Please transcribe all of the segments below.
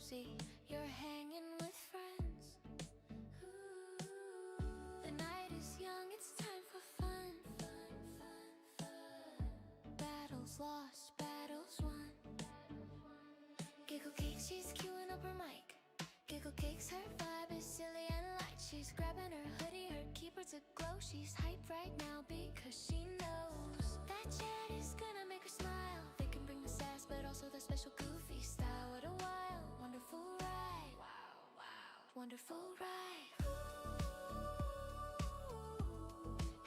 cozy, you're hanging with friends. The night is young, it's time for fun. Battles lost, battles won. Giggle Cake, she's queuing up her mic. Giggle Cake's her vibe is silly and light. She's grabbing her hoodie, her keyboard's aglow. She's hyped right now because she knows that chat is gonna make her smile. They can bring the sass but also the special goofy style. What a wild, wonderful ride. Wow, wow, wonderful ride.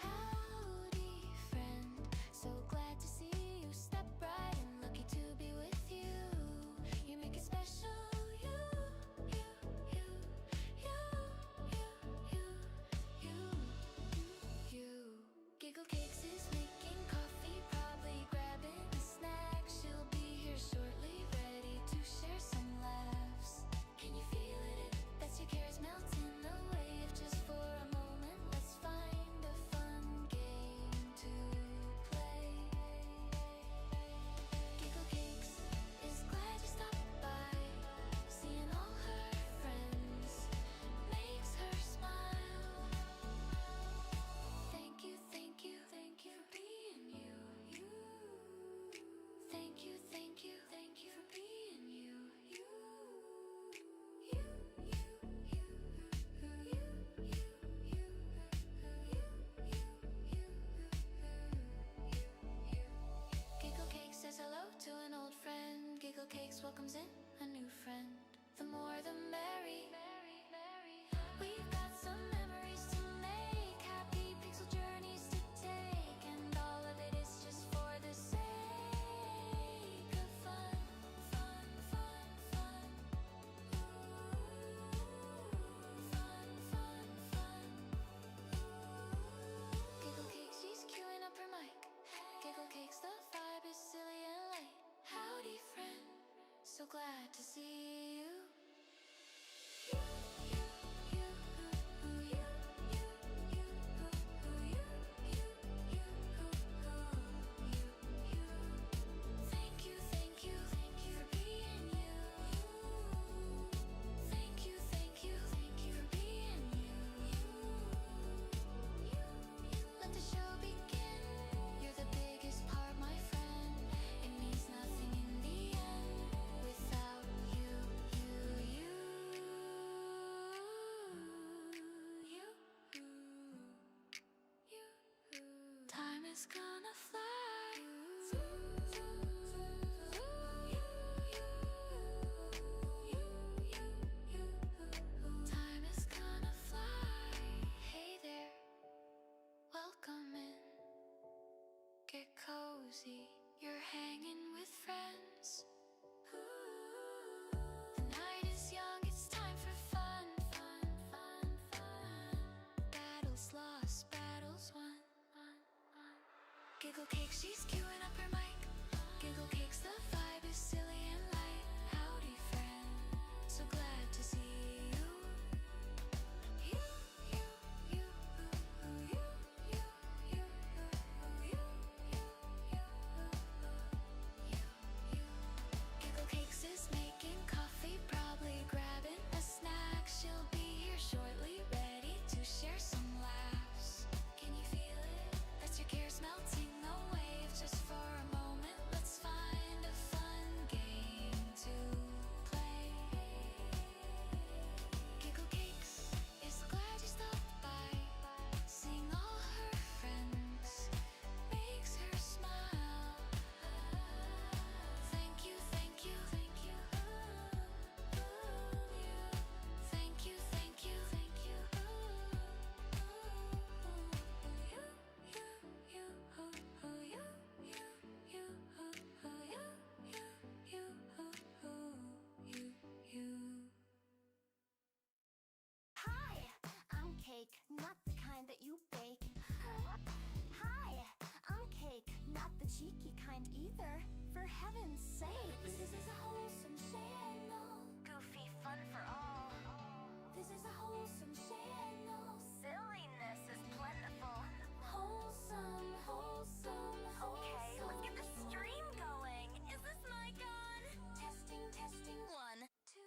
Howdy friend, so glad to see you. Step right in, lucky to be with you. You make it special. Giggle Cakes is making coffee, probably grabbing a snack. She'll be here shortly, ready to share some laughs. Can you feel it? That's your cares melting away. If just for a moment, let's find a fun game to play. Giggle Cakes is glad you stopped by. Seeing all her friends makes her smile. Thank you, thank you, thank you for being you, you. Thank you, thank you, thank you for being you, you. You, you, you, you, you, you, you. Giggle Cake says hello to an old friend. Giggle Cakes welcomes in a new friend. The more the merry. We've got some memories to make, happy pixel journeys to take, and all of it is just for the sake of fun, fun, fun, fun. Fun, fun, fun. Giggle Cake, she's queuing up her mic. Giggle Cakes, the vibe is silly and light. Howdy friend, so glad to see you. Thank you, thank you, thank you for being you. Thank you, thank you, thank you for being you. Let the show begin. You're the biggest part, my friend. It means nothing in the end without you, you, you. Time is gonna fly. Time is gonna fly. Hey there, welcome in. Get cozy, you're hanging with friends. The night is young, it's time for fun, fun, fun, fun. Battles lost, battles won. Giggle Cake, she's queuing up her mic. Giggle Cakes, the vibe is silly and light. Howdy friend, so glad to see you. You, you, you, you, you, you, you, you. Giggle Cakes is making coffee, probably grabbing a snack. She'll be here shortly, ready to share some laughs. Can you feel it? That's your cares melting away. If just for a moment, let's find a fun game to play. Giggle Cakes is glad you stopped by. Seeing all her friends makes her smile. Thank you, thank you, thank you. Thank you, thank you, thank you. Hi, I'm Cake, not the kind that you bake. Hi, I'm Cake, not the cheeky kind either. For heaven's sake, this is a wholesome channel. Goofy fun for all. This is a wholesome channel. Silliness is plentiful. Wholesome, wholesome, wholesome. Okay, let's get the stream going. Is this mic on? Testing, testing. 1, 2,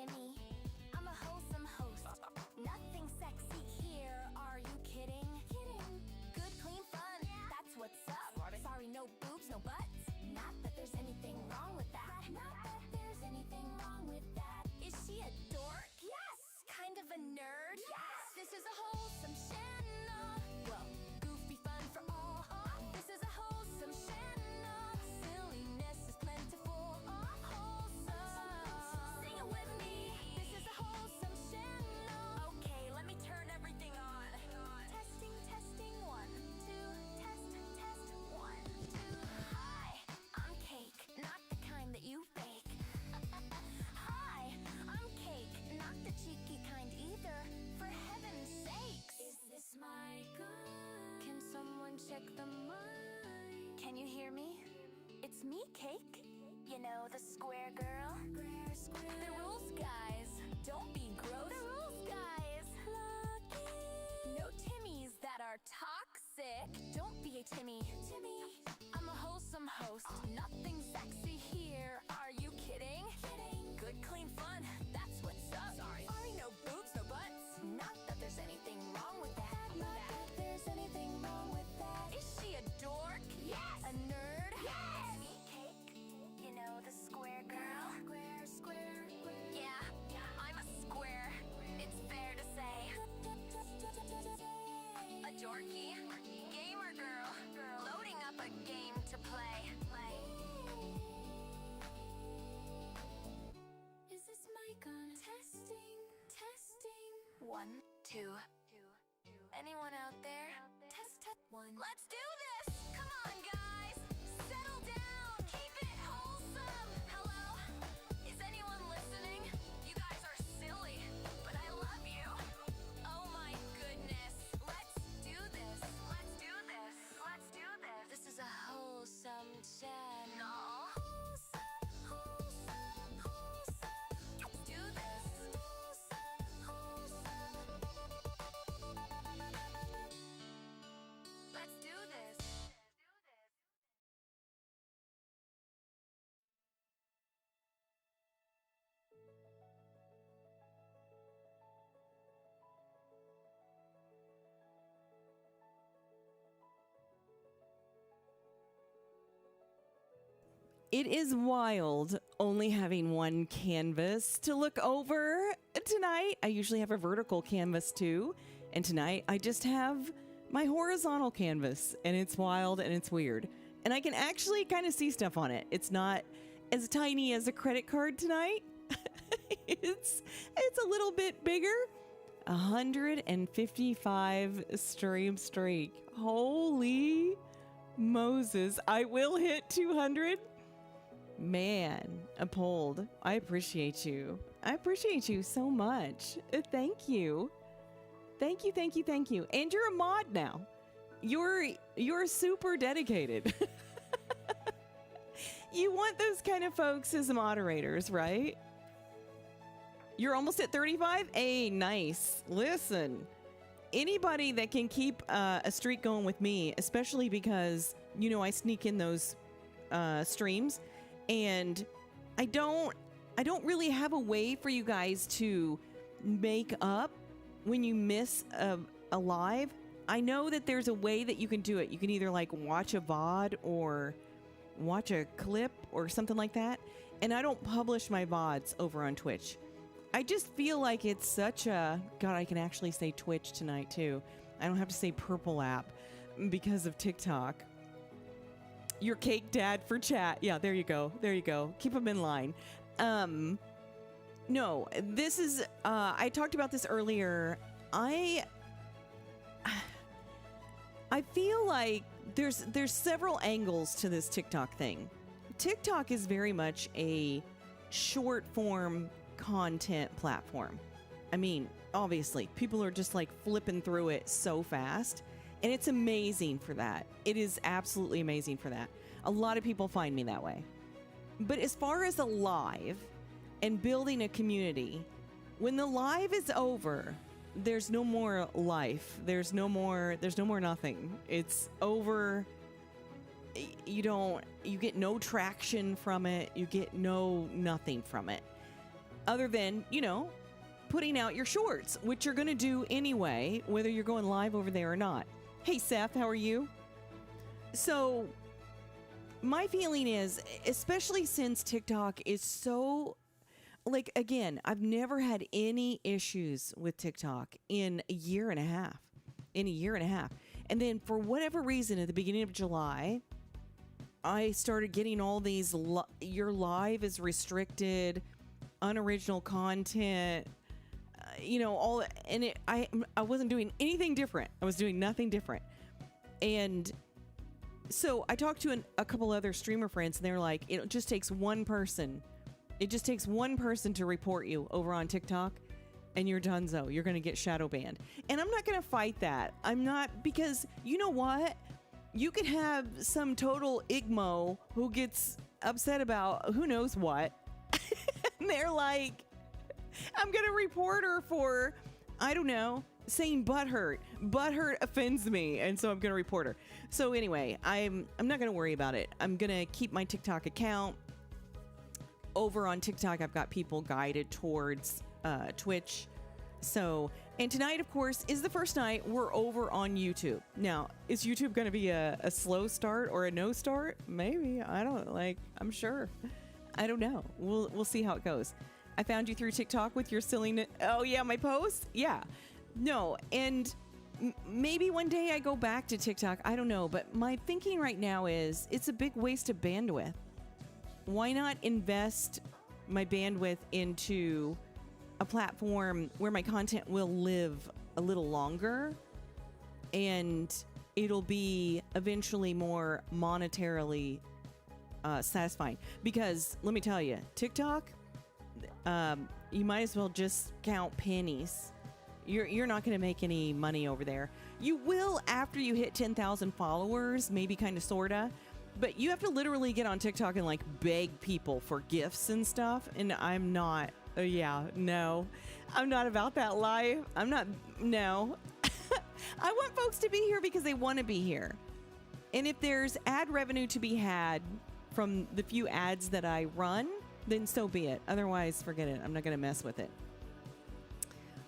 Timmy. I'm a wholesome host. Nothing sexy here, are you kidding? Good, clean fun, that's what's up. Sorry, no boobs, no butts. Not that there's anything wrong with that. Not that there's anything wrong with that. Is she a dork? Yes. Kind of a nerd? Yes. This is a wholesome channel. Well, goofy fun for all. This is a wholesome channel. Silliness is plentiful. Wholesome. Sing it with me. This is a wholesome channel. Okay, let me turn everything on. Testing, testing, 1, 2, test, 1, 2. Hi, I'm Cake, not the kind that you bake. Hi, I'm Cake, not the cheeky kind either. For heaven's sakes. Is this mic on? Can someone check the mic? Can you hear me? It's me, Cake. You know, the square girl. Square. The rules, guys. Don't be gross. The rules, guys. Lucky. No Timmies that are toxic. Don't be a Timmy. I'm a wholesome host. Nothing sexy here. Are you kidding? Good, clean fun. That's what's up. Sorry, no boobs, no butts. Not that there's anything wrong with that. Not that there's anything wrong with that. Is she a dork? Yes. A nerd? Yes. Me, Cake. You know, the square girl. Square. Yeah, I'm a square. It's fair to say. A dorky gamer girl. Loading up a game to play. Is this mic on? Testing. 1, 2. Anyone out there? Test 1. Let's do this! Come on, guys! Settle down! Keep it wholesome! Hello? Is anyone listening? You guys are silly, but I love you. Oh my goodness. Let's do this. This is a wholesome channel. Let's do this. Let's do this. It is wild only having one canvas to look over tonight. I usually have a vertical canvas too, and tonight I just have my horizontal canvas, and it's wild and it's weird. And I can actually kind of see stuff on it. It's not as tiny as a credit card tonight. It's a little bit bigger. 155 stream streak. Holy Moses. I will hit 200. Man, Uphold, I appreciate you. I appreciate you so much. Thank you. Thank you. And you're a mod now. You're super dedicated. You want those kind of folks as moderators, right? You're almost at 35? Hey, nice. Listen, anybody that can keep a streak going with me, especially because, you know, I sneak in those streams, and I don't really have a way for you guys to make up when you miss a live. I know that there's a way that you can do it. You can either like watch a VOD or watch a clip or something like that. And I don't publish my VODs over on Twitch. I just feel like it's such a... God, I can actually say Twitch tonight too. I don't have to say Purple app because of TikTok. Your cake dad for chat. Yeah, there you go. Keep them in line. No, this is... I talked about this earlier. I feel like there's several angles to this TikTok thing. TikTok is very much a short form content platform. I mean, obviously, people are just like flipping through it so fast, and it's amazing for that. It is absolutely amazing for that. A lot of people find me that way. But as far as a live and building a community, when the live is over, there's no more life. There's no more nothing. It's over. You get no traction from it. You get nothing from it. other than, putting out your shorts, which you're going to do anyway, whether you're going live over there or not. Hey, Seth, how are you? So my feeling is, especially since TikTok is so, like, again, I've never had any issues with TikTok in a year and a half. And then for whatever reason, at the beginning of July, I started getting all these, your live is restricted, unoriginal content, all, and I wasn't doing anything different. I was doing nothing different. And so I talked to a couple other streamer friends, and they're like, it just takes one person. It just takes one person to report you over on TikTok, and you're donezo. You're going to get shadow banned. And I'm not going to fight that. I'm not, because you know what? You could have some total igmo who gets upset about who knows what. And they're like, I'm going to report her for, I don't know, saying butthurt. Butthurt offends me, and so I'm going to report her. So anyway, I'm not going to worry about it. I'm going to keep my TikTok account. Over on TikTok, I've got people guided towards Twitch. So, and tonight, of course, is the first night we're over on YouTube. Now, is YouTube going to be a slow start or a no start? Maybe. I'm sure. I don't know. We'll see how it goes. I found you through TikTok with your silliness. Oh, yeah, my post? Yeah. No, and maybe one day I go back to TikTok. I don't know, but my thinking right now is it's a big waste of bandwidth. Why not invest my bandwidth into a platform where my content will live a little longer and it'll be eventually more monetarily satisfying? Because let me tell you, TikTok, you might as well just count pennies. You're not going to make any money over there. You will after you hit 10,000 followers, maybe kind of, sort of. But you have to literally get on TikTok and like beg people for gifts and stuff. And I'm not, no, I'm not about that life. No. I want folks to be here because they want to be here. And if there's ad revenue to be had from the few ads that I run, then so be it. Otherwise, forget it. I'm not going to mess with it.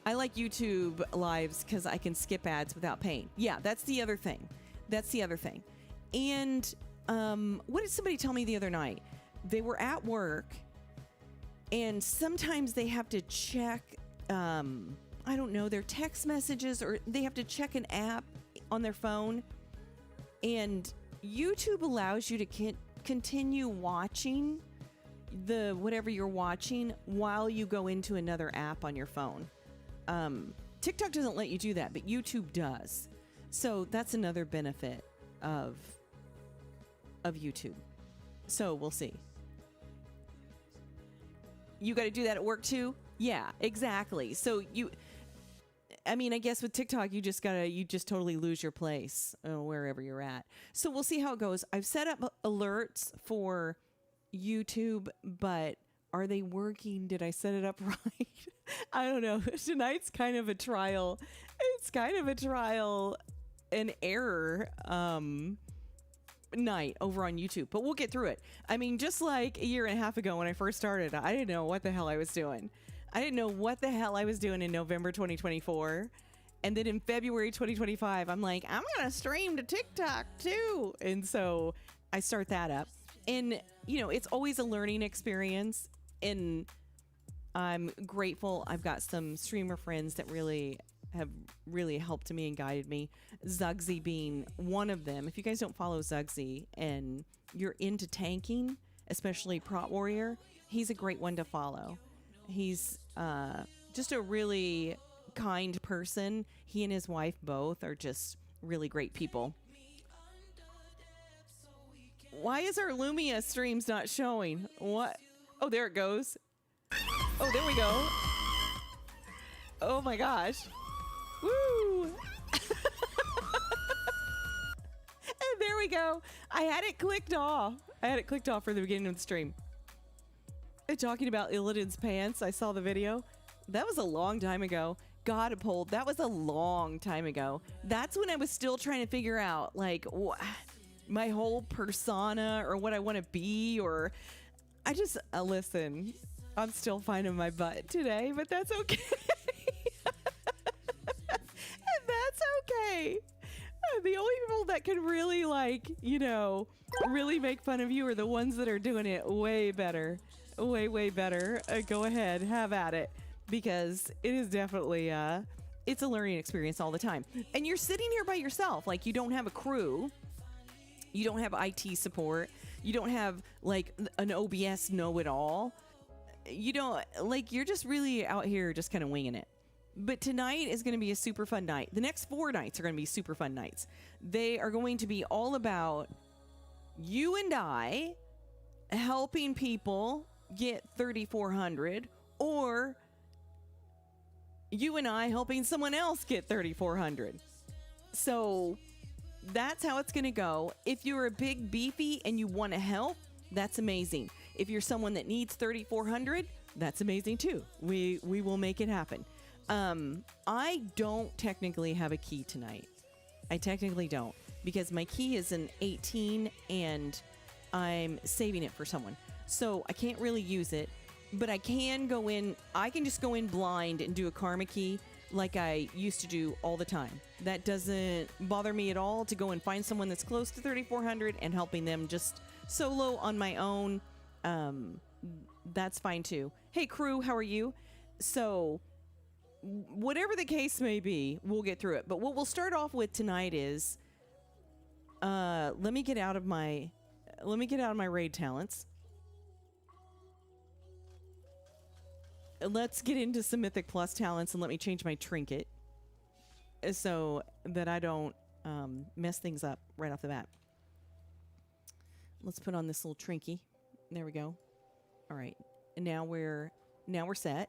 I like YouTube lives because I can skip ads without paying. Yeah, that's the other thing. And what did somebody tell me the other night? They were at work, and sometimes they have to check, I don't know, their text messages, or they have to check an app on their phone. And YouTube allows you to continue watching the whatever you're watching while you go into another app on your phone. TikTok doesn't let you do that, but YouTube does. So that's another benefit of YouTube. So we'll see. You got to do that at work too? Yeah, exactly. So I guess with TikTok, you just totally lose your place wherever you're at. So we'll see how it goes. I've set up alerts for YouTube, but are they working? Did I set it up right? I don't know. Tonight's kind of a trial. It's kind of a trial and error night over on YouTube, but we'll get through it. I mean, just like a year and a half ago when I first started, I didn't know what the hell I was doing. In November 2024. And then in February 2025, I'm like, I'm going to stream to TikTok too. And so I start that up. And, it's always a learning experience. And I'm grateful. I've got some streamer friends that have really helped me and guided me. Zugsy being one of them. If you guys don't follow Zugsy and you're into tanking, especially Prot Warrior, he's a great one to follow. He's just a really kind person. He and his wife both are just really great people. Why is our Lumia streams not showing? What? Oh, there it goes. Oh, there we go. Oh my gosh. Woo! And there we go. I had it clicked off for the beginning of the stream. Talking about Illidan's pants, I saw the video. That was a long time ago. God uphold, that was a long time ago. That's when I was still trying to figure out, like, my whole persona or what I want to be, or I just, listen, I'm still finding my butt today, but that's okay. And that's okay. The only people that can really, like, you know, really make fun of you are the ones that are doing it way better. Way, way better. Go ahead, have at it. Because it is definitely, it's a learning experience all the time. And you're sitting here by yourself. Like, you don't have a crew. You don't have IT support. You don't have, like, an OBS know-it-all. You don't, like, you're just really out here just kind of winging it. But tonight is going to be a super fun night. The next 4 nights are going to be super fun nights. They are going to be all about you and I helping people get 3,400, or you and I helping someone else get 3,400. So that's how it's going to go. If you're a big beefy and you want to help, that's amazing. If you're someone that needs 3,400, that's amazing too. We will make it happen. I don't technically have a key tonight. I technically don't, because my key is an 18 and I'm saving it for someone. So I can't really use it, but I can go in. I can just go in blind and do a karma key like I used to do all the time. That doesn't bother me at all to go and find someone that's close to 3,400 and helping them just solo on my own. That's fine too. Hey crew, how are you? So whatever the case may be, we'll get through it. But what we'll start off with tonight is, let me get out of my raid talents. Let's get into some Mythic Plus talents and let me change my trinket so that I don't mess things up right off the bat. Let's put on this little trinky. There we go. All right, and now we're set.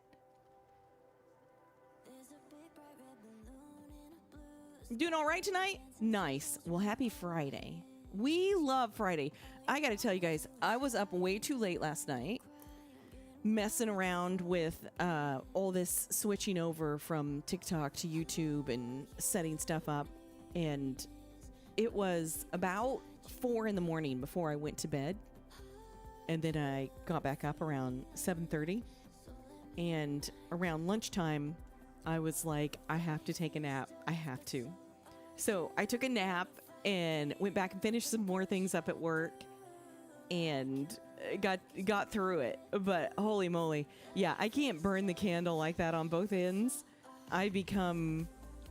Doing all right tonight? Nice. Well, happy Friday. We love Friday. I got to tell you guys, I was up way too late last night messing around with all this switching over from TikTok to YouTube and setting stuff up. And it was about 4 in the morning before I went to bed. And then I got back up around 7:30. And around lunchtime, I was like, I have to take a nap. I have to. So I took a nap and went back and finished some more things up at work and got through it. But holy moly. Yeah, I can't burn the candle like that on both ends. I become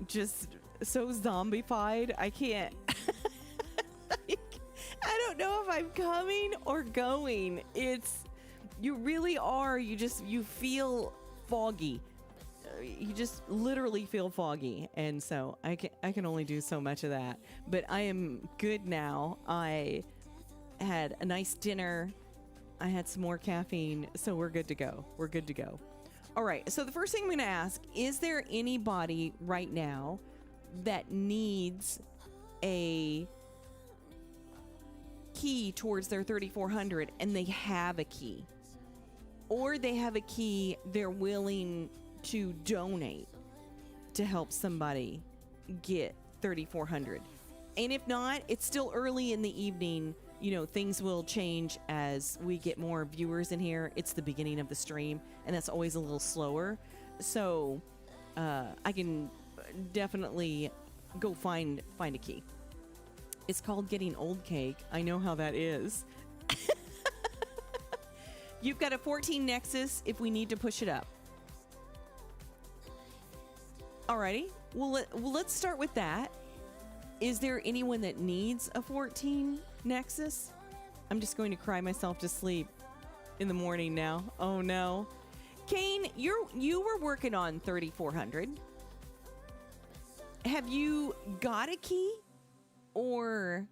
just so zombified. I can't. I don't know if I'm coming or going. You really are. You feel foggy. You just literally feel foggy, and so I can only do so much of that. But I am good now. I had a nice dinner. I had some more caffeine, so we're good to go. We're good to go. All right, so the first thing I'm going to ask, is there anybody right now that needs a key towards their 3,400 and they have a key? Or they have a key they're willing to donate to help somebody get 3,400. And if not, it's still early in the evening. You know, things will change as we get more viewers in here. It's the beginning of the stream, and that's always a little slower. So I can definitely go find a key. It's called getting old cake. I know how that is. You've got a 14 Nexus if we need to push it up. Alrighty, well, let's start with that. Is there anyone that needs a 14 Nexus? I'm just going to cry myself to sleep in the morning now. Oh no. Kane, you were working on 3,400. Have you got a key? Or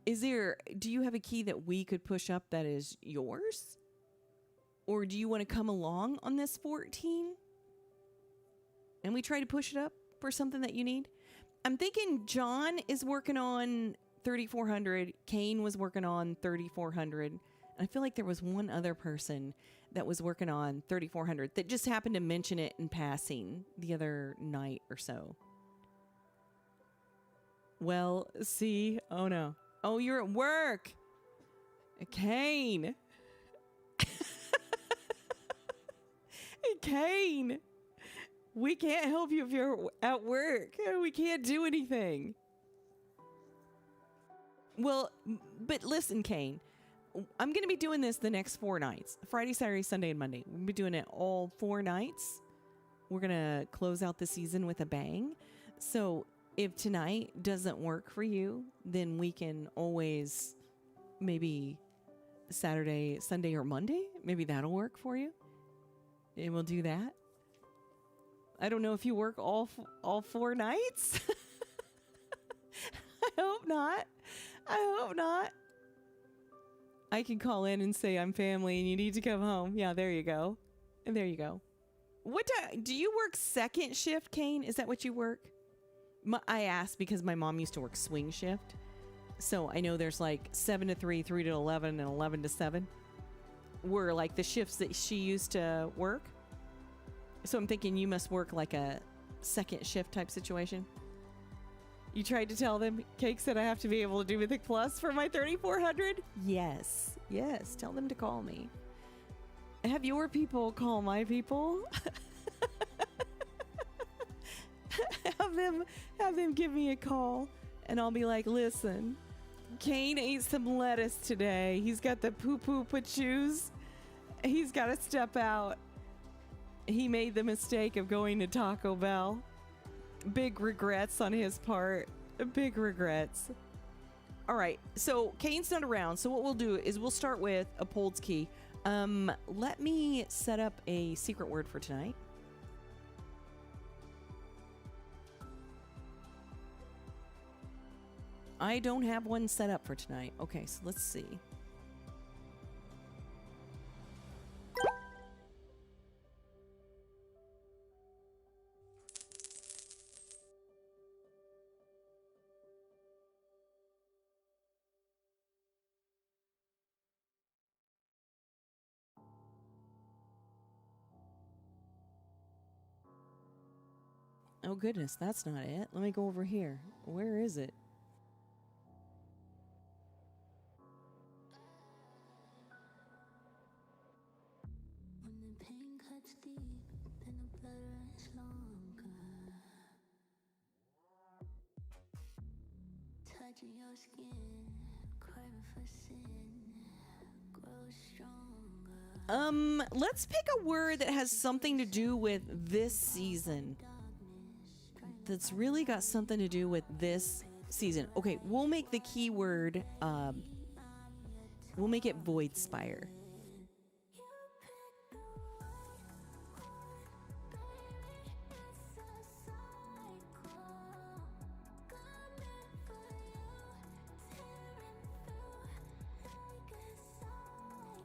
do you have a key that we could push up that is yours? Or do you want to come along on this 14? And we try to push it up for something that you need? I'm thinking John is working on 3,400. Kane was working on 3,400. And I feel like there was one other person that was working on 3,400 that just happened to mention it in passing the other night or so. Well, see? Oh, no. Oh, you're at work. Kane. Kane, we can't help you if you're at work. We can't do anything. Well, but listen, Kane, I'm going to be doing this the next 4 nights. Friday, Saturday, Sunday, and Monday. We're going to be doing it all 4 nights. We're going to close out the season with a bang. So if tonight doesn't work for you, then we can always maybe Saturday, Sunday, or Monday. Maybe that'll work for you. And we'll do that. I don't know if you work all 4 nights. I hope not. I hope not. I can call in and say I'm family and you need to come home. Yeah, there you go. And there you go. What do you work second shift, Kane? Is that what you work? I asked because my mom used to work swing shift. So I know there's like 7 to 3, 3 to 11, and 11 to 7 were like the shifts that she used to work. So I'm thinking you must work like a second shift type situation. You tried to tell them. Cake said I have to be able to do Mythic Plus for my 3,400. Yes. Yes. Tell them to call me. Have your people call my people. have them give me a call and I'll be like, listen, Kane ate some lettuce today. He's got the poo-poo pachoos. He's got to step out. He made the mistake of going to Taco Bell. Big regrets on his part. Big regrets. All right. So Kane's not around. So what we'll do is we'll start with a Pold's key. Let me set up a secret word for tonight. I don't have one set up for tonight. Okay, so let's see. Oh goodness, that's not it. Let me go over here. Where is it? When the pain cuts deep, then the blood runs longer. Touching your skin, craving for sin, grows stronger. Let's pick a word that has something to do with this season. That's really got something to do with this season. Okay, we'll make the keyword, we'll make it Void Spire.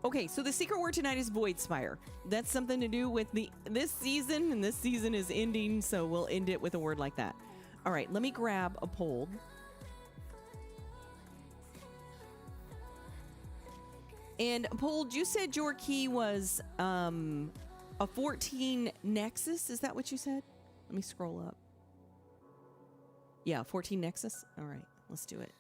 Okay, so the secret word tonight is Void Spire. That's something to do with this season, and this season is ending, so we'll end it with a word like that. All right, let me grab a poll. And Pold, you said your key was a 14 Nexus. Is that what you said? Let me scroll up. Yeah, 14 Nexus. All right, let's do it.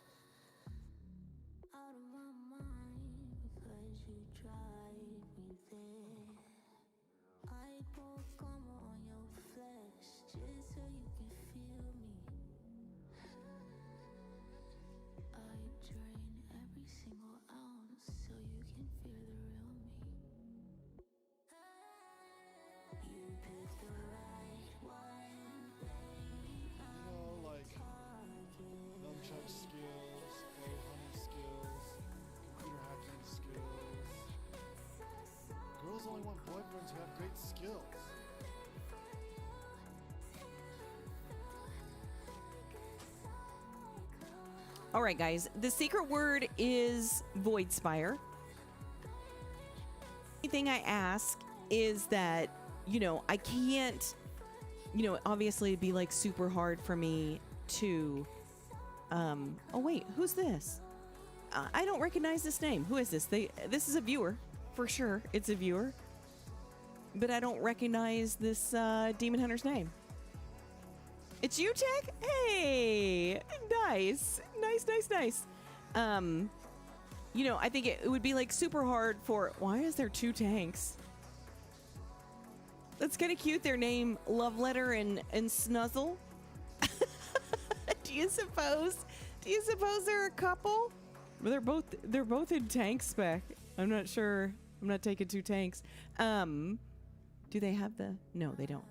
Only want boyfriends who have great skills. All right, guys. The secret word is Void Spire. The thing I ask is that, I can't, obviously it'd be like super hard for me to, oh wait, who's this? I don't recognize this name. Who is this? This is a viewer. For sure, it's a viewer. But I don't recognize this Demon Hunter's name. It's you, Tech? Hey! Nice. Nice. I think it would be like super hard for... Why is there 2 tanks? That's kind of cute. Their name, Love Letter and Snuzzle. Do you suppose they're a couple? Well, they're both in tank spec. I'm not sure. I'm not taking 2 tanks. Do they have the? No, they don't.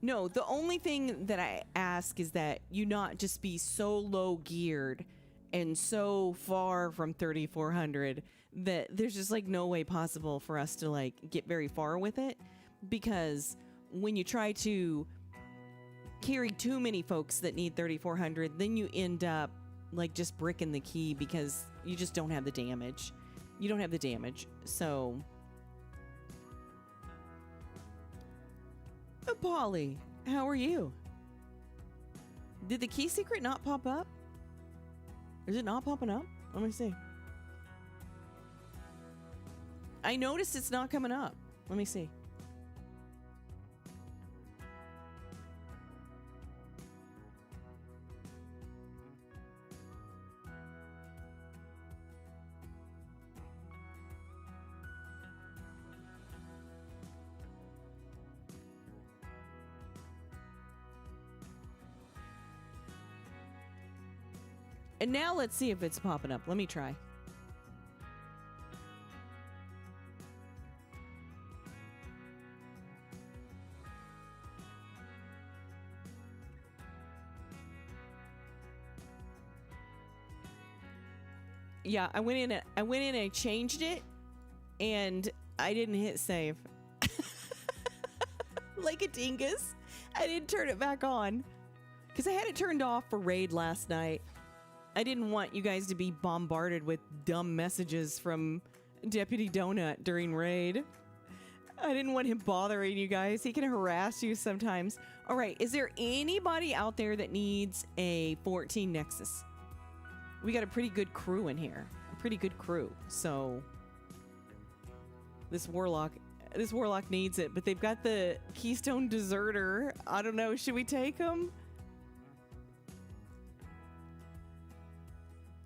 No, the only thing that I ask is that you not just be so low geared and so far from 3400 that there's just like no way possible for us to like get very far with it, because when you try to carry too many folks that need 3400, then you end up like just bricking the key because you just don't have the damage. You don't have the damage. So Polly, how are you? Did the key secret not pop up? Is it not popping up? Let me see. I noticed it's not coming up. Let me see. And now let's see if it's popping up. Let me try. Yeah, I went in and I changed it and I didn't hit save. Like a dingus. I didn't turn it back on because I had it turned off for raid last night. I didn't want you guys to be bombarded with dumb messages from Deputy Donut during raid. I didn't want him bothering you guys. He can harass you sometimes. All right, is there anybody out there that needs a 14 Nexus? We got a pretty good crew in here. A pretty good crew. So this warlock needs it, but they've got the Keystone Deserter. I don't know. Should we take him?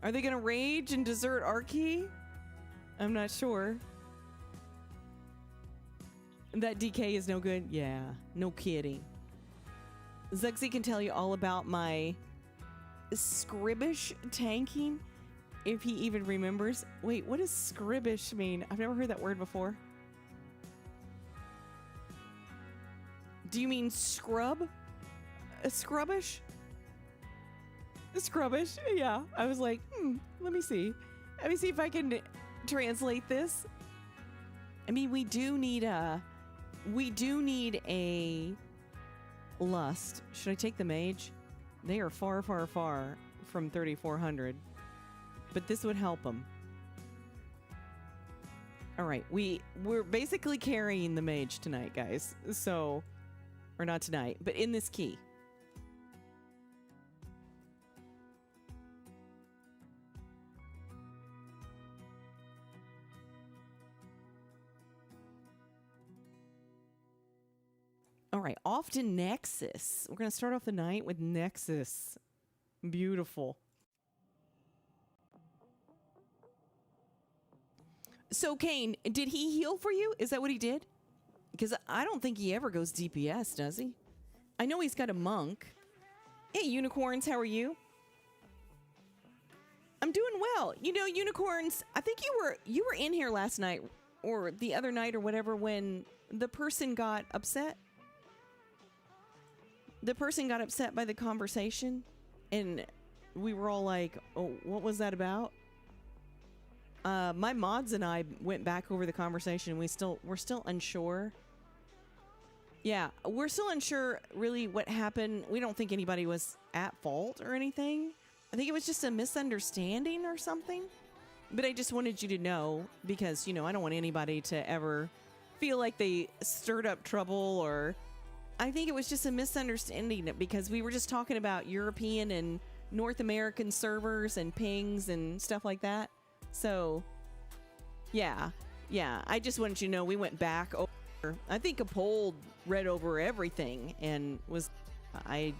Are they gonna rage and desert our key? I'm not sure. That DK is no good? Yeah, no kidding. Zuxi can tell you all about my scribbish tanking, if he even remembers. Wait, what does scribbish mean? I've never heard that word before. Do you mean scrub? A scrubbish? Scrubbish, yeah. I was like, let me see. Let me see if I can translate this. I mean, we do need a lust. Should I take the mage? They are far, far, far from 3400, but this would help them. All right, we're basically carrying the mage tonight, guys. So, or not tonight, but in this key. All right, off to Nexus. We're going to start off the night with Nexus. Beautiful. So, Kane, did he heal for you? Is that what he did? Because I don't think he ever goes DPS, does he? I know he's got a monk. Hey, unicorns, how are you? I'm doing well. You know, unicorns, I think you were in here last night or the other night or whatever when the person got upset. The person got upset by the conversation, and we were all like, oh, what was that about? My mods and I went back over the conversation. We're still unsure. Yeah, we're still unsure really what happened. We don't think anybody was at fault or anything. I think it was just a misunderstanding or something. But I just wanted you to know because, you know, I don't want anybody to ever feel like they stirred up trouble, or I think it was just a misunderstanding because we were just talking about European and North American servers and pings and stuff like that. So, yeah, I just wanted you to know we went back over. I think a poll read over everything and was, I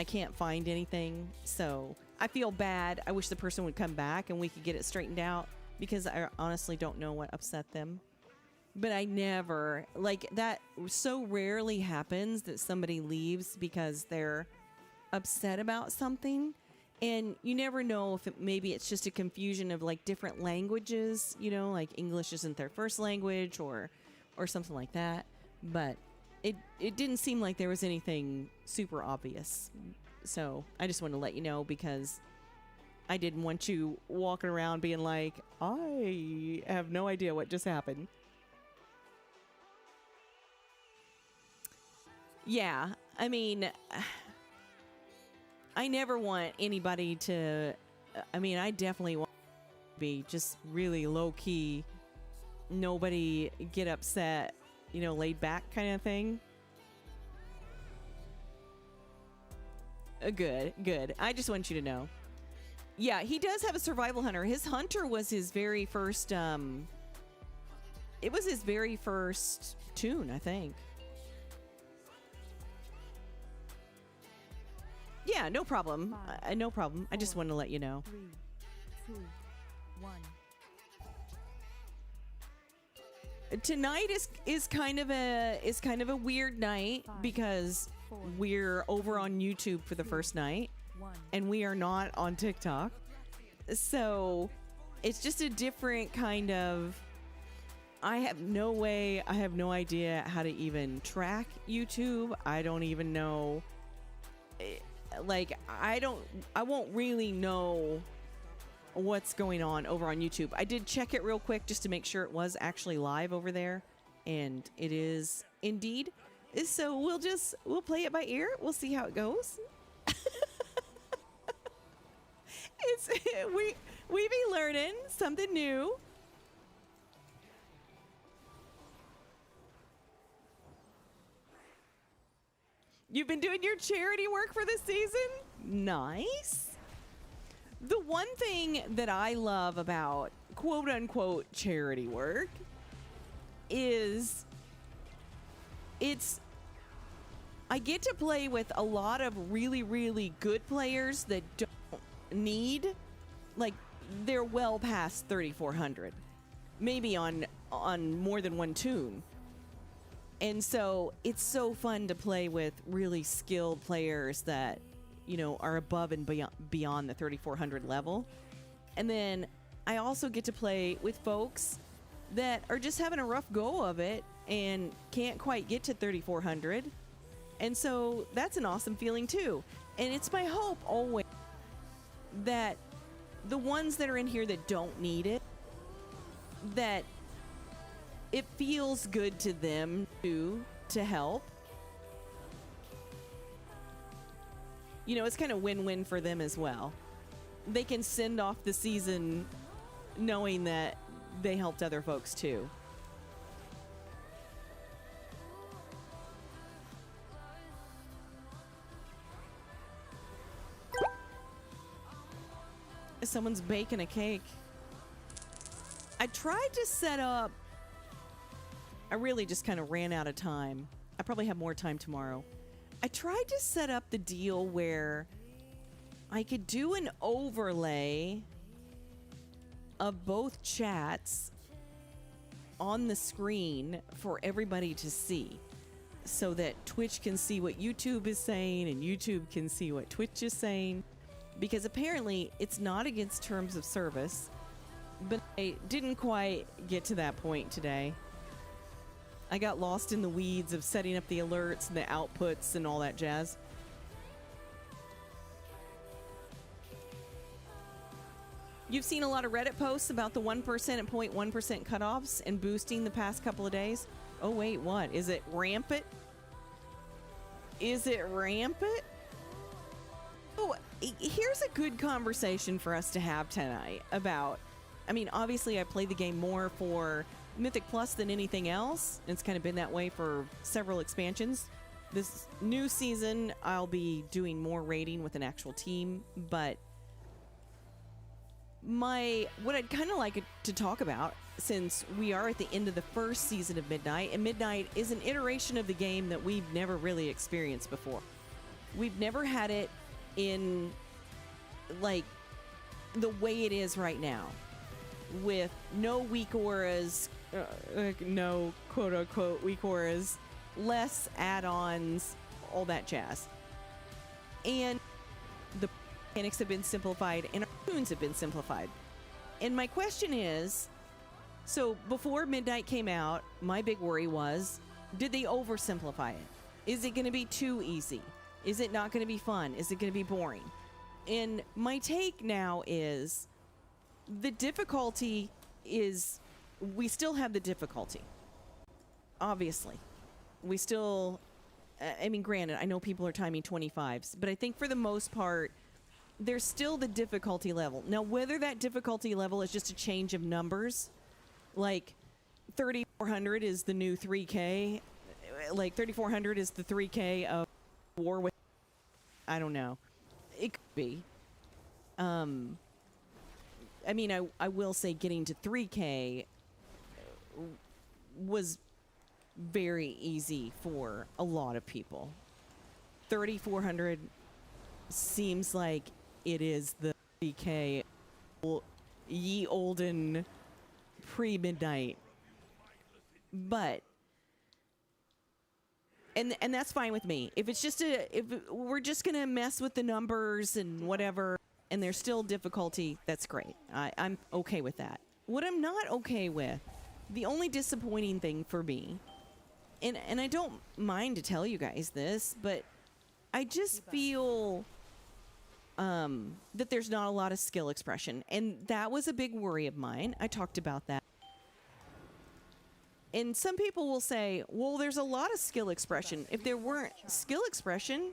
can't find anything. So I feel bad. I wish the person would come back and we could get it straightened out because I honestly don't know what upset them. But I never, like, that so rarely happens that somebody leaves because they're upset about something. And you never know if maybe it's just a confusion of like different languages, you know, like English isn't their first language or something like that. But it didn't seem like there was anything super obvious. So I just wanted to let you know because I didn't want you walking around being like, I have no idea what just happened. Yeah, I mean, I never want anybody to, I mean, I definitely want to be just really low key, nobody get upset, you know, laid back kind of thing. Good. I just want you to know. Yeah, he does have a survival hunter. His hunter was his very first, it was his very first tune, I think. Yeah, no problem. No problem. I just wanted to let you know. 3, 2, 1. Tonight is kind of a weird night because we're over on YouTube for the first night and we are not on TikTok. So it's just a different kind of, I have no idea how to even track YouTube. I don't even know, like, I won't really know what's going on over on YouTube. I did check it real quick just to make sure it was actually live over there, and it is indeed. So we'll play it by ear. We'll see how it goes. We be learning something new. You've been doing your charity work for this season? Nice. The one thing that I love about quote unquote charity work is I get to play with a lot of really, really good players that don't need, like, they're well past 3,400, maybe on more than one tune. And so it's so fun to play with really skilled players that, you know, are above and beyond the 3,400 level. And then I also get to play with folks that are just having a rough go of it and can't quite get to 3,400. And so that's an awesome feeling too. And it's my hope always that the ones that are in here that don't need it, that it feels good to them too, to help. You know, it's kind of win-win for them as well. They can send off the season knowing that they helped other folks too. Someone's baking a cake. I tried to set up, I really just kind of ran out of time. I probably have more time tomorrow. I tried to set up the deal where I could do an overlay of both chats on the screen for everybody to see, so that Twitch can see what YouTube is saying and YouTube can see what Twitch is saying, because apparently it's not against terms of service, but I didn't quite get to that point today. I got lost in the weeds of setting up the alerts and the outputs and all that jazz. You've seen a lot of Reddit posts about the 1% and 0.1% cutoffs and boosting the past couple of days. Oh, wait, what? Is it rampant? Is it rampant? Oh, here's a good conversation for us to have tonight about, I mean, obviously I play the game more for Mythic Plus than anything else. It's kind of been that way for several expansions. This new season, I'll be doing more raiding with an actual team, but what I'd kind of like to talk about, since we are at the end of the first season of Midnight, and Midnight is an iteration of the game that we've never really experienced before. We've never had it in, like, the way it is right now, with no weak auras, like no quote unquote weak auras, less add-ons, all that jazz. And the mechanics have been simplified and our tunes have been simplified. And my question is, so before Midnight came out, my big worry was, did they oversimplify it? Is it going to be too easy? Is it not going to be fun? Is it going to be boring? And my take now is the difficulty is, we still have the difficulty. Obviously. We still, I mean, granted, I know people are timing 25s, but I think for the most part, there's still the difficulty level. Now, whether that difficulty level is just a change of numbers, like 3,400 is the new 3K, like 3,400 is the 3K of War with, I don't know. It could be. I mean, I will say getting to 3K was very easy for a lot of people. 3,400 seems like it is the 3K ye olden pre-midnight. But and that's fine with me. If it's just if we're just gonna mess with the numbers and whatever, and there's still difficulty, that's great. I'm okay with that. What I'm not okay with, the only disappointing thing for me, and I don't mind to tell you guys this, but I just feel that there's not a lot of skill expression, and that was a big worry of mine. I talked about that. And some people will say, well, there's a lot of skill expression. If there weren't skill expression,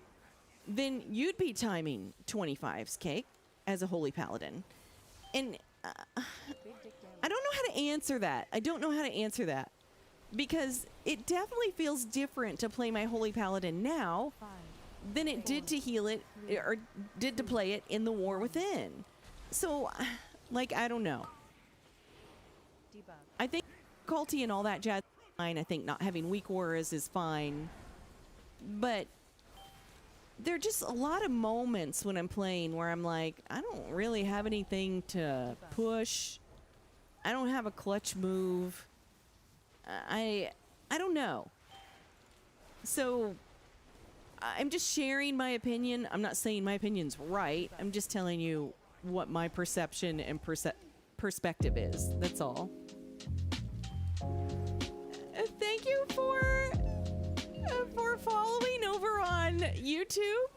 then you'd be timing 25s, Cake, as a Holy Paladin. And I don't know how to answer that. I don't know how to answer that. Because it definitely feels different to play my Holy Paladin now than it did to heal it, or did to play it in the War Within. So, like, I don't know. I think difficulty and all that jazz is fine. I think not having weak auras is fine. But there are just a lot of moments when I'm playing where I'm like, I don't really have anything to push. I don't have a clutch move. I don't know. So I'm just sharing my opinion. I'm not saying my opinion's right. I'm just telling you what my perception and perspective is. That's all. Thank you for following over on YouTube.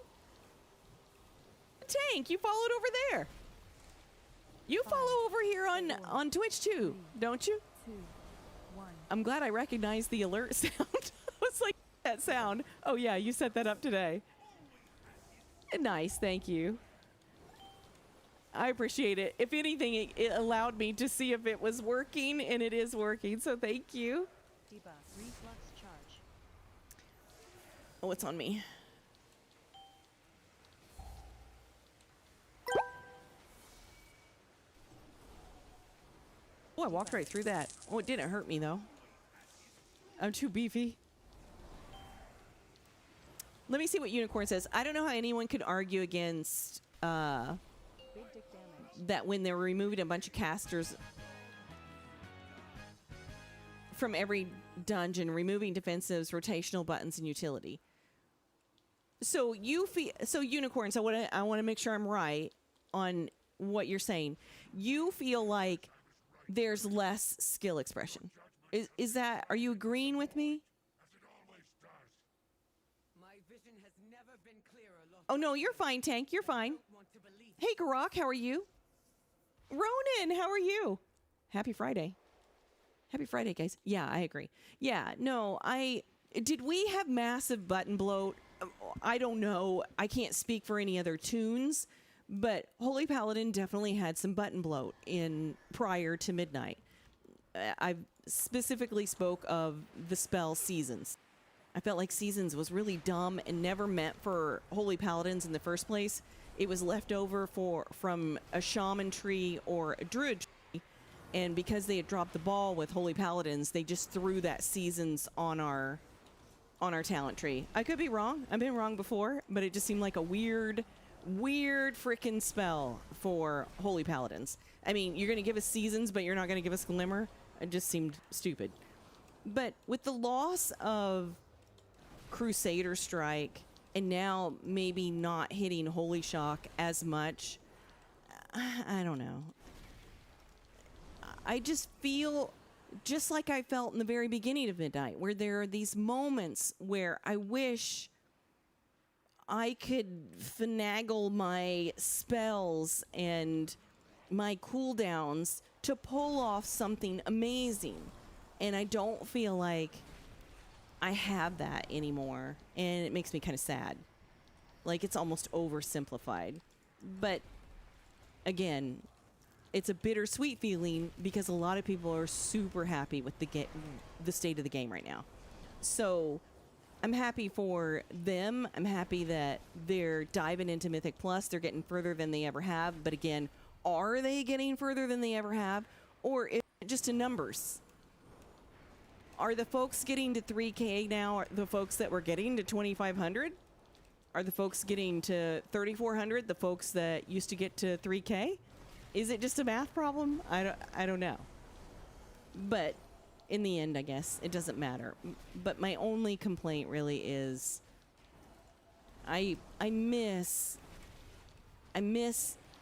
Tank, you followed over there. You follow over here on Twitch too, don't you? I'm glad I recognized the alert sound. I was like, that sound. Oh yeah, you set that up today. Nice, thank you. I appreciate it. If anything, it allowed me to see if it was working, and it is working, so thank you. Debuff reflux charge. Oh, it's on me. Oh, I walked right through that. Oh, it didn't hurt me, though. I'm too beefy. Let me see what Unicorn says. I don't know how anyone could argue against Big dick damage. that when they're removing a bunch of casters from every dungeon, removing defensives, rotational buttons, and utility. So you feel, so Unicorn, so I want to make sure I'm right on what you're saying. You feel like there's less skill expression. Is that, are you agreeing with me? My vision has never been clearer, Lord. Oh no, you're fine, Tank. You're fine. Hey, Garak, how are you? Ronan, how are you? Happy Friday. Happy Friday, guys. Yeah, I agree. Yeah, no, did we have massive button bloat? I don't know. I can't speak for any other tunes, but Holy Paladin definitely had some button bloat in prior to Midnight. I specifically spoke of the spell Seasons. I felt like Seasons was really dumb and never meant for Holy Paladins in the first place. It was left over from a shaman tree or a druid tree, and because they had dropped the ball with Holy Paladins, they just threw that Seasons on our talent tree. I could be wrong. I've been wrong before, but it just seemed like a weird freaking spell for Holy Paladins. I mean, you're going to give us Seasons, but you're not going to give us Glimmer? It just seemed stupid. But with the loss of Crusader Strike and now maybe not hitting Holy Shock as much, I don't know. I just feel just like I felt in the very beginning of Midnight, where there are these moments where I wish I could finagle my spells and my cooldowns to pull off something amazing. And I don't feel like I have that anymore. And it makes me kind of sad. Like it's almost oversimplified. But again, it's a bittersweet feeling because a lot of people are super happy with the state of the game right now. So I'm happy for them. I'm happy that they're diving into Mythic Plus. They're getting further than they ever have. But again, are they getting further than they ever have? Or is it just in numbers? Are the folks getting to 3K now? Are the folks that were getting to 2,500? Are the folks getting to 3,400? The folks that used to get to 3K? Is it just a math problem? I don't know. But in the end, I guess it doesn't matter. But my only complaint really is I miss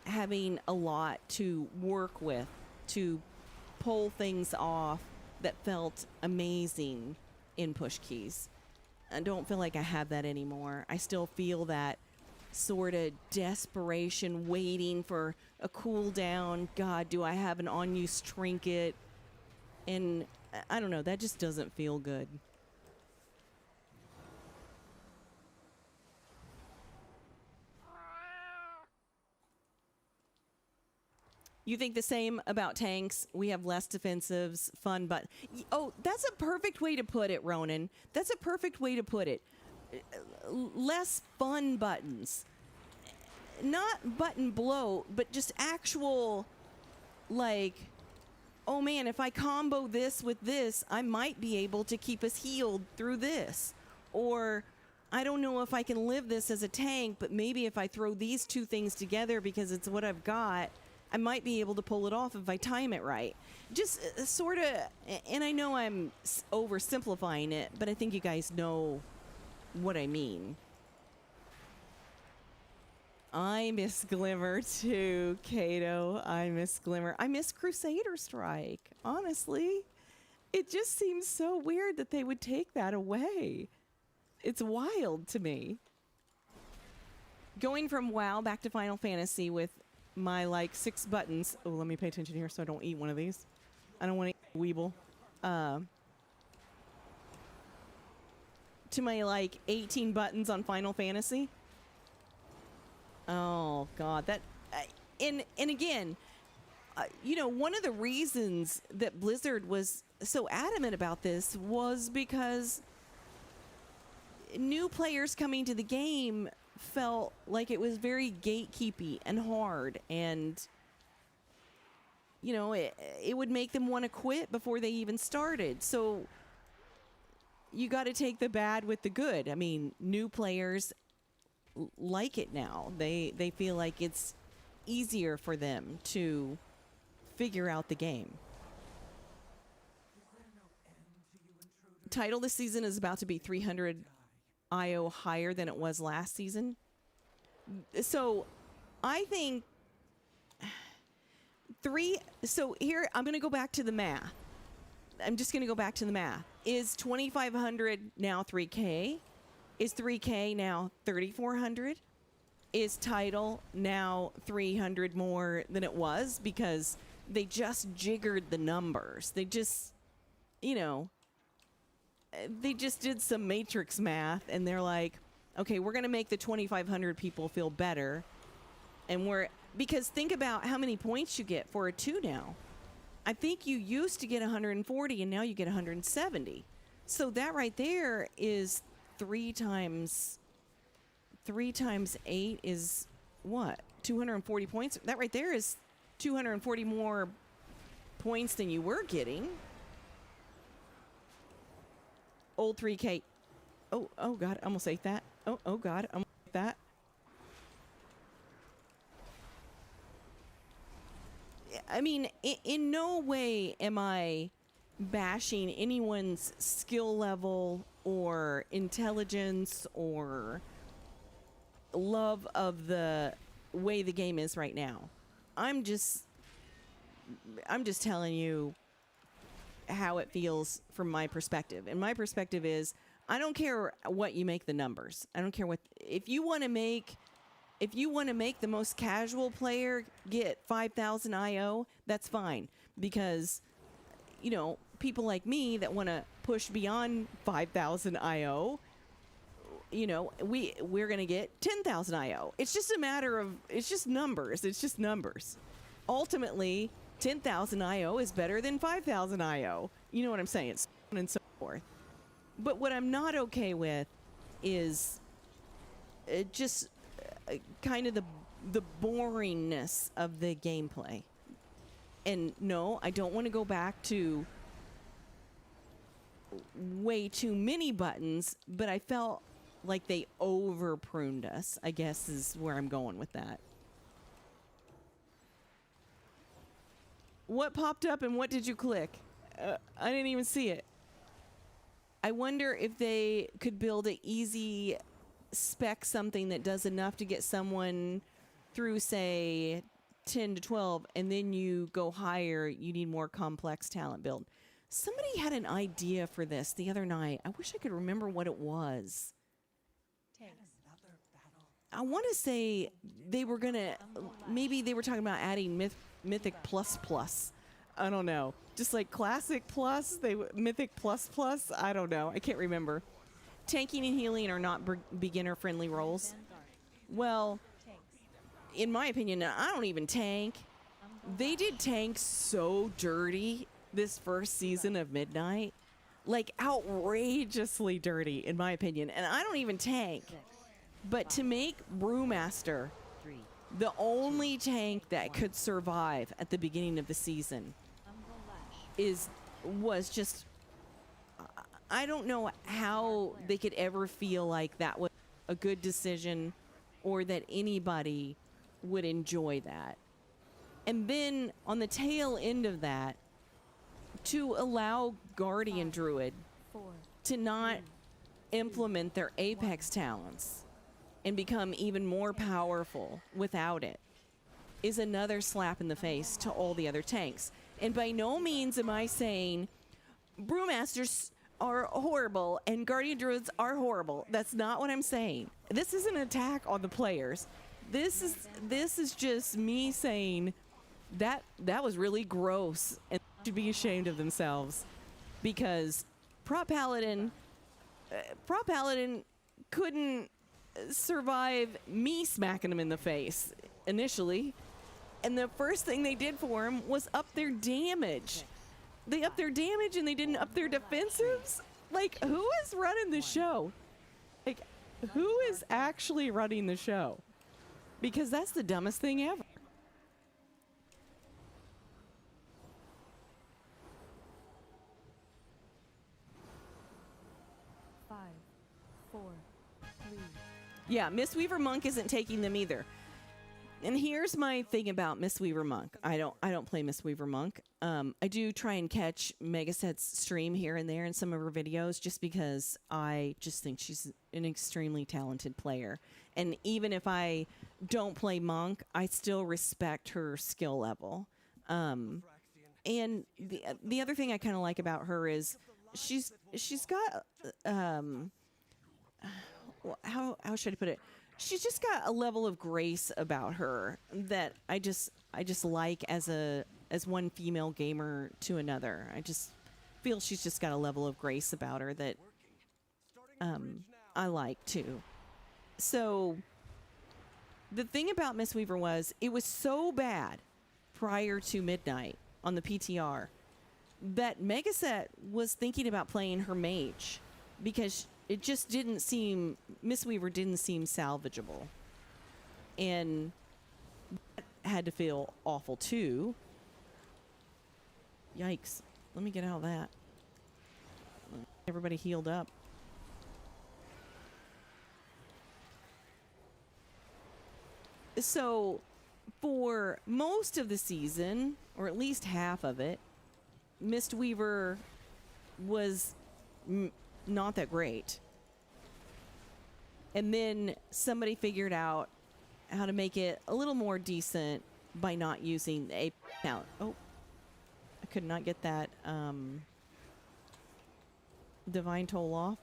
having a lot to work with to pull things off that felt amazing in push keys. I don't feel like I have that anymore. I still feel that sort of desperation, waiting for a cooldown. God, do I have an on-use trinket? And I don't know, that just doesn't feel good. You think the same about tanks? We have less defensives, fun, but oh, that's a perfect way to put it, Ronan. That's a perfect way to put it. Less fun buttons. Not button bloat, but just actual, like, oh man, if I combo this with this, I might be able to keep us healed through this. Or I don't know if I can live this as a tank, but maybe if I throw these two things together because it's what I've got, I might be able to pull it off if I time it right. Just sort of, and I know I'm oversimplifying it, but I think you guys know what I mean. I miss Glimmer too, Kato. I miss Glimmer. I miss Crusader Strike, honestly. It just seems so weird that they would take that away. It's wild to me. Going from WoW back to Final Fantasy with my like 6 buttons. Oh, let me pay attention here so I don't eat one of these. I don't want to eat a Weeble. To my like 18 buttons on Final Fantasy. Oh God, that and again, you know, one of the reasons that Blizzard was so adamant about this was because new players coming to the game felt like it was very gatekeepy and hard, and you know, it would make them want to quit before they even started. So you got to take the bad with the good. I mean, new players like it now. They feel like it's easier for them to figure out the game. Title this season is about to be 300 IO higher than it was last season. So I think so here I'm going to go back to the math. I'm just going to go back to the math. Is 2,500 now 3K? Is 3K now 3,400? Is title now 300 more than it was? Because they just jiggered the numbers. They just, you know, they just did some matrix math and they're like, okay, we're going to make the 2,500 people feel better. And because think about how many points you get for a 2 now. I think you used to get 140 and now you get 170. So that right there is 3 times 8 is what? 240 points. That right there is 240 more points than you were getting. Old 3K. Oh God, I almost ate that. Oh God, I almost ate that. I mean, in no way am I bashing anyone's skill level or intelligence or love of the way the game is right now. I'm just telling you how it feels from my perspective. And my perspective is, I don't care what you make the numbers. I don't care what, if you want to make the most casual player get 5,000 IO, that's fine, because you know, people like me that want to push beyond 5,000 IO, you know, we're going to get 10,000 IO. It's just a matter of, it's just numbers. It's just numbers. Ultimately, 10,000 IO is better than 5,000 IO. You know what I'm saying? So on and so forth. But what I'm not okay with is just kind of the boringness of the gameplay. And no, I don't want to go back to way too many buttons, but I felt like they over pruned us, I guess is where I'm going with that. What popped up and what did you click? I didn't even see it. I wonder if they could build an easy spec something that does enough to get someone through, say, 10 to 12, and then you go higher, you need more complex talent build. Somebody had an idea for this the other night. I wish I could remember what it was. I want to say they were going to, maybe they were talking about adding Mythic plus plus. I don't know. Just like Classic plus, Mythic plus plus. I don't know. I can't remember. Tanking and healing are not beginner-friendly roles. Well, in my opinion, I don't even tank. They did tank so dirty this first season of Midnight. Like, outrageously dirty, in my opinion. And I don't even tank. But to make Brewmaster the only tank that could survive at the beginning of the season was just... I don't know how they could ever feel like that was a good decision or that anybody would enjoy that. And then on the tail end of that, to allow Guardian Druid to not implement their Apex talents and become even more powerful without it is another slap in the face to all the other tanks. And by no means am I saying Brewmasters are horrible and Guardian Druids are horrible. That's not what I'm saying. This isn't an attack on the players. This is just me saying that was really gross and should be ashamed of themselves, because Prop Paladin couldn't survive me smacking him in the face initially, and the first thing they did for him was up their damage. They upped their damage and they didn't up their defensives? Like, who is running the show? Like, who is actually running the show? Because that's the dumbest thing ever. Five, 4, 3. Yeah, Mistweaver Monk isn't taking them either. And here's my thing about Mistweaver Monk. I don't play Mistweaver Monk. I do try and catch Megaset's stream here and there in some of her videos, just because I just think she's an extremely talented player. And even if I don't play Monk, I still respect her skill level. And the other thing I kind of like about her is she's got how should I put it? She's just got a level of grace about her that I just like as one female gamer to another. I just feel she's just got a level of grace about her that I like too. So the thing about Mistweaver was, it was so bad prior to Midnight on the PTR that Megaset was thinking about playing her mage, because it just didn't seem, Mistweaver didn't seem salvageable. And that had to feel awful too. Yikes. Let me get out of that. Everybody healed up. So for most of the season, or at least half of it, Mistweaver was not that great. And then somebody figured out how to make it a little more decent by not using a count. Oh, I could not get that divine toll off.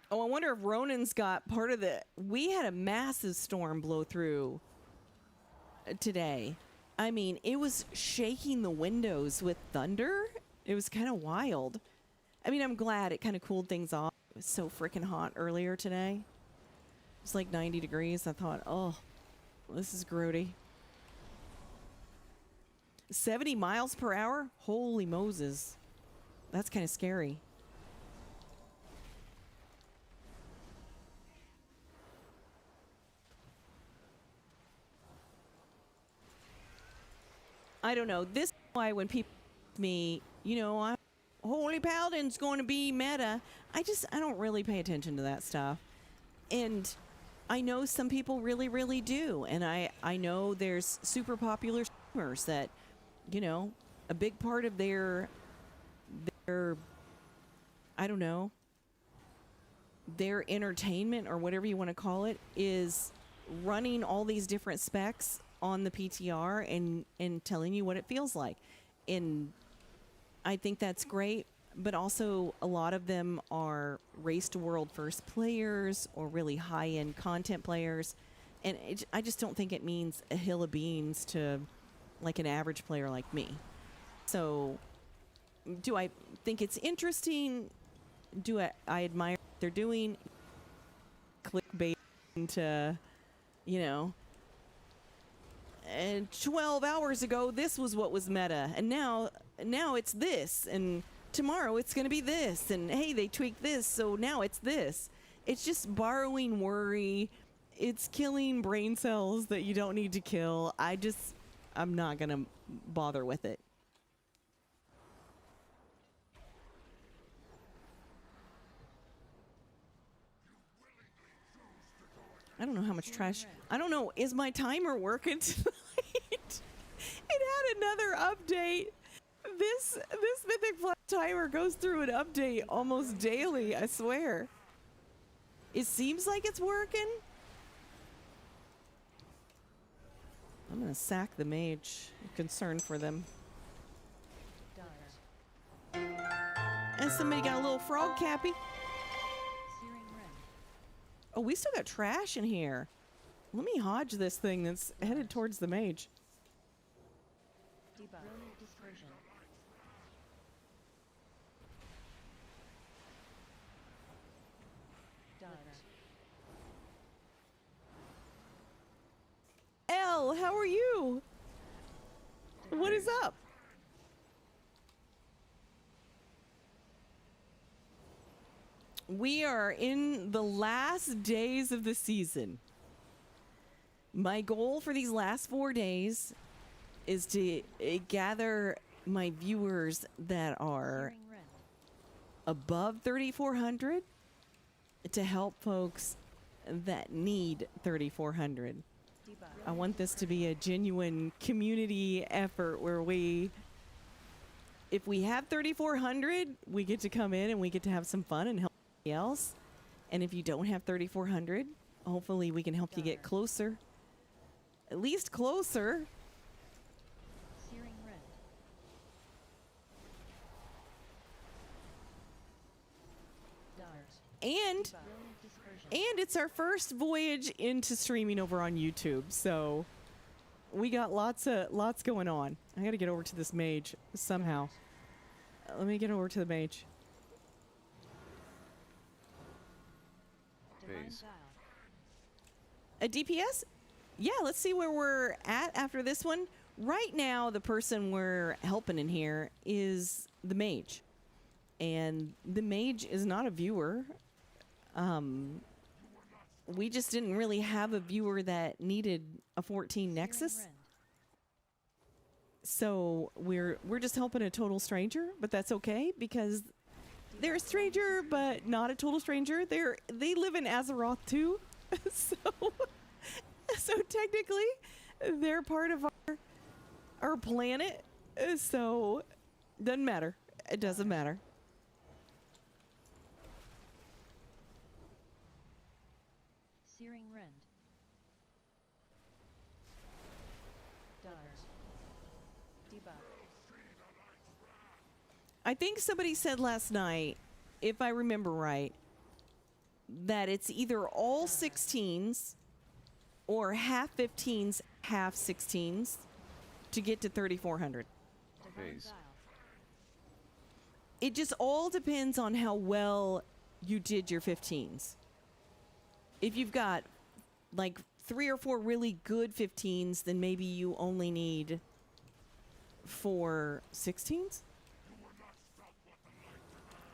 Oh, I wonder if Ronan's got part of the... We had a massive storm blow through today. I mean, it was shaking the windows with thunder. It was kind of wild. I mean, I'm glad it kind of cooled things off. It was so freaking hot earlier today. It was like 90 degrees. I thought, oh, this is grody. 70 miles per hour? Holy Moses. That's kind of scary. I don't know. This is why when people ask me, you know, Holy Paladin's going to be meta, I don't really pay attention to that stuff. And I know some people really, really do. And I know there's super popular streamers that, you know, a big part of their I don't know, their entertainment or whatever you want to call it is running all these different specs on the PTR and telling you what it feels like. And I think that's great, but also a lot of them are race to world first players or really high-end content players. And I just don't think it means a hill of beans to like an average player like me. So do I think it's interesting? Do I admire what they're doing? Clickbait to, you know, and 12 hours ago, this was what was meta. And now it's this. And tomorrow it's going to be this. And hey, they tweaked this. So now it's this. It's just borrowing worry. It's killing brain cells that you don't need to kill. I'm not going to bother with it. I don't know how much trash. I don't know. Is my timer working tonight? It had another update. This Mythic Plus timer goes through an update almost daily, I swear. It seems like it's working. I'm going to sack the mage. I'm concerned for them. And somebody got a little frog cappy. Oh, we still got trash in here. Let me hodge this thing that's headed towards the mage. Elle, how are you? What is up? We are in the last days of the season. My goal for these last 4 days is to gather my viewers that are above 3,400 to help folks that need 3,400. I want this to be a genuine community effort where if we have 3,400, we get to come in and we get to have some fun and help else. And if you don't have 3,400, hopefully we can help you get closer. At least closer. And it's our first voyage into streaming over on YouTube, so we got lots going on. I gotta get over to this mage somehow. Let me get over to the mage. A DPS? Yeah, let's see where we're at after this one. Right now, the person we're helping in here is the mage. And the mage is not a viewer. we just didn't really have a viewer that needed a 14 Nexus. Rend. So we're just helping a total stranger, but that's okay because they're a stranger, but not a total stranger. They live in Azeroth too, so technically they're part of our planet. So doesn't matter. It doesn't matter. Searing Rend. Dodge. Debuff. I think somebody said last night, if I remember right, that it's either all 16s or half 15s, half 16s to get to 3,400. Divine Phase. Guile. It just all depends on how well you did your 15s. If you've got like 3 or 4 really good 15s, then maybe you only need 4 16s.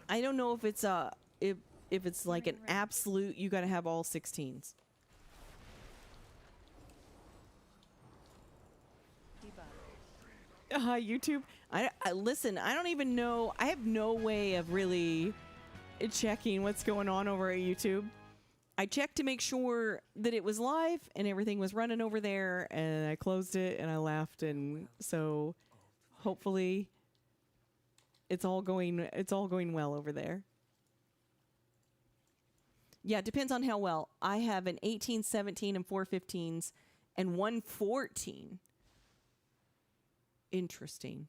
I don't know if it's if it's like an absolute you got to have all 16s. Debuff. Hi YouTube. I listen. I don't even know. I have no way of really checking what's going on over at YouTube. I checked to make sure that it was live and everything was running over there, and I closed it and I left, and so hopefully it's all going well over there. Yeah, it depends on how well. I have an 18, 17, and 4 15s and 1 14. Interesting.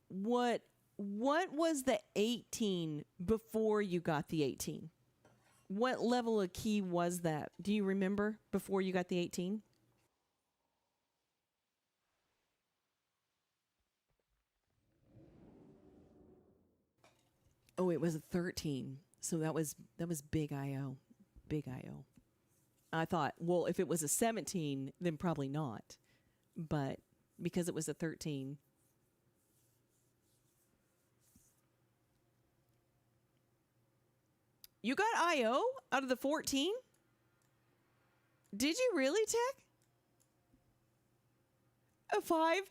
What was the 18 before you got the 18? What level of key was that? Do you remember before you got the 18? Oh, it was a 13. So that was big IO. Big IO. I thought, well, if it was a 17, then probably not. But because it was a 13. You got IO out of the 14? Did you really, Tech? A 5?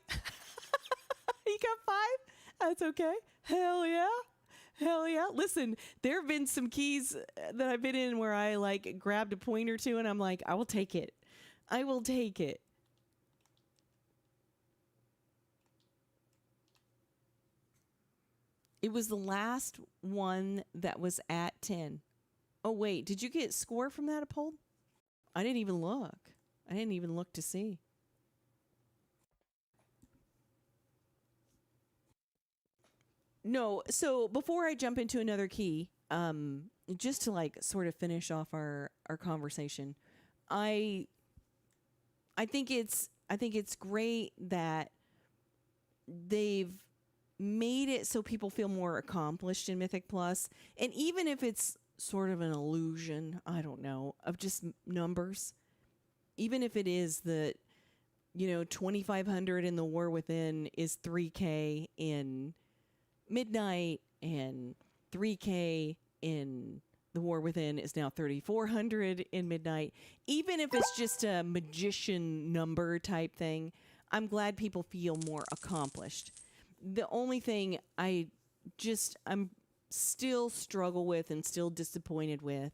You got 5? That's okay. Hell yeah. Hell yeah. Listen, there have been some keys that I've been in where I like grabbed a point or two and I'm like, I will take it. I will take it. It was the last one that was at 10. Oh, wait. Did you get score from that, Uphold? I didn't even look. I didn't even look to see. No. So before I jump into another key, just to like sort of finish off our conversation, I think it's great that they've made it so people feel more accomplished in Mythic Plus. And even if it's sort of an illusion, I don't know, of just numbers, even if it is that, 2,500 in the War Within is 3K in Midnight and 3K in the War Within is now 3,400 in Midnight. Even if it's just a magician number type thing, I'm glad people feel more accomplished. The only thing I'm still struggle with and still disappointed with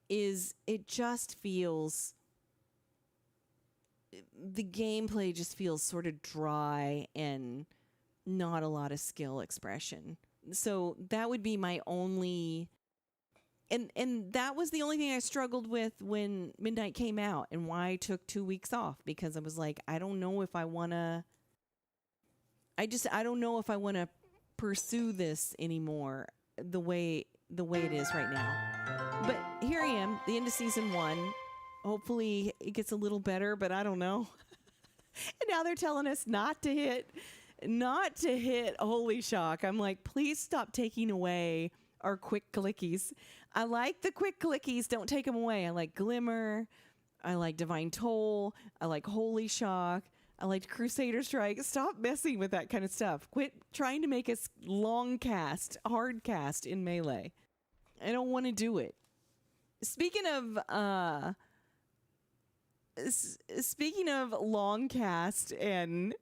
is it just feels, the gameplay just feels sort of dry and not a lot of skill expression. So that would be my only, and that was the only thing I struggled with when Midnight came out and why I took 2 weeks off, because I was like, I don't know if I want to, I don't know if I want to pursue this anymore the way it is right now. But here I am, the end of season 1. Hopefully it gets a little better, but I don't know. And now they're telling us not to hit Holy Shock. I'm like, please stop taking away our quick clickies. I like the quick clickies. Don't take them away. I like Glimmer. I like Divine Toll. I like Holy Shock. I like Crusader Strike. Stop messing with that kind of stuff. Quit trying to make us long cast, hard cast in Melee. I don't want to do it. Speaking of long cast and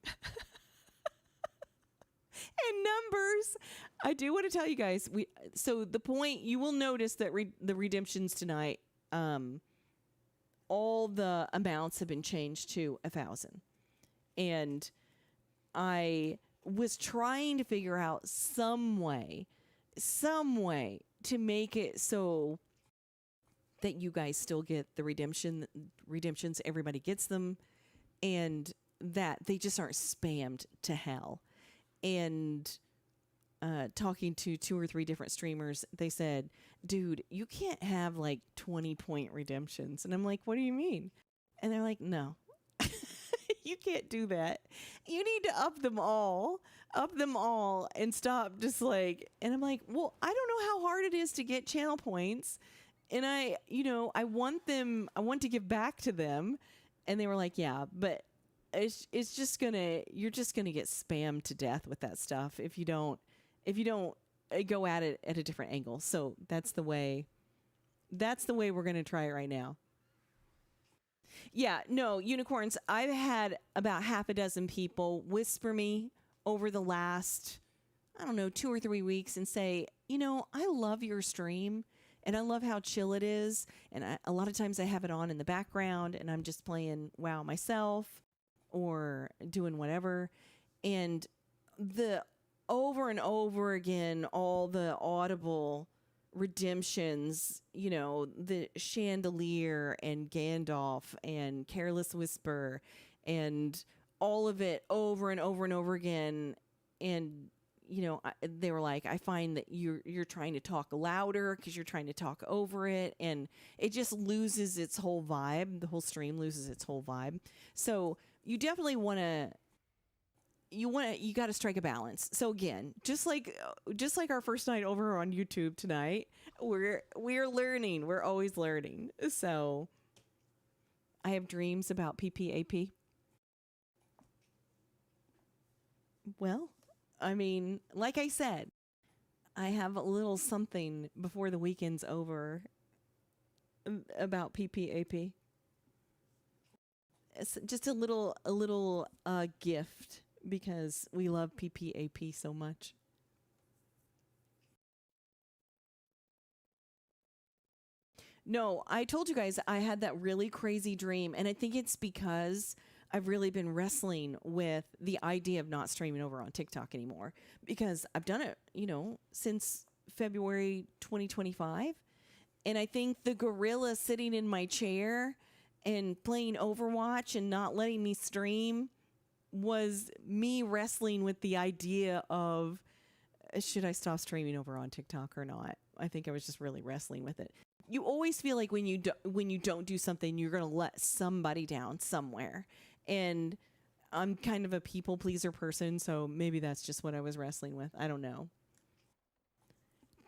and numbers, I do want to tell you guys. So the point, you will notice that the redemptions tonight, all the amounts have been changed to 1,000, and I was trying to figure out some way to make it so that you guys still get the redemptions, everybody gets them, and that they just aren't spammed to hell. And talking to 2 or 3 different streamers, they said, dude, you can't have like 20-point redemptions. And I'm like, what do you mean? And they're like, no, you can't do that. You need to up them all and stop just like, and I'm like, well, I don't know how hard it is to get channel points. And I want to give back to them. And they were like, yeah, but it's just you're just gonna get spammed to death with that stuff if you don't go at it at a different angle. So that's the way we're gonna try it right now. Yeah, no, unicorns, I've had about half a dozen people whisper me over the last, I don't know, 2 or 3 weeks and say, I love your stream and I love how chill it is. And a lot of times I have it on in the background and I'm just playing WoW myself or doing whatever. And the over and over again, all the audible redemptions, the Chandelier and Gandalf and Careless Whisper and all of it over and over and over again. And, they were like, I find that you're trying to talk louder because you're trying to talk over it. And it just loses its whole vibe. The whole stream loses its whole vibe. So you definitely you got to strike a balance. So again, just like our first night over on YouTube tonight, we're learning. We're always learning. So I have dreams about PPAP. Well, I mean, like I said, I have a little something before the weekend's over about PPAP. It's just a little gift because we love PPAP so much. No, I told you guys I had that really crazy dream, and I think it's because I've really been wrestling with the idea of not streaming over on TikTok anymore, because I've done it, since February 2025. And I think the gorilla sitting in my chair and playing Overwatch and not letting me stream was me wrestling with the idea of, should I stop streaming over on TikTok or not? I think I was just really wrestling with it. You always feel like when you don't do something, you're going to let somebody down somewhere. And I'm kind of a people pleaser person, so maybe that's just what I was wrestling with. I don't know.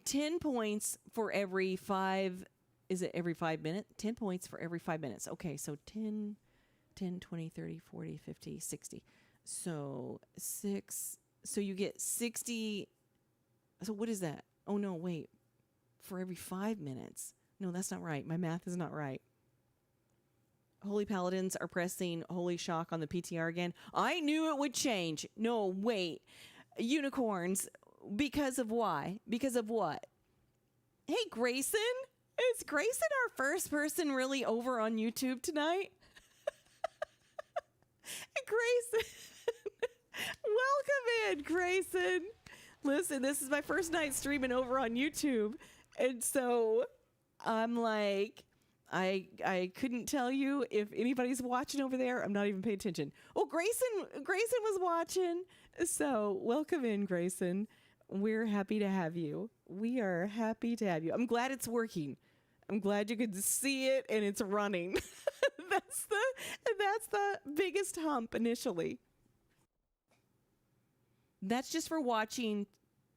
10 points for every 5, is it every 5 minutes? 10 points for every 5 minutes. Okay, so 10, 20, 30, 40, 50, 60. So 6, so you get 60. So what is that? Oh no, wait. For every 5 minutes. No, that's not right. My math is not right. Holy Paladins are pressing Holy Shock on the PTR again. I knew it would change. No, wait. Unicorns. Because of why? Because of what? Hey, Grayson. Is Grayson our first person really over on YouTube tonight? Grayson. Welcome in, Grayson. Listen, this is my first night streaming over on YouTube. And so I'm like, I couldn't tell you if anybody's watching over there. I'm not even paying attention. Oh, Grayson was watching. So welcome in, Grayson. We're happy to have you. We are happy to have you. I'm glad it's working. I'm glad you could see it and it's running. That's the biggest hump initially. That's just for watching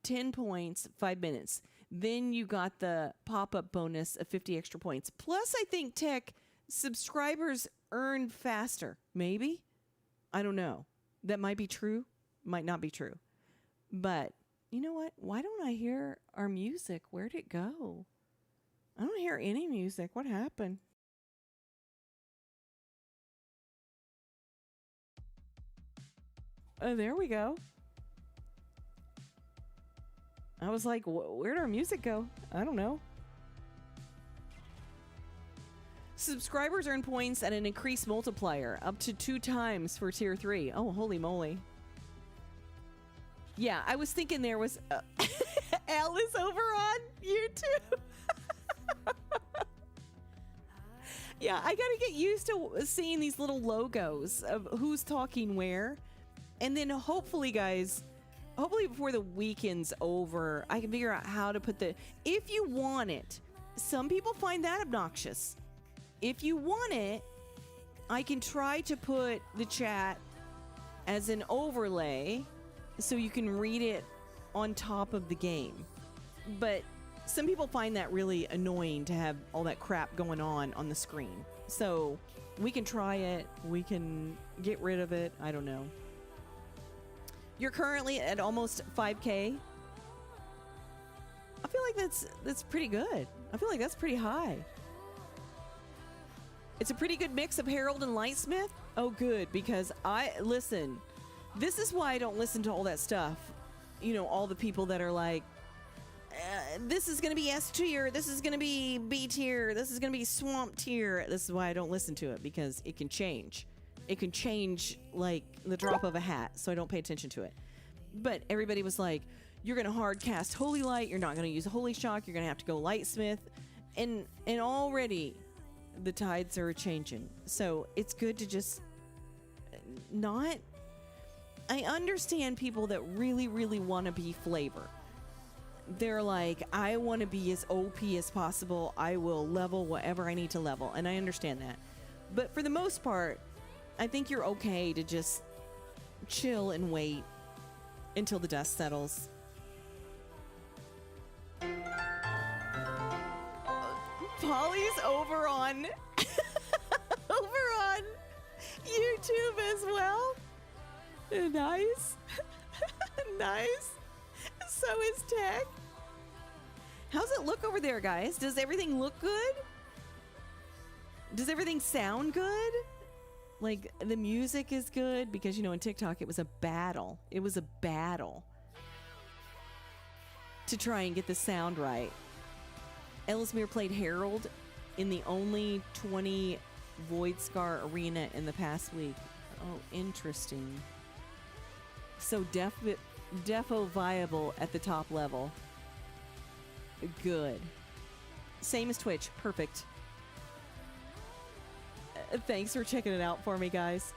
10 points, 5 minutes. Then you got the pop-up bonus of 50 extra points. Plus, I think, Tech, subscribers earn faster. Maybe? I don't know. That might be true. Might not be true. But you know what? Why don't I hear our music? Where'd it go? I don't hear any music. What happened? Oh, there we go. I was like, where'd our music go? I don't know. Subscribers earn points at an increased multiplier, up to 2 times for tier 3. Oh, holy moly. Yeah, I was thinking there was Alice over on YouTube. Yeah, I gotta get used to seeing these little logos of who's talking where. And then hopefully, guys, hopefully before the weekend's over, I can figure out how to put the... If you want it, some people find that obnoxious. If you want it, I can try to put the chat as an overlay so you can read it on top of the game. But some people find that really annoying to have all that crap going on the screen. So we can try it. We can get rid of it. I don't know. You're currently at almost 5K. I feel like that's pretty good. I feel like that's pretty high. It's a pretty good mix of Herald and Lightsmith. Oh, good, because listen, this is why I don't listen to all that stuff. You know, all the people that are like, this is going to be S tier, this is going to be B tier, this is going to be swamp tier. This is why I don't listen to it, because it can change. It can change like the drop of a hat, so I don't pay attention to it. But everybody was like, you're going to hard cast Holy Light, you're not going to use a Holy Shock, you're going to have to go Lightsmith. And already the tides are changing. So it's good to just not... I understand people that really, really want to be flavor. They're like, I want to be as OP as possible. I will level whatever I need to level. And I understand that. But for the most part, I think you're okay to just chill and wait until the dust settles. Polly's over on YouTube as well. Nice. Nice. So is Tech. How's it look over there, guys? Does everything look good? Does everything sound good? Like, the music is good? Because, you know, in TikTok, it was a battle. It was a battle to try and get the sound right. Ellismere played Herald in the only 20 Void Scar arena in the past week. Oh, interesting. So defo viable at the top level. Good. Same as Twitch. Perfect. Thanks for checking it out for me, guys.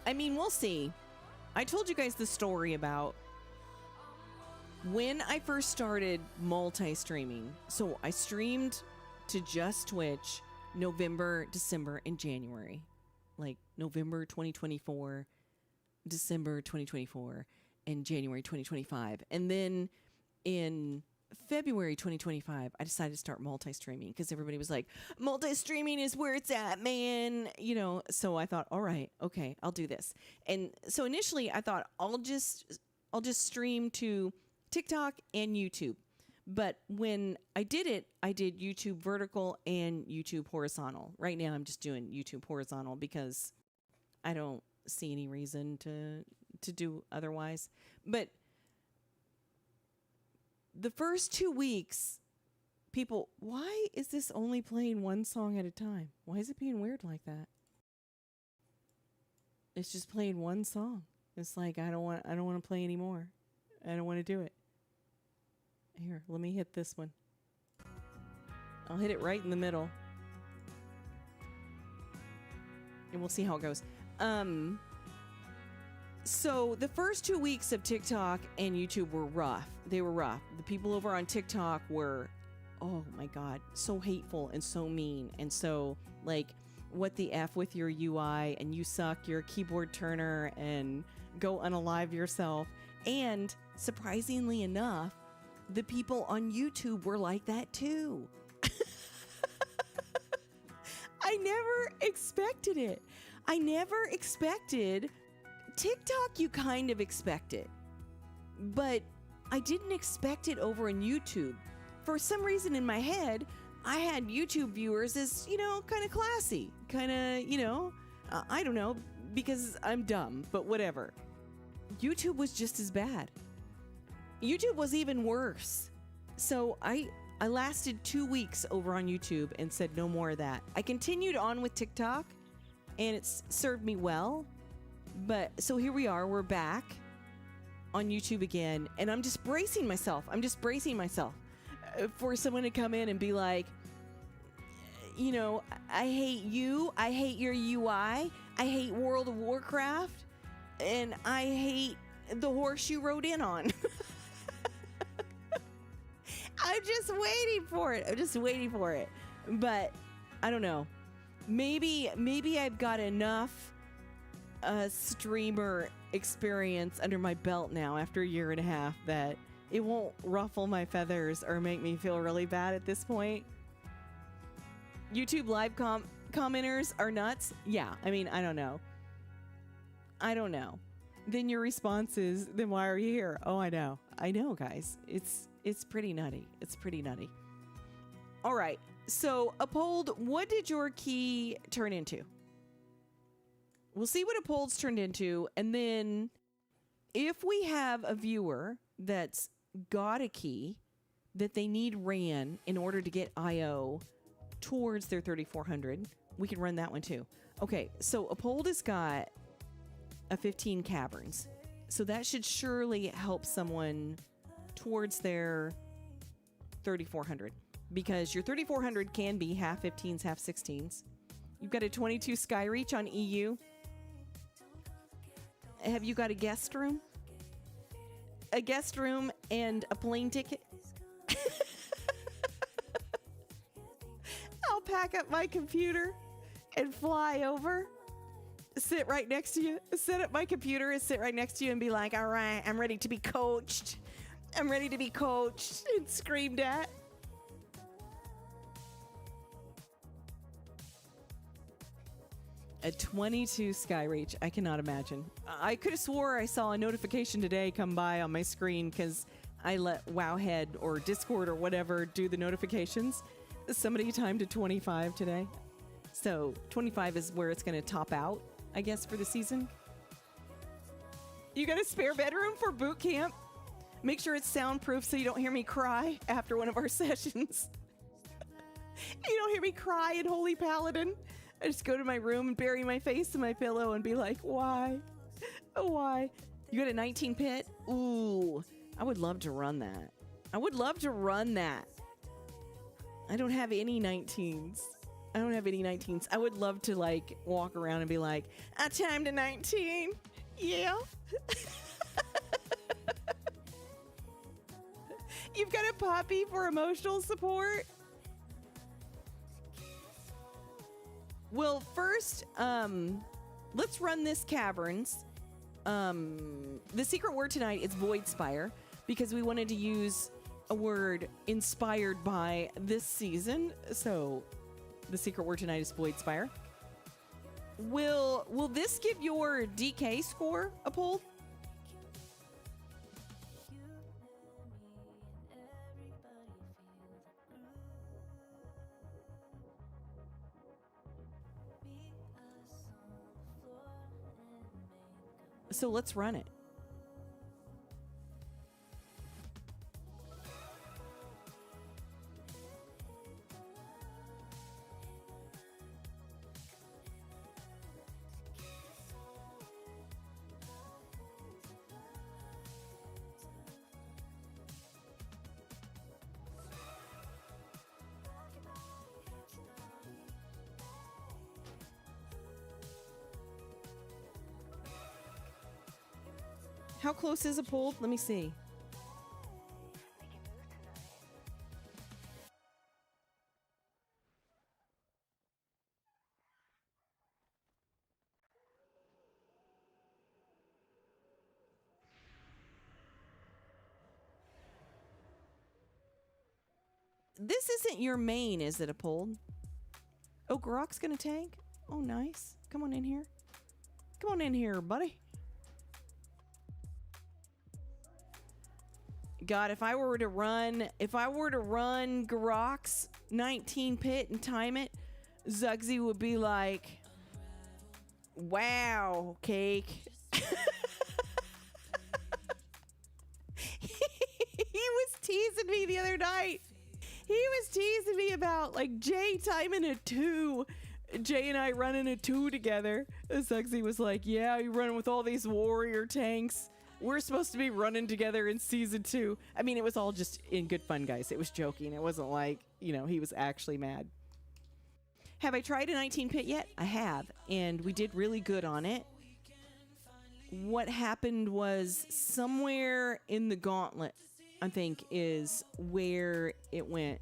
I mean, we'll see. I told you guys the story about when I first started multi-streaming. So I streamed to just Twitch November, December, and January. Like November 2024, December 2024, and January 2025. And then in February 2025, I decided to start multi-streaming because everybody was like, multi-streaming is where it's at, man. You know, so I thought, all right, okay, I'll do this. And so initially I thought I'll just stream to TikTok and YouTube. But when I did it, I did YouTube vertical and YouTube horizontal. Right now I'm just doing YouTube horizontal because I don't see any reason to do otherwise. But the first 2 weeks, people, why is this only playing one song at a time? Why is it being weird like that? It's just playing one song. It's like, I don't want to play anymore. I don't want to do it. Here, let me hit this one. I'll hit it right in the middle. And we'll see how it goes. So the first 2 weeks of TikTok and YouTube were rough. They were rough. The people over on TikTok were, oh my God, so hateful and so mean. And so like, what the F with your UI and you suck, you're a keyboard turner and go unalive yourself. And surprisingly enough, the people on YouTube were like that too. I never expected it. I never expected TikTok. You kind of expect it, but I didn't expect it over on YouTube. For some reason in my head, I had YouTube viewers as, kind of classy, kind of, I don't know, because I'm dumb, but whatever. YouTube was just as bad. YouTube was even worse. So I lasted 2 weeks over on YouTube and said no more of that. I continued on with TikTok and it's served me well. But so here we are, we're back on YouTube again, and I'm just bracing myself. For someone to come in and be like, I hate you, I hate your UI, I hate World of Warcraft, and I hate the horse you rode in on. I'm just waiting for it. But I don't know. Maybe I've got enough streamer experience under my belt now after a year and a half that it won't ruffle my feathers or make me feel really bad at this point. YouTube live commenters are nuts. Yeah, I mean, I don't know. Then your response is, then why are you here? Oh, I know, guys. It's pretty nutty. All right. So, Uphold, what did your key turn into? We'll see what Uphold's turned into, and then if we have a viewer that's got a key that they need ran in order to get IO towards their 3400, we can run that one too. Okay, so Uphold has got a 15 caverns, so that should surely help someone towards their 3400, because your 3400 can be half 15s, half 16s. You've got a 22 Skyreach on EU. Have you got a guest room? A guest room and a plane ticket? I'll pack up my computer and fly over. Sit right next to you. Set up my computer and sit right next to you and be like, all right, I'm ready to be coached. I'm ready to be coached and screamed at. A 22 Skyreach. I cannot imagine. I could have swore I saw a notification today come by on my screen because I let Wowhead or Discord or whatever do the notifications. Somebody timed to 25 today. So 25 is where it's going to top out, I guess, for the season. You got a spare bedroom for boot camp? Make sure it's soundproof so you don't hear me cry after one of our sessions. You don't hear me cry in Holy Paladin. I just go to my room and bury my face in my pillow and be like, why? Oh, why? You got a 19 pit? Ooh, I would love to run that. I don't have any 19s. I would love to like walk around and be like, I timed a 19. Yeah. You've got a puppy for emotional support? Well, first, let's run this caverns. The secret word tonight is Void Spire, because we wanted to use a word inspired by this season. So the secret word tonight is Void Spire. Will this give your DK score a pull? So let's run it. How close is a pull? Let me see. This isn't your main, is it, a pull? Oh, Grok's gonna tank? Oh, nice. Come on in here. Come on in here, buddy. God, if I were to run Garok's 19 pit and time it, Zugsy would be like, wow, Cake. He was teasing me the other night. He was teasing me about like Jay timing a 2. Jay and I running a 2 together. Zugsy was like, yeah, you're running with all these warrior tanks. We're supposed to be running together in season 2. I mean, it was all just in good fun, guys. It was joking. It wasn't like, you know, he was actually mad. Have I tried a 19 pit yet? I have, and we did really good on it. What happened was somewhere in the gauntlet, I think, is where it went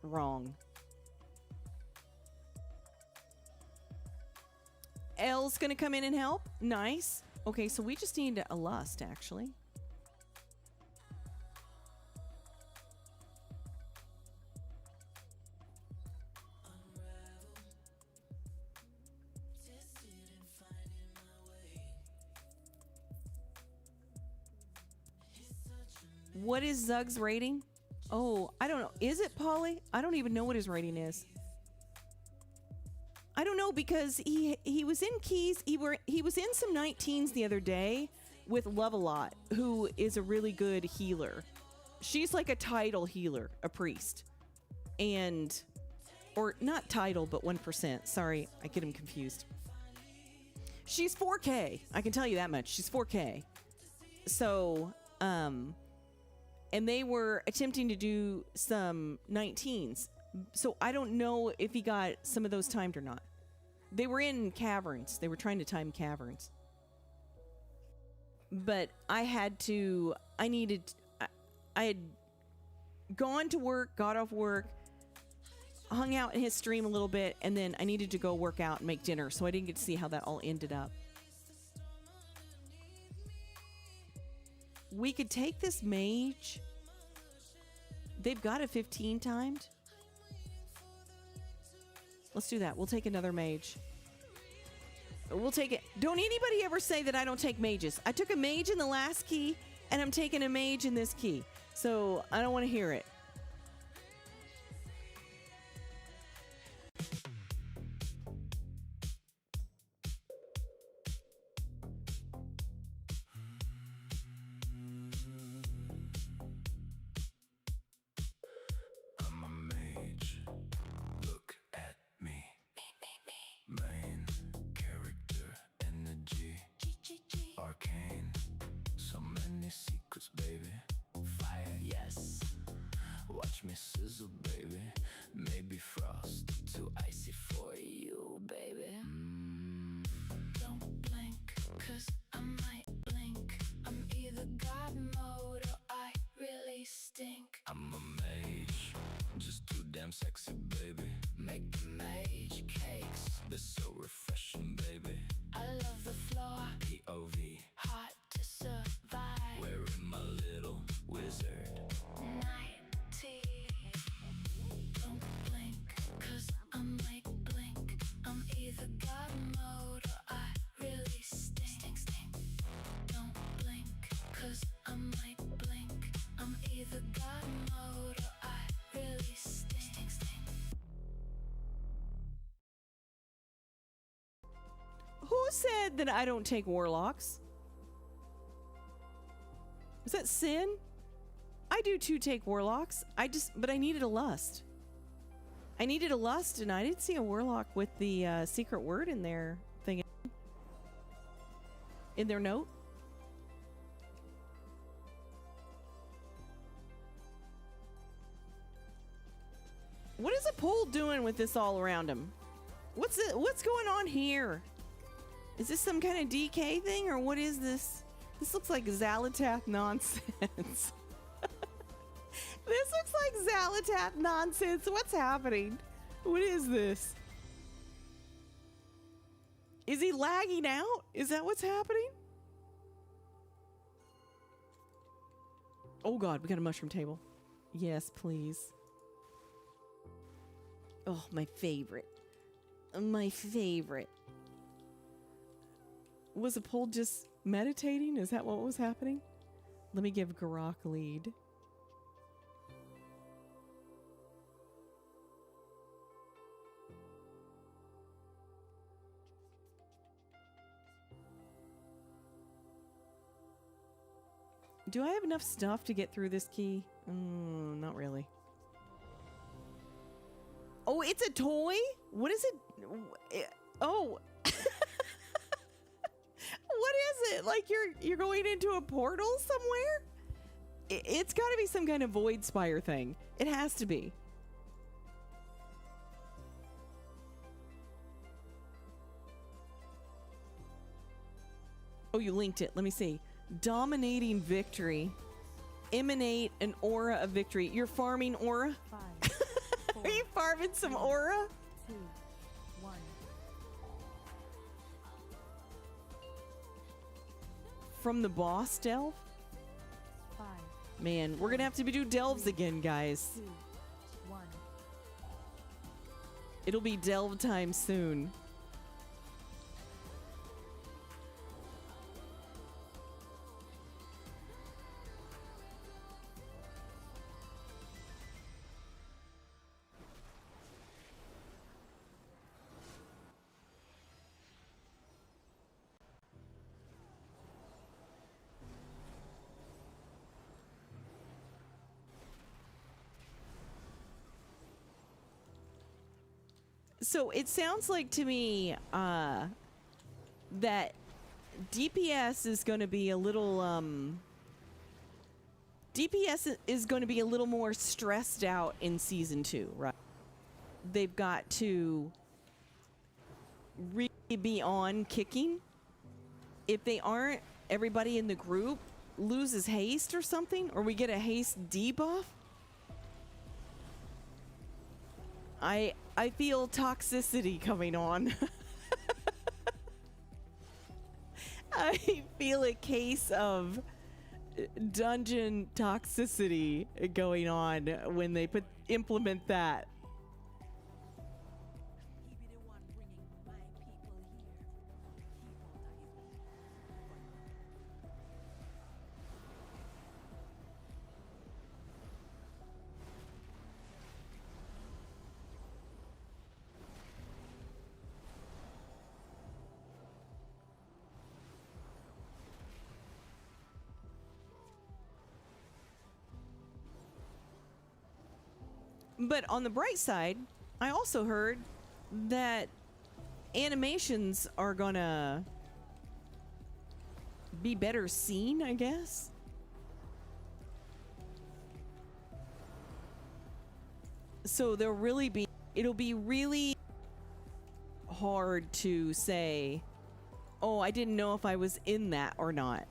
wrong. Elle's gonna come in and help. Nice. Okay, so we just need a lust, actually. What is Zug's rating? Oh, I don't know. Is it Polly? I don't even know what his rating is. I don't know, because he was in keys. He was in some 19s the other day with Love-A-Lot, who is a really good healer. She's like a title healer, a priest. And, or not title, but 1%. Sorry, I get him confused. She's 4K. I can tell you that much. She's 4K. So, and they were attempting to do some 19s. So I don't know if he got some of those timed or not. They were in caverns. They were trying to time caverns. But I had gone to work, got off work, hung out in his stream a little bit, and then I needed to go work out and make dinner, so I didn't get to see how that all ended up. We could take this mage. They've got a 15 timed. Let's do that. We'll take another mage. We'll take it. Don't anybody ever say that I don't take mages. I took a mage in the last key, and I'm taking a mage in this key. So I don't want to hear it. I'm a mage. Look at me. Main character energy. Arcane. So many secrets, baby. Fire, yes. Watch me sizzle, baby. Maybe frost too icy for you, baby. Don't blink, cause I might blink. I'm either God mode or I really stink. I'm a mage, just too damn sexy, baby. Make the mage cakes, they're so refreshing, baby. I love the floor, POV, hot to survive. Wearing my little wizard night tea. Don't blink, cause I might blink. I'm either God mode or I really stink. Don't blink, cause I might blink. I'm either God mode or I really stink. Who said that I don't take warlocks? Was that Sin? I do too take warlocks. But I needed a lust. I needed a lust, and I didn't see a warlock with the secret word in their thing. In their note. What is a pole doing with this all around him? What's going on here? Is this some kind of DK thing, or what is this? This looks like Xalatath nonsense. This looks like Xalatath nonsense. What's happening? What is this? Is he lagging out? Is that what's happening? Oh God, we got a mushroom table. Yes, please. Oh, my favorite. My favorite. Was a pole just meditating? Is that what was happening? Let me give Garak lead. Do I have enough stuff to get through this key? Not really. Oh, it's a toy? What is it? Oh. What is it? Like you're going into a portal somewhere? It's got to be some kind of void spire thing. It has to be. Oh, you linked it. Let me see. Dominating victory. Emanate an aura of victory. You're farming aura? 5, 4, Are you farming some aura? 2, 1. From the boss delve? 5, Man, we're gonna have to do delves again, guys. 2, 1. It'll be delve time soon. So it sounds like to me that DPS is going to be a little DPS is going to be a little more stressed out in season 2, right? They've got to really be on kicking. If they aren't, everybody in the group loses haste or something, or we get a haste debuff. I feel toxicity coming on. I feel a case of dungeon toxicity going on when they implement that. But on the bright side, I also heard that animations are gonna be better seen, I guess. So it'll be really hard to say, oh, I didn't know if I was in that or not.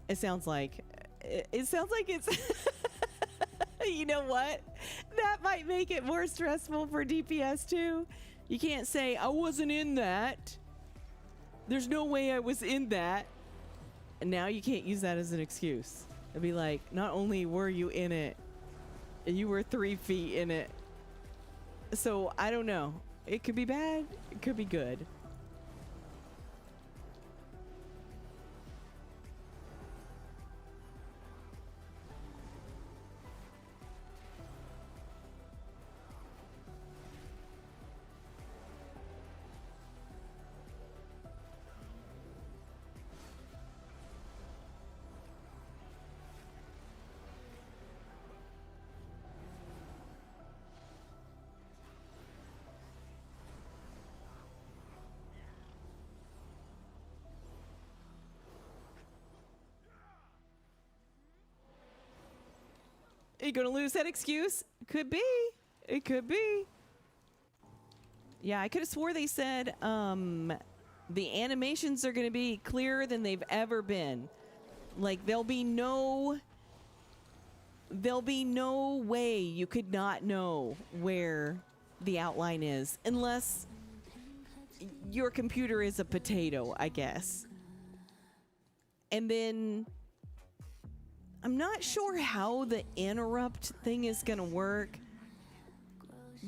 It sounds like it's you know what? That might make it more stressful for DPS too. You can't say, I wasn't in that. There's no way I was in that. And now you can't use that as an excuse. It'd be like, not only were you in it, you were 3 feet in it. So I don't know. It could be bad. It could be good. Are you gonna lose that excuse? Could be. It could be. Yeah, I could have swore they said the animations are gonna be clearer than they've ever been. Like there'll be no way you could not know where the outline is unless your computer is a potato, I guess. And then I'm not sure how the interrupt thing is going to work,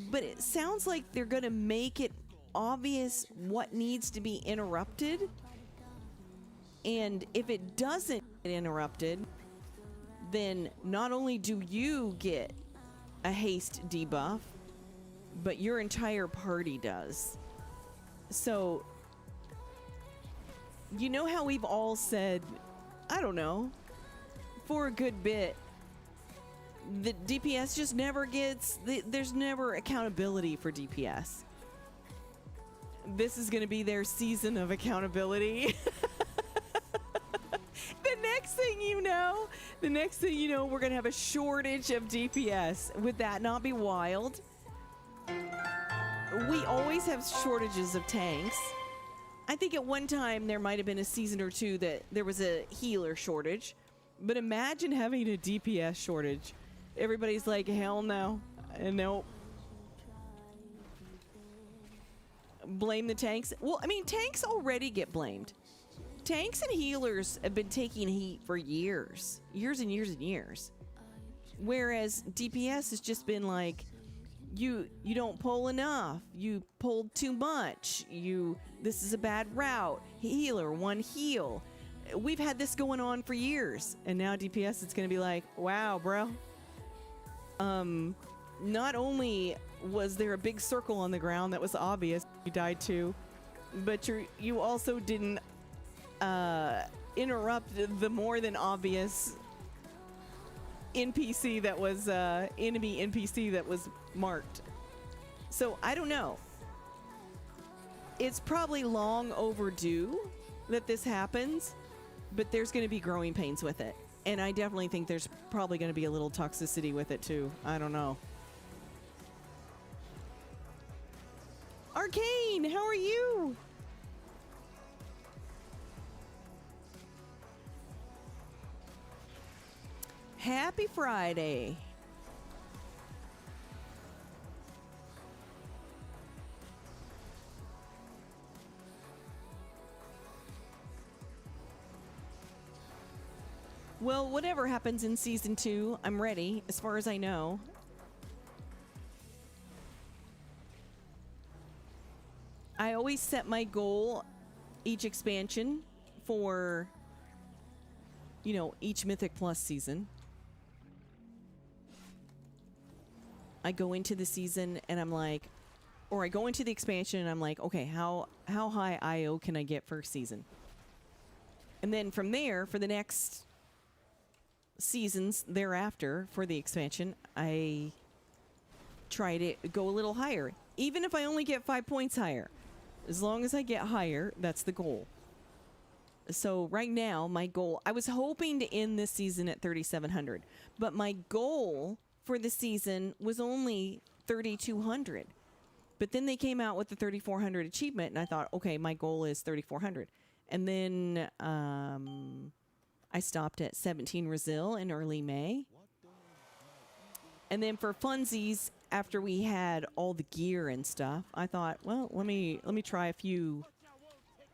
but it sounds like they're going to make it obvious what needs to be interrupted. And if it doesn't get interrupted, then not only do you get a haste debuff, but your entire party does. So, you know how we've all said, I don't know, for a good bit, the DPS just never gets, there's never accountability for DPS. This is going to be their season of accountability. The next thing you know, we're going to have a shortage of DPS. Would that not be wild? We always have shortages of tanks. I think at one time there might have been a season or two that there was a healer shortage. But imagine having a DPS shortage. Everybody's like, hell no. Nope. Blame the tanks. Well, I mean, tanks already get blamed. Tanks and healers have been taking heat for years. Years and years and years. Whereas DPS has just been like, you don't pull enough. You pulled too much. This is a bad route. Healer, one heal. We've had this going on for years. And now DPS, it's going to be like, wow, bro. Not only was there a big circle on the ground that was obvious you died to, but you also didn't interrupt the more than obvious NPC that was enemy NPC that was marked. So I don't know. It's probably long overdue that this happens, but there's going to be growing pains with it. And I definitely think there's probably going to be a little toxicity with it too. I don't know. Arcane, how are you? Happy Friday. Well, whatever happens in season 2, I'm ready, as far as I know. I always set my goal each expansion for, each Mythic Plus season. I go into the season and I'm like, or I go into the expansion and I'm like, okay, how high IO can I get for season? And then from there, for the next seasons thereafter for the expansion, I try to go a little higher. Even if I only get 5 points higher. As long as I get higher, that's the goal. So right now, my goal, I was hoping to end this season at 3,700, but my goal for the season was only 3,200. But then they came out with the 3,400 achievement, and I thought, okay, my goal is 3,400. And then I stopped at 17 Resil in early May. And then for funsies, after we had all the gear and stuff, I thought, well, let me try a few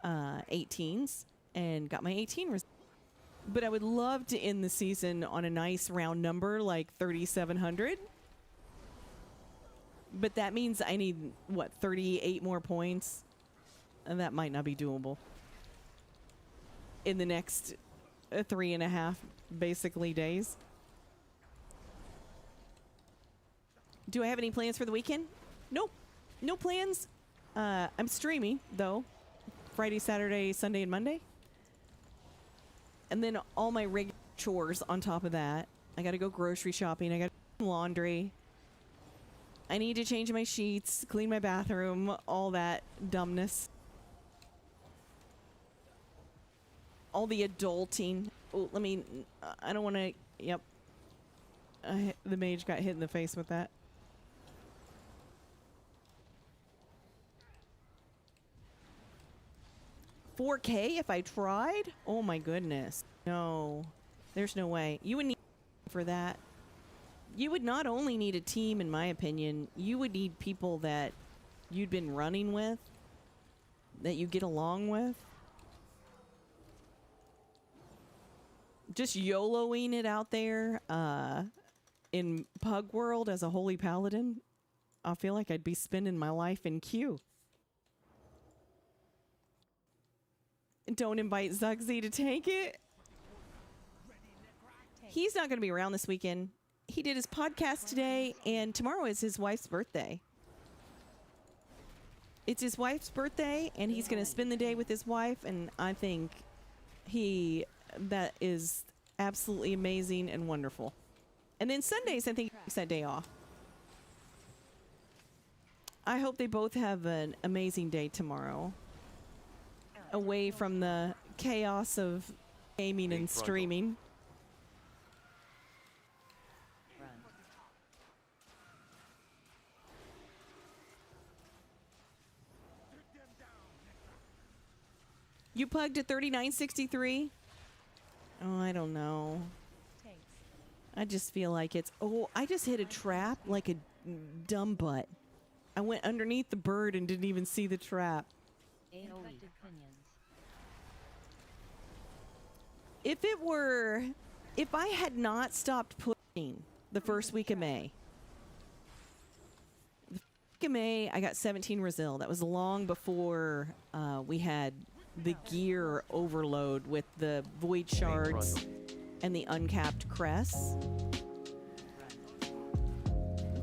18s, and got my 18 Resil. But I would love to end the season on a nice round number like 3,700. But that means I need, 38 more points? And that might not be doable in the next 3.5, basically, days. Do I have any plans for the weekend? Nope. No plans. I'm streaming, though. Friday, Saturday, Sunday, and Monday. And then all my regular chores on top of that. I got to go grocery shopping. I got to do laundry. I need to change my sheets, clean my bathroom, all that dumbness. All the adulting. Oh, I don't want to, yep. The mage got hit in the face with that. $4K if I tried? Oh my goodness. No, there's no way. You would need for that. You would not only need a team, in my opinion, you would need people that you'd been running with, that you get along with. Just YOLOing it out there in Pug World as a holy paladin, I feel like I'd be spending my life in queue. Don't invite Zugsy to take it. He's not going to be around this weekend. He did his podcast today, and tomorrow is his wife's birthday. It's his wife's birthday, and he's going to spend the day with his wife, and I think that is absolutely amazing and wonderful. And then Sundays, I think he takes that day off. I hope they both have an amazing day tomorrow, away from the chaos of gaming and streaming. You plugged at 3963? Oh, I don't know. I just feel like it's... Oh, I just hit a trap like a dumb butt. I went underneath the bird and didn't even see the trap. If I had not stopped pushing the first week of May, I got 17 Resil. That was long before we had the gear overload with the void shards and the uncapped crests.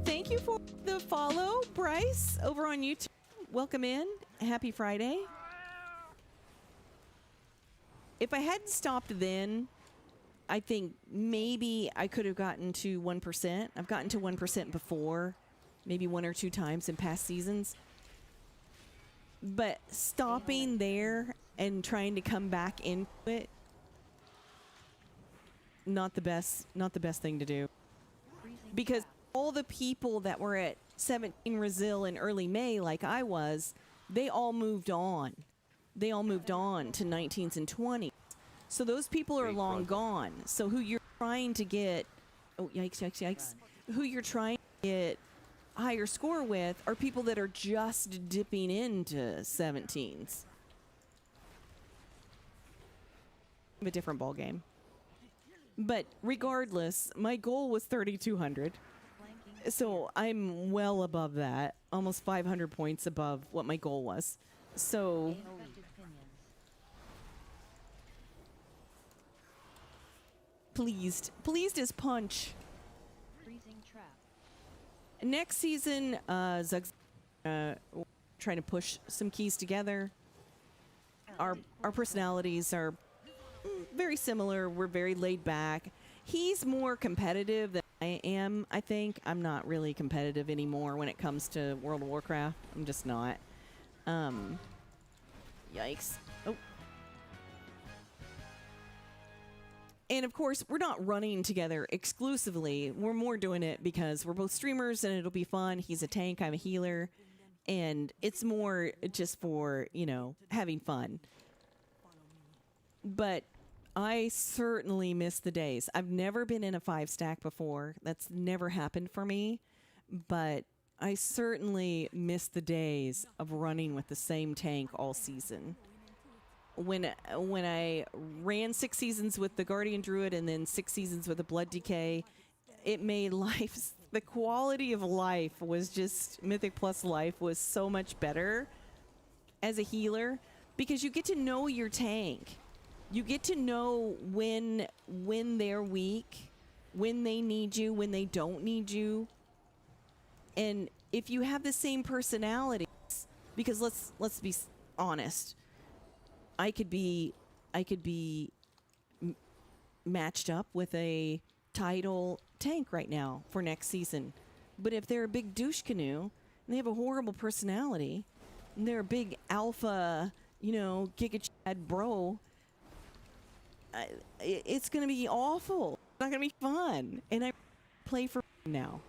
Thank you for the follow, Bryce, over on YouTube. Welcome in. Happy Friday. If I hadn't stopped then, I think maybe I could have gotten to 1%. I've gotten to 1% before, maybe 1 or 2 times in past seasons. But stopping there and trying to come back into it, not the best thing to do. Because all the people that were at 17 Resil in early May, like I was, they all moved on. They all moved on to 19s and 20s. So those people are long gone. So who you're trying to get, oh, yikes, yikes, yikes. Who you're trying to get higher score with are people that are just dipping into 17s. A different ball game. But regardless, my goal was 3,200. So I'm well above that, almost 500 points above what my goal was. So pleased as punch. Next season, Zug's trying to push some keys together. Our personalities are very similar. We're very laid back. He's more competitive than I am, I think. I'm not really competitive anymore when it comes to World of Warcraft. I'm just not. Yikes. Oh. And of course, we're not running together exclusively. We're more doing it because we're both streamers and it'll be fun. He's a tank, I'm a healer. And it's more just for, you know, having fun. But I certainly miss the days. I've never been in a 5-stack before. That's never happened for me. But I certainly miss the days of running with the same tank all season. When I ran 6 seasons with the Guardian Druid and then 6 seasons with the Blood Decay, it made life, the quality of life was just, Mythic Plus life was so much better as a healer because you get to know your tank. You get to know when they're weak, when they need you, when they don't need you. And if you have the same personalities, because let's be honest, I could be matched up with a title tank right now for next season. But if they're a big douche canoe and they have a horrible personality and they're a big alpha, you know, Giga Chad bro, it's going to be awful. It's not going to be fun. And I play for now.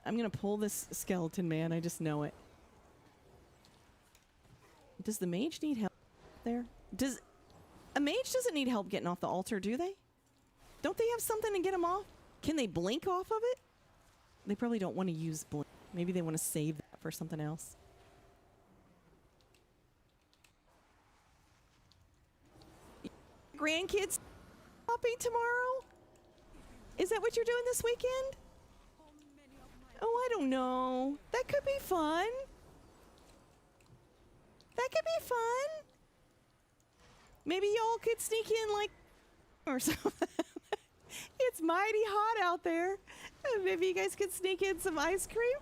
I'm going to pull this skeleton, man. I just know it. Does the mage need help there? A mage doesn't need help getting off the altar, do they? Don't they have something to get them off? Can they blink off of it? They probably don't want to use blink. Maybe they want to save that for something else. Grandkids shopping tomorrow? Is that what you're doing this weekend? Oh, I don't know. That could be fun. That could be fun. Maybe y'all could sneak in like or something. It's mighty hot out there. Maybe you guys could sneak in some ice cream.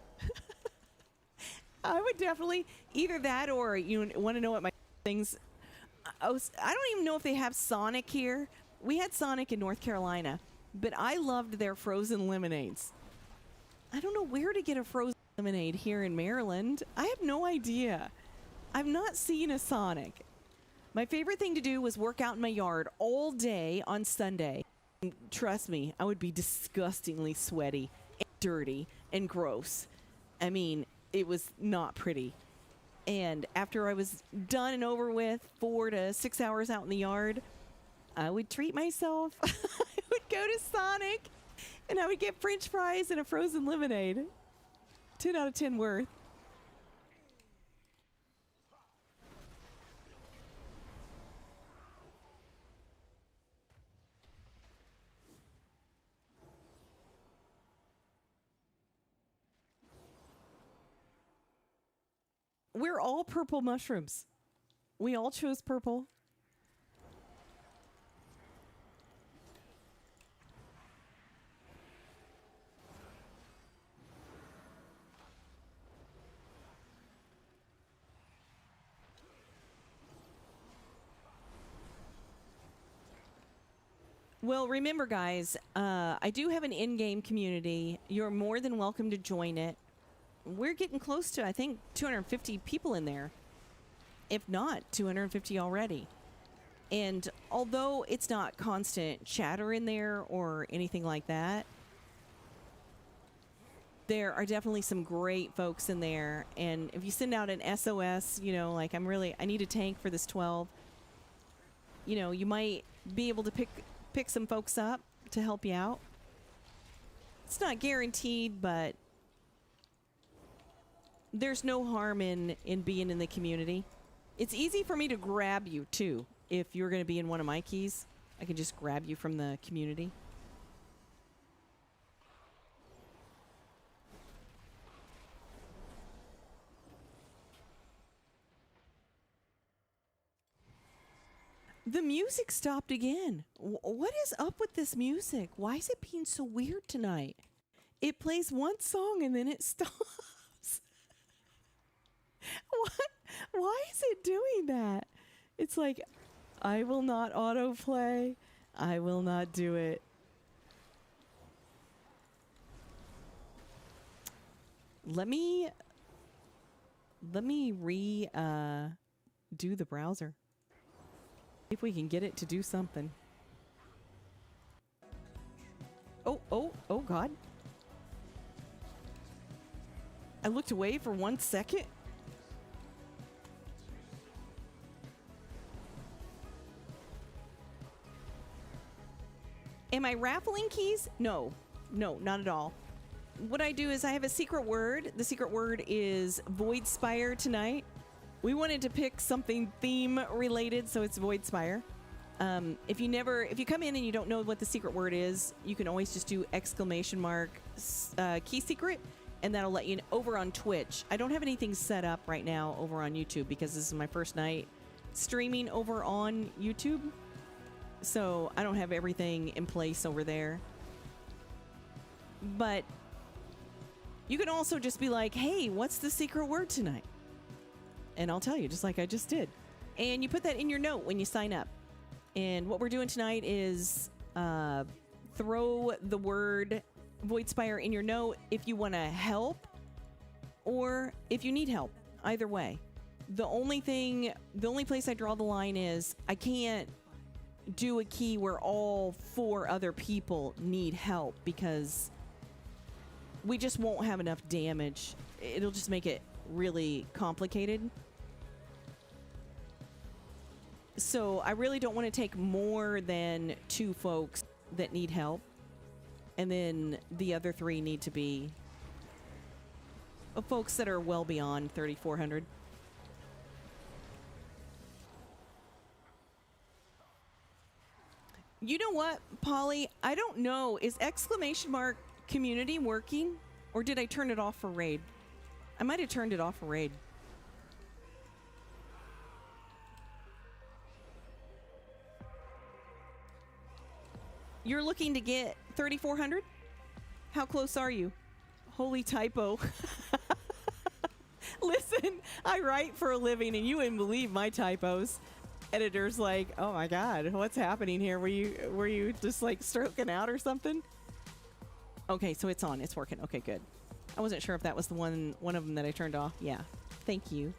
I would definitely either that or you want to know what my things. I don't even know if they have Sonic here. We had Sonic in North Carolina, but I loved their frozen lemonades. I don't know where to get a frozen lemonade here in Maryland. I have no idea. I've not seen a Sonic. My favorite thing to do was work out in my yard all day on Sunday. And trust me, I would be disgustingly sweaty and dirty and gross. I mean, it was not pretty. And after I was done and over with 4 to 6 hours out in the yard, I would treat myself. I would go to Sonic and I would get French fries and a frozen lemonade. 10 out of 10 worth. We're all purple mushrooms. We all chose purple. Well, remember, guys, I do have an in-game community. You're more than welcome to join it. We're getting close to, I think, 250 people in there. If not, 250 already. And although it's not constant chatter in there or anything like that, there are definitely some great folks in there. And if you send out an SOS, you know, like I need a tank for this 12, you know, you might be able to pick some folks up to help you out. It's not guaranteed, but there's no harm in being in the community. It's easy for me to grab you, too. If you're going to be in one of my keys, I can just grab you from the community. The music stopped again. What is up with this music? Why is it being so weird tonight? It plays one song and then it stops. What? Why is it doing that? It's like, I will not autoplay. I will not do it. Let me do the browser. If we can get it to do something. Oh God. I looked away for 1 second. Am I raffling keys? No, not at all. What I do is I have a secret word. The secret word is Void Spire tonight. We wanted to pick something theme related, so it's Void Spire. If you come in and you don't know what the secret word is, you can always just do ! Key secret, and that'll let you in over on Twitch. I don't have anything set up right now over on YouTube because this is my first night streaming over on YouTube. So I don't have everything in place over there. But you can also just be like, hey, what's the secret word tonight? And I'll tell you, just like I just did. And you put that in your note when you sign up. And what we're doing tonight is throw the word Void Spire in your note if you want to help or if you need help. Either way. The only place I draw the line is I can't do a key where all 4 other people need help because we just won't have enough damage. It'll just make it really complicated. So I really don't want to take more than 2 folks that need help. And then the other 3 need to be folks that are well beyond 3,400. You know what, Polly? I don't know. Is ! Community working? Or did I turn it off for raid? I might have turned it off for raid. You're looking to get 3,400? How close are you? Holy typo. Listen, I write for a living and you wouldn't believe my typos. Editor's like, oh my God, what's happening here? Were you just like stroking out or something? Okay, so it's on. It's working. Okay, good. I wasn't sure if that was the one of them that I turned off. Yeah. Thank you.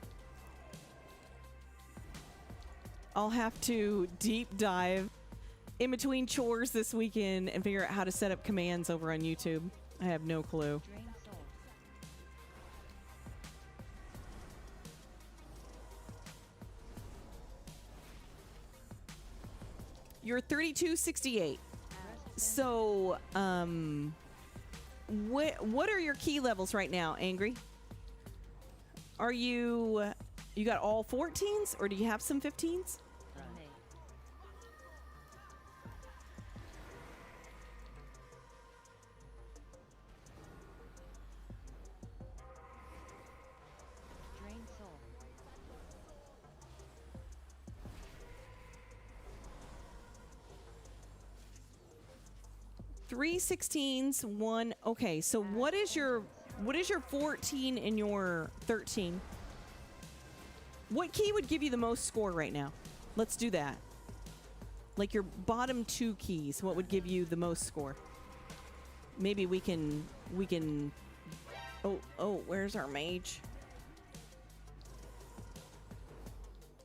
I'll have to deep dive in between chores this weekend and figure out how to set up commands over on YouTube. I have no clue. Drain soul. You're 3268. So, what are your key levels right now, Angry? Are you got all 14s or do you have some 15s? Drain soul. 3 16s, one. Okay, so what is your 14 and your 13? What key would give you the most score right now? Let's do that. Like your bottom two keys, what would give you the most score? Maybe we can. Oh, where's our mage?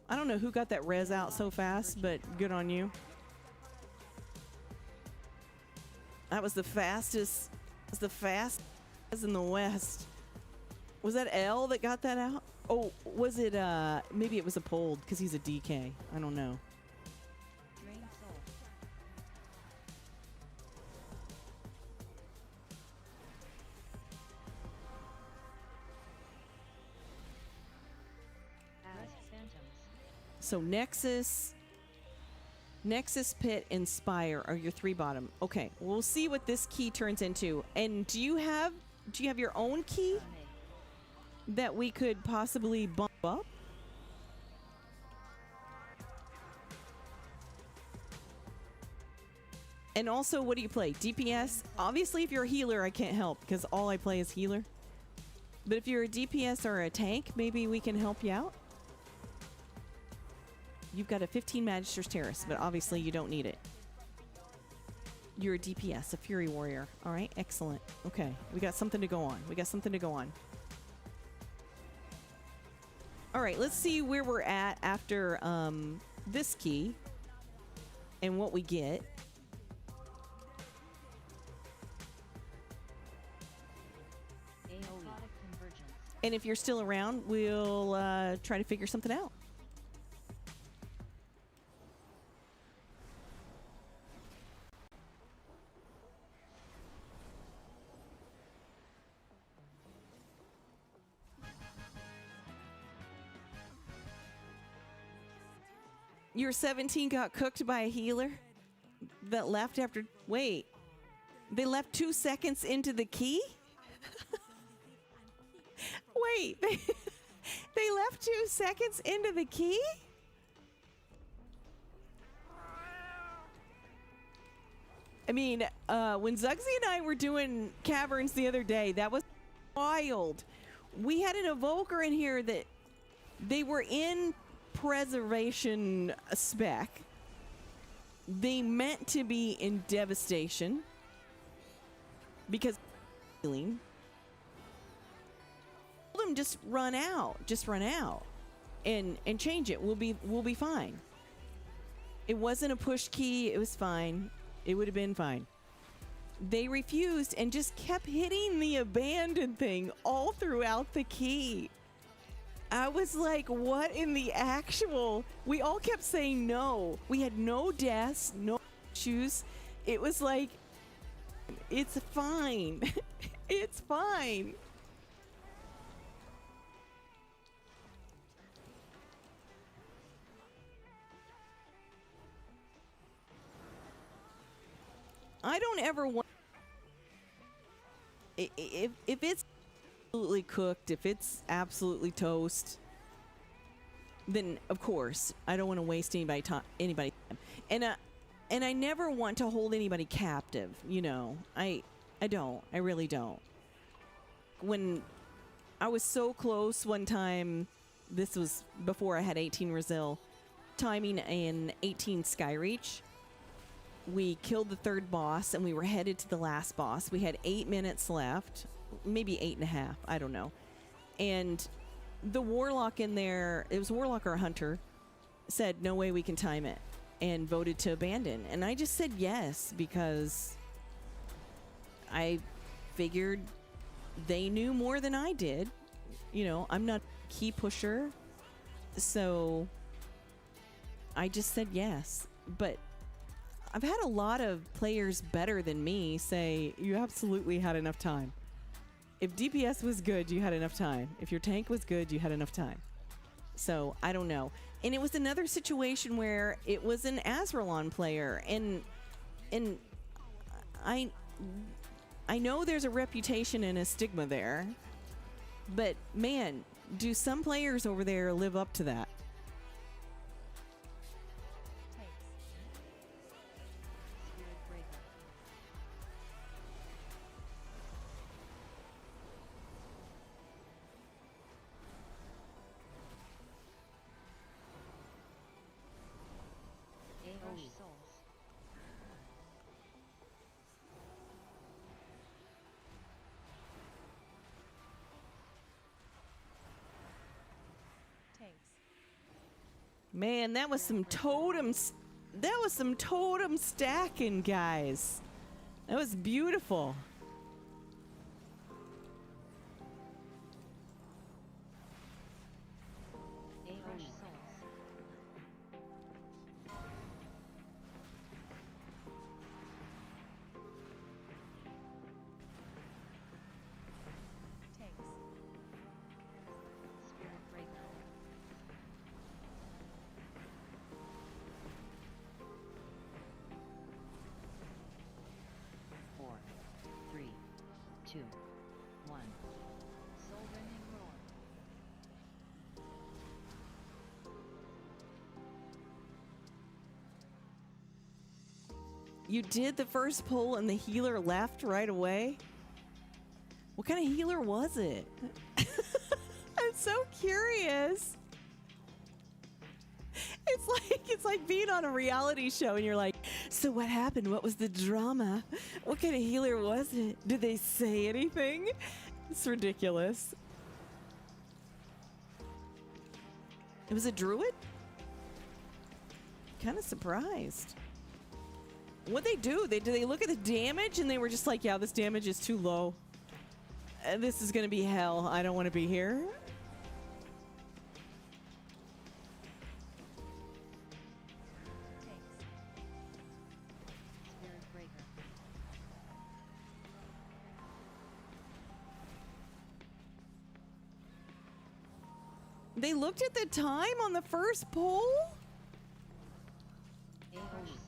I don't know who got that res out so fast, but good on you. That was the fastest. Was the fastest in the West. Was that L that got that out? Oh, was it? Maybe it was a pulled because he's a DK. I don't know. Drain soul. Rest phantoms. So Nexus, Pit, and Spire are your three bottom. Okay, we'll see what this key turns into. And do you have your own key that we could possibly bump up? And also, what do you play? DPS? Obviously, if you're a healer, I can't help because all I play is healer. But if you're a DPS or a tank, maybe we can help you out. You've got a 15 Magister's Terrace, but obviously you don't need it. You're a DPS, a Fury Warrior. All right, excellent. Okay, we got something to go on. All right, let's see where we're at after this key and what we get. AoE. Convergence. And if you're still around, we'll try to figure something out. Your 17 got cooked by a healer that left after... Wait. They left 2 seconds into the key? Wait. They left 2 seconds into the key? I mean, when Zugsy and I were doing caverns the other day, that was wild. We had an evoker in here that they were in preservation spec. They meant to be in devastation because healing. Told them just run out and change it. We'll be fine. It wasn't a push key. It was fine. It would have been fine. They refused and just kept hitting the abandoned thing all throughout the key. I was like, what in the actual? We all kept saying no. We had no deaths, no issues. It was like, it's fine. It's fine. I don't ever want... If it's absolutely cooked, if it's absolutely toast, then of course I don't want to waste anybody time. And And I never want to hold anybody captive, you know. I don't. I really don't. When I was so close one time, this was before I had 18 Brazil, timing an 18 Skyreach. We killed the third boss and we were headed to the last boss. We had 8 minutes left, maybe 8.5, I don't know. And the warlock in there, it was a warlock or a hunter, said, no way we can time it, and voted to abandon. And I just said yes because I figured they knew more than I did. You know, I'm not a key pusher, so I just said yes. But I've had a lot of players better than me say, you absolutely had enough time. If DPS was good, you had enough time. If your tank was good, you had enough time. So I don't know. And it was another situation where it was an Azeroth player, and I know there's a reputation and a stigma there, but man, do some players over there live up to that? Spirit Breaker. Crush Souls. Man, that was some totems. That was some totem stacking, guys. That was beautiful. Crush Souls. Spirit Breaker. 4, 3, 2, 1. Soul Rending Roar. You did the first pull and the healer left right away? What kind of healer was it? I'm so curious. It's like being on a reality show and you're like, so what happened? What was the drama? What kind of healer was it? Did they say anything? It's ridiculous. It was a druid? Kind of surprised. What'd they do? Did they look at the damage and they were just like, yeah, this damage is too low. This is gonna be hell. I don't want to be here. Spirit Breaker. They looked at the time on the first pull? Crush Souls.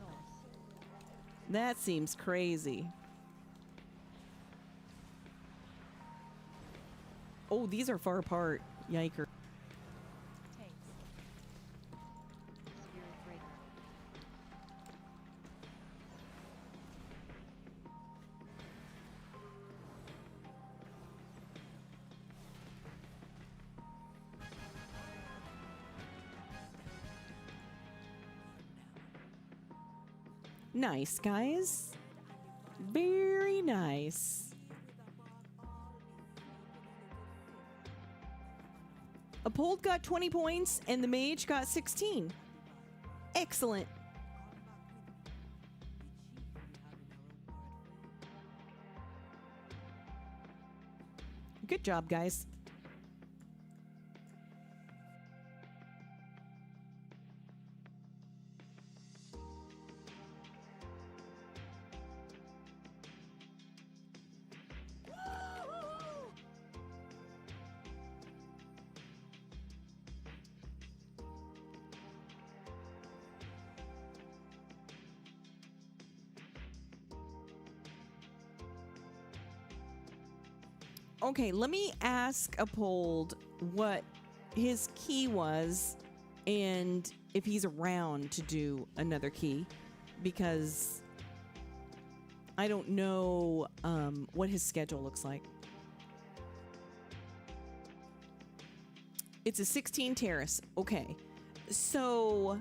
That seems crazy. Oh, these are far apart. Yiker. Spirit Breaker. Nice, guys. Very nice. Uphold got 20 points and the mage got 16. Excellent. Good job, guys. Okay, let me ask Uphold what his key was and if he's around to do another key. because I don't know what his schedule looks like. It's a 16 terrace. Okay. So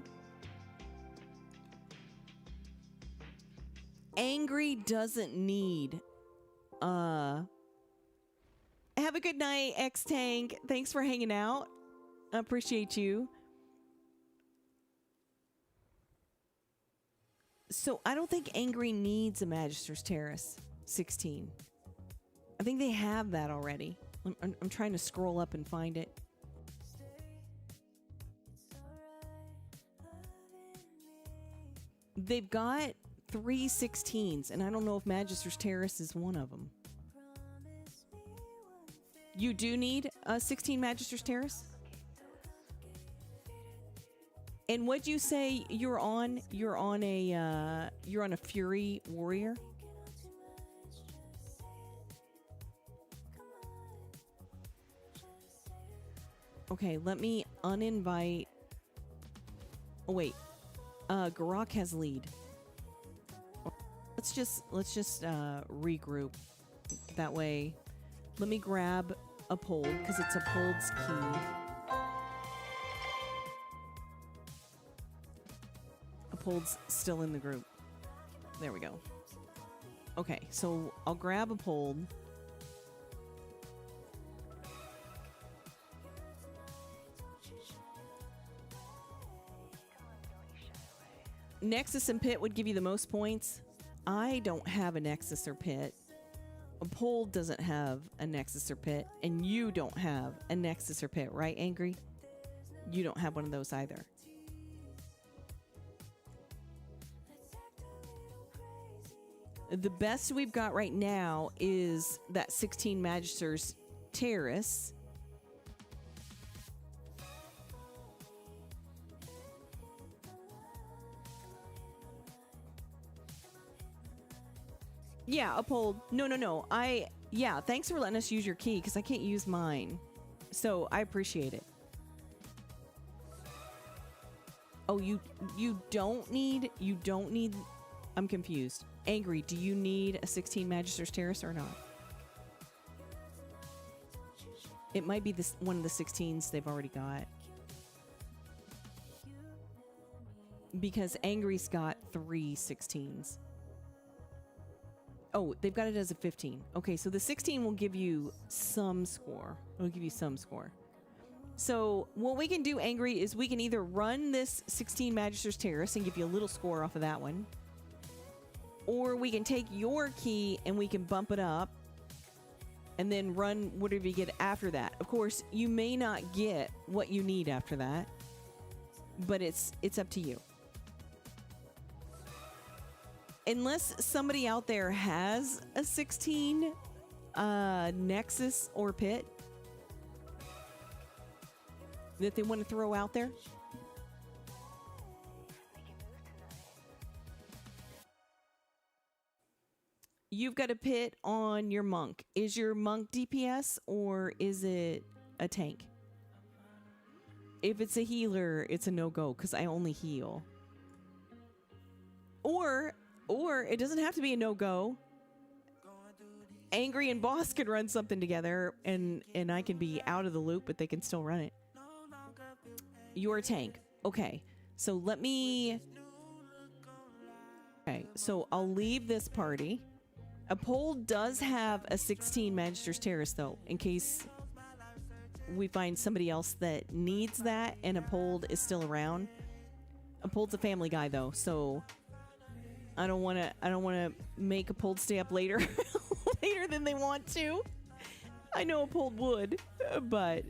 Angry doesn't need have a good night, X Tank. Thanks for hanging out. I appreciate you. So I don't think Angry needs a Magister's Terrace 16. I think they have that already. I'm trying to scroll up and find it. They've got 3 16s, and I don't know if Magister's Terrace is one of them. You do need a 16 Magister's Terrace? And what'd you say you're on? You're on a Fury Warrior? Okay, let me uninvite. Oh wait. Garak has lead. Let's just regroup. That way, let me grab a Pold because it's a Pold's key. A Pold's still in the group. There we go. Okay, so I'll grab a Pold. Nexus and Pit would give you the most points. I don't have a Nexus or Pit. A Pold doesn't have a Nexus or Pit, and you don't have a Nexus or Pit, right, Angry? You don't have one of those either. The best we've got right now is that 16 Magister's Terrace. Yeah, a Pold. No. Yeah, thanks for letting us use your key because I can't use mine. So I appreciate it. Oh, you don't need, I'm confused. Angry, do you need a 16 Magister's Terrace or not? It might be this one of the 16s they've already got. Because Angry's got 3 16s. Oh, they've got it as a 15. Okay, so the 16 will give you some score. It'll give you some score. So what we can do, Angry, is we can either run this 16 Magister's Terrace and give you a little score off of that one. Or we can take your key and we can bump it up and then run whatever you get after that. Of course, you may not get what you need after that, but it's up to you. Unless somebody out there has a 16 Nexus or Pit that they want to throw out there. You've got a Pit on your Monk. Is your Monk DPS or is it a tank? If it's a healer, it's a no-go because I only heal. Or it doesn't have to be a no-go. Angry and Boss can run something together and I can be out of the loop, but they can still run it. You're a tank. Okay. So let me... Okay, so I'll leave this party. A Pold does have a 16 Magister's Terrace, though, in case we find somebody else that needs that and a Pold is still around. A Pold's a family guy, though, so I don't want to make a Pold stay up later later than they want to. I know a Pold would, but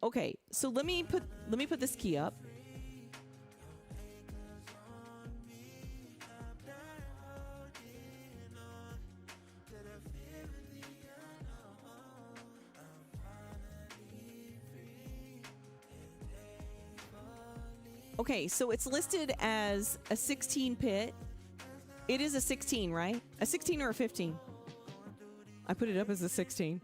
okay. So let me put this key up. Okay, so it's listed as a 16 Pit. It is a 16, right? A 16 or a 15? I put it up as a 16.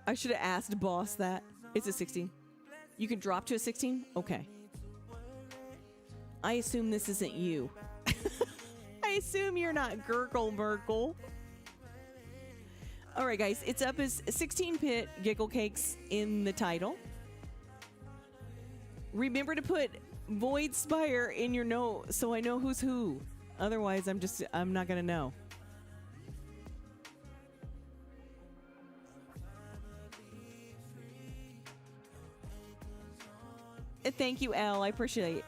I should have asked Boss that. It's a 16. You can drop to a 16? Okay. I assume this isn't you. I assume you're not Gurgle Merkle. All right, guys. It's up as 16-pit Giggle Cakes in the title. Remember to put Void Spire in your note so I know who's who. Otherwise, I'm not going to know. Thank you, Elle. I appreciate it.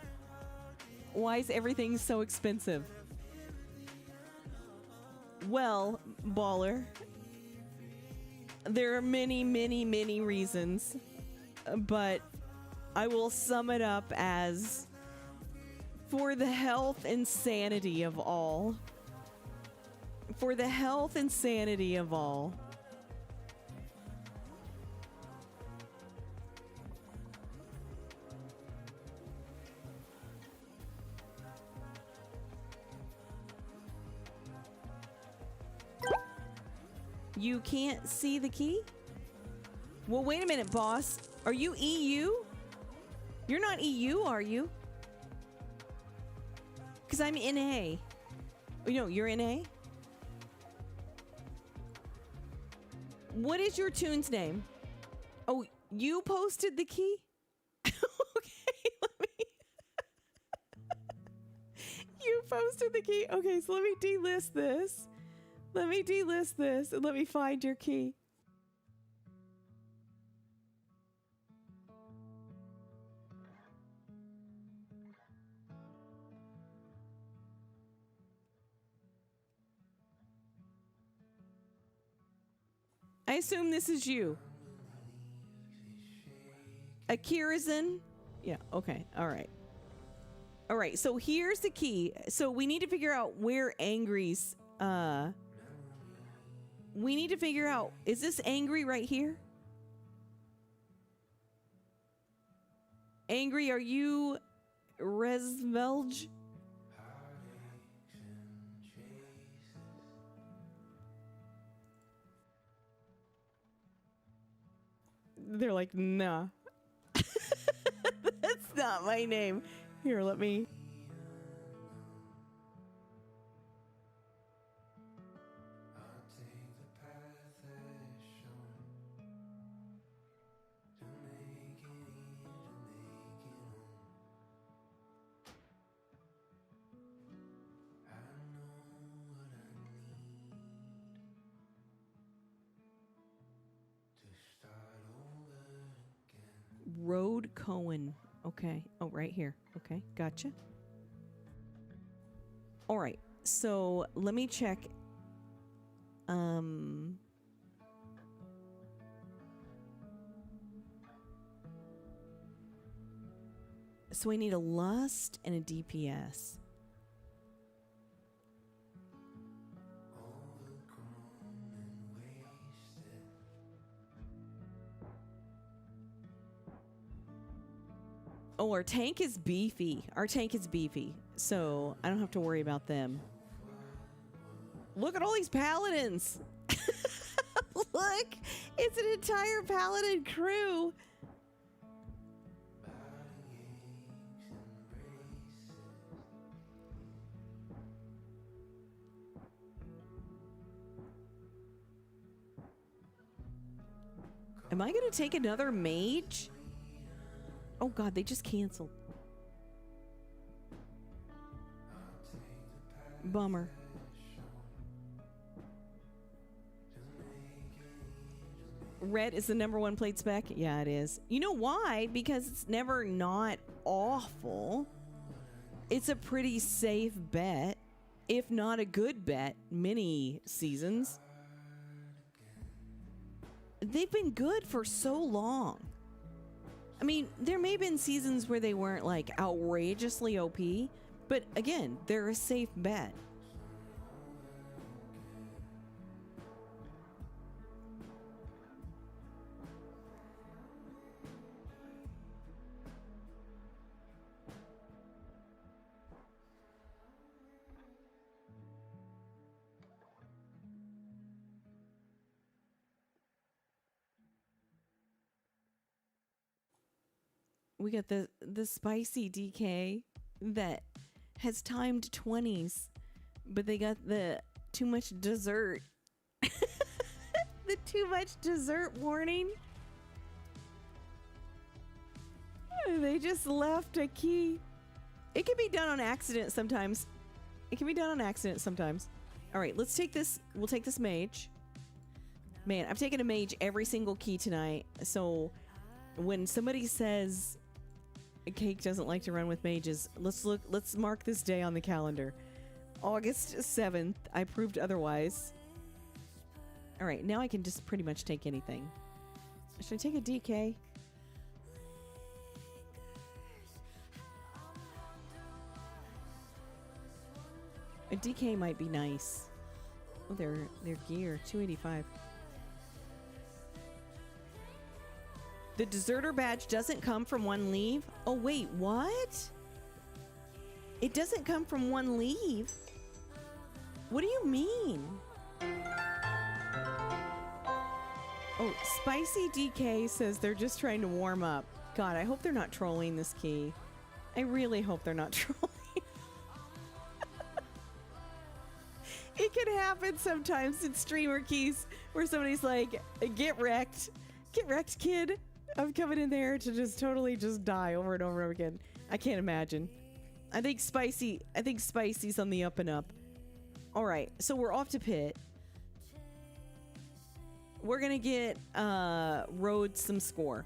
Why is everything so expensive? Well, baller, there are many, many, many reasons, but I will sum it up as for the health and sanity of all. For the health and sanity of all. You can't see the key? Well, wait a minute, boss. Are you EU? You're not EU, are you? Because I'm NA. Oh, no, you're NA? What is your tune's name? Oh, you posted the key? Okay, let me... You posted the key. Okay, so let me delist this. Let me delist this and let me find your key. I assume this is you. Akirazin? Yeah, okay, all right. All right, so here's the key. So we need to figure out where Angry's, we need to figure out, is this Angry right here? Angry, are you Resvelge? They're like, nah. That's not my name. Here, let me... Road Cohen. Okay. Oh, right here. Okay. Gotcha. All right. So let me check. So I need a lust and a DPS. Oh, our tank is beefy. Our tank is beefy, so I don't have to worry about them. Look at all these paladins. Look, it's an entire paladin crew. Am I going to take another mage? Oh god, they just canceled. Bummer. Red is the #1 played spec? Yeah, it is. You know why? Because it's never not awful. It's a pretty safe bet, if not a good bet, many seasons. They've been good for so long. I mean, there may have been seasons where they weren't like outrageously OP, but again, they're a safe bet. We got the spicy DK that has timed 20s, but they got the too much dessert. The too much dessert warning. They just left a key. It can be done on accident sometimes. It can be done on accident sometimes. All right, let's take this. We'll take this mage. Man, I've taken a mage every single key tonight. So when somebody says Cake doesn't like to run with mages, let's mark this day on the calendar. August 7th. I proved otherwise. All right, now I can just pretty much take anything. Should I take a DK? A DK might be nice. Oh, their gear, 285. The deserter badge doesn't come from one leave? Oh, wait, what? It doesn't come from one leave? What do you mean? Oh, Spicy DK says they're just trying to warm up. God, I hope they're not trolling this key. I really hope they're not trolling. It can happen sometimes in streamer keys where somebody's like, get wrecked. Get wrecked, kid. I'm coming in there to just totally just die over and over again. I can't imagine. I think Spicy's on the up and up. All right, so we're off to pit. We're gonna get Rhodes some score.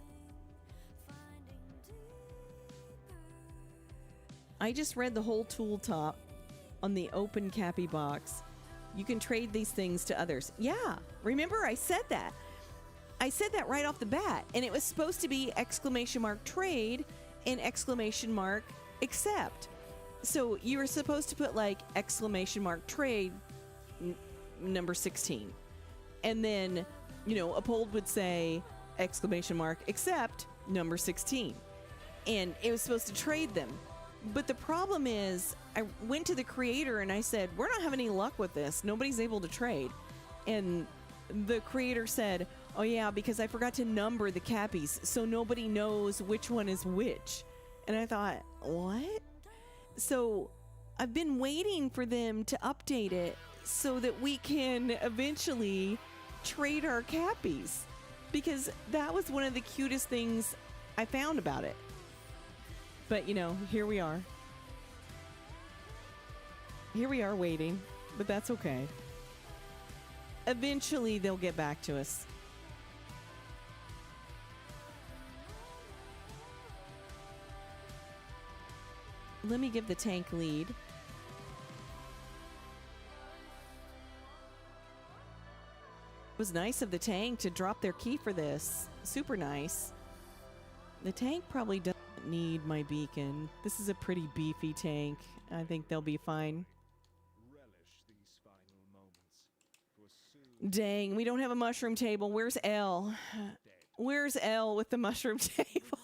I just read the whole tool top on the open Cappy box. You can trade these things to others. Yeah, remember I said that. I said that right off the bat, and it was supposed to be ! Trade and ! Accept. So you were supposed to put like ! Trade number 16. And then, you know, Uphold would say ! Accept number 16. And it was supposed to trade them. But the problem is, I went to the creator and I said, we're not having any luck with this. Nobody's able to trade. And the creator said, oh yeah, because I forgot to number the cappies, so nobody knows which one is which. And I thought, what? So I've been waiting for them to update it so that we can eventually trade our cappies, because that was one of the cutest things I found about it. But, you know, here we are. Here we are waiting, but that's okay. Eventually, they'll get back to us. Let me give the tank lead. It was nice of the tank to drop their key for this. Super nice. The tank probably doesn't need my beacon. This is a pretty beefy tank. I think they'll be fine. Relish these final moments, for soon Dang, we don't have a mushroom table. Where's L? Where's L with the mushroom table?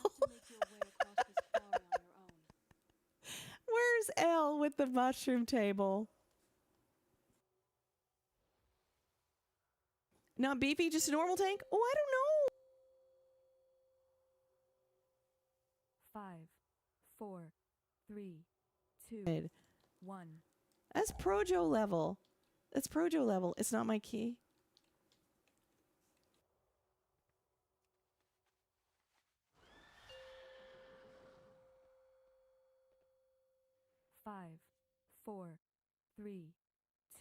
Where's L with the mushroom table? Not beefy, just a normal tank? Oh, I don't know. 5, 4, 3, 2, Good. 1. That's Projo level. That's Projo level. It's not my key. Five, 4, 3,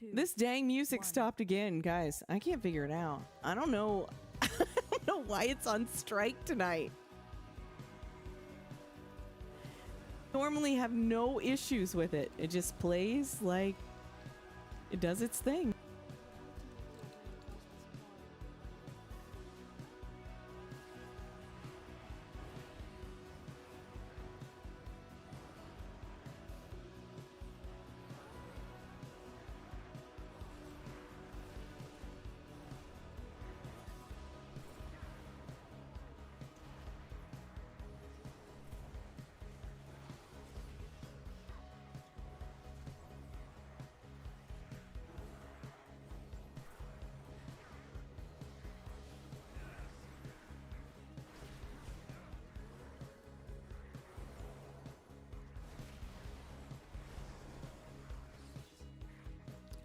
2. This dang music 1. stopped again, guys. I can't figure it out. I don't know. I don't know why it's on strike tonight. Normally have no issues with it. It just plays like it does its thing.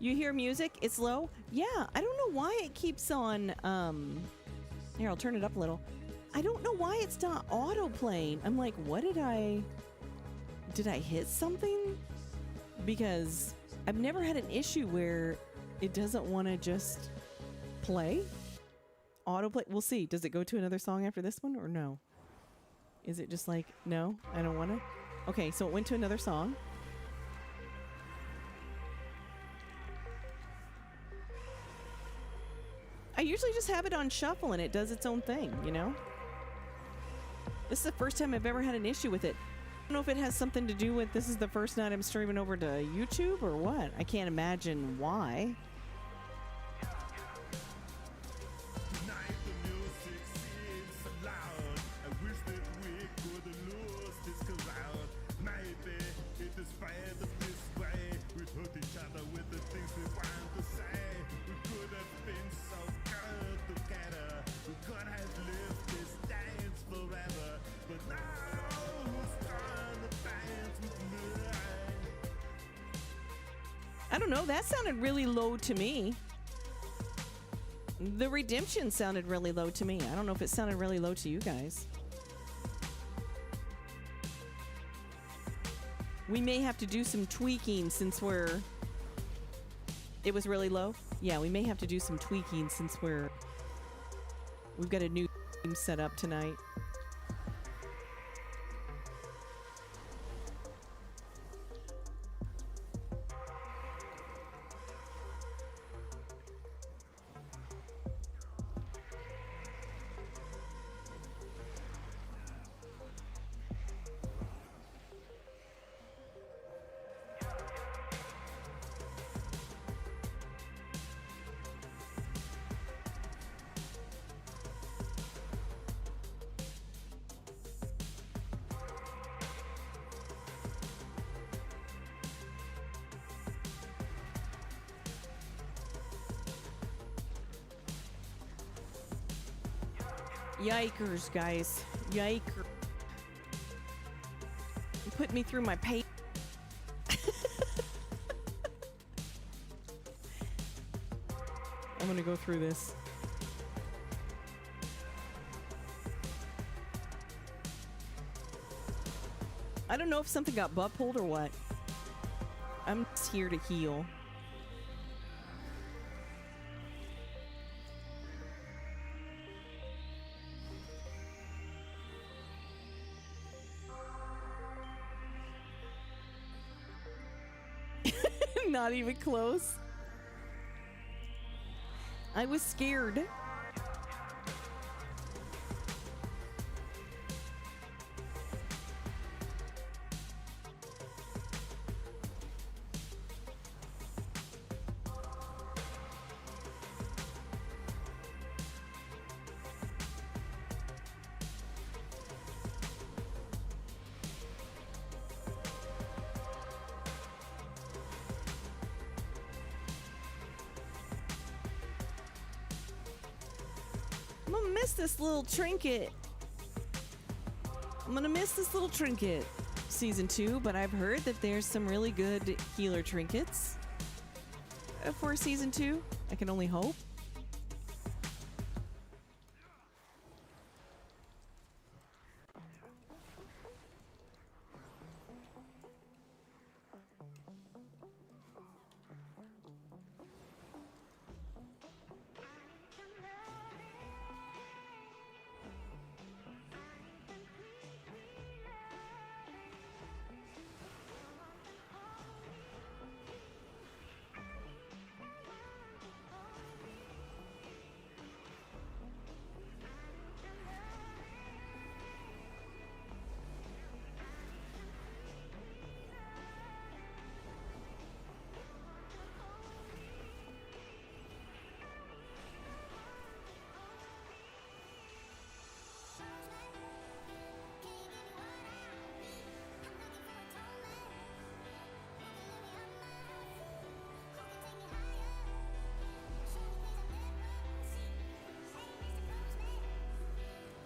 You hear music? It's low? Yeah, I don't know why it keeps on, here, I'll turn it up a little. I don't know why it's not auto-playing. I'm like, what did I hit something? Because I've never had an issue where it doesn't want to just play. Autoplay. We'll see. Does it go to another song after this one or no? Is it just like, no, I don't want to? Okay, so it went to another song. I usually just have it on shuffle and it does its own thing, you know? This is the first time I've ever had an issue with it. I don't know if it has something to do with this is the first night I'm streaming over to YouTube or what. I can't imagine why. I don't know, that sounded really low to me. The redemption sounded really low to me. I don't know if it sounded really low to you guys. We may have to do some tweaking since it was really low. Yeah, we may have to do some tweaking since we've got a new team set up tonight. Yikers, guys. Yikers. You put me through my pay. I'm gonna go through this. I don't know if something got butt pulled or what. I'm just here to heal. Not even close. I was scared. I'm gonna miss this little trinket. I'm gonna miss this little trinket. Season 2, but I've heard that there's some really good healer trinkets for Season 2. I can only hope.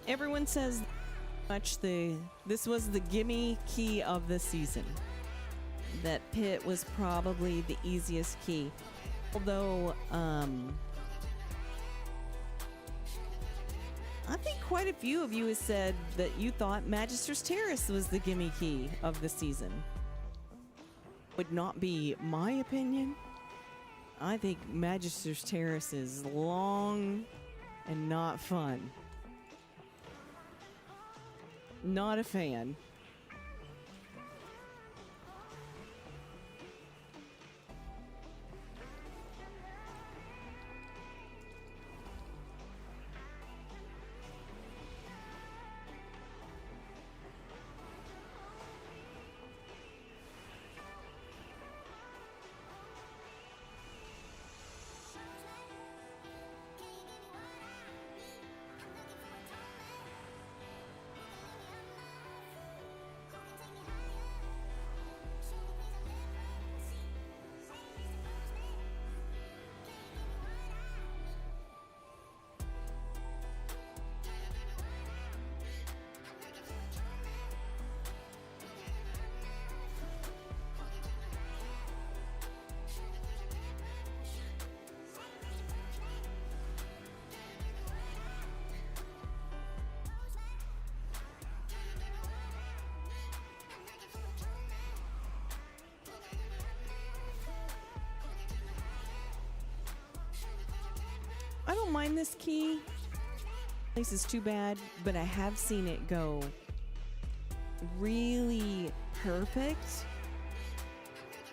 Everyone says this was the gimme key of the season. That pit was probably the easiest key. Although, I think quite a few of you have said that you thought Magister's Terrace was the gimme key of the season. Would not be my opinion. I think Magister's Terrace is long and not fun. Not a fan. I don't mind this key. This is too bad, but I have seen it go really perfect.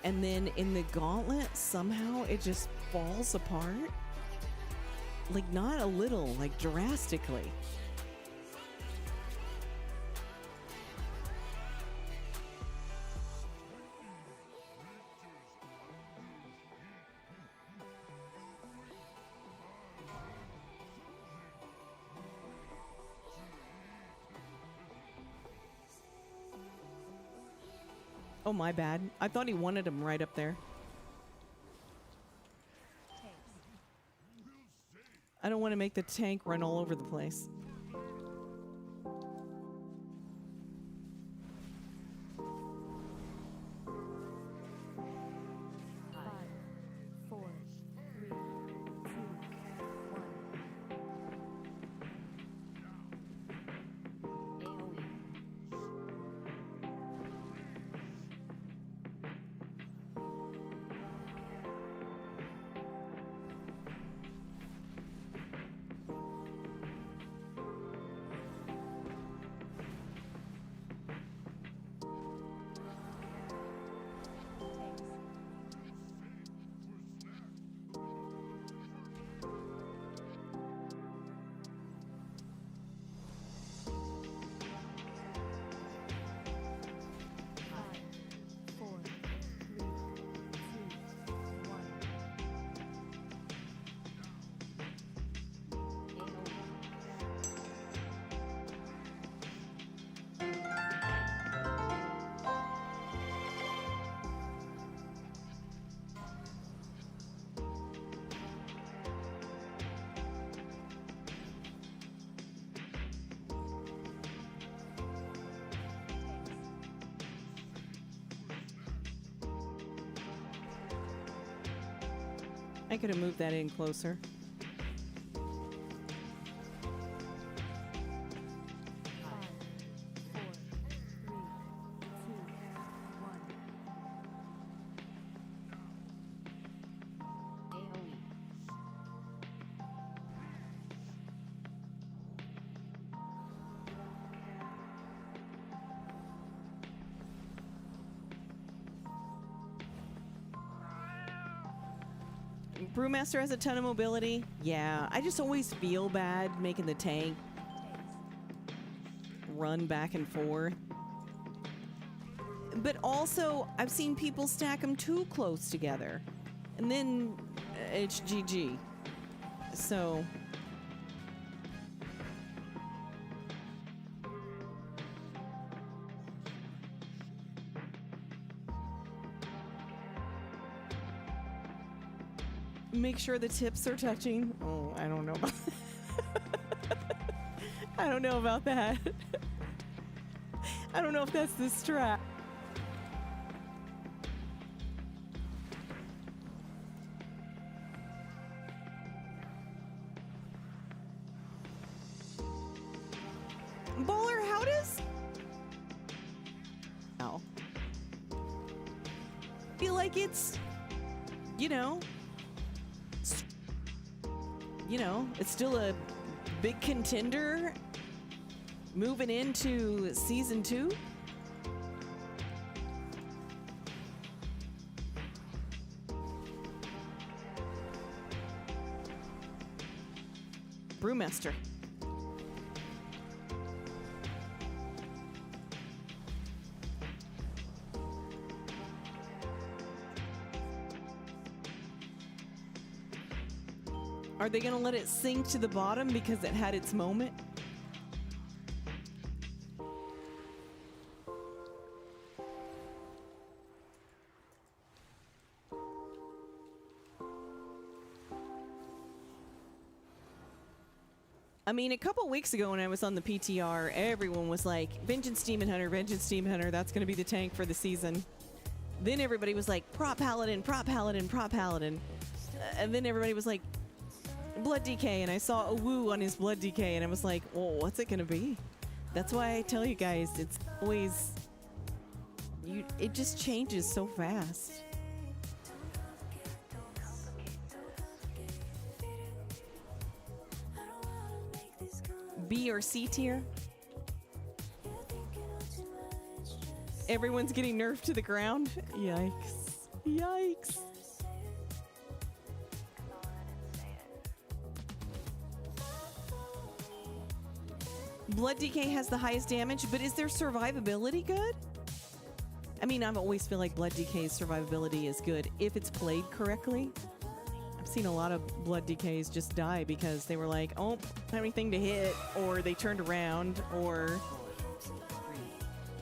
And then in the gauntlet, somehow it just falls apart. Like not a little, like drastically. Oh, my bad. I thought he wanted him right up there. I don't want to make the tank run all over the place. I could have moved that in closer. Brewmaster has a ton of mobility. Yeah, I just always feel bad making the tank run back and forth. But also, I've seen people stack them too close together. And then it's GG. So... make sure the tips are touching. Oh, I don't know about I don't know about that. I don't know if that's the strat. feel like it's, you know, it's still a big contender moving into season 2. Brewmaster. Are they going to let it sink to the bottom because it had its moment? I mean, a couple weeks ago when I was on the PTR, everyone was like, Vengeance Demon Hunter, that's going to be the tank for the season. Then everybody was like, Prop Paladin. And then everybody was like, Blood DK, and I saw a woo on his Blood DK, and I was like, well, what's it gonna be? That's why I tell you guys, it's always, it just changes so fast. B or C tier? Everyone's getting nerfed to the ground? Yikes. Yikes. Blood DK has the highest damage, but is their survivability good? I mean, I've always feel like Blood DK's survivability is good if it's played correctly. I've seen a lot of Blood DKs just die because they were like, oh, don't have anything to hit, or they turned around, or... 4, 3,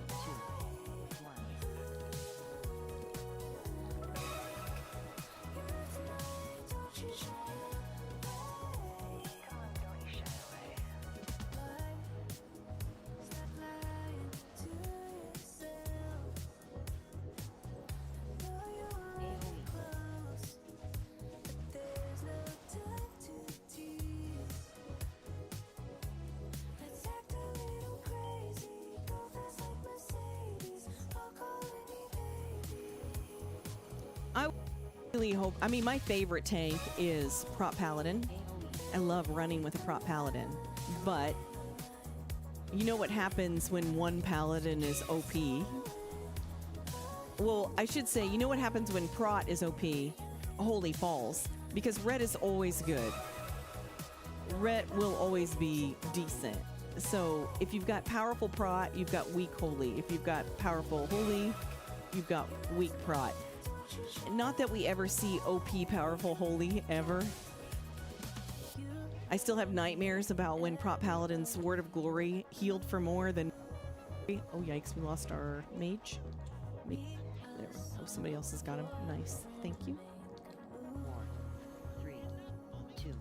2, 1. Really hope, I mean, my favorite tank is Prop Paladin. I love running with a Prop Paladin, but you know what happens when one Paladin is OP? Well, I should say, you know what happens when Prot is OP? Holy falls, because red is always good. Red will always be decent. So if you've got powerful Prot, you've got weak Holy. If you've got powerful Holy, you've got weak Prot. Not that we ever see OP powerful Holy, ever. I still have nightmares about when Prop Paladin's Word of Glory healed for more than... Oh, yikes, we lost our mage. There. Oh, somebody else has got him. Nice. Thank you. 4, 3, 2, 1.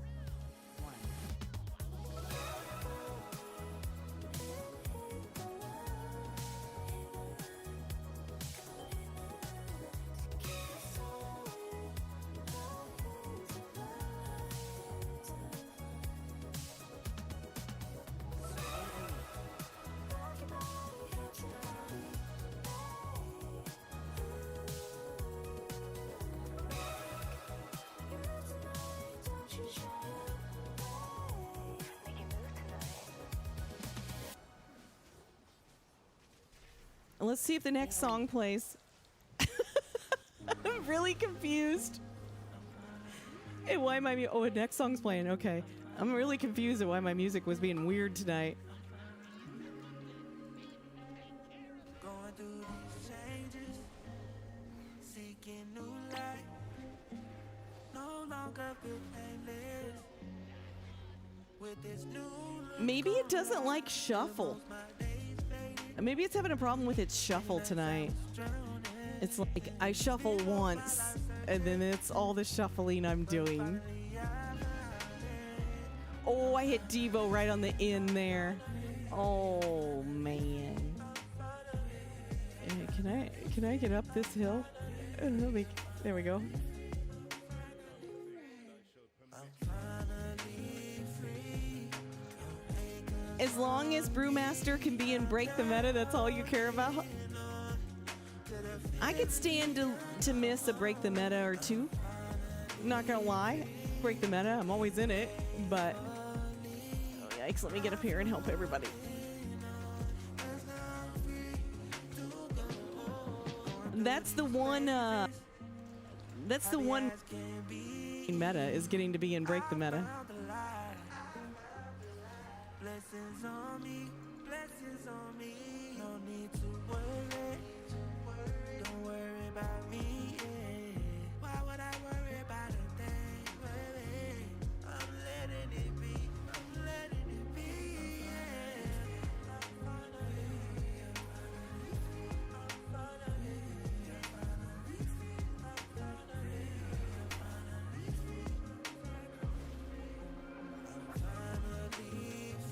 Let's see if the next song plays. I'm really confused. Hey, why am I... Oh, the next song's playing. Okay. I'm really confused at why my music was being weird tonight. Going through these changes, seeking new light. No longer feel painless. With this new Maybe it doesn't like shuffle. Maybe it's having a problem with its shuffle tonight. It's like, I shuffle once, and then it's all the shuffling I'm doing. Oh, I hit Devo right on the in there. Oh, man. Can I get up this hill? There we go. As long as Brewmaster can be in Break the Meta, that's all you care about. I could stand to to miss a break the meta or two. Not gonna lie, break the meta, I'm always in it, but oh yikes, let me get up here and help everybody. That's the one meta is getting to be in break the meta. Blessings on me, blessings on me. No need to worry. Don't worry about me. Yeah. Why would I worry about a thing? Worry. I'm letting it be. I'm letting it be.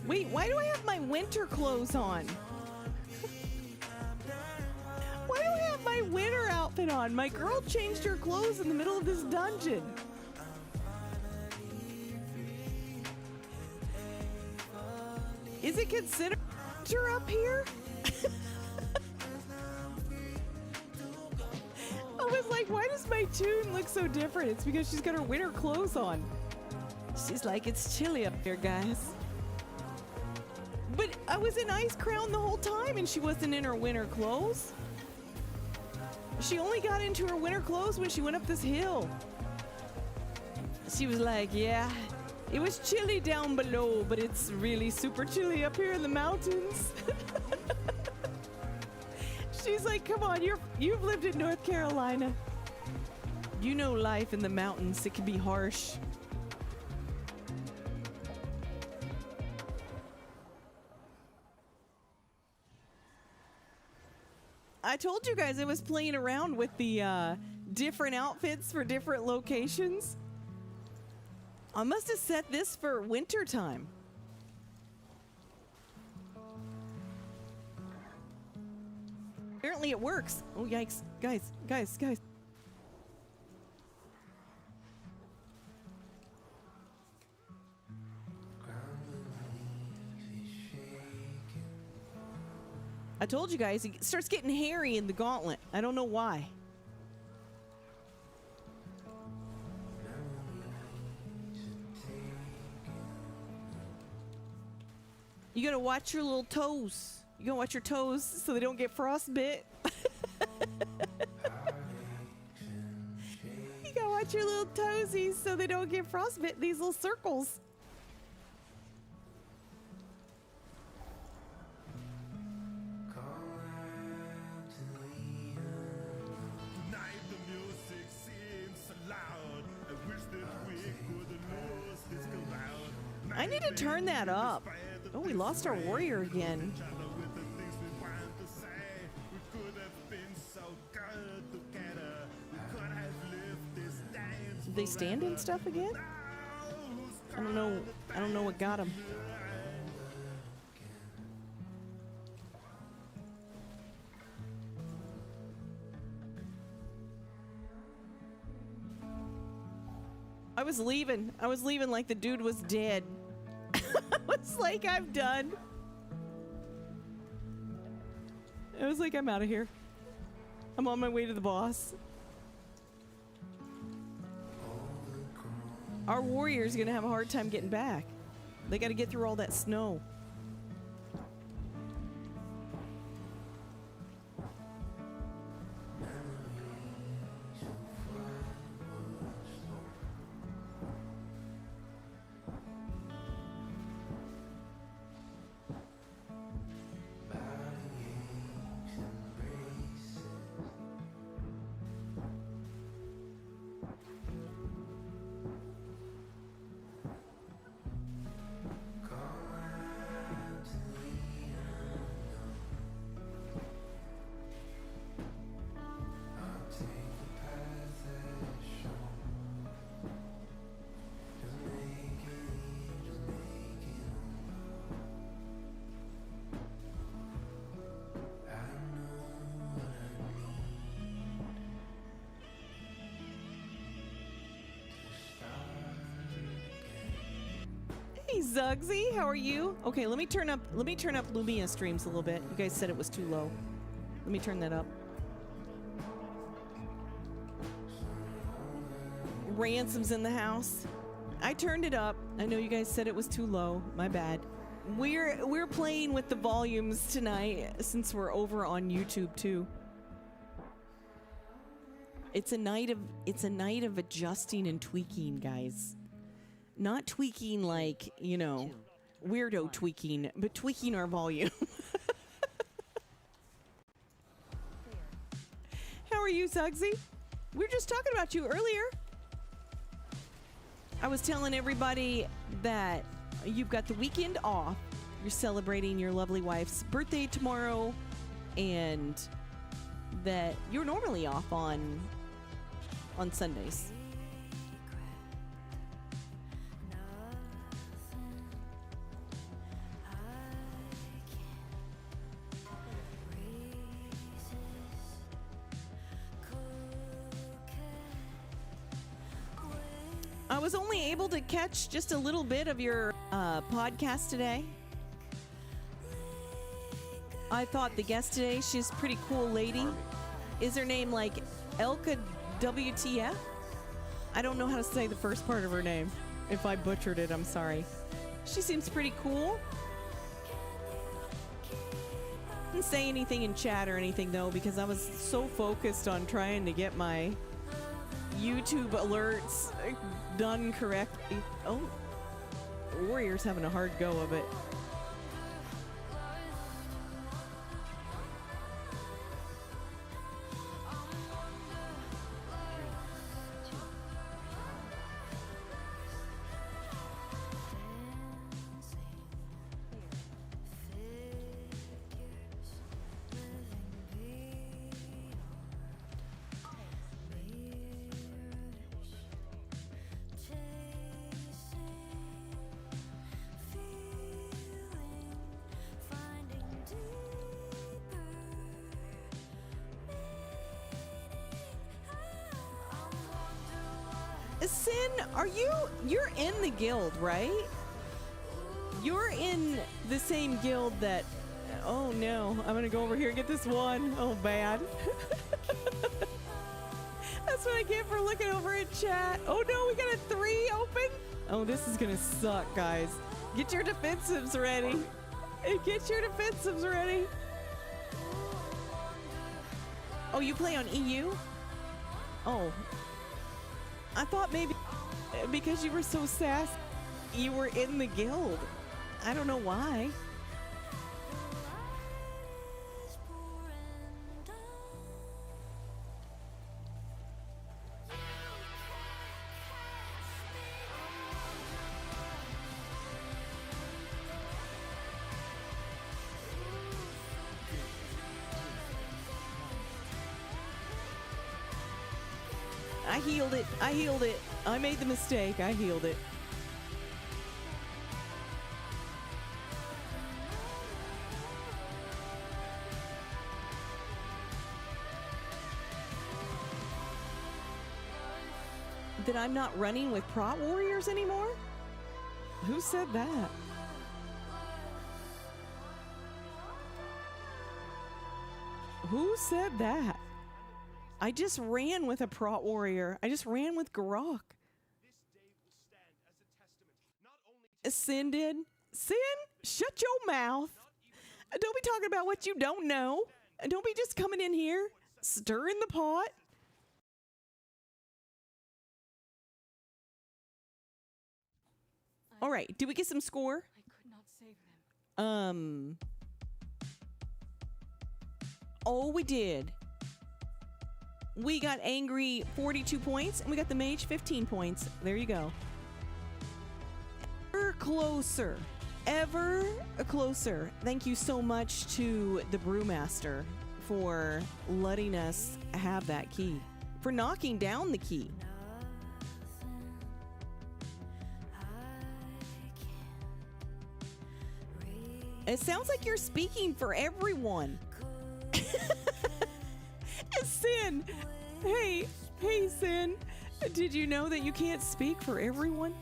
Wait, why do I have my winter clothes on? Why do I have my winter outfit on? My girl changed her clothes in the middle of this dungeon. Is it considered winter up here? I was like, why does my tune look so different? It's because she's got her winter clothes on. She's like, it's chilly up here, guys. But I was in Ice Crown the whole time and she wasn't in her winter clothes. She only got into her winter clothes when she went up this hill. She was like, yeah, it was chilly down below, but it's really super chilly up here in the mountains. She's like, come on, you've lived in North Carolina. You know life in the mountains, it can be harsh. I told you guys I was playing around with the different outfits for different locations. I must have set this for winter time. Apparently it works. Oh, yikes. Guys. I told you guys, it starts getting hairy in the gauntlet. I don't know why. You gotta watch your little toes. You gotta watch your toes so they don't get frostbit. You gotta watch your little toesies so they don't get frostbit. These little circles. I need to turn that up. Oh, we lost our warrior again. Did they stand and stuff again? I don't know what got them. I was leaving like the dude was dead. I was like, I'm done. I was like, I'm out of here. I'm on my way to the boss. Our warrior's gonna have a hard time getting back. They gotta get through all that snow. Hey Zugsy, how are you? Okay, let me turn up Lumia streams a little bit. You guys said it was too low. Let me turn that up. Ransom's in the house. I turned it up. I know you guys said it was too low. My bad. We're playing with the volumes tonight since we're over on YouTube too. It's a night of adjusting and tweaking, guys. Not tweaking like, you know, weirdo tweaking, but tweaking our volume. How are you, Sugsy? We were just talking about you earlier. I was telling everybody that you've got the weekend off. You're celebrating your lovely wife's birthday tomorrow, and that you're normally off on Sundays. I was only able to catch just a little bit of your podcast today. I thought the guest today, she's a pretty cool lady. Is her name like Elka WTF? I don't know how to say the first part of her name. If I butchered it, I'm sorry. She seems pretty cool. Didn't say anything in chat or anything though, because I was so focused on trying to get my YouTube alerts done correctly. Oh, Warrior's having a hard go of it. Sin, you're in the guild, right? You're in the same guild that, oh no, I'm gonna go over here and get this one. Oh, bad. That's what I get for looking over in chat. Oh no, we got a 3 open. Oh, this is gonna suck, guys. Get your defensives ready. Get your defensives ready. Oh, you play on EU? Oh. I thought maybe because you were so sassy, you were in the guild. I don't know why. I healed it. I healed it. I made the mistake. I healed it. That I'm not running with prot warriors anymore? Who said that? Who said that? I just ran with a prot warrior. I just ran with Garok. Sin did? Sin? Shut your mouth. Don't be talking about what you don't know. Don't be just coming in here, stirring the pot. All right, did we get some score? I could not save them. Oh, we did. We got Angry 42 points, and we got the Mage 15 points. There you go. Ever closer. Ever closer. Thank you so much to the Brewmaster for letting us have that key. For knocking down the key. It sounds like you're speaking for everyone. Sin, hey, Sin, did you know that you can't speak for everyone?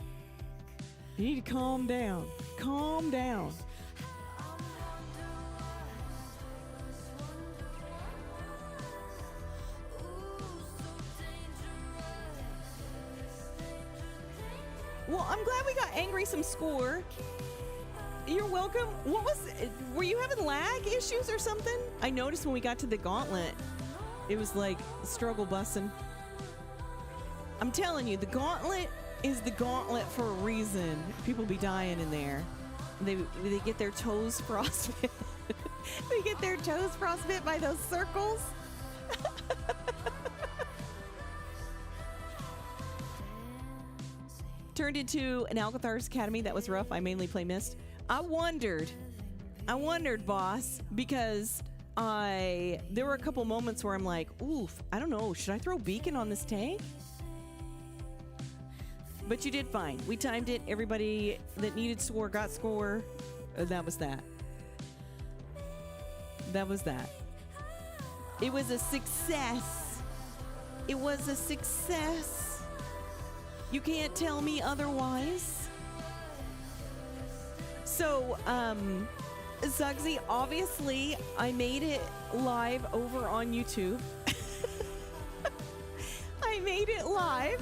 You need to calm down. Calm down. Well, I'm glad we got Angry some score. You're welcome. Were you having lag issues or something? I noticed when we got to the gauntlet, it was like struggle bussing. I'm telling you, the gauntlet is the gauntlet for a reason. People be dying in there. They get their toes frostbit. They get their toes frostbit by those circles. Turned into an Alcathar's Academy. That was rough. I mainly play Mist. I wondered, boss, because there were a couple moments where I'm like, oof, I don't know, should I throw Beacon on this tank? But you did fine. We timed it. Everybody that needed score got score. That was that. That was that. It was a success. It was a success. You can't tell me otherwise. So, Zugsy, obviously, I made it live over on YouTube. I made it live.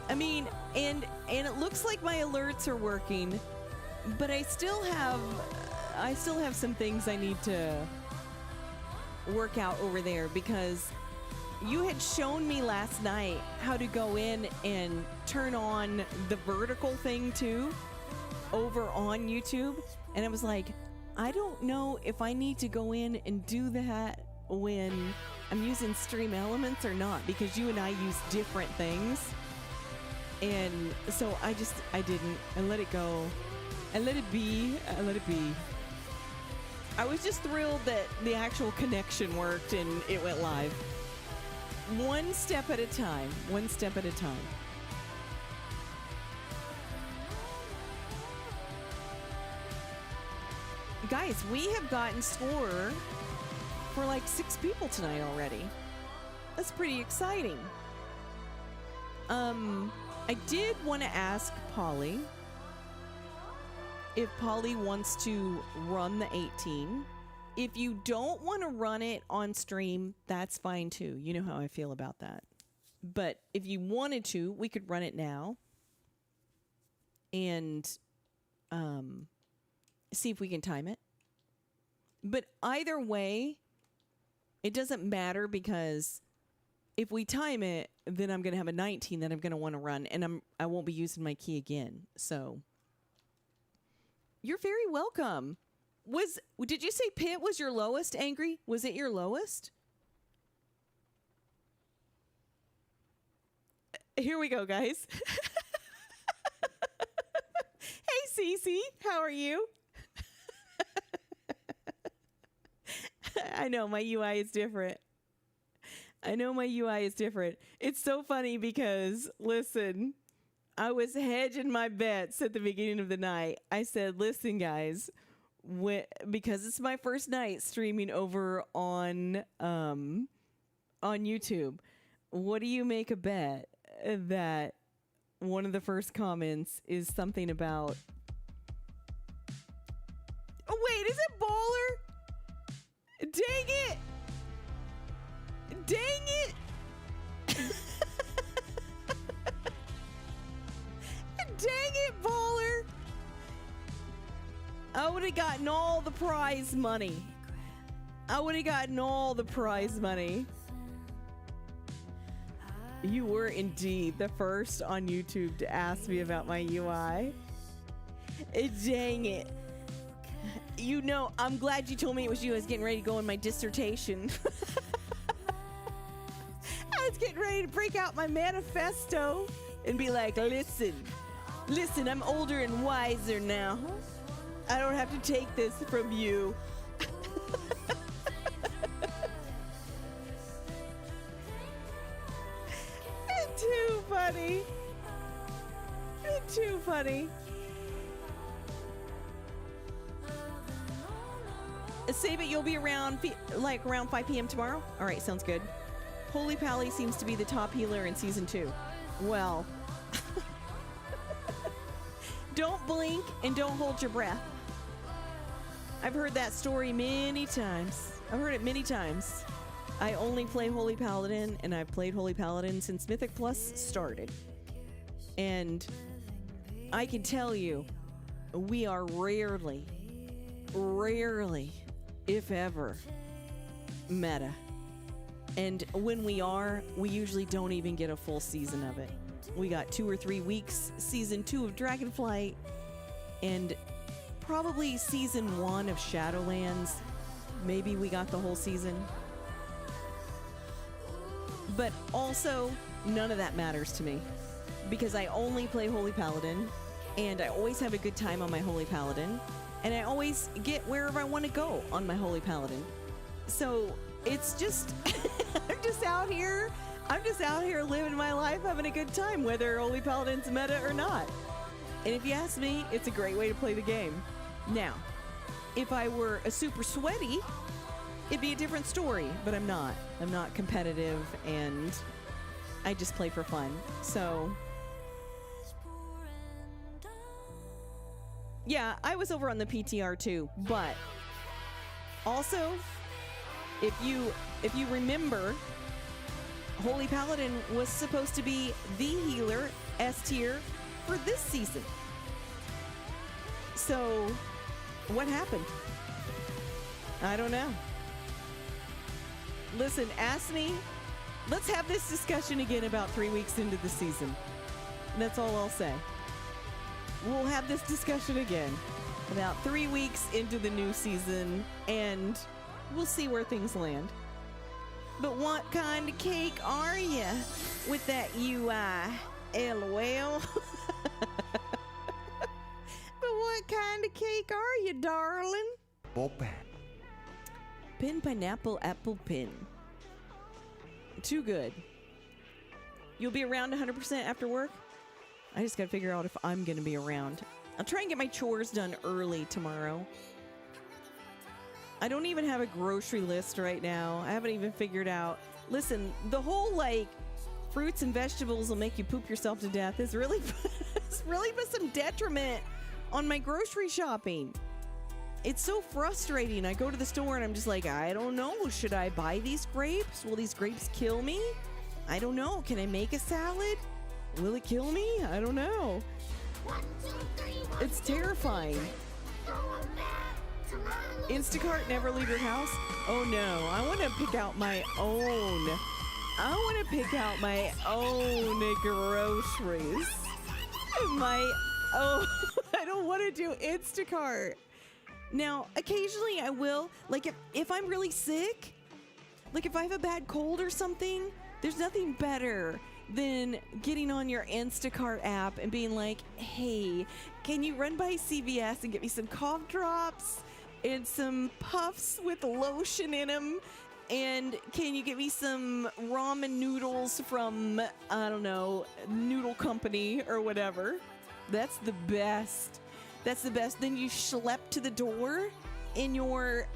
I mean, and it looks like my alerts are working, but I still have some things I need to work out over there, because you had shown me last night how to go in and turn on the vertical thing too over on YouTube, and I was like, I don't know if I need to go in and do that when I'm using Stream Elements or not, because you and I use different things. And so I didn't. I let it go. I let it be. I was just thrilled that the actual connection worked and it went live. One step at a time. One step at a time. Guys, we have gotten score for like 6 people tonight already. That's pretty exciting. I did want to ask Polly if Polly wants to run the 18. If you don't want to run it on stream, that's fine too. You know how I feel about that. But if you wanted to, we could run it now and see if we can time it. But either way, it doesn't matter, because if we time it, then I'm going to have a 19 that I'm going to want to run, and I won't be using my key again. So you're very welcome. Did you say Pit was your lowest, Angry? Was it your lowest? Here we go, guys. Hey, Cece, how are you? I know my UI is different. It's so funny because, listen, I was hedging my bets at the beginning of the night. I said, listen, guys, because it's my first night streaming over on YouTube, what do you make a bet that one of the first comments is something about... Oh, wait, is it Baller? Dang it! Dang it! Dang it, Baller! I would have gotten all the prize money. You were indeed the first on YouTube to ask me about my UI. Dang it. You know, I'm glad you told me it was you. I was getting ready to go in my dissertation. I was getting ready to break out my manifesto and be like, listen, I'm older and wiser now. I don't have to take this from you. Too funny. Too funny. Save it, you'll be around around 5 p.m. tomorrow? All right, sounds good. Holy Pally seems to be the top healer in Season 2. Well, don't blink and don't hold your breath. I've heard that story many times. I've heard it many times. I only play Holy Paladin, and I've played Holy Paladin since Mythic Plus started. And I can tell you, we are rarely, if ever, meta. And when we are, we usually don't even get a full season of it. We got 2 or 3 weeks, season 2 of Dragonflight, and probably season 1 of Shadowlands. Maybe we got the whole season. But also, none of that matters to me, because I only play Holy Paladin, and I always have a good time on my Holy Paladin, and I always get wherever I want to go on my Holy Paladin. So it's just, I'm just out here living my life, having a good time, whether Holy Paladin's meta or not. And if you ask me, it's a great way to play the game. Now, if I were a super sweaty, it'd be a different story, but I'm not. I'm not competitive, and I just play for fun. So, yeah, I was over on the PTR too, but also, if you remember, Holy Paladin was supposed to be the healer S tier for this season. So, what happened? I don't know. Listen, ask me. Let's have this discussion again about 3 weeks into the season. That's all I'll say. We'll have this discussion again about 3 weeks into the new season, and we'll see where things land. But what kind of cake are you with that UI? LOL. But what kind of cake are you, darling? Pin, pineapple, apple, pin. Too good. You'll be around 100% after work? I just gotta figure out if I'm gonna be around. I'll try and get my chores done early tomorrow. I don't even have a grocery list right now. I haven't even figured out. Listen, the whole like fruits and vegetables will make you poop yourself to death is really, it's really put some detriment on my grocery shopping. It's so frustrating. I go to the store and I'm just like, I don't know. Should I buy these grapes? Will these grapes kill me? I don't know. Can I make a salad? Will it kill me? I don't know. It's terrifying. Instacart, never leave your house? Oh no, I want to pick out my own. I want to pick out my own groceries. I don't want to do Instacart. Now, occasionally I will, like if I'm really sick, like if I have a bad cold or something, there's nothing better than getting on your Instacart app and being like, hey, can you run by CVS and get me some cough drops and some puffs with lotion in them? And can you get me some ramen noodles from, I don't know, Noodle Company or whatever? That's the best. That's the best. Then you schlep to the door in your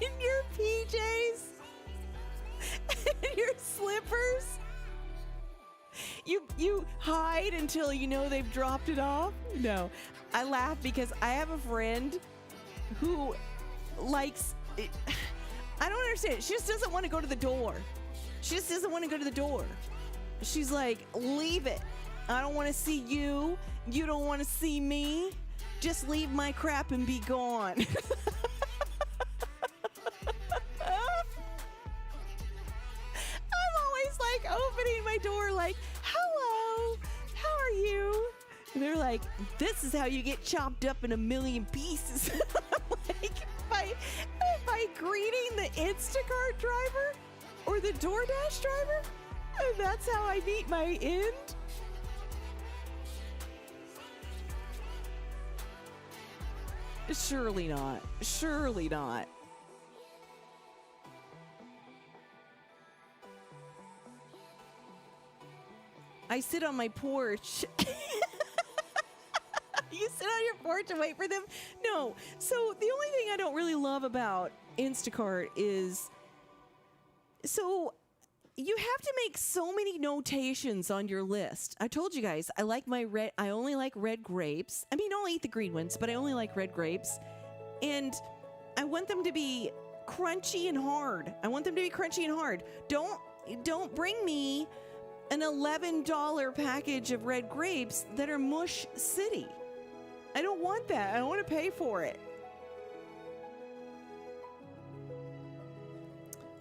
in your PJs and your slippers. You hide until you know they've dropped it off. No, I laugh because I have a friend who likes it. I don't understand. She just doesn't want to go to the door. She just doesn't want to go to the door. She's like, leave it. I don't want to see you. You don't want to see me. Just leave my crap and be gone. I'm always like opening my door like, hello, how are you? And they're like, this is how you get chopped up in a million pieces. Like, by greeting the Instacart driver or the DoorDash driver? And that's how I meet my end? Surely not. Surely not. I sit on my porch. You sit on your porch and wait for them? No. So the only thing I don't really love about Instacart is, so you have to make so many notations on your list. I told you guys, I only like red grapes. I mean, I'll eat the green ones, but I only like red grapes. And I want them to be crunchy and hard. Don't bring me an $11 package of red grapes that are mush city. I don't want that. I don't want to pay for it.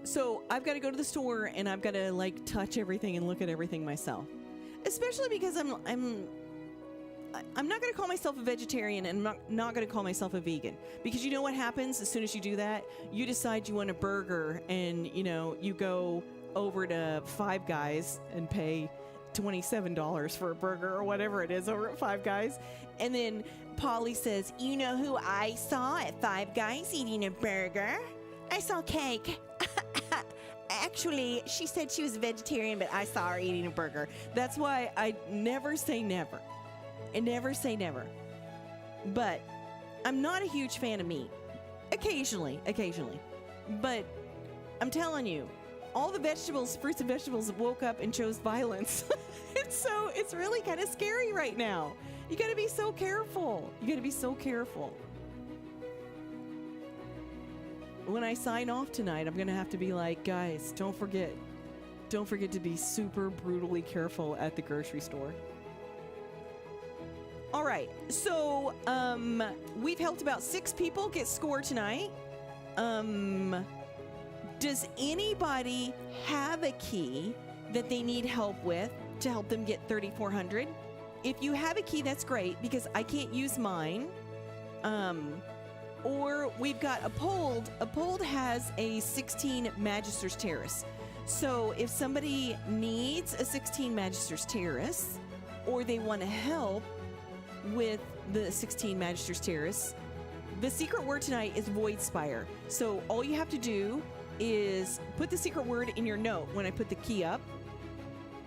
So I've got to go to the store and I've got to like touch everything and look at everything myself. Especially because I'm not going to call myself a vegetarian and I'm not going to call myself a vegan. Because you know what happens as soon as you do that? You decide you want a burger and, you know, you go over to Five Guys and pay $27 for a burger or whatever it is over at Five Guys. And then Polly says, you know who I saw at Five Guys eating a burger? I saw Cake. Actually, she said she was a vegetarian, but I saw her eating a burger. That's why I never say never. I never say never. But I'm not a huge fan of meat. Occasionally. But I'm telling you, all the vegetables, fruits and vegetables woke up and chose violence. And so it's really kind of scary right now. You got to be so careful. When I sign off tonight, I'm going to have to be like, guys, don't forget to be super brutally careful at the grocery store. All right. So, we've helped about 6 people get score tonight. Does anybody have a key that they need help with to help them get 3,400? If you have a key, that's great because I can't use mine. Or we've got Uphold. Uphold has a 16 Magister's Terrace. So if somebody needs a 16 Magister's Terrace, or they want to help with the 16 Magister's Terrace, the secret word tonight is Void Spire. So all you have to do is put the secret word in your note when I put the key up,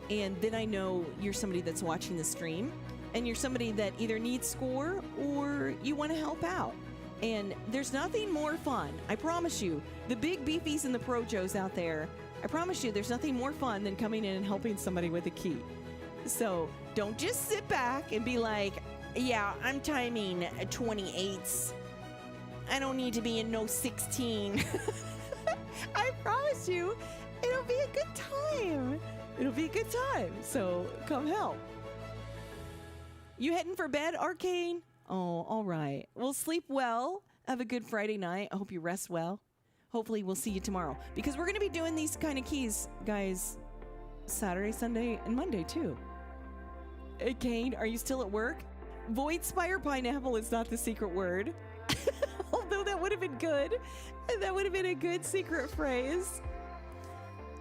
and then I know you're somebody that's watching the stream, and you're somebody that either needs score or you want to help out. And there's nothing more fun, I promise you, the big beefies and the projos out there, I promise you there's nothing more fun than coming in and helping somebody with a key. So don't just sit back and be like, yeah, I'm timing 28s. I don't need to be in no 16. I promise you, it'll be a good time. It'll be a good time. So come help. You heading for bed, Arcane? Oh, all right. Well, sleep well. Have a good Friday night. I hope you rest well. Hopefully we'll see you tomorrow. Because we're going to be doing these kind of keys, guys, Saturday, Sunday, and Monday, too. Hey, Kane, are you still at work? Void Spire Pineapple is not the secret word. Although that would have been good. That would have been a good secret phrase.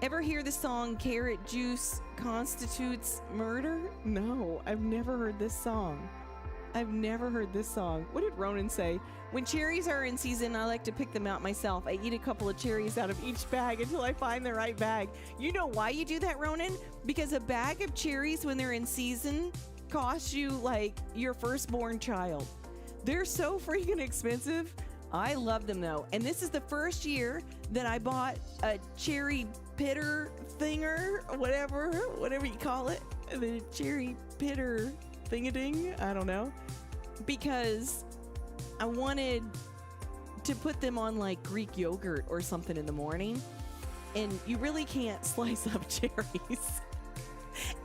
Ever hear the song Carrot Juice Constitutes Murder? No, I've never heard this song. What did Ronan say? When cherries are in season, I like to pick them out myself. I eat a couple of cherries out of each bag until I find the right bag. You know why you do that, Ronan? Because a bag of cherries when they're in season costs you like your firstborn child. They're so freaking expensive. I love them though. And this is the first year that I bought a cherry pitter thinger, whatever you call it. The cherry pitter thing-a-ding, I don't know. Because I wanted to put them on like Greek yogurt or something in the morning. And you really can't slice up cherries.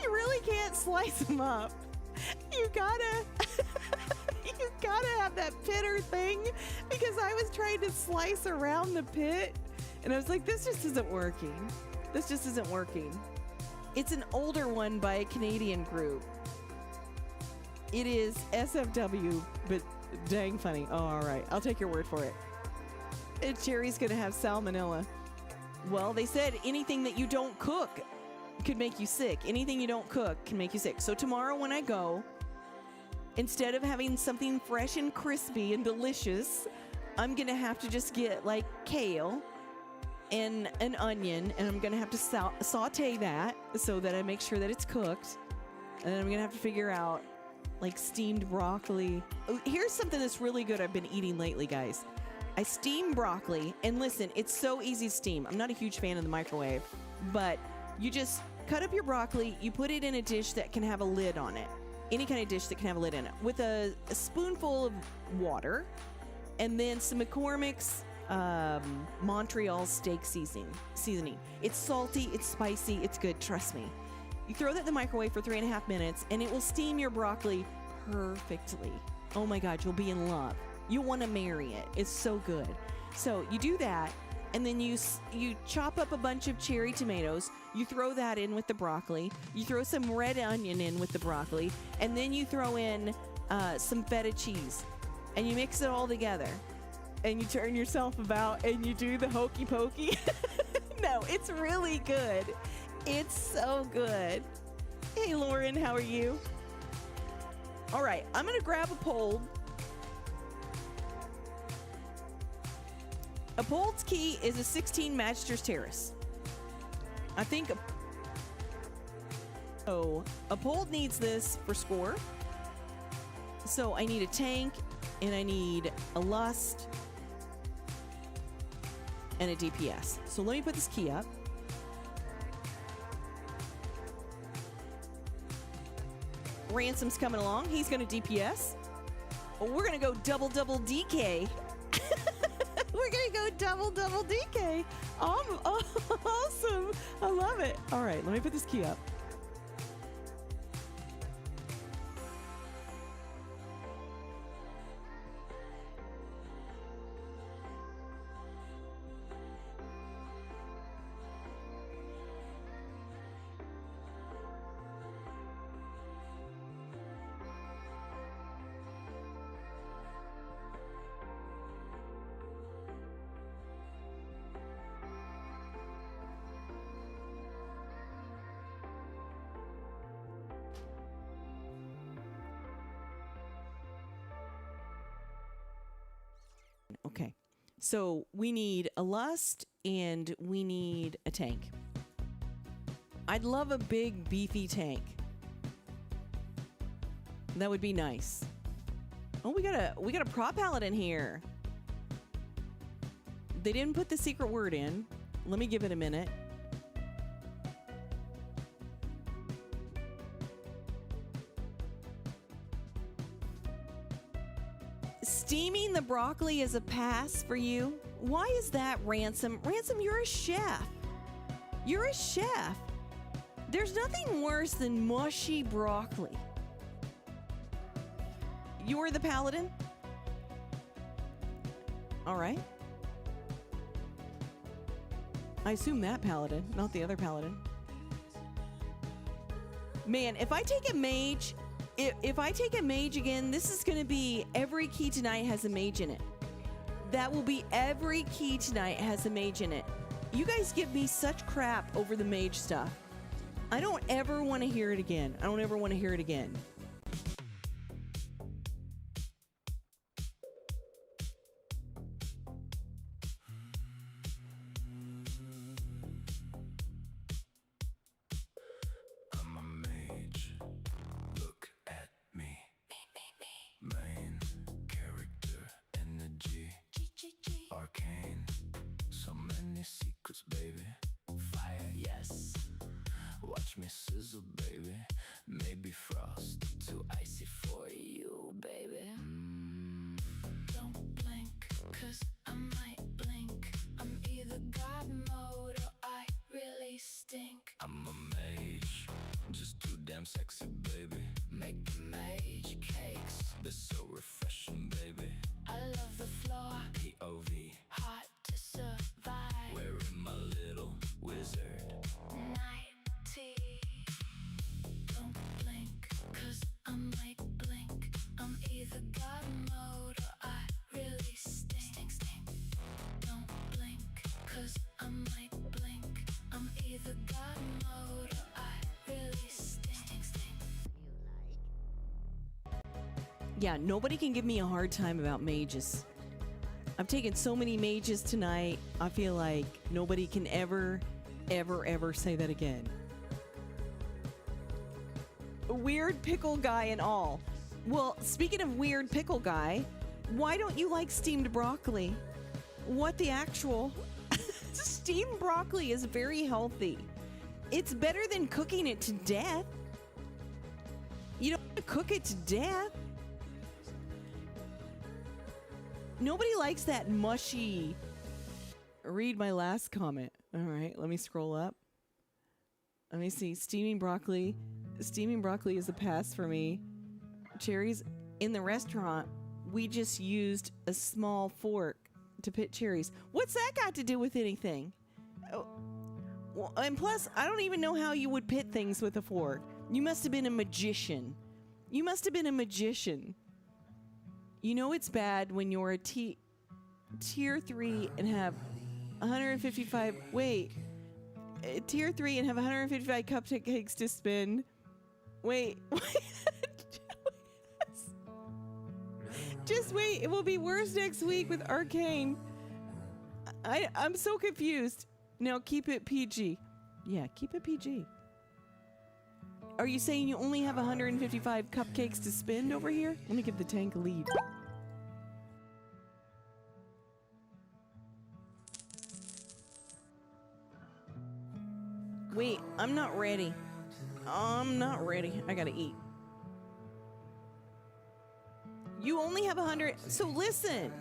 You really can't slice them up. You gotta have that pitter thing, because I was trying to slice around the pit and I was like, this just isn't working. It's an older one by a Canadian group. It is SFW, but dang funny. Oh, all right. I'll take your word for it. Cherry's gonna have salmonella. Well, they said anything that you don't cook could make you sick. Anything you don't cook can make you sick. So tomorrow when I go, instead of having something fresh and crispy and delicious, I'm going to have to just get like kale and an onion, and I'm going to have to saute that so that I make sure that it's cooked. And then I'm going to have to figure out like steamed broccoli. Oh, here's something that's really good I've been eating lately, guys. I steam broccoli, and listen, it's so easy to steam. I'm not a huge fan of the microwave, but you just cut up your broccoli, you put it in a dish that can have a lid on it. Any kind of dish that can have a lid in it, with a spoonful of water, and then some McCormick's Montreal steak seasoning. It's salty, it's spicy, it's good, trust me. You throw that in the microwave for 3.5 minutes, and it will steam your broccoli perfectly. Oh my God, you'll be in love. You'll want to marry it. It's so good. So you do that, and then you chop up a bunch of cherry tomatoes. You throw that in with the broccoli. You throw some red onion in with the broccoli, and then you throw in some feta cheese, and you mix it all together. And you turn yourself about, and you do the hokey pokey. No, it's really good. It's so good. Hey, Lauren, how are you? All right, I'm going to grab a pole. A pole's key is a 16 Magister's Terrace. I think a pole needs this for score. So I need a tank, and I need a lust, and a DPS. So let me put this key up. Ransom's coming along. He's going to DPS. We're going to go double DK. We're going to go double DK. Awesome. I love it. All right, let me put this key up. Okay, so we need a lust and we need a tank. I'd love a big beefy tank. That would be nice. Oh, we got a prop paladin here. They didn't put the secret word in. Let me give it a minute. Steaming the broccoli is a pass for you. Why is that, Ransom? Ransom, you're a chef. You're a chef. There's nothing worse than mushy broccoli. You're the paladin? All right. I assume that paladin, not the other paladin. Man, if I take a mage... If I take a mage again, this is going to be every key tonight has a mage in it. That will be every key tonight has a mage in it. You guys give me such crap over the mage stuff. I don't ever want to hear it again. I don't ever want to hear it again. Yeah, nobody can give me a hard time about mages. I've taken so many mages tonight, I feel like nobody can ever say that again. Weird pickle guy and all. Well, speaking of weird pickle guy, why don't you like steamed broccoli? What the actual? Steamed broccoli is very healthy. It's better than cooking it to death. You don't want to cook it to death. Nobody likes that mushy. Read my last comment. All right, let me scroll up. Let me see. Steaming broccoli. Steaming broccoli is a pass for me. Cherries. In the restaurant, we just used a small fork to pit cherries. What's that got to do with anything? Oh, well, and plus, I don't even know how you would pit things with a fork. You must have been a magician. You must have been a magician. You know it's bad when you're a tier 3 and have 155... Wait. Tier 3 and have 155 cupcakes to spin. Wait. Just wait. It will be worse next week with Arcane. I'm so confused. Now keep it PG. Yeah, keep it PG. Are you saying you only have 155 cupcakes to spend over here? Let me give the tank a lead. Wait, I'm not ready. I'm not ready. I gotta eat. You only have 100. So listen.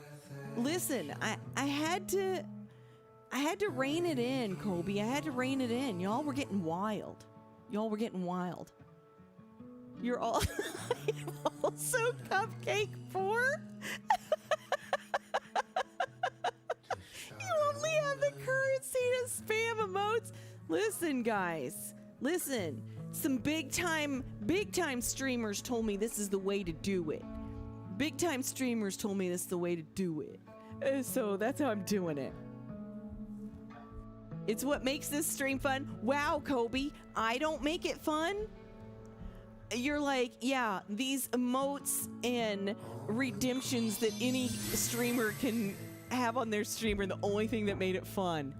Listen, I had to rein it in, Kobe. I had to rein it in. Y'all were getting wild. Y'all were getting wild. You're all also cupcake 4? You only have the currency to spam emotes. Listen, guys. Listen. Some big time streamers told me this is the way to do it. Big time streamers told me this is the way to do it. So that's how I'm doing it. It's what makes this stream fun. Wow, Kobe, I don't make it fun? You're like, yeah, these emotes and redemptions that any streamer can have on their stream are the only thing that made it fun.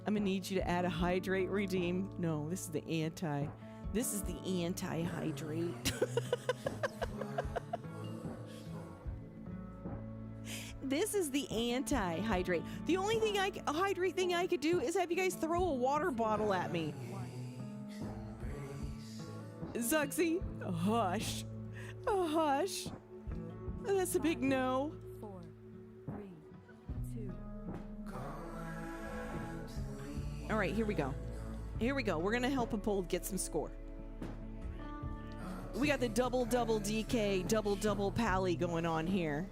I'm gonna need you to add a hydrate redeem. No, this is the anti. This is the anti-hydrate. This is the anti-hydrate. The only thing hydrate thing I could do is have you guys throw a water bottle at me. Zuxy, hush. Hush. That's a big no. 4, 3, 2. All right, here we go. Here we go. We're gonna help Apold get some score. We got the double DK, double pally going on here.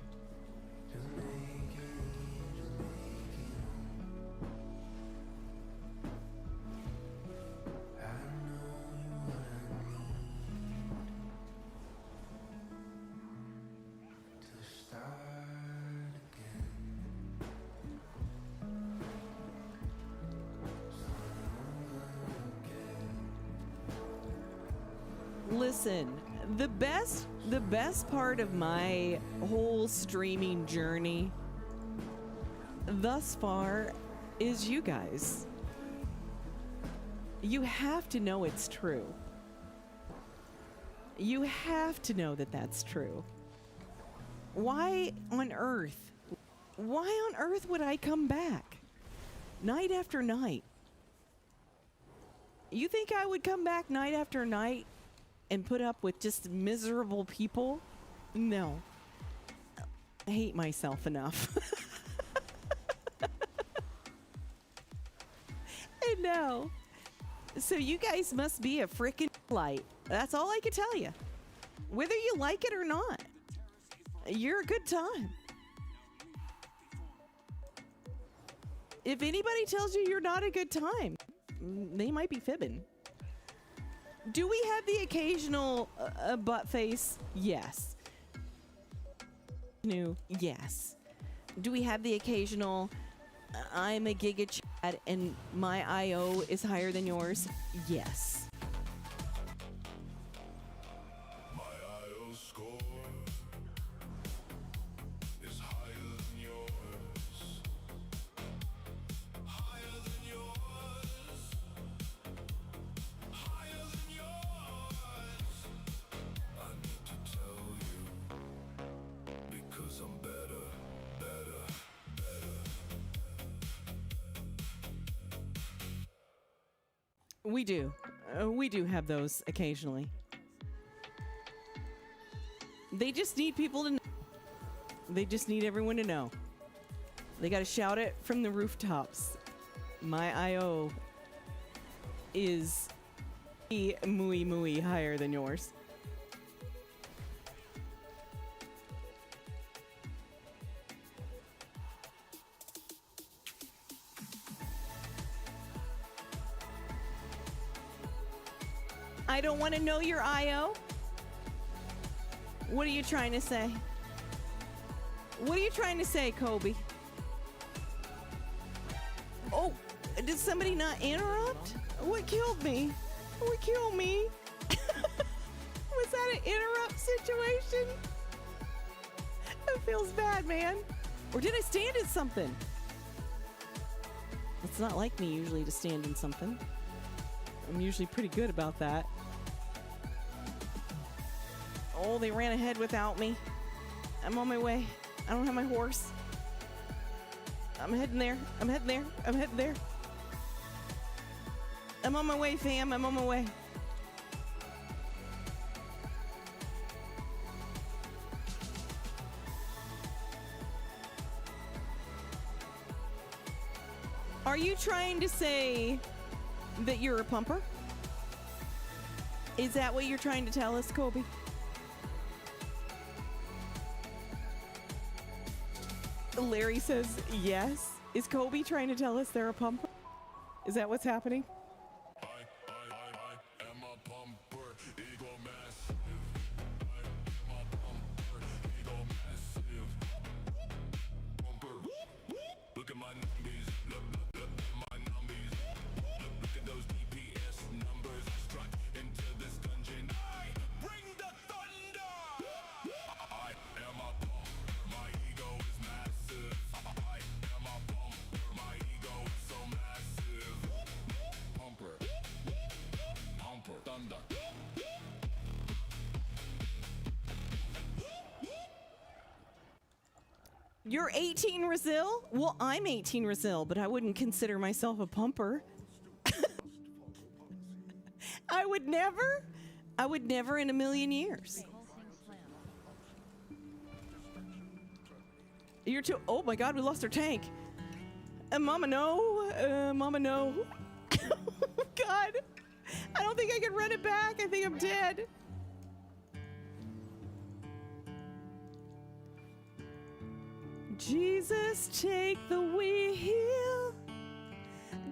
Listen, the best part of my whole streaming journey thus far is you guys. You have to know it's true. You have to know that that's true. Why on earth would I come back night after night? You think I would come back night after night and put up with just miserable people? No. I hate myself enough. I know. So you guys must be a freaking light. That's all I can tell you. Whether you like it or not, you're a good time. If anybody tells you you're not a good time, they might be fibbing. Do we have the occasional butt face? Yes. No. Yes. Do we have the occasional I'm a giga chat and my IO is higher than yours? Yes. My IO score is higher than yours. Higher than yours. Higher than yours. I need to tell you because I'm better. We do. We do have those occasionally. They just need people to know. They just need everyone to know. They got to shout it from the rooftops. My IO is muy, muy higher than yours. I don't want to know your IO. What are you trying to say? What are you trying to say, Kobe? Oh, did somebody not interrupt? What killed me? What killed me? Was that an interrupt situation? It feels bad, man. Or did I stand in something? It's not like me usually to stand in something. I'm usually pretty good about that. Oh, they ran ahead without me. I'm on my way. I don't have my horse. I'm heading there. I'm heading there. I'm heading there. I'm on my way, fam. I'm on my way. Are you trying to say that you're a pumper? Is that what you're trying to tell us, Kobe? Larry says yes. Is Kobe trying to tell us they're a pumper? Is that what's happening? I am a pumper, ego massive. I am a pumper, ego massive. Pumper. Look at my numbies, look at my numbies. Look at those DPS numbers. I struck into this dungeon. I bring the thunder. I am a pumper, my ego is massive. I am a pumper, my ego is so massive. Pumper, pumper, thunder. You're 18 Razil? Well, I'm 18 Razil, but I wouldn't consider myself a pumper. I would never in a million years. You're too, oh my God, we lost our tank. Mama, no. Mama, no. Oh God. I don't think I can run it back. I think I'm dead. Jesus, take the wheel.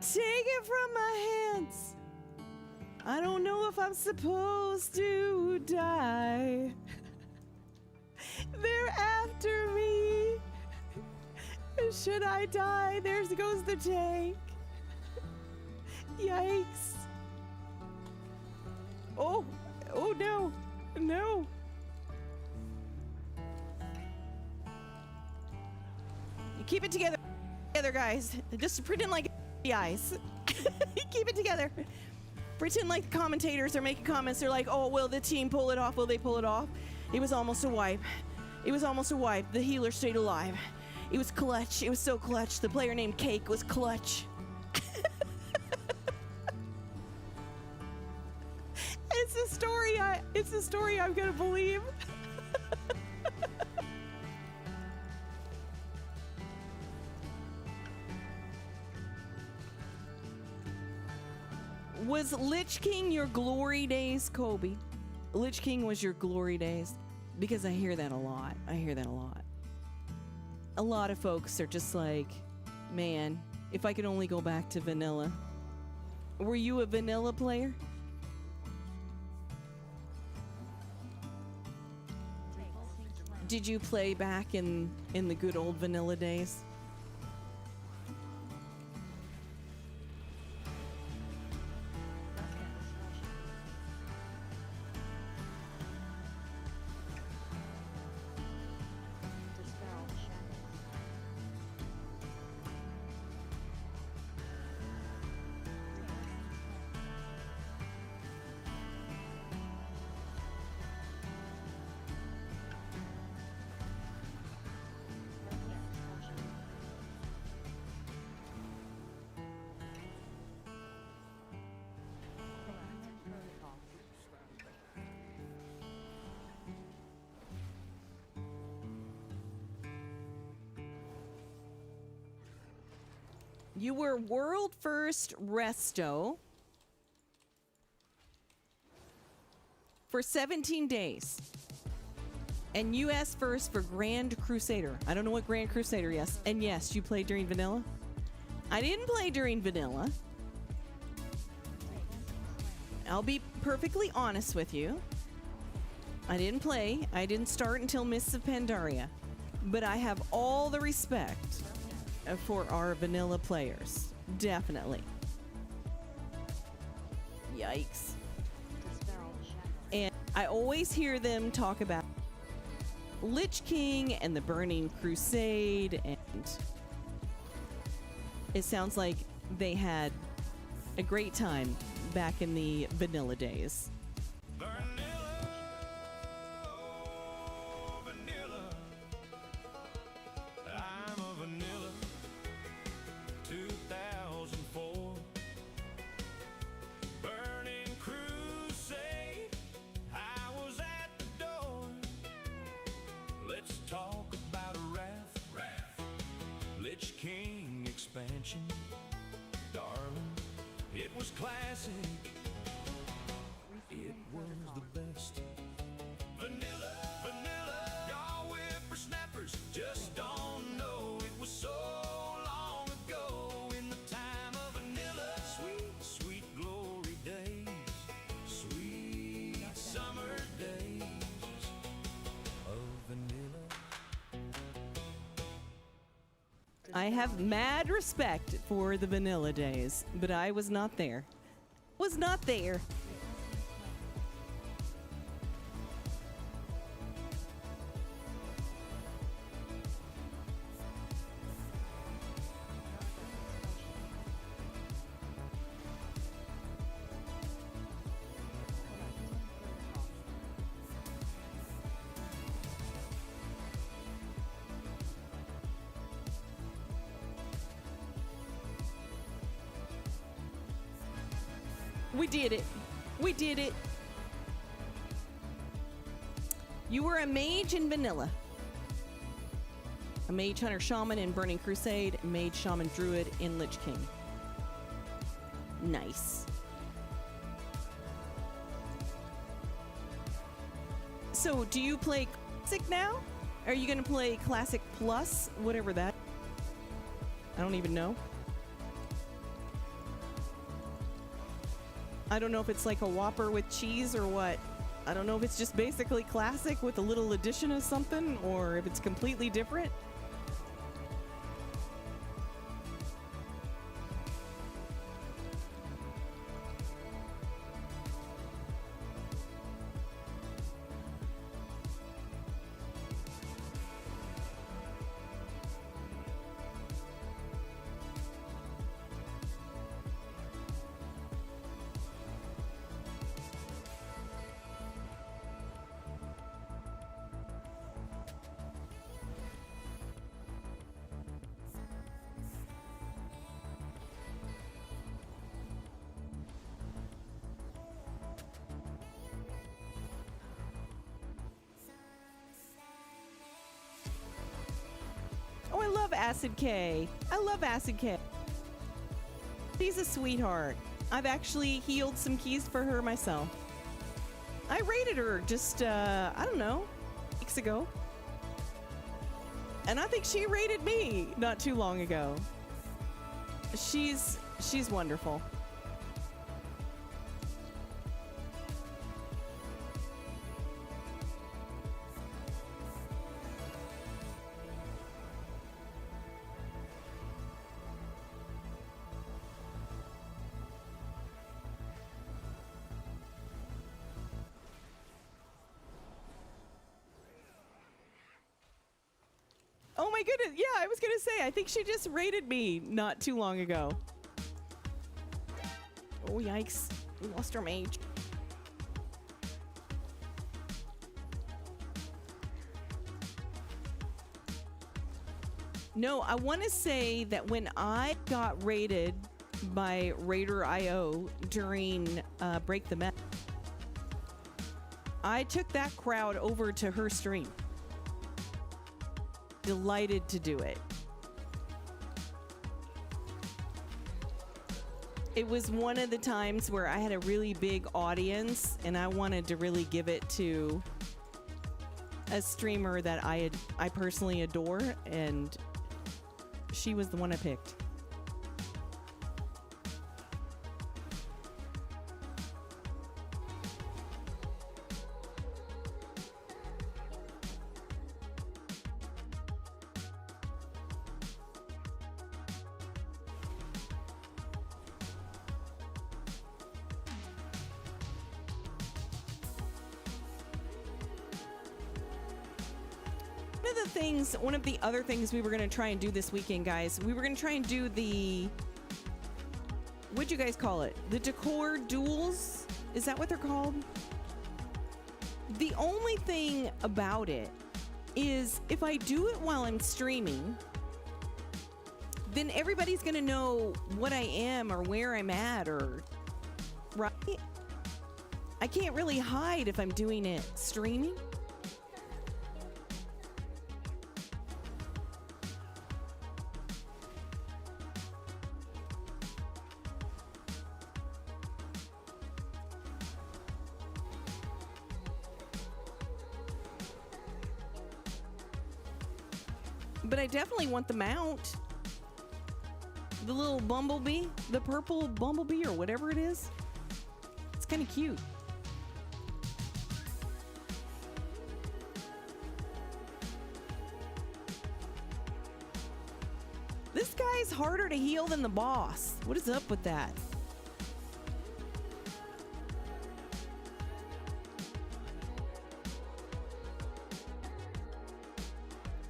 Take it from my hands. I don't know if I'm supposed to die. They're after me. Should I die? There goes the tank. Yikes. Oh, oh no, no. You keep it together, guys. Just pretend like eyes. Keep it together. Pretend like the commentators are making comments. They're like, oh, will the team pull it off? Will they pull it off? It was almost a wipe. It was almost a wipe. The healer stayed alive. It was clutch. It was so clutch. The player named Cake was clutch. It's a story I'm gonna believe. Was Lich King your glory days, Kobe? Lich King was your glory days? Because I hear that a lot. I hear that a lot. A lot of folks are just like, man, if I could only go back to vanilla. Were you a vanilla player? Did you play back in the good old vanilla days? You were world first resto. for 17 days. And you asked first for Grand Crusader. I don't know what Grand Crusader, yes. And yes, you played during vanilla. I didn't play during vanilla. I'll be perfectly honest with you. I didn't play. I didn't start until Mists of Pandaria. But I have all the respect for our vanilla players. Definitely. Yikes. And I always hear them talk about Lich King and the Burning Crusade, and it sounds like they had a great time back in the vanilla days. I'm a vanilla 2004 Burning Crusade. I was at the door. Let's talk about Wrath. Lich King expansion. Darling, it was classic. It was the best. Vanilla, y'all whippersnappers just don't know. It was so long ago in the time of vanilla. Sweet, sweet glory days. Sweet summer days of vanilla. I have mad respect for the vanilla days, but I was not there. Was not there. We did it. We did it. You were a mage in vanilla. A mage hunter shaman in Burning Crusade, a mage shaman druid in Lich King. Nice. So, do you play Classic now? Are you going to play Classic Plus? Whatever that. I don't even know. I don't know if it's like a Whopper with cheese or what. I don't know if it's just basically Classic with a little addition of something, or if it's completely different. Oh, I love Acid K. I love Acid K. She's a sweetheart. I've actually healed some keys for her myself. I raided her just, I don't know, weeks ago. And I think she raided me not too long ago. She's wonderful. Oh my goodness, yeah, I was gonna say, I think she just raided me not too long ago. Oh yikes, we lost our mage. No, I want to say that when I got raided by Raider.io during Break the Map, I took that crowd over to her stream. Delighted to do it. it was one of the times where I had a really big audience and I wanted to really give it to a streamer that I personally adore, and she was the one I picked. One of the other things we were going to try and do this weekend, guys, we were going to try and do the, what'd you guys call it? The decor duels? Is that what they're called? The only thing about it is if I do it while I'm streaming, then everybody's going to know what I am or where I'm at, or, right? I can't really hide if I'm doing it streaming. But I definitely want the mount. The little bumblebee, the purple bumblebee or whatever it is. It's kind of cute. This guy's harder to heal than the boss. What is up with that?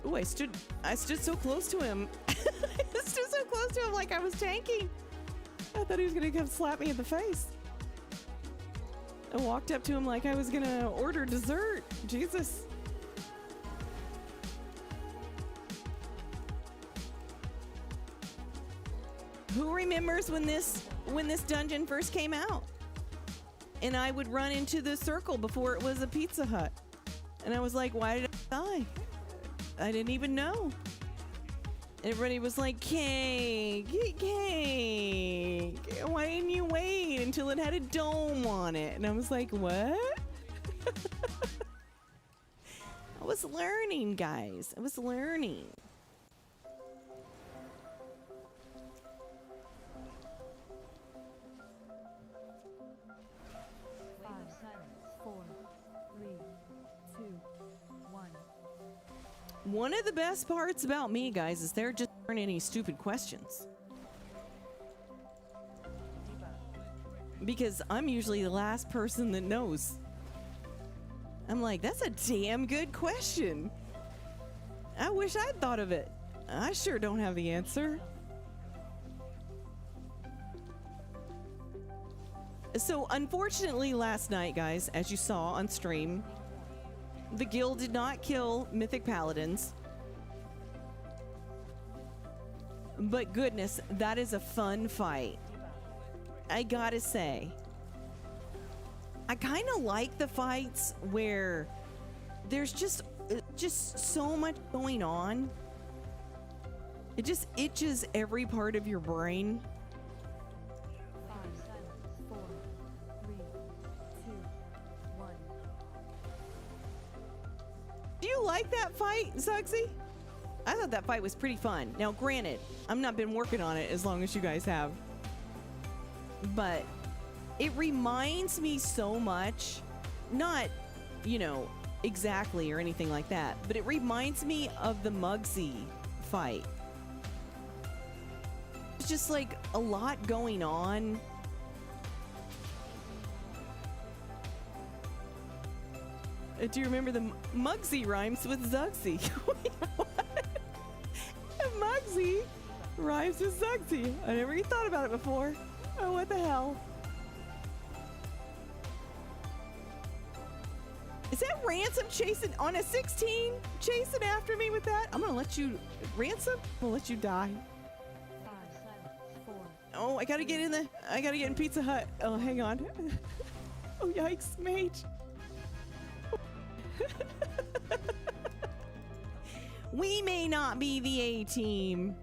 Ooh, I stood so close to him. I stood so close to him like I was tanking. I thought he was gonna come slap me in the face. I walked up to him like I was gonna order dessert. Jesus. Who remembers when this dungeon first came out? And I would run into the circle before it was a Pizza Hut. And I was like, why did I die? I didn't even know. Everybody was like, cake. Why didn't you wait until it had a dome on it? And I was like, what? I was learning, guys. I was learning. One of the best parts about me, guys, is there just aren't any stupid questions. Because I'm usually the last person that knows. I'm like, that's a damn good question. I wish I'd thought of it. I sure don't have the answer. So, unfortunately, last night, guys, as you saw on stream, the guild did not kill Mythic Paladins. But goodness, that is a fun fight. I gotta say. I kind of like the fights where there's just so much going on. It just itches every part of your brain. 5, 4, 3, 2, 1. Do you like that fight, Zuxy? I thought that fight was pretty fun. Now, granted, I've not been working on it as long as you guys have. But it reminds me so much, not, you know, exactly or anything like that, but it reminds me of the Muggsy fight. It's just like a lot going on. Do you remember the Muggsy rhymes with Zuxy? Wait, what? Muggsy rhymes with Zuxy. I never even thought about it before. Oh, what the hell? Is that Ransom chasing on a 16? Chasing after me with that? I'm gonna let you, Ransom? I'm gonna let you die. 5, 4. Oh, I gotta get in Pizza Hut. Oh, hang on. Oh, yikes, mage. We may not be the A team,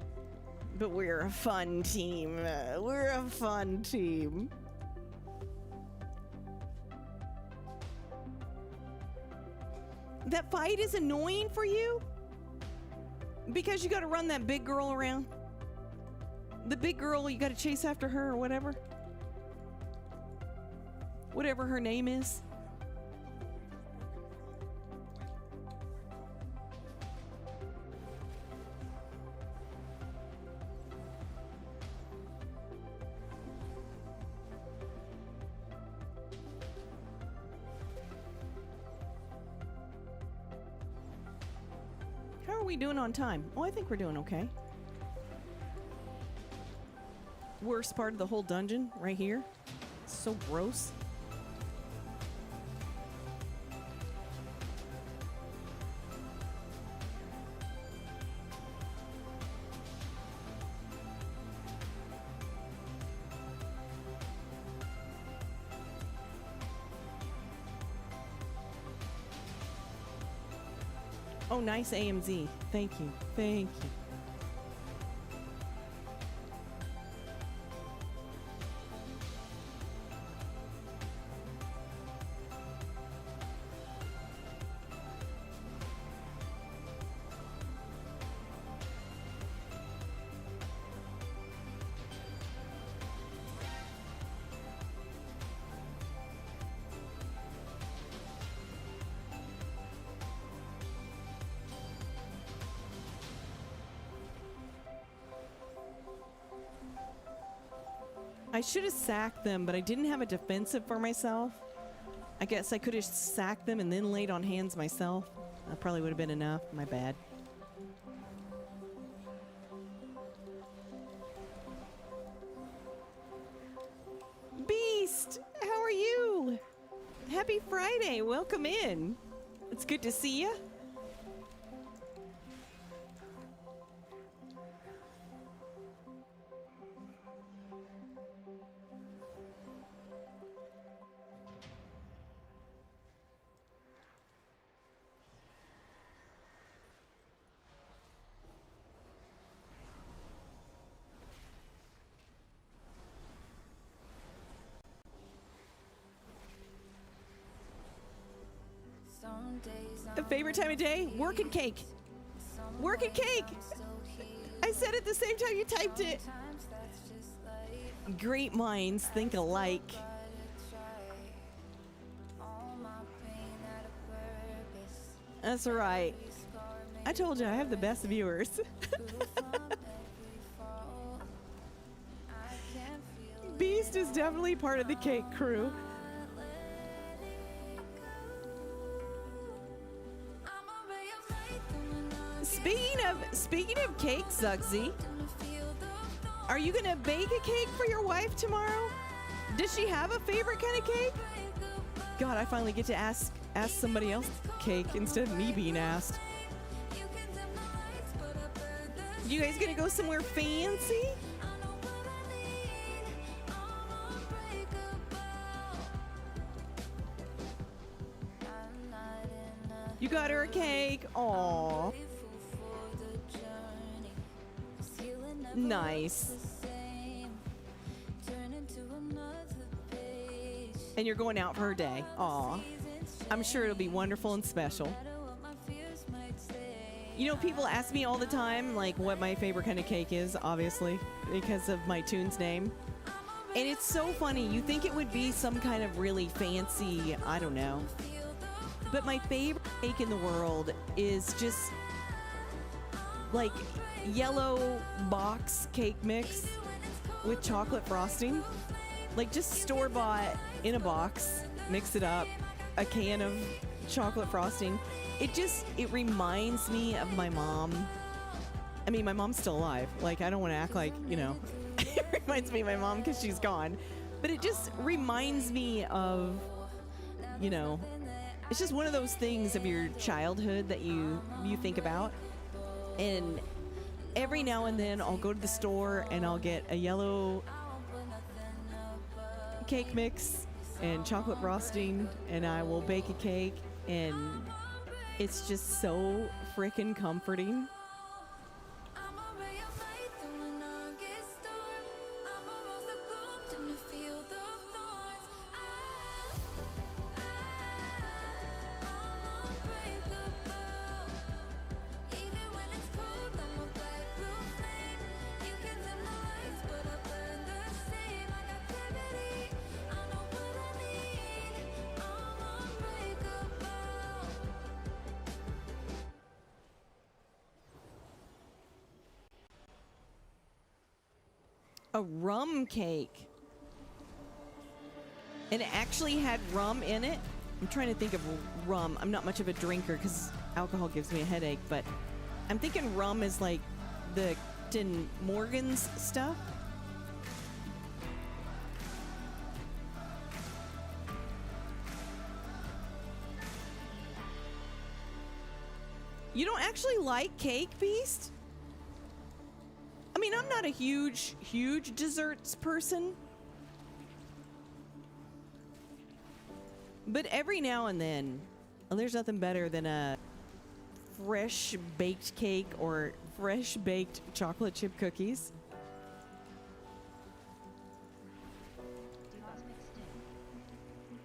But we're a fun team. We're a fun team. That fight is annoying for you? Because you gotta run that big girl around? The big girl, you gotta chase after her or whatever? Whatever her name is. How are we doing on time? Oh, I think we're doing okay. Worst part of the whole dungeon, right here. So gross. Oh, nice AMZ. Thank you. Thank you. I should have sacked them, but I didn't have a defensive for myself. I guess I could have sacked them and then laid on hands myself. That probably would have been enough. My bad. Beast! How are you? Happy Friday. Welcome in. It's good to see you. The favorite time of day? Work and cake. Work and cake! I said it the same time you typed it. Great minds think alike. That's right. I told you I have the best viewers. Beast is definitely part of the cake crew. Speaking of cake, Zugsy, are you gonna bake a cake for your wife tomorrow? Does she have a favorite kind of cake? God, I finally get to ask somebody else cake instead of me being asked. You guys gonna go somewhere fancy? You got her a cake. Aww. Nice. And you're going out for her day. Aw. I'm sure it'll be wonderful and special. You know, people ask me all the time, like, what my favorite kind of cake is, obviously, because of my tune's name. And it's so funny. You think it would be some kind of really fancy, I don't know. But my favorite cake in the world is just like yellow box cake mix with chocolate frosting. Like just store-bought in a box, mix it up, a can of chocolate frosting. It reminds me of my mom. I mean, my mom's still alive. Like, I don't want to act like, you know, it reminds me of my mom because she's gone. But it just reminds me of, you know, it's just one of those things of your childhood that you think about. And every now and then I'll go to the store and I'll get a yellow cake mix and chocolate frosting, and I will bake a cake, and it's just so freaking comforting. A rum cake. And it actually had rum in it. I'm trying to think of rum. I'm not much of a drinker because alcohol gives me a headache, but I'm thinking rum is like the Captain Morgan's stuff. You don't actually like cake, Beast? I mean, I'm not a huge desserts person. But every now and then, there's nothing better than a fresh baked cake or fresh baked chocolate chip cookies.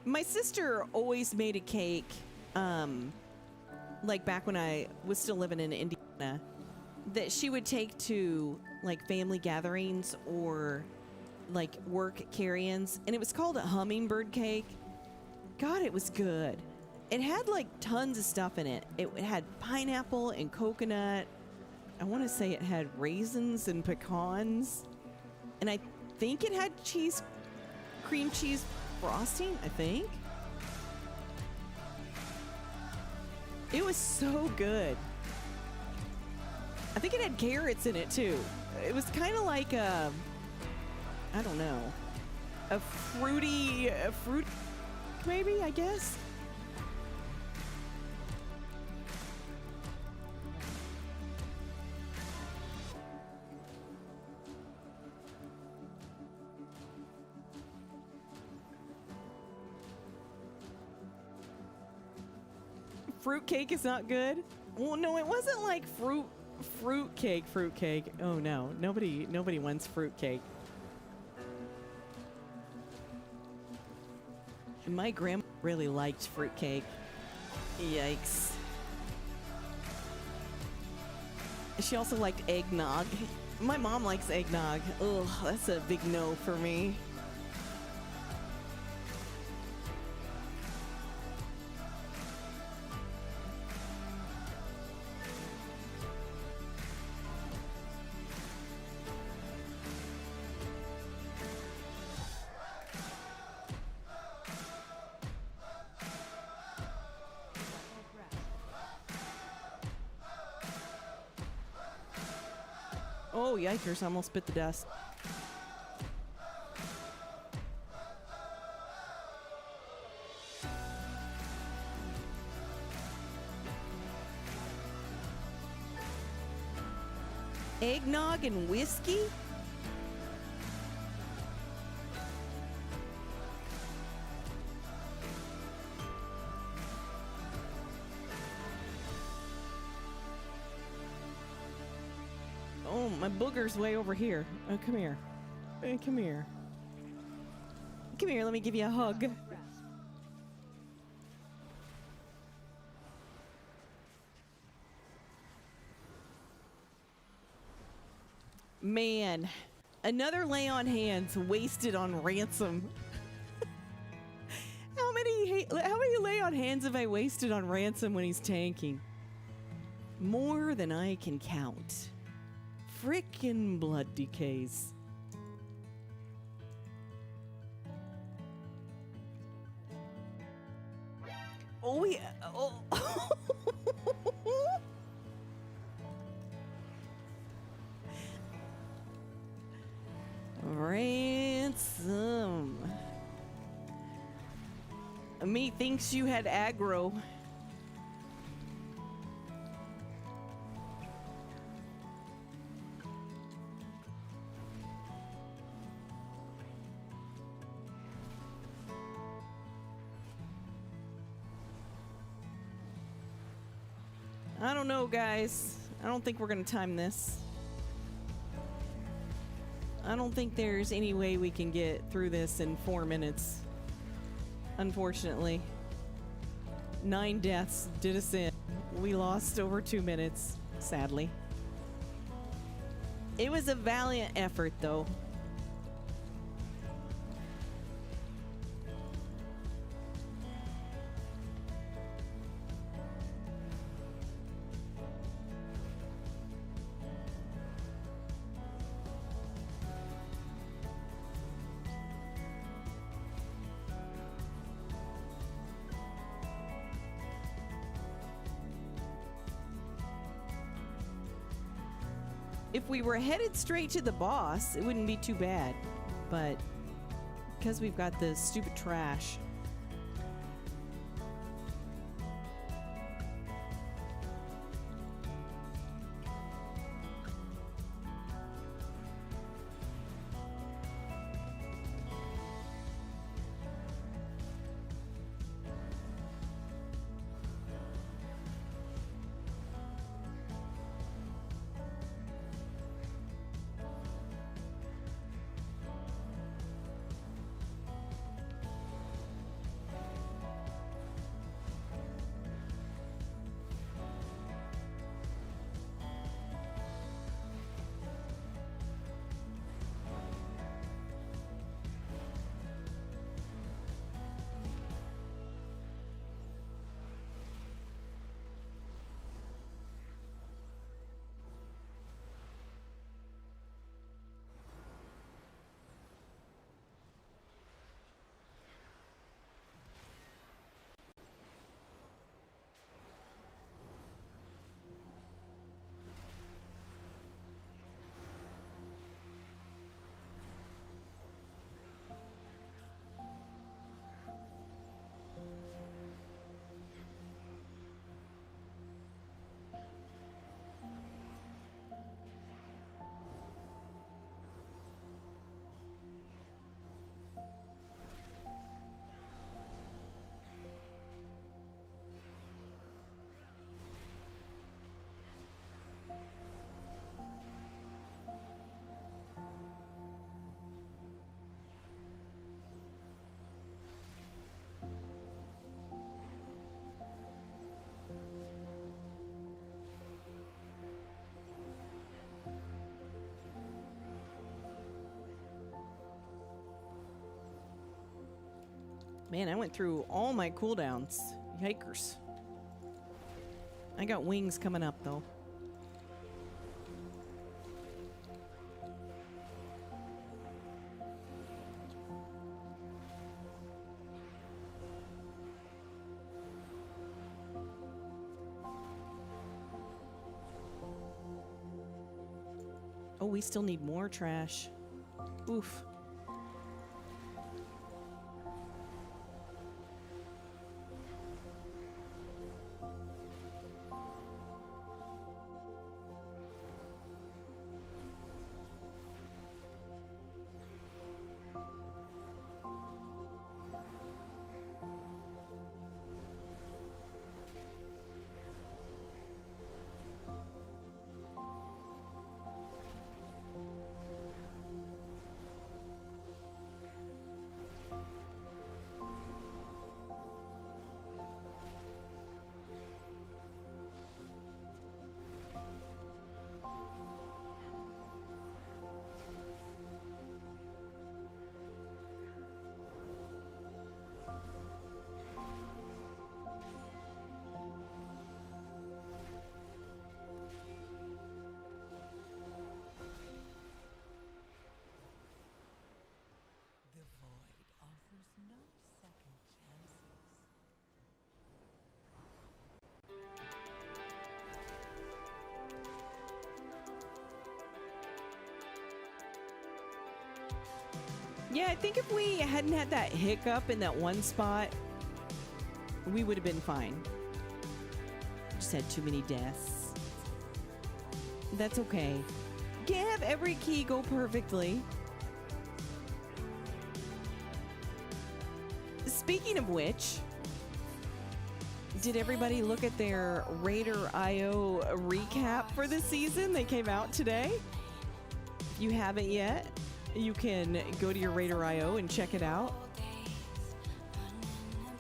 My sister always made a cake, like back when I was still living in Indiana, that she would take to like family gatherings or like work carry-ins, and it was called a hummingbird cake. God, it was good. It had like tons of stuff in it. It had pineapple and coconut. I want to say it had raisins and pecans. And I think it had cream cheese frosting, I think. It was so good. I think it had carrots in it too. It was kind of like I don't know, a fruit, maybe, I guess. Fruit cake is not good. Well, no, it wasn't like fruit cake. Oh no, nobody wants fruit cake. My grandma really liked fruit cake. Yikes. She also liked eggnog. My mom likes eggnog. Ugh, that's a big no for me. Oh, yikers, I almost bit the dust. Eggnog and whiskey? Oh, my booger's way over here. Oh, come here. Come here. Come here, let me give you a hug. Man, another lay on hands wasted on ransom. How many lay on hands have I wasted on ransom when he's tanking? More than I can count. Frickin' blood decays. Oh yeah. Oh. Ransom. Me thinks you had aggro. I don't know, guys. I don't think we're gonna time this. I don't think there's any way we can get through this in 4 minutes. Unfortunately. 9 deaths did us in. We lost over 2 minutes, sadly. It was a valiant effort, though. If we were headed straight to the boss, it wouldn't be too bad. But because we've got the stupid trash. Man, I went through all my cooldowns. Yikers. I got wings coming up, though. Oh, we still need more trash. Oof. Yeah, I think if we hadn't had that hiccup in that one spot, we would have been fine. Just had too many deaths. That's okay. Can't have every key go perfectly. Speaking of which, did everybody look at their Raider IO recap for the season? They came out today. If you haven't yet, you can go to your Raider IO and check it out.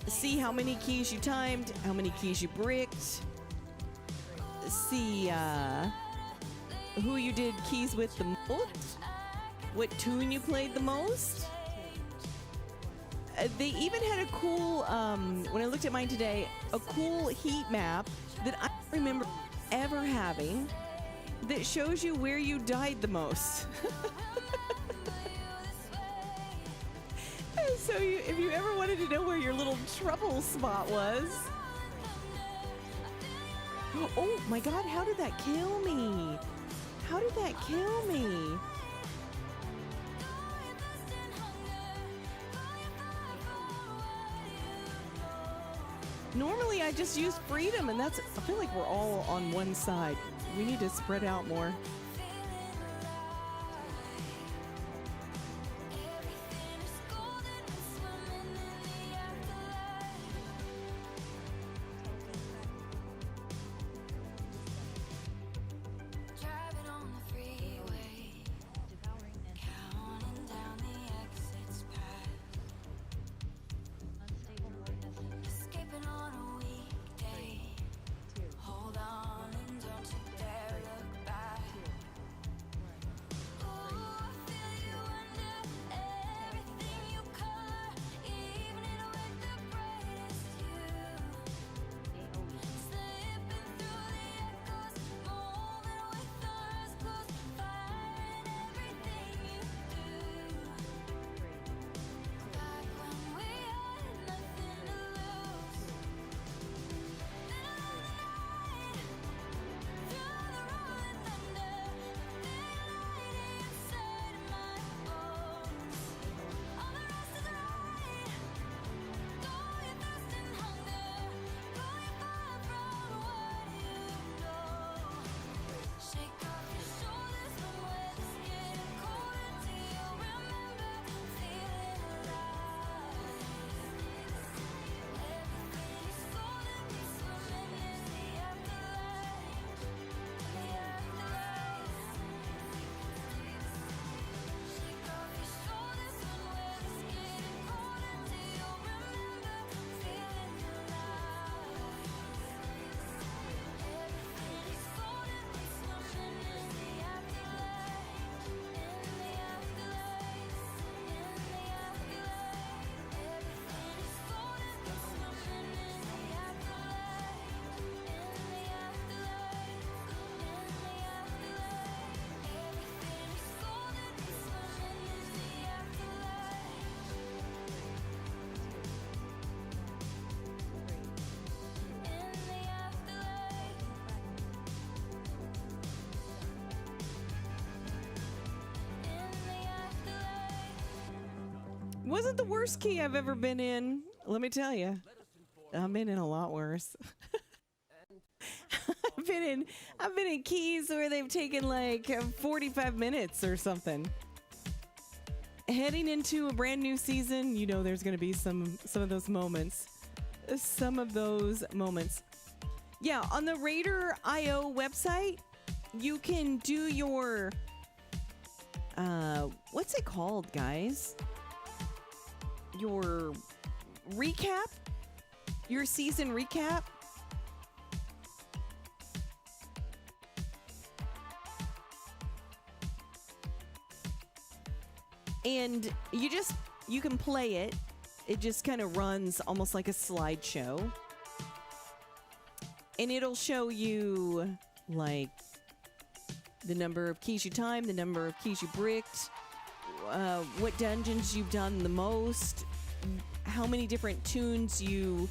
See how many keys you timed, how many keys you bricked. See who you did keys with the most, what tune you played the most. They even had a cool, when I looked at mine today, a cool heat map that I don't remember ever having that shows you where you died the most. So if you ever wanted to know where your little trouble spot was. Oh my god, how did that kill me? How did that can't kill me. Normally I just use freedom, and that's, I feel like we're all on one side. We need to spread out more. Driving on the freeway, Devouring and counting down the exits past, unstable possessive. escaping on a weekday. Hold on and don't you dare look back. Ooh, I feel you under everything you color, evening with the brightest hue. Slipping through the echoes, moving with our eyes closed, firing everything you do. Back when we had nothing to lose. Middle of the night, through the rolling thunder, daylight inside my bones. All the rest is right. Though your thirst and hunger, though you far from what you know. Shake off your shoulders from where the skin colder till you remember feeling alive. Everything is golden, be swimming in the afterlife. The afterlife. Shake off your shoulders from where the skin colder till you remember feeling alive. Everything is golden, be swimming in the afterlife. In the afterlife. In the afterlife. Everything is golden, be swimming in the afterlife. In the afterlife. In the afterlife. Everything is golden, be swimming in the afterlife. In the afterlife. In the afterlife. Wasn't the worst key I've ever been in. Let me tell you. I've been in a lot worse. I've been in keys where they've taken like 45 minutes or something. Heading into a brand new season, you know there's going to be some of those moments. Some of those moments. Yeah, on the Raider.io website, you can do your what's it called, guys? Your recap? Your season recap? And you can play it. It just kind of runs almost like a slideshow. And it'll show you like the number of keys you timed, the number of keys you bricked, what dungeons you've done the most, how many different tunes you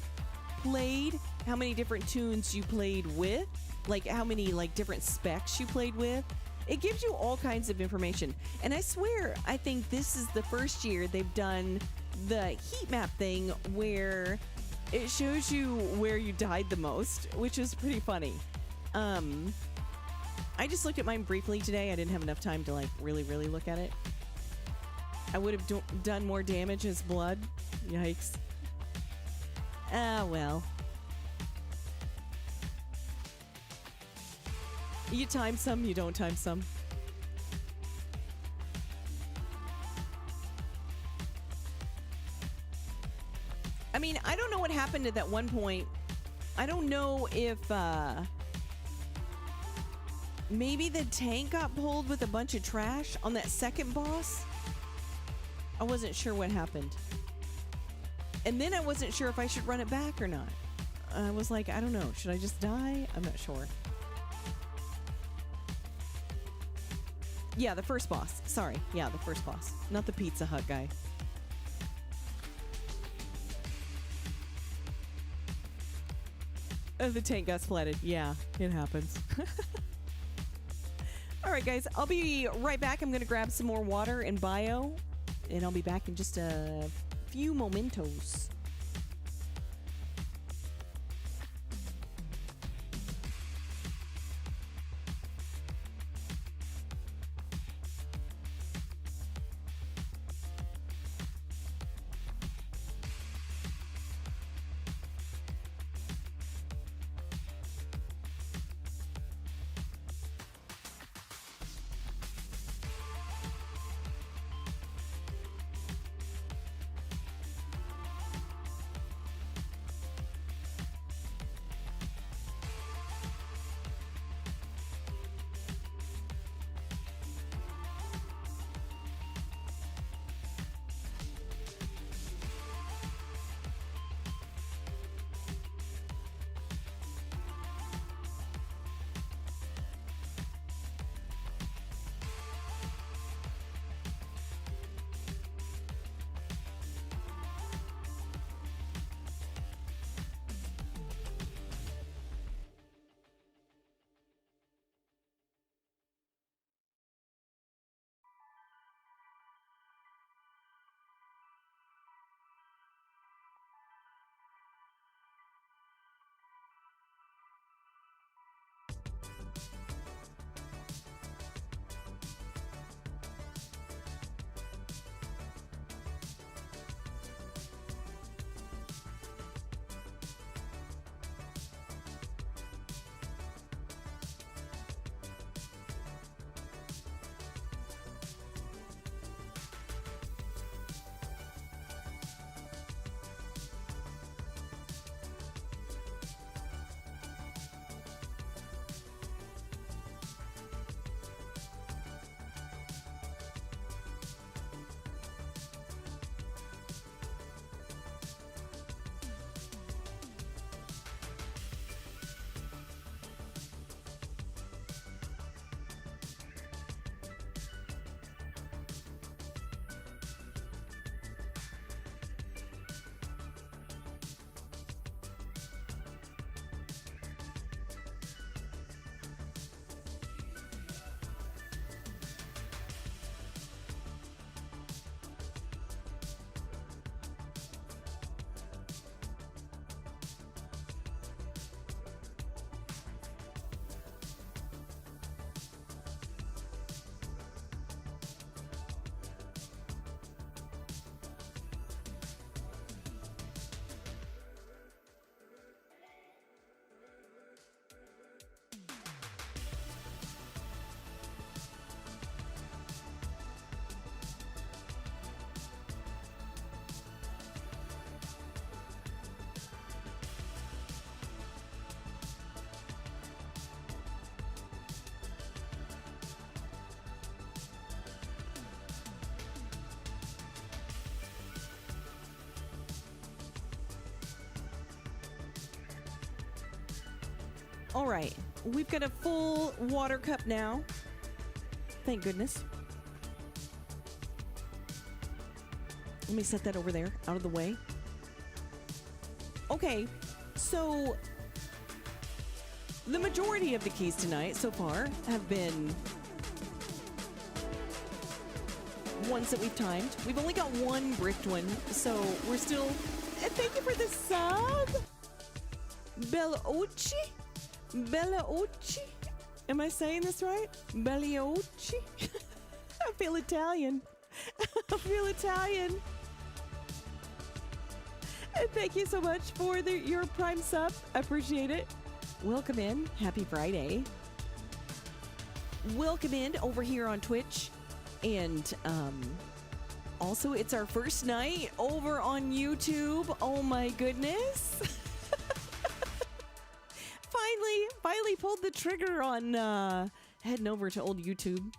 played, how many different tunes you played with, like how many like different specs you played with. It gives you all kinds of information. And I swear, I think this is the first year they've done the heat map thing where it shows you where you died the most, which is pretty funny. I just looked at mine briefly today. I didn't have enough time to like really look at it. I would have done more damage as blood. Yikes. Ah, well. You time some, you don't time some. I mean, I don't know what happened at that one point. I don't know if maybe the tank got pulled with a bunch of trash on that second boss. I wasn't sure what happened. And then I wasn't sure if I should run it back or not. I was like, I don't know. Should I just die? I'm not sure. Yeah, the first boss. Sorry. Yeah, the first boss. Not the Pizza Hut guy. Oh, the tank got splatted. Yeah, it happens. All right, guys, I'll be right back. I'm going to grab some more water and bio, and I'll be back in just a few momentos. All right, we've got a full water cup now. Thank goodness. Let me set that over there, out of the way. Okay, so the majority of the keys tonight so far have been ones that we've timed. We've only got one bricked one, so we're still... And thank you for the sub! Bellaucci? Bellaucci? Am I saying this right? Bellaucci? I feel Italian. I feel Italian. And thank you so much for your Prime sub. I appreciate it. Welcome in. Happy Friday. Welcome in over here on Twitch. And also, it's our first night over on YouTube. Oh my goodness. Finally pulled the trigger on heading over to old YouTube.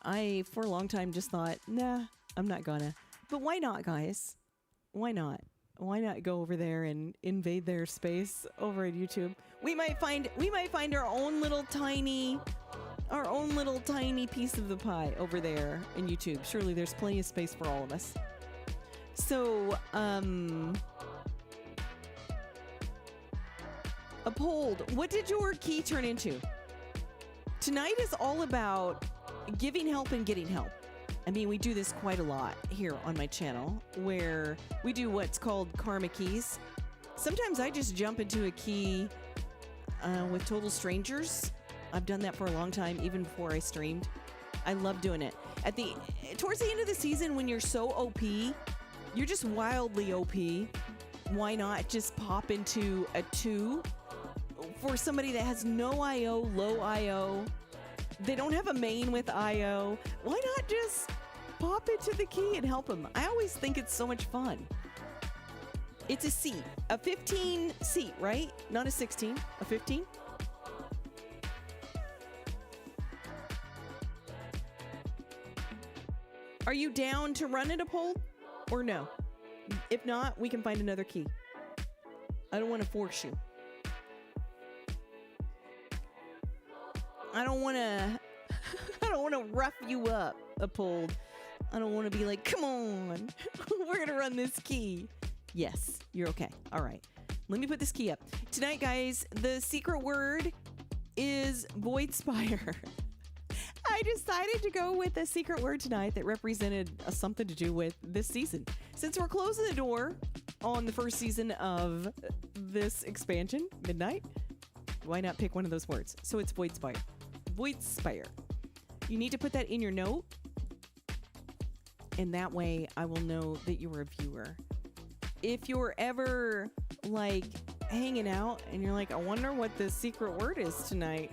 I, for a long time, just thought, nah, I'm not gonna. But why not, guys? Why not? Why not go over there and invade their space over at YouTube? We might find our own little tiny piece of the pie over there in YouTube. Surely there's plenty of space for all of us. So, Uphold, what did your key turn into? Tonight is all about giving help and getting help. I mean, we do this quite a lot here on my channel, where we do what's called karma keys. Sometimes I just jump into a key with total strangers. I've done that for a long time, even before I streamed. I love doing it. Towards the end of the season, when you're so OP, you're just wildly OP. Why not just pop into a 2 for somebody that has no IO, low IO? They don't have a main with IO. Why not just pop into the key and help them? I always think it's so much fun. It's a seat, a 15 seat, right? Not a 16, a 15. Are you down to run it, Uphold? Or no? If not, we can find another key. I don't want to force you. I don't want to rough you up, Uphold. I don't want to be like, come on, we're going to run this key. Yes, you're okay. All right. Let me put this key up. Tonight, guys, the secret word is Void Spire. I decided to go with a secret word tonight that represented something to do with this season. Since we're closing the door on the first season of this expansion, Midnight, why not pick one of those words? So it's Void Spire. Void Spire. You need to put that in your note, and that way I will know that you're a viewer. If you're ever like hanging out and you're like, I wonder what the secret word is tonight,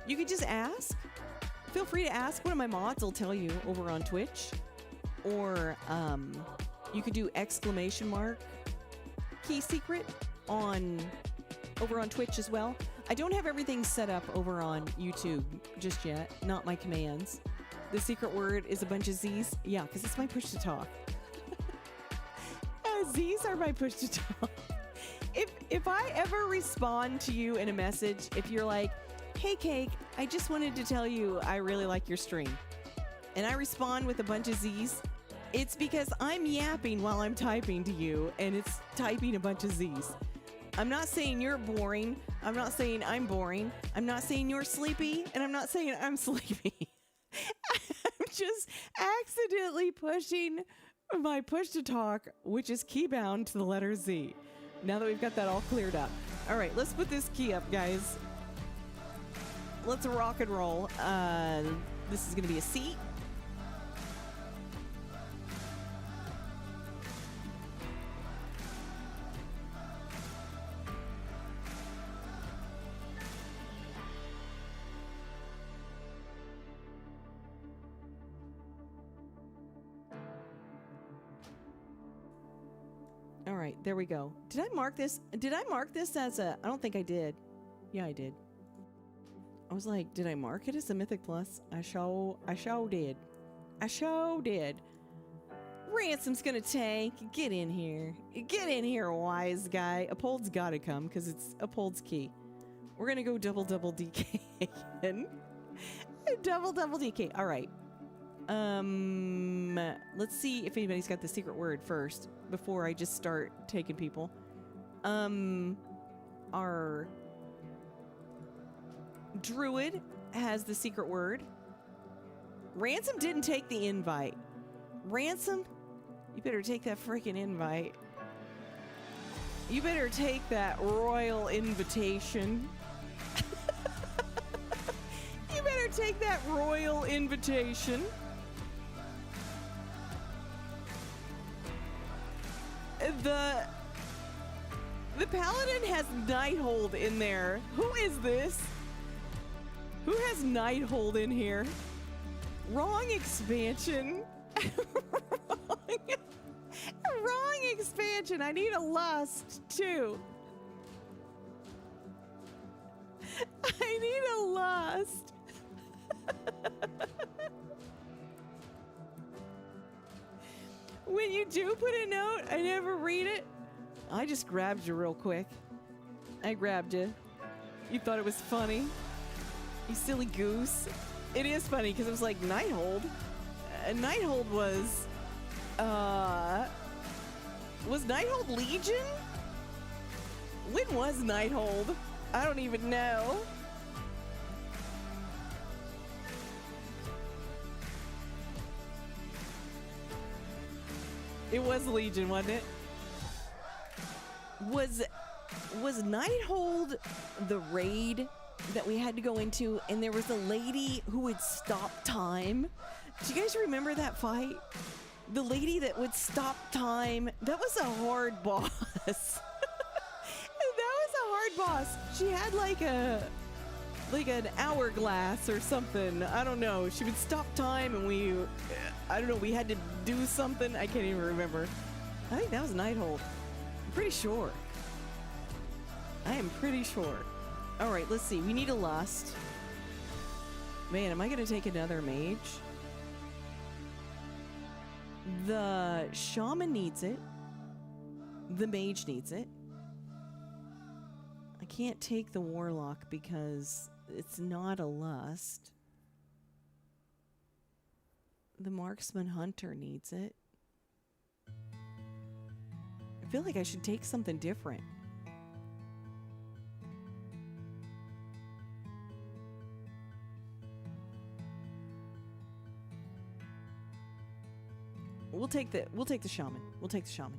you could just ask. Feel free to ask. One of my mods will tell you over on Twitch, or you could do exclamation mark key secret over on Twitch as well. I don't have everything set up over on YouTube just yet, not my commands. The secret word is a bunch of Z's. Yeah, because it's my push to talk. Z's are my push to talk. If I ever respond to you in a message, if you're like, hey Cake, I just wanted to tell you I really like your stream, and I respond with a bunch of Z's, it's because I'm yapping while I'm typing to you, and it's typing a bunch of Z's. I'm not saying you're boring. I'm not saying I'm boring. I'm not saying you're sleepy, and I'm not saying I'm sleepy. I'm just accidentally pushing my push to talk, which is key bound to the letter Z. Now that we've got that all cleared up. All right, let's put this key up, guys. Let's rock and roll. This is going to be a seat. All right, there we go. Did I mark this? Did I mark this as a... I don't think I did. Yeah, I did. I was like, did I mark it as a Mythic Plus? I sure did. I sure did. Ransom's gonna tank. Get in here. Get in here, wise guy. Uphold's gotta come, because it's Uphold's key. We're gonna go double DK again. double DK. All right. Let's see if anybody's got the secret word first before I just start taking people. Our druid has the secret word. Ransom didn't take the invite. Ransom, you better take that freaking invite. You better take that royal invitation. You better take that royal invitation. The paladin has Nighthold in there. Who is this? Who has Nighthold in here? Wrong expansion. Wrong expansion. I need a lust too. I need a lust. When you do put a note, I never read it. I just grabbed you real quick. I grabbed you. You thought it was funny? You silly goose. It is funny because it was like Nighthold. Nighthold was Nighthold Legion? When was Nighthold? I don't even know. It was Legion, wasn't it? Was Nighthold the raid that we had to go into, and there was a lady who would stop time? Do you guys remember that fight? The lady that would stop time. That was a hard boss. That was a hard boss. She had like an hourglass or something. I don't know. She would stop time, and we had to do something. I can't even remember. I think that was Nighthold. I'm pretty sure. I am pretty sure. All right, let's see. We need a lust. Man, am I going to take another mage? The shaman needs it. The mage needs it. I can't take the warlock because it's not a lust. The marksman hunter needs it. I feel like I should take something different. We'll take the shaman. We'll take the shaman.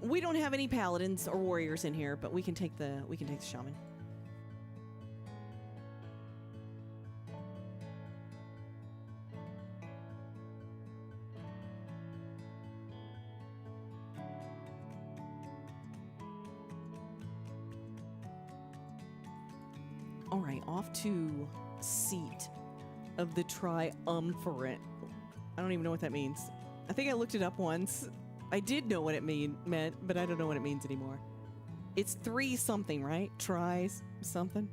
We don't have any paladins or warriors in here, but we can take the shaman. All right, off to seat of the triumvirate. I don't even know what that means. I think I looked it up once. I did know what it meant, but I don't know what it means anymore. It's 3 something, right? Tries something.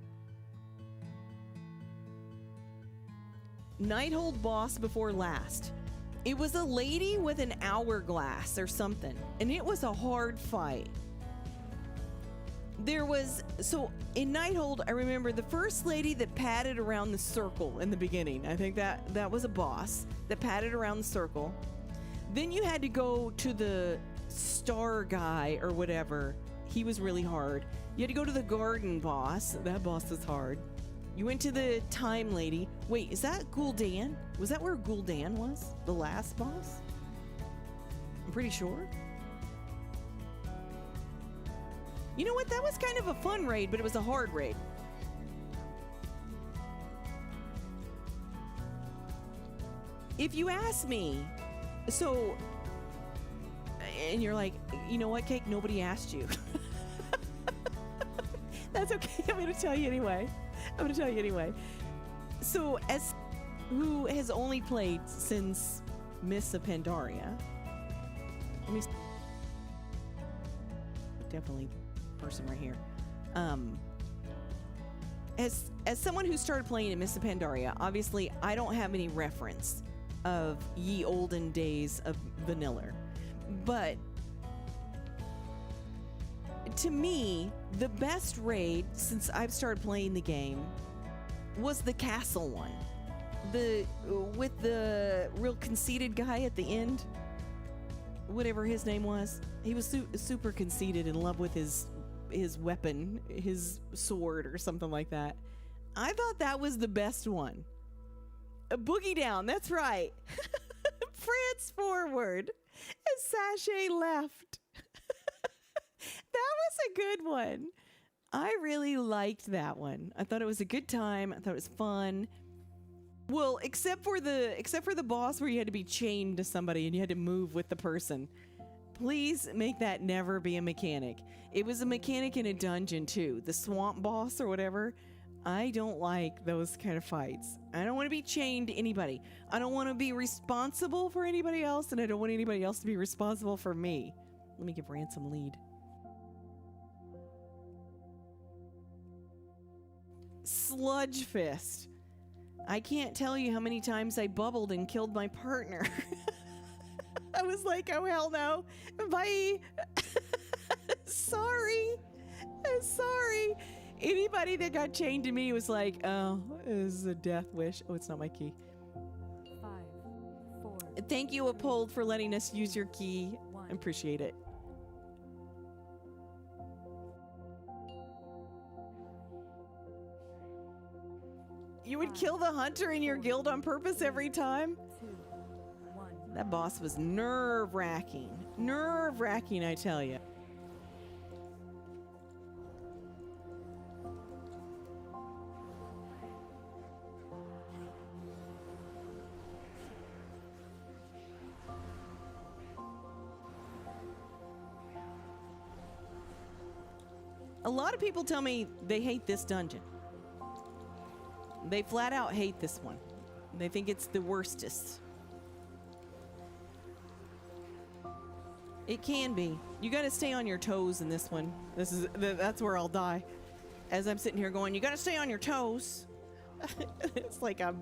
Nighthold boss before last. It was a lady with an hourglass or something, and it was a hard fight. So in Nighthold, I remember the first lady that padded around the circle in the beginning. I think that was a boss that padded around the circle. Then you had to go to the star guy or whatever. He was really hard. You had to go to the garden boss. That boss was hard. You went to the time lady. Wait, is that Gul'dan? Was that where Gul'dan was? The last boss? I'm pretty sure. You know what? That was kind of a fun raid, but it was a hard raid. If you ask me, and you're like, you know what, Cake? Nobody asked you. That's okay. I'm going to tell you anyway. So, as who has only played since Miss of Pandaria, let me definitely person right here. As someone who started playing in Miss of Pandaria, obviously I don't have any reference of ye olden days of vanilla, but to me, the best raid since I've started playing the game was the castle one. With the real conceited guy at the end, whatever his name was. He was super conceited, in love with his weapon, his sword or something like that. I thought that was the best one. A boogie down, that's right. France forward, a sachet left. That was a good one. I really liked that one. I thought it was a good time. I thought it was fun. Well, except for the boss where you had to be chained to somebody and you had to move with the person. Please make that never be a mechanic. It was a mechanic in a dungeon too. The swamp boss or whatever. I don't like those kind of fights. I don't want to be chained to anybody. I don't want to be responsible for anybody else, and I don't want anybody else to be responsible for me. Let me give Ransom lead. Sludge Fist. I can't tell you how many times I bubbled and killed my partner. I was like, oh, hell no. Bye. Sorry. Anybody that got chained to me was like, oh, this is a death wish. Oh, it's not my key. 5, 4. Thank you, Uphold, for letting us use your key. I appreciate it. You would kill the hunter in your guild on purpose every time? 2, 1. That boss was nerve-wracking. Nerve-wracking, I tell you. A lot of people tell me they hate this dungeon. They flat out hate this one. They think it's the worstest. It can be. You got to stay on your toes in this one. That's where I'll die. As I'm sitting here going, you got to stay on your toes. It's like I'm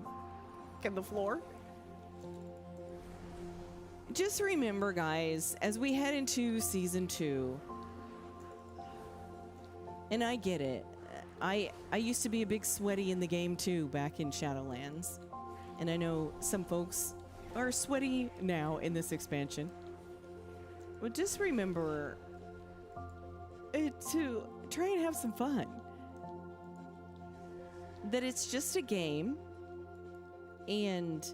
on the floor. Just remember, guys, as we head into season 2, and I get it. I used to be a big sweaty in the game too, back in Shadowlands. And I know some folks are sweaty now in this expansion. But just remember to try and have some fun. That it's just a game, and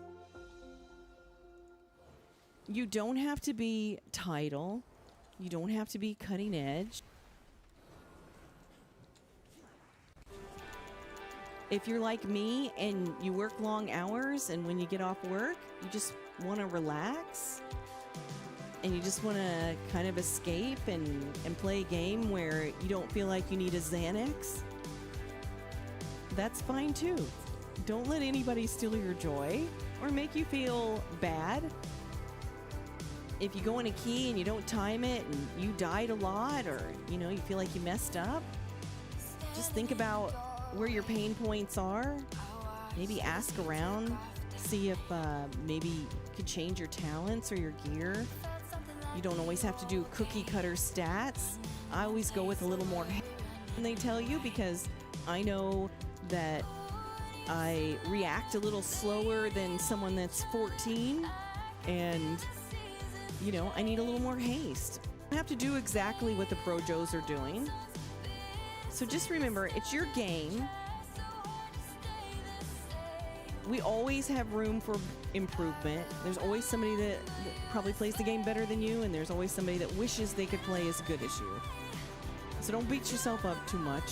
you don't have to be title. You don't have to be cutting edge. If you're like me and you work long hours, and when you get off work, you just want to relax and you just want to kind of escape and play a game where you don't feel like you need a Xanax, that's fine too. Don't let anybody steal your joy or make you feel bad. If you go in a key and you don't time it and you died a lot, or you feel like you messed up, just think about where your pain points are. Maybe ask around, see if maybe you could change your talents or your gear. You don't always have to do cookie cutter stats. I always go with a little more than they tell you, because I know that I react a little slower than someone that's 14, and I need a little more haste. I have to do exactly what the Pro Joes are doing. So just remember, it's your game. We always have room for improvement. There's always somebody that probably plays the game better than you, and there's always somebody that wishes they could play as good as you. So don't beat yourself up too much.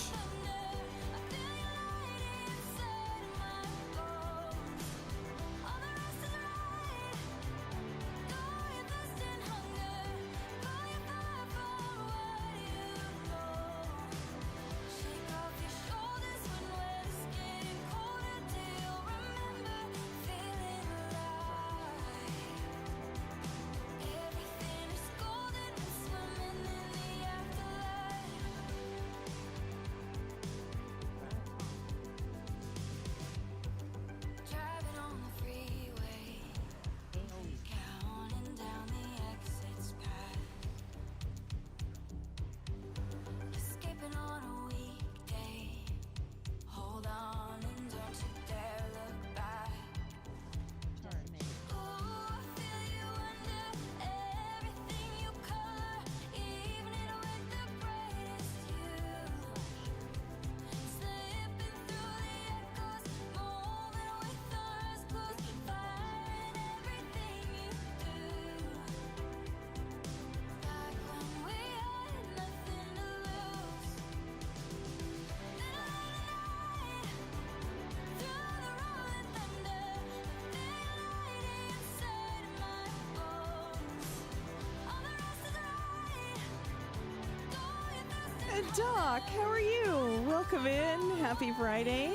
Doc, how are you? Welcome in. Happy Friday.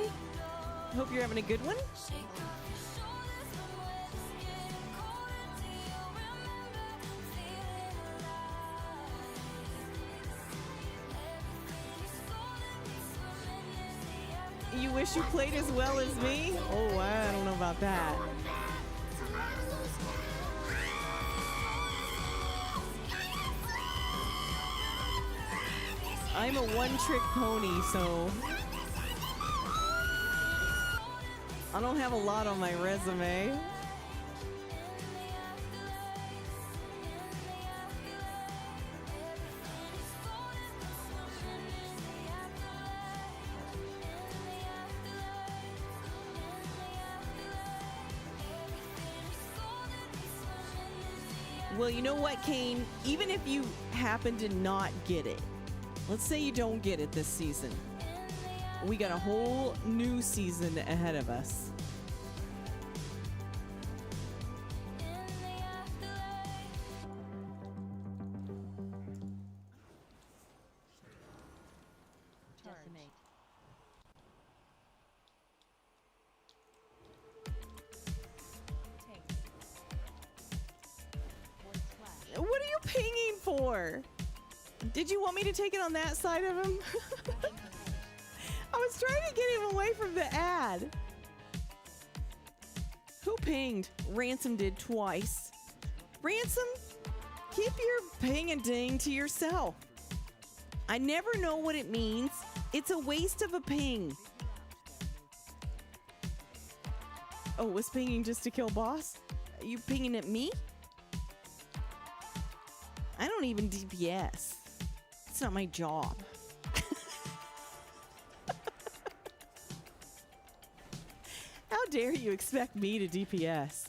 Hope you're having a good one. You wish you played as well as me? Oh, I don't know about that. I'm a one-trick pony, so I don't have a lot on my resume. Well, you know what, Kane? Even if you happen to not get it, let's say you don't get it this season, we got a whole new season ahead of us. Decimate. Ping. Voice flash. What are you pinging for? Did you want me to take it on that side of him? I was trying to get him away from the ad. Who pinged? Ransom did twice. Ransom, keep your ping and ding to yourself. I never know what it means. It's a waste of a ping. Oh, was pinging just to kill boss? Are you pinging at me? I don't even DPS. It's not my job. How dare you expect me to DPS?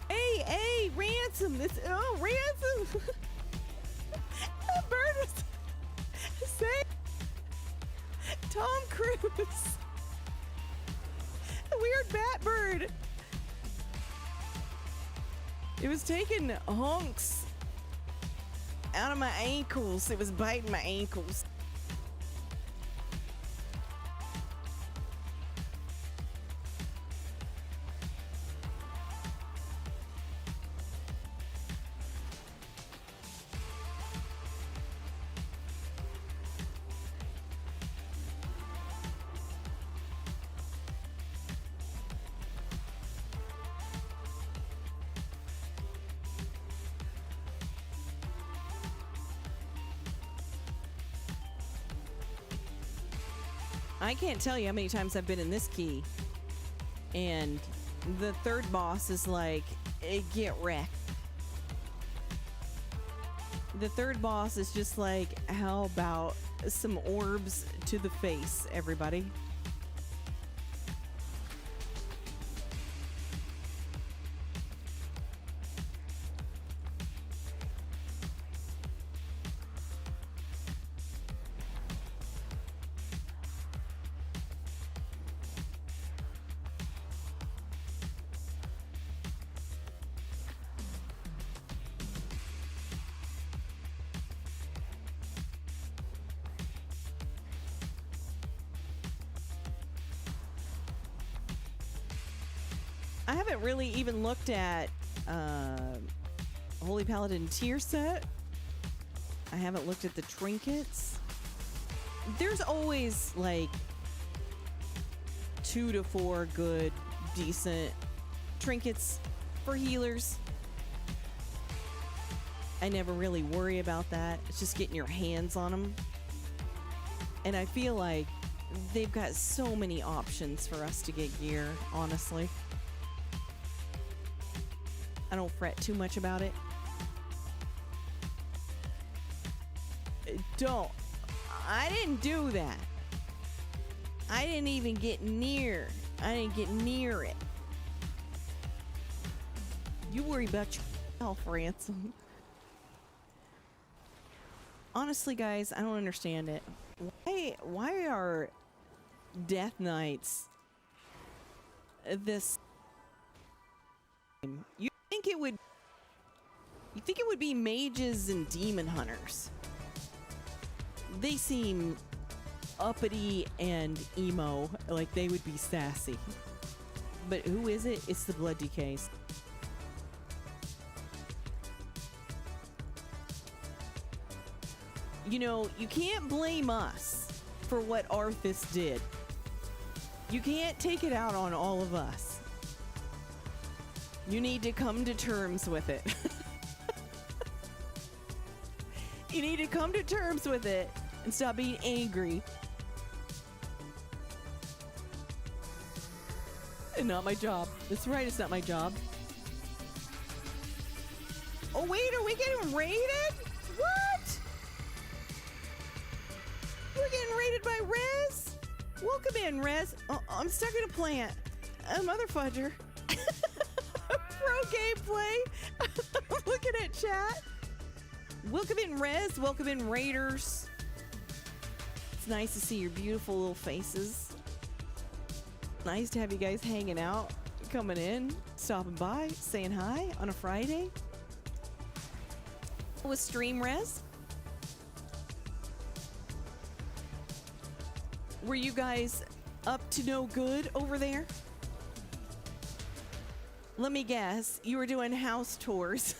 Hey, Ransom! Ransom! That bird was saying Tom Cruise. A weird bat bird. It was taking hunks out of my ankles. It was biting my ankles. I can't tell you how many times I've been in this key, and the third boss is like, get wrecked. The third boss is just like, how about some orbs to the face, everybody? I haven't really even looked at Holy Paladin tier set. I haven't looked at the trinkets. There's always like 2 to 4 good, decent trinkets for healers. I never really worry about that. It's just getting your hands on them. And I feel like they've got so many options for us to get gear, honestly. I don't fret too much about it. Don't. I didn't do that. I didn't even get near. I didn't get near it. You worry about yourself, Ransom. Honestly, guys, I don't understand it. Why are Death Knights this? You think it would be mages and demon hunters? They seem uppity and emo, like they would be sassy. But who is it? It's the Blood Decays. You know, you can't blame us for what Arthas did. You can't take it out on all of us. You need to come to terms with it. You need to come to terms with it and stop being angry. And not my job. That's right, it's not my job. Oh wait, are we getting raided? What? We're getting raided by Rez? Welcome in, Rez. Oh, I'm stuck in a plant. A mother fudger. Pro gameplay. Looking at chat. Welcome in, Rez. Welcome in, Raiders. It's nice to see your beautiful little faces. Nice to have you guys hanging out, coming in, stopping by, saying hi on a Friday. With stream, Rez? Were you guys up to no good over there? Let me guess, you were doing house tours.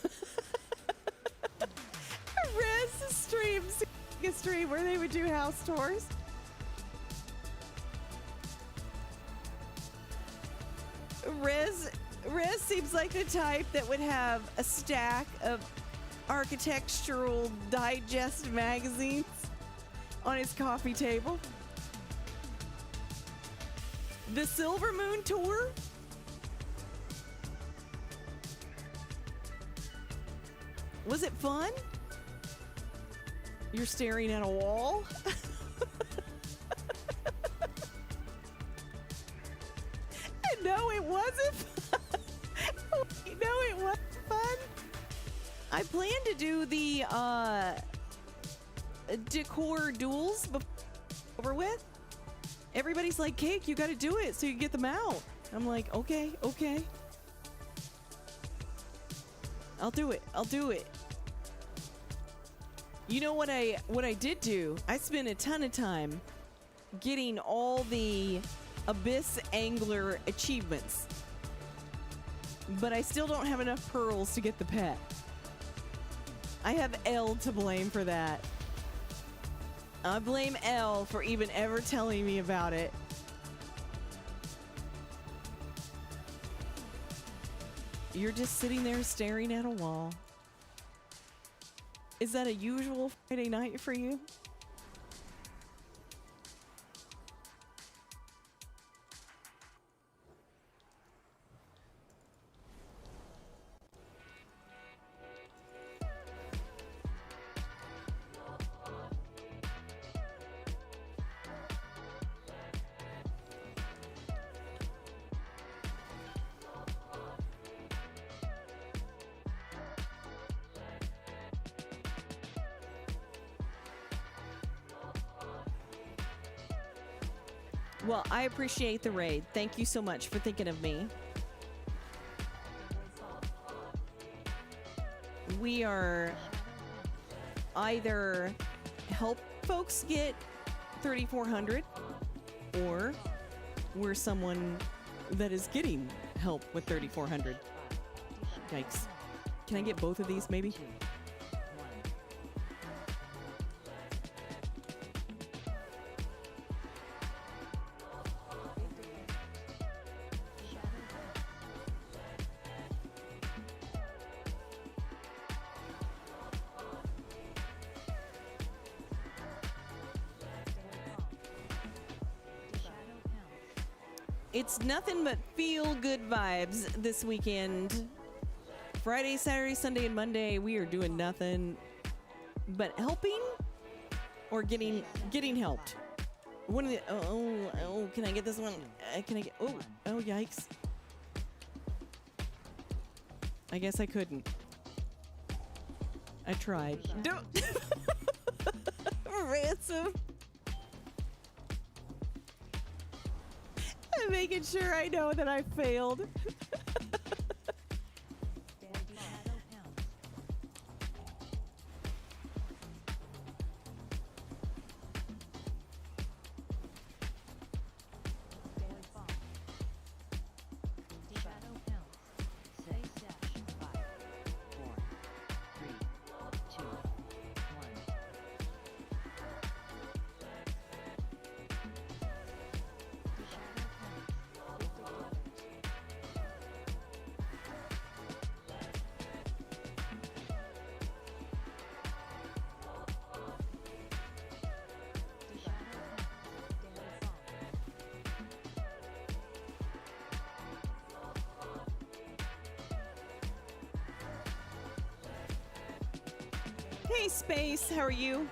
Rez streams a stream where they would do house tours. Rez seems like the type that would have a stack of Architectural Digest magazines on his coffee table. The Silver Moon Tour? Was it fun? You're staring at a wall? No, it wasn't fun. No, it wasn't fun. I plan to do the decor duels over with. Everybody's like, Cake, you got to do it so you can get them out. I'm like, okay. I'll do it. You know what I did do? I spent a ton of time getting all the Abyss Angler achievements. But I still don't have enough pearls to get the pet. I have Elle to blame for that. I blame Elle for even ever telling me about it. You're just sitting there staring at a wall. Is that a usual Friday night for you? Well, I appreciate the raid. Thank you so much for thinking of me. We are either help folks get 3,400 or we're someone that is getting help with 3,400. Yikes. Can I get both of these maybe? It's nothing but feel-good vibes this weekend. Friday, Saturday, Sunday, and Monday, we are doing nothing but helping or getting helped. One of the oh, can I get this one? Can I get oh yikes. I guess I couldn't. I tried. Don't ransom. I'm making sure I know that I failed. Hey, Space, how are you?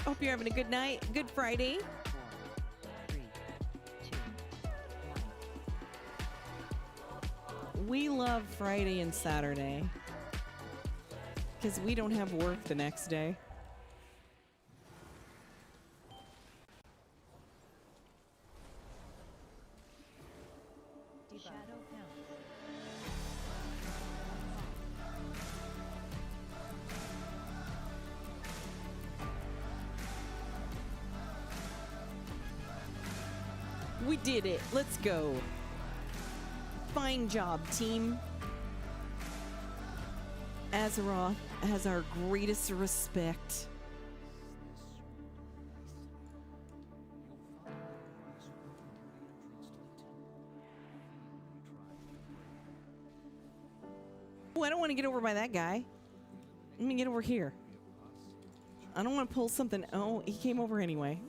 Hope you're having a good night. Good Friday. We love Friday and Saturday because we don't have work the next day. Shadow pounce. We did it. Let's go. Fine job, team. Azeroth has our greatest respect. Oh, I don't want to get over by that guy. Let me get over here. I don't want to pull something. Oh, he came over anyway.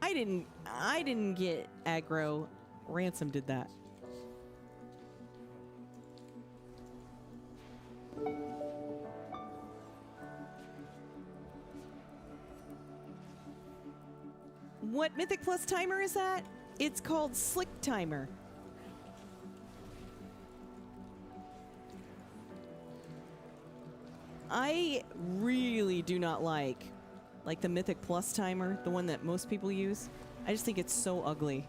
I didn't get aggro. Ransom did that. What Mythic Plus timer is that? It's called Slick Timer. I really do not like the Mythic Plus timer, the one that most people use. I just think it's so ugly.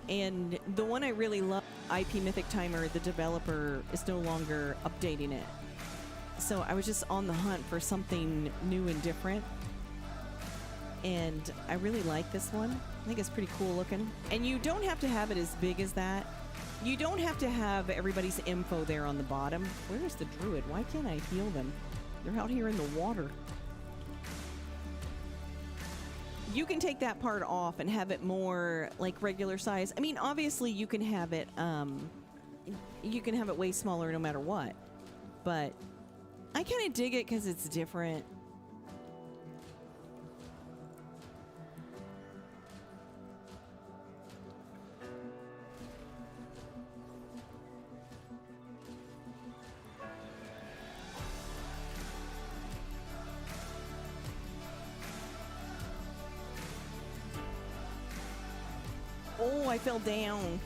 And the one I really love, IP Mythic Timer, the developer is no longer updating it. So I was just on the hunt for something new and different. And I really like this one. I think it's pretty cool looking. And you don't have to have it as big as that. You don't have to have everybody's info there on the bottom. Where's the druid? Why can't I heal them? They're out here in the water. You can take that part off and have it more like regular size. I mean, obviously you can have it way smaller no matter what. But I kind of dig it because it's different. Oh, I fell down.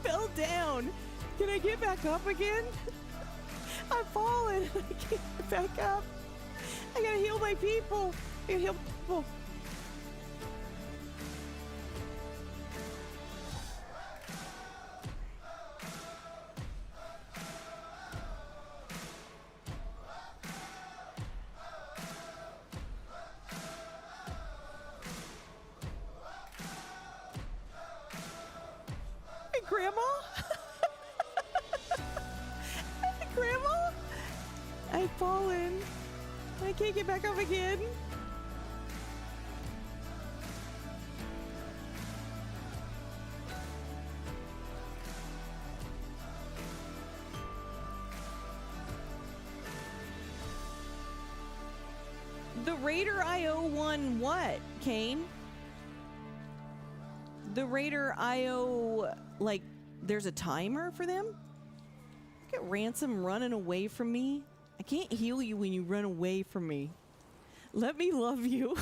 Fell down. Can I get back up again? I'm falling. I can't get back up. I gotta heal my people. I gotta heal people. Grandma? Grandma? I've fallen. I can't get back up again. The Raider IO won what, Kane? The Raider IO, like, there's a timer for them? Look at Ransom running away from me. I can't heal you when you run away from me. Let me love you.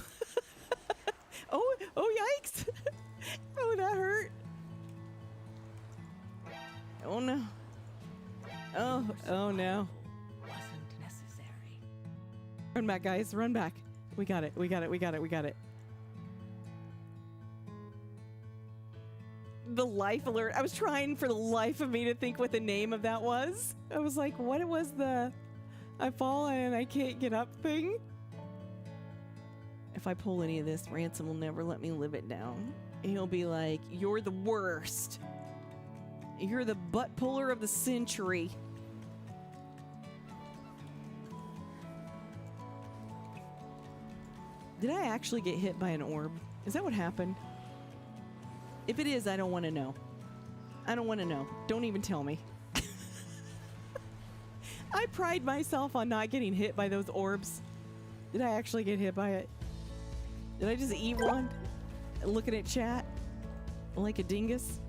Oh, yikes. Oh, that hurt. Oh, no. Oh, no. Wasn't necessary. Run back, guys. Run back. We got it. We got it. The life alert. I was trying for the life of me to think what the name of that was. I was like, what was the I've fallen and I can't get up thing? If I pull any of this, Ransom will never let me live it down. He'll be like, you're the worst. You're the butt puller of the century. Did I actually get hit by an orb? Is that what happened? If it is, I don't want to know. I don't want to know. Don't even tell me. I pride myself on not getting hit by those orbs. Did I actually get hit by it? Did I just eat one? Looking at chat? Like a dingus?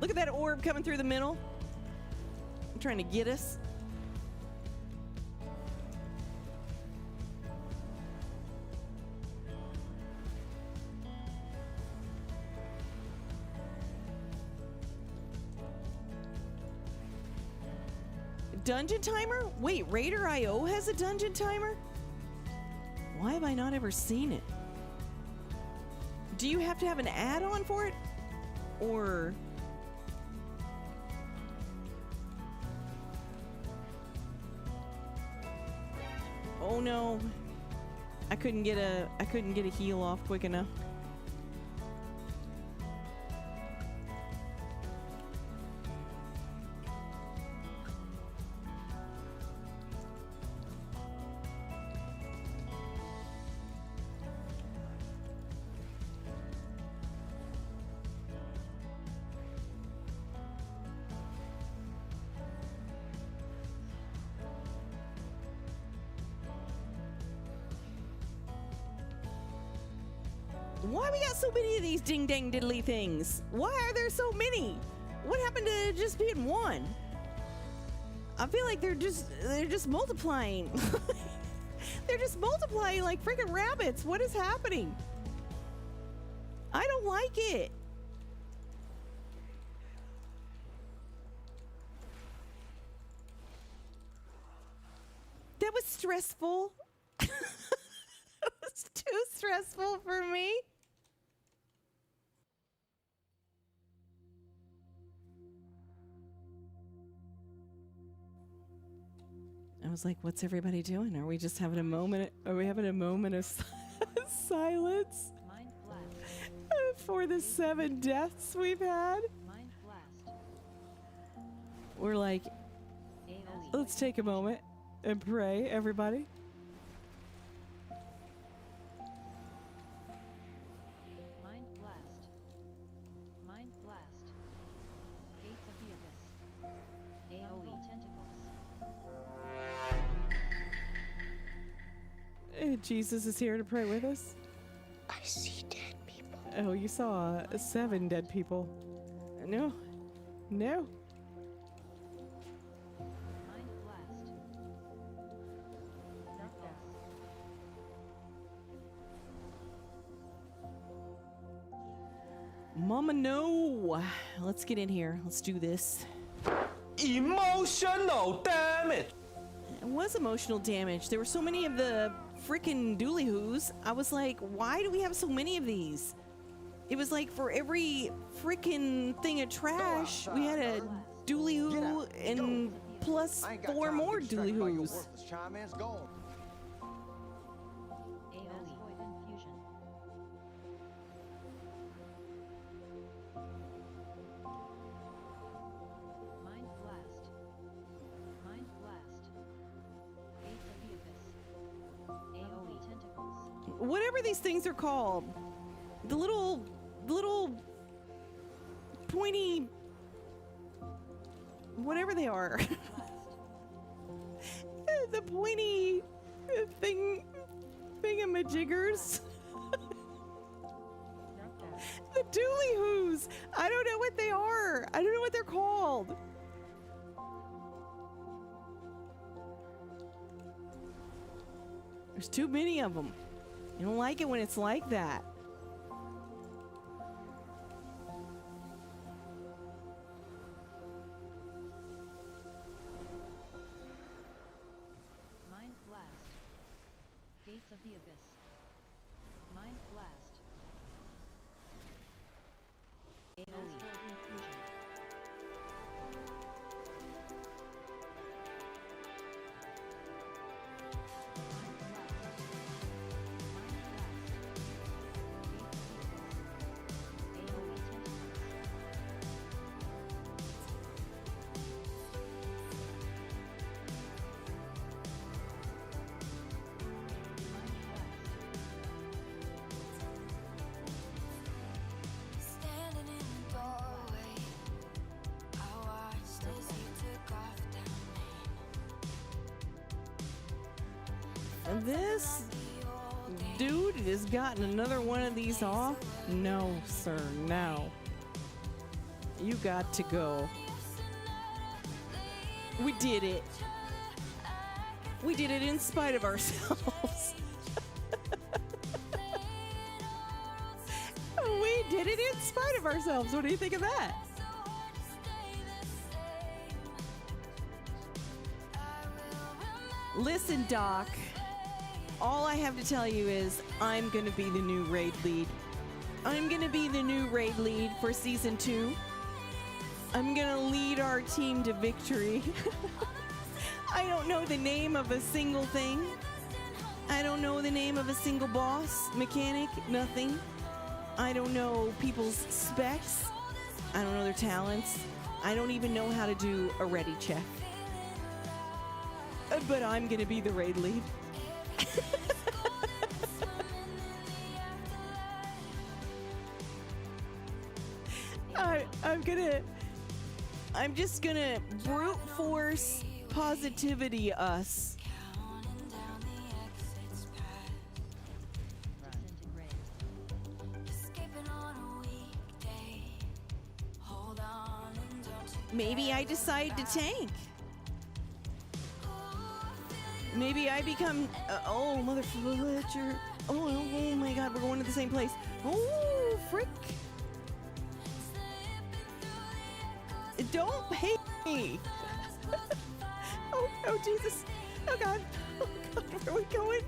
Look at that orb coming through the middle. I'm trying to get us. dungeon timer? Wait, Raider IO has a dungeon timer? Why have I not ever seen it? Do you have to have an add-on for it? Or... Oh no. I couldn't get a heal off quick enough. Why we got so many of these ding dang diddly things? Why are there so many? What happened to just being one? I feel like they're just multiplying. They're just multiplying like freaking rabbits. What is happening? I don't like it. That was stressful. It was too stressful for me. I was like, what's everybody doing? Are we just having a moment? Are we having a moment of silence Mind blast. for the 7 deaths we've had? Mind blast. We're like, AoE. let's take a moment and pray, everybody. Mind blast. Mind blast. Gates of the abyss. AoE tentacles. Jesus is here to pray with us. I see dead people. Oh, you saw 7 dead people. No. No. Mind blast. Darkness. Mama, no. Let's get in here. Let's do this. Emotional damage. It was emotional damage. There were so many of the freaking dooley-hoos. I was like, why do we have so many of these? It was like for every freaking thing of trash, we had a dooley-hoo and plus 4 more dooley-hoos. Asteroid infusion. Mind blast. Mind blast. Gates of the abyss. AoE tentacles. Whatever these things are called. The little pointy, whatever they are. The pointy thingamajiggers. The dooley-hoos. I don't know what they are. I don't know what they're called. There's too many of them. You don't like it when it's like that. Mind blast. Gates of the abyss. Mind blast. Asteroid infusion. Mind blast. Mind blast. Gates of the abyss. AoE tentacles. Mind blast. Standing in the doorway, I watched as you took off down Main. This dude has gotten another one of these off. No, sir, no. You got to go. We did it. We did it in spite of ourselves. We did it in spite of ourselves. What do you think of that? Listen, Doc. All I have to tell you is I'm going to be the new raid lead. I'm going to be the new raid lead for Season 2. I'm going to lead our team to victory. I don't know the name of a single thing. I don't know the name of a single boss, mechanic, nothing. I don't know people's specs. I don't know their talents. I don't even know how to do a ready check. But I'm going to be the raid lead. I'm just gonna brute force positivity us. Maybe I decide to tank. Maybe I become. Oh, motherfucker. Oh my god, we're going to the same place. Oh, frick. Don't hate me. Oh, Jesus. Oh, God. Oh, God. Where are we going?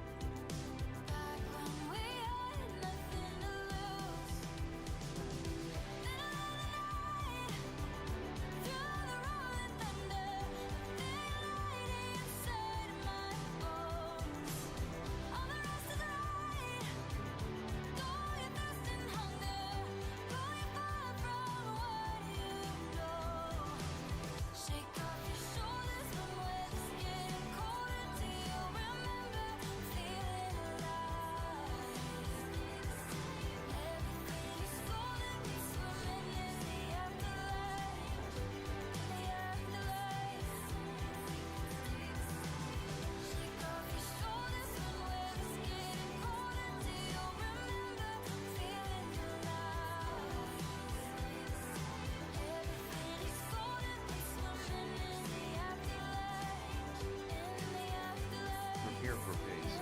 Prepare for phase.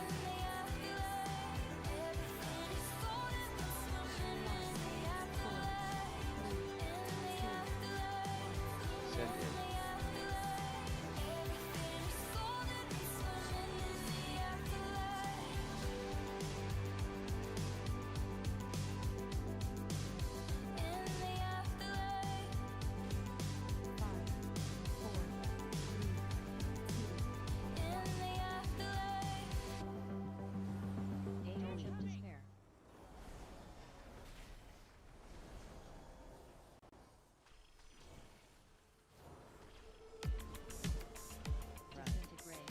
Send in. Age of Despair. Disintegrate.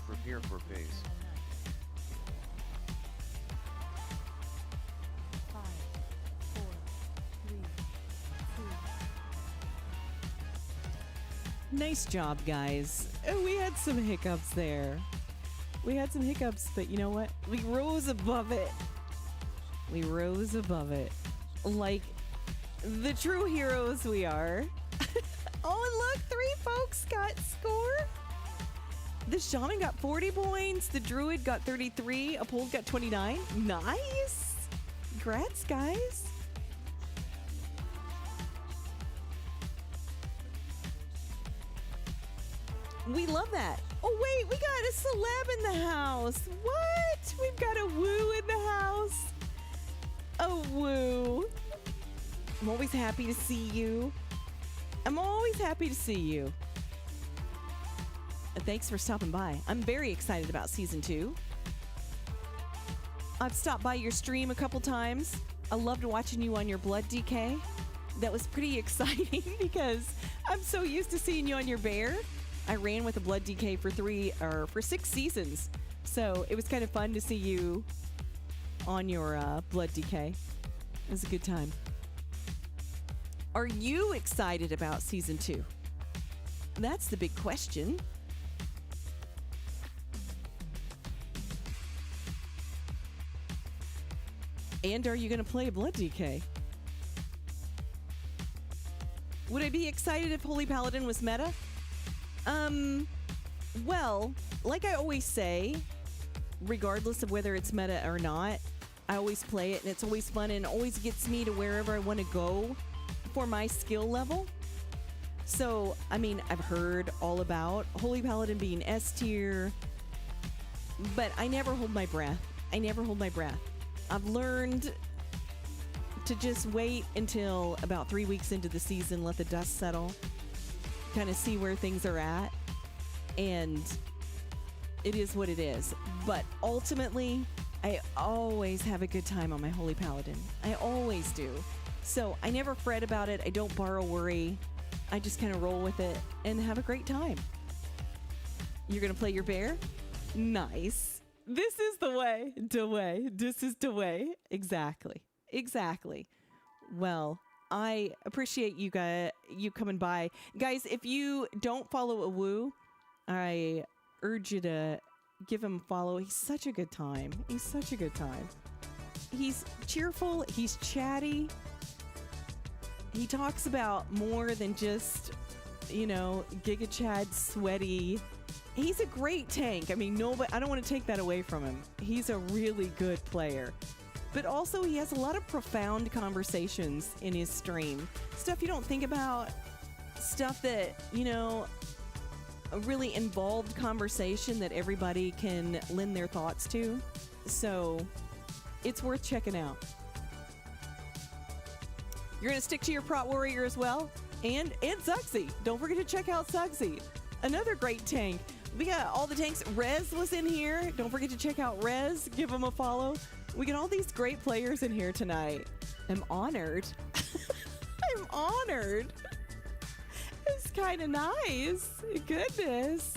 Prepare for phase. 5, 4, 3, 2. Nice job, guys. We had some hiccups there. We had some hiccups, but you know what? We rose above it. We rose above it. Like the true heroes we are. Oh, and look, 3 folks got score. The shaman got 40 points. The druid got 33. Uphold got 29. Nice. Congrats, guys. We love that. Oh, wait, we got a celeb in the house. What? We've got a woo in the house. A woo. I'm always happy to see you. I'm always happy to see you. And thanks for stopping by. I'm very excited about Season 2. I've stopped by your stream a couple times. I loved watching you on your blood DK. that was pretty exciting because I'm so used to seeing you on your bear. I ran with a blood DK for 6 seasons. So it was kind of fun to see you on your blood DK. It was a good time. Are you excited about season 2? That's the big question. And are you going to play a blood DK? Would I be excited if Holy Paladin was meta? Well, like I always say, regardless of whether it's meta or not, I always play it and it's always fun and always gets me to wherever I want to go for my skill level. So, I mean, I've heard all about Holy Paladin being S tier, but I never hold my breath. I never hold my breath. I've learned to just wait until about 3 weeks into the season, let the dust settle, kind of see where things are at, and it is what it is. But ultimately, I always have a good time on my Holy Paladin. I always do. So I never fret about it. I don't borrow worry. I just kind of roll with it and have a great time. You're going to play your bear? Nice. This is the way. This is the way. Exactly. Well, I appreciate you guys, you coming by. Guys, if you don't follow Awu, I urge you to give him a follow. He's such a good time. He's cheerful. He's chatty. He talks about more than just, Giga Chad sweaty. He's a great tank. I mean, I don't want to take that away from him. He's a really good player. But also, he has a lot of profound conversations in his stream. Stuff you don't think about. Stuff that, a really involved conversation that everybody can lend their thoughts to. So, it's worth checking out. You're going to stick to your Prot Warrior as well? And Zuxi. Don't forget to check out Zuxi. Another great tank. We got all the tanks. Rez was in here. Don't forget to check out Rez. Give him a follow. We got all these great players in here tonight. I'm honored. I'm honored. It's kind of nice. Goodness.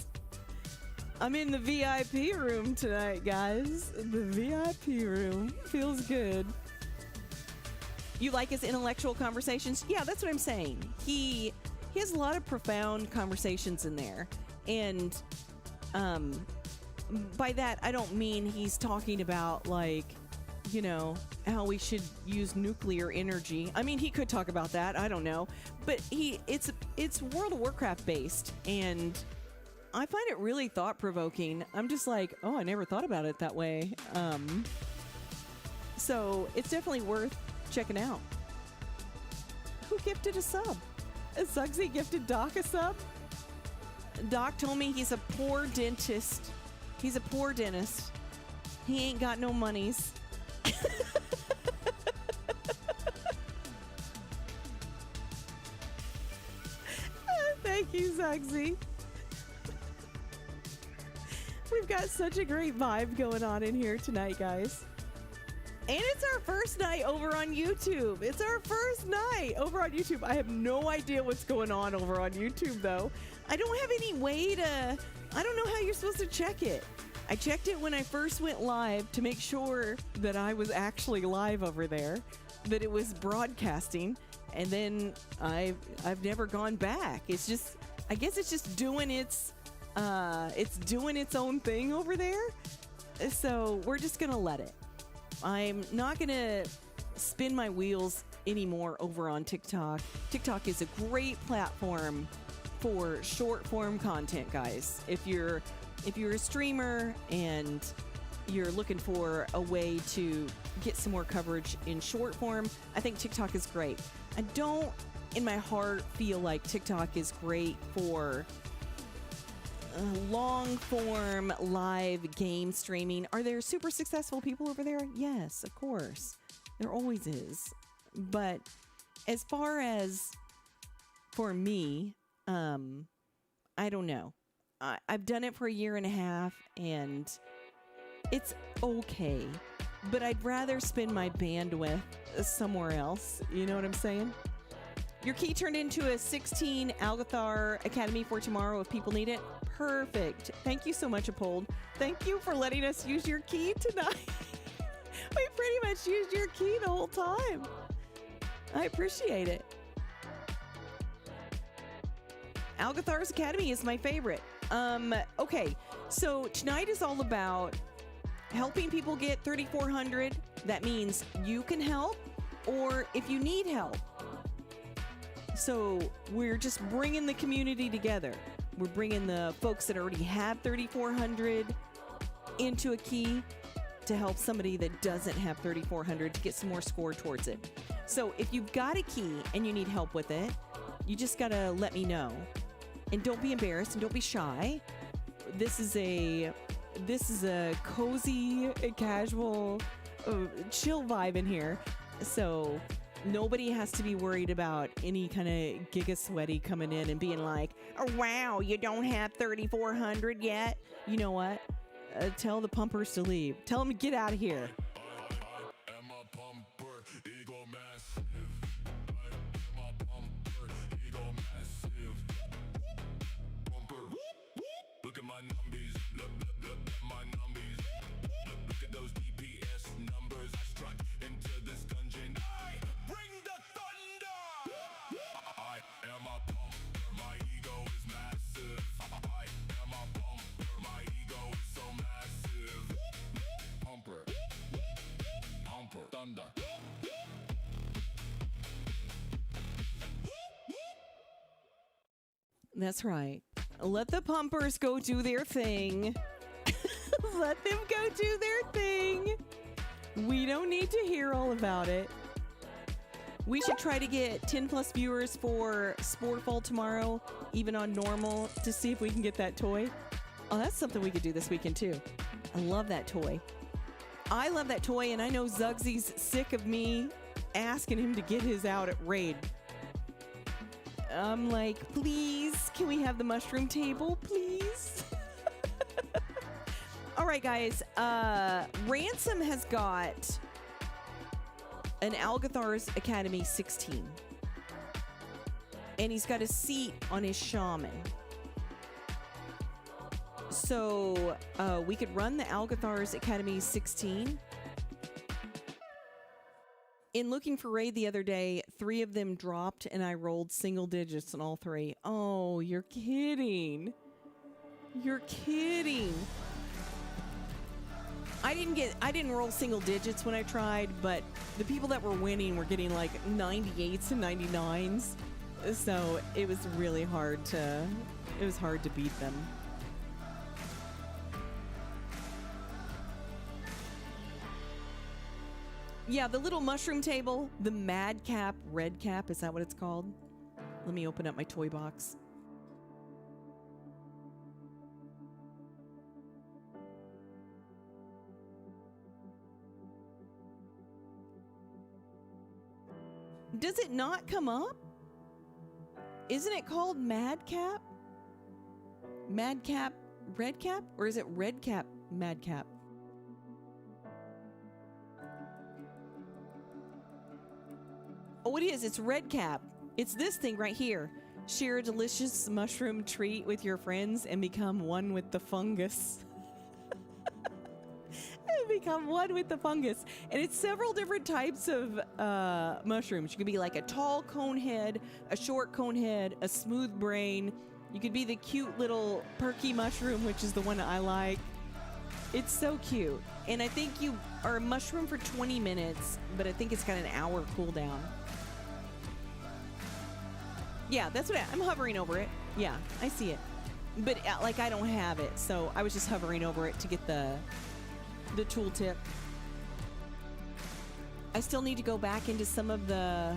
I'm in the VIP room tonight, guys. The VIP room feels good. You like his intellectual conversations? Yeah, that's what I'm saying. He has a lot of profound conversations in there. And by that, I don't mean he's talking about, how we should use nuclear energy. I mean, he could talk about that. I don't know. But it's World of Warcraft based. And I find it really thought-provoking. I'm just like, oh, I never thought about it that way. So it's definitely worth checking out. Who gifted a sub? Zuxi gifted Doc a sub? Doc told me he's a poor dentist. He's a poor dentist. He ain't got no monies. Thank you, Zuxi. We've got such a great vibe going on in here tonight, guys. And it's our first night over on YouTube. I have no idea what's going on over on YouTube, though. I don't have any way to... I don't know how you're supposed to check it. I checked it when I first went live to make sure that I was actually live over there, that it was broadcasting, and then I've never gone back. It's just... I guess it's just doing its own thing over there. So we're just going to let it. I'm not going to spin my wheels anymore over on TikTok. TikTok is a great platform for short form content, guys. If you're a streamer and you're looking for a way to get some more coverage in short form, I think TikTok is great. I don't, in my heart, feel like TikTok is great for long form live game streaming. Are there super successful people over there? Yes, of course. There always is. But as far as for me, I don't know. I've done it for a year and a half and it's okay. But I'd rather spend my bandwidth somewhere else. You know what I'm saying? Your key turned into a 16 Algathar Academy for tomorrow if people need it. Perfect. Thank you so much, Apold. Thank you for letting us use your key tonight. We pretty much used your key the whole time. I appreciate it. Algathar's Academy is my favorite. Okay, so tonight is all about helping people get 3,400. That means you can help, or if you need help. So we're just bringing the community together. We're bringing the folks that already have 3,400 into a key to help somebody that doesn't have 3,400 to get some more score towards it. So if you've got a key and you need help with it, you just gotta let me know. And don't be embarrassed and don't be shy. This is a cozy, casual, chill vibe in here. So nobody has to be worried about any kind of giga sweaty coming in and being like, oh, wow, you don't have 3,400 yet? You know what? Tell the pumpers to leave. Tell them to get out of here. Look at my numbies, look at my numbies. Look at those DPS numbers. I struck into this dungeon. I bring the thunder. I am a pumper, my ego is massive. I am a pumper, my ego is so massive. Pumper, pumper, thunder. That's right. Let the pumpers go do their thing. Let them go do their thing. We don't need to hear all about it. We should try to get 10 plus viewers for Sportfall tomorrow, even on normal, to see if we can get that toy. Oh, that's something we could do this weekend too. I love that toy. I love that toy, and I know Zugsy's sick of me asking him to get his out at Raid. I'm like, please, can we have the mushroom table, please? All right, guys. Ransom has got an Algathar's Academy 16. And he's got a seat on his shaman. So we could run the Algathar's Academy 16. In looking for raid the other day, 3 of them dropped and I rolled single digits on all 3. Oh, you're kidding. You're kidding. I didn't roll single digits when I tried, but the people that were winning were getting like 98s and 99s. So it was really hard to beat them. Yeah, the little mushroom table, the Mad Cap, Red Cap, is that what it's called? Let me open up my toy box. Does it not come up? Isn't it called Mad Cap? Mad Cap, Red Cap? Or is it Red Cap, Mad Cap? Oh, it is. It's Red Cap. It's this thing right here. Share a delicious mushroom treat with your friends and become one with the fungus. Become one with the fungus. And it's several different types of mushrooms. You could be like a tall cone head, a short cone head, a smooth brain. You could be the cute little perky mushroom, which is the one I like. It's so cute. And I think you are a mushroom for 20 minutes, but I think it's got an hour cooldown. Yeah, that's what I'm hovering over it. Yeah, I see it. But like I don't have it, so I was just hovering over it to get the tooltip. I still need to go back into some of the...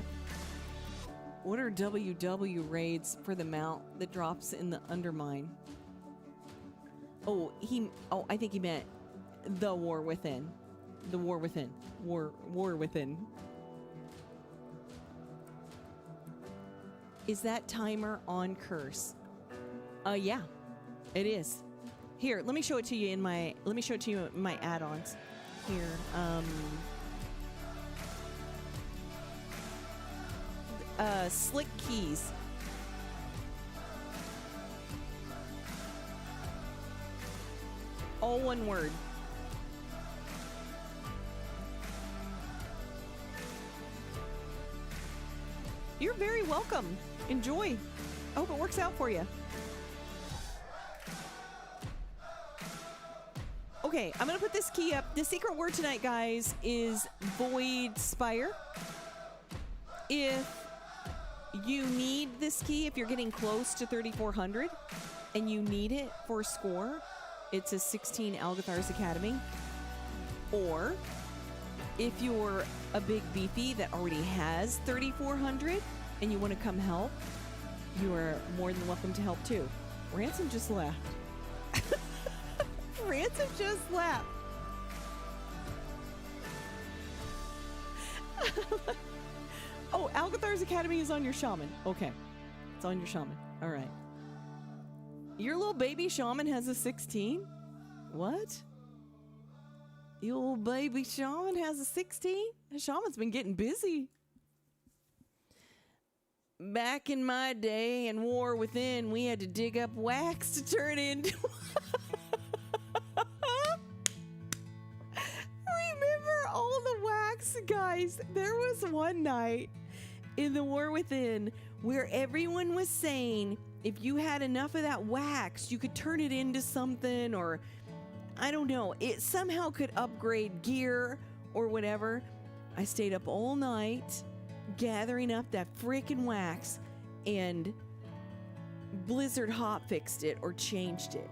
What are WW raids for the mount that drops in the Undermine? Oh, I think he meant the War Within. The War Within. War Within. Is that timer on curse? Yeah, it is. Here, let me show it to you in my add-ons. Here, Slick keys. All one word. You're very welcome. Enjoy. I hope it works out for you. Okay, I'm going to put this key up. The secret word tonight, guys, is Void Spire. If you need this key, if you're getting close to 3,400 and you need it for a score, it's a 16 Algathar's Academy. Or if you're a big beefy that already has 3,400 and you want to come help, you are more than welcome to help too. Ransom just left. Ransom just left. Oh, Algathar's Academy is on your shaman. Okay. It's on your shaman. All right. Your little baby shaman has a 16? What? Your little baby shaman has a 16? The shaman's been getting busy. Back in my day in War Within, we had to dig up wax to turn into... Remember all the wax, guys? There was one night in the War Within where everyone was saying if you had enough of that wax, you could turn it into something, or I don't know, it somehow could upgrade gear or whatever. I stayed up all night gathering up that freaking wax, and Blizzard hot fixed it or changed it.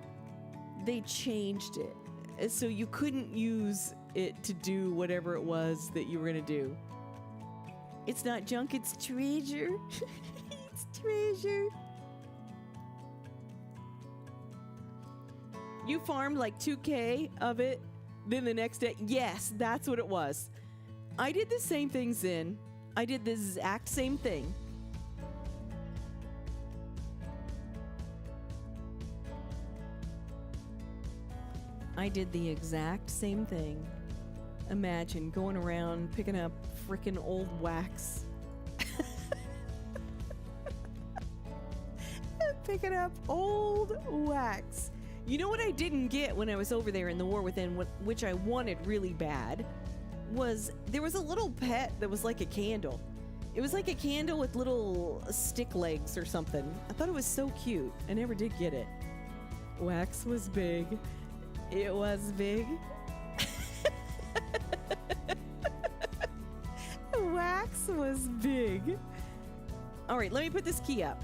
They changed it so you couldn't use it to do whatever it was that you were going to do. It's not junk, it's treasure. It's treasure. You farmed like 2K of it, then the next day, yes, that's what it was. I did the same thing, Zen. I did the exact same thing. I did the exact same thing. Imagine going around picking up freaking old wax. Picking up old wax. You know what I didn't get when I was over there in the War Within, which I wanted really bad, was there was a little pet that was like a candle. It was like a candle with little stick legs or something. I thought it was so cute. I never did get it. Wax was big. It was big. Wax was big. All right, let me put this key up.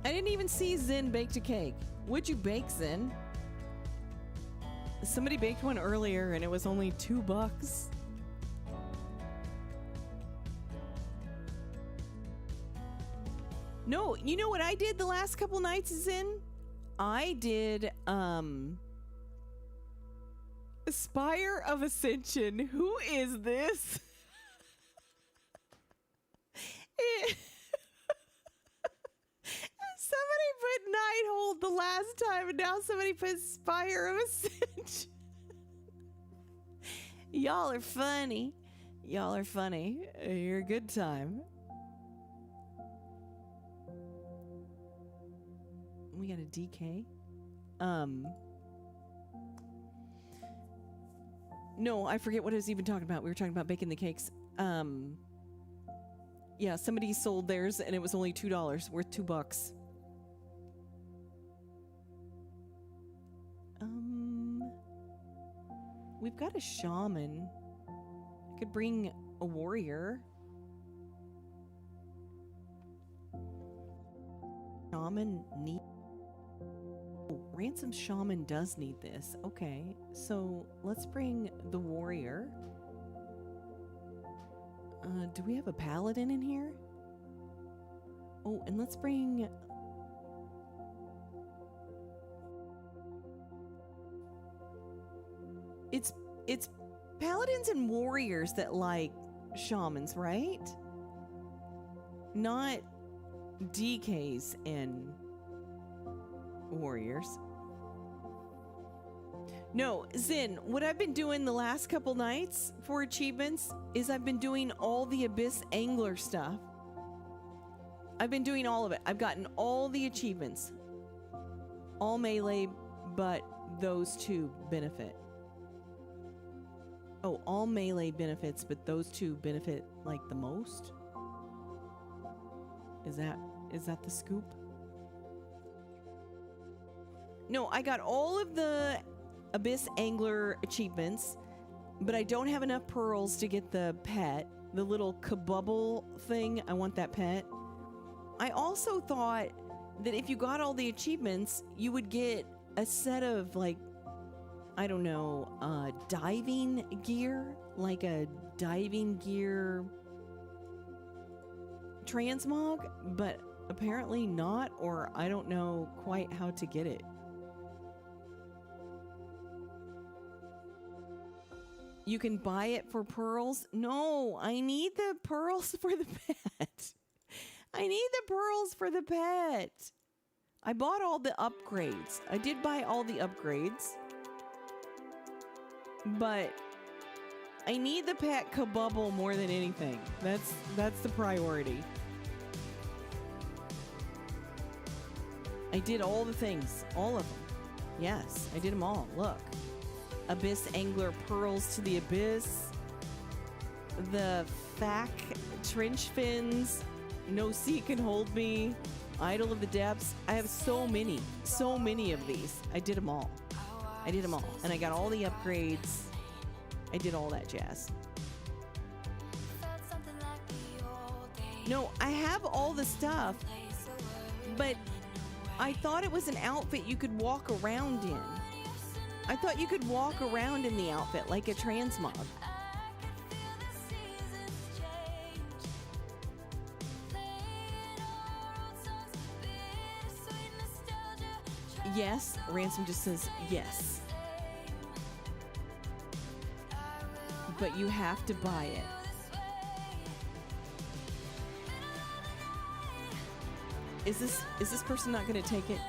I didn't even see Zen baked a cake. What'd you bake, Zen? Somebody baked one earlier and it was only $2. No, you know what I did the last couple nights, Zen? I did, Spire of Ascension. Who is this? Somebody put Nighthold the last time, and now somebody put Spire of Ascension. Y'all are funny. Y'all are funny. You're a good time. We got a DK. No, I forget what I was even talking about. We were talking about baking the cakes. Yeah, somebody sold theirs, and it was only $2, worth $2. We've got a shaman. I could bring a warrior. Shaman need Ransom Shaman does need this. Okay, so let's bring the warrior. Do we have a paladin in here? Oh, and let's bring... It's paladins and warriors that like shamans, right? Not DKs and warriors. No, Zin, what I've been doing the last couple nights for achievements is I've been doing all the Abyss Angler stuff. I've been doing all of it. I've gotten all the achievements. All melee, but those two benefit. Oh, all melee benefits, but those two benefit like the most? Is that the scoop? No, I got all of the Abyss Angler achievements, but I don't have enough pearls to get the pet. The little kabubble thing, I want that pet. I also thought that if you got all the achievements, you would get a set of, like, I don't know, diving gear, like a diving gear transmog, but apparently not, or I don't know quite how to get it. You can buy it for pearls? No, I need the pearls for the pet. I need the pearls for the pet. I bought all the upgrades. I did buy all the upgrades. But I need the pet kabubble more than anything. That's the priority. I did all the things. All of them. Yes, I did them all. Look. Abyss Angler Pearls to the Abyss. The Fack Trench Fins. No Sea Can Hold Me. Idol of the Depths. I have so many of these. I did them all. I did them all. And I got all the upgrades. I did all that jazz. No, I have all the stuff, but I thought it was an outfit you could walk around in. I thought you could walk around in the outfit like a transmog. Yes, Ransom just says yes. But you have to buy it. Is this person not going to take it?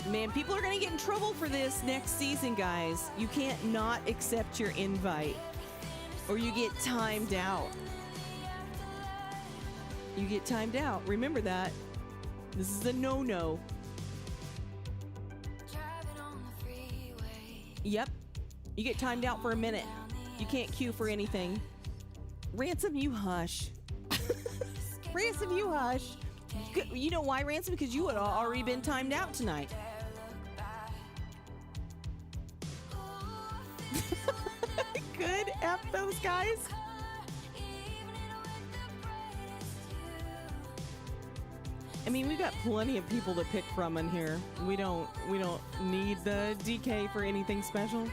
Man, people are going to get in trouble for this next season, guys. You can't not accept your invite, or you get timed out. You get timed out. Remember that. This is a no-no. Yep. You get timed out for a minute. You can't queue for anything. Ransom, you hush. Ransom, you hush. You know why, Ransom? Because you had already been timed out tonight. Good. F those guys. I mean, we've got plenty of people to pick from in here. We don't need the DK for anything special.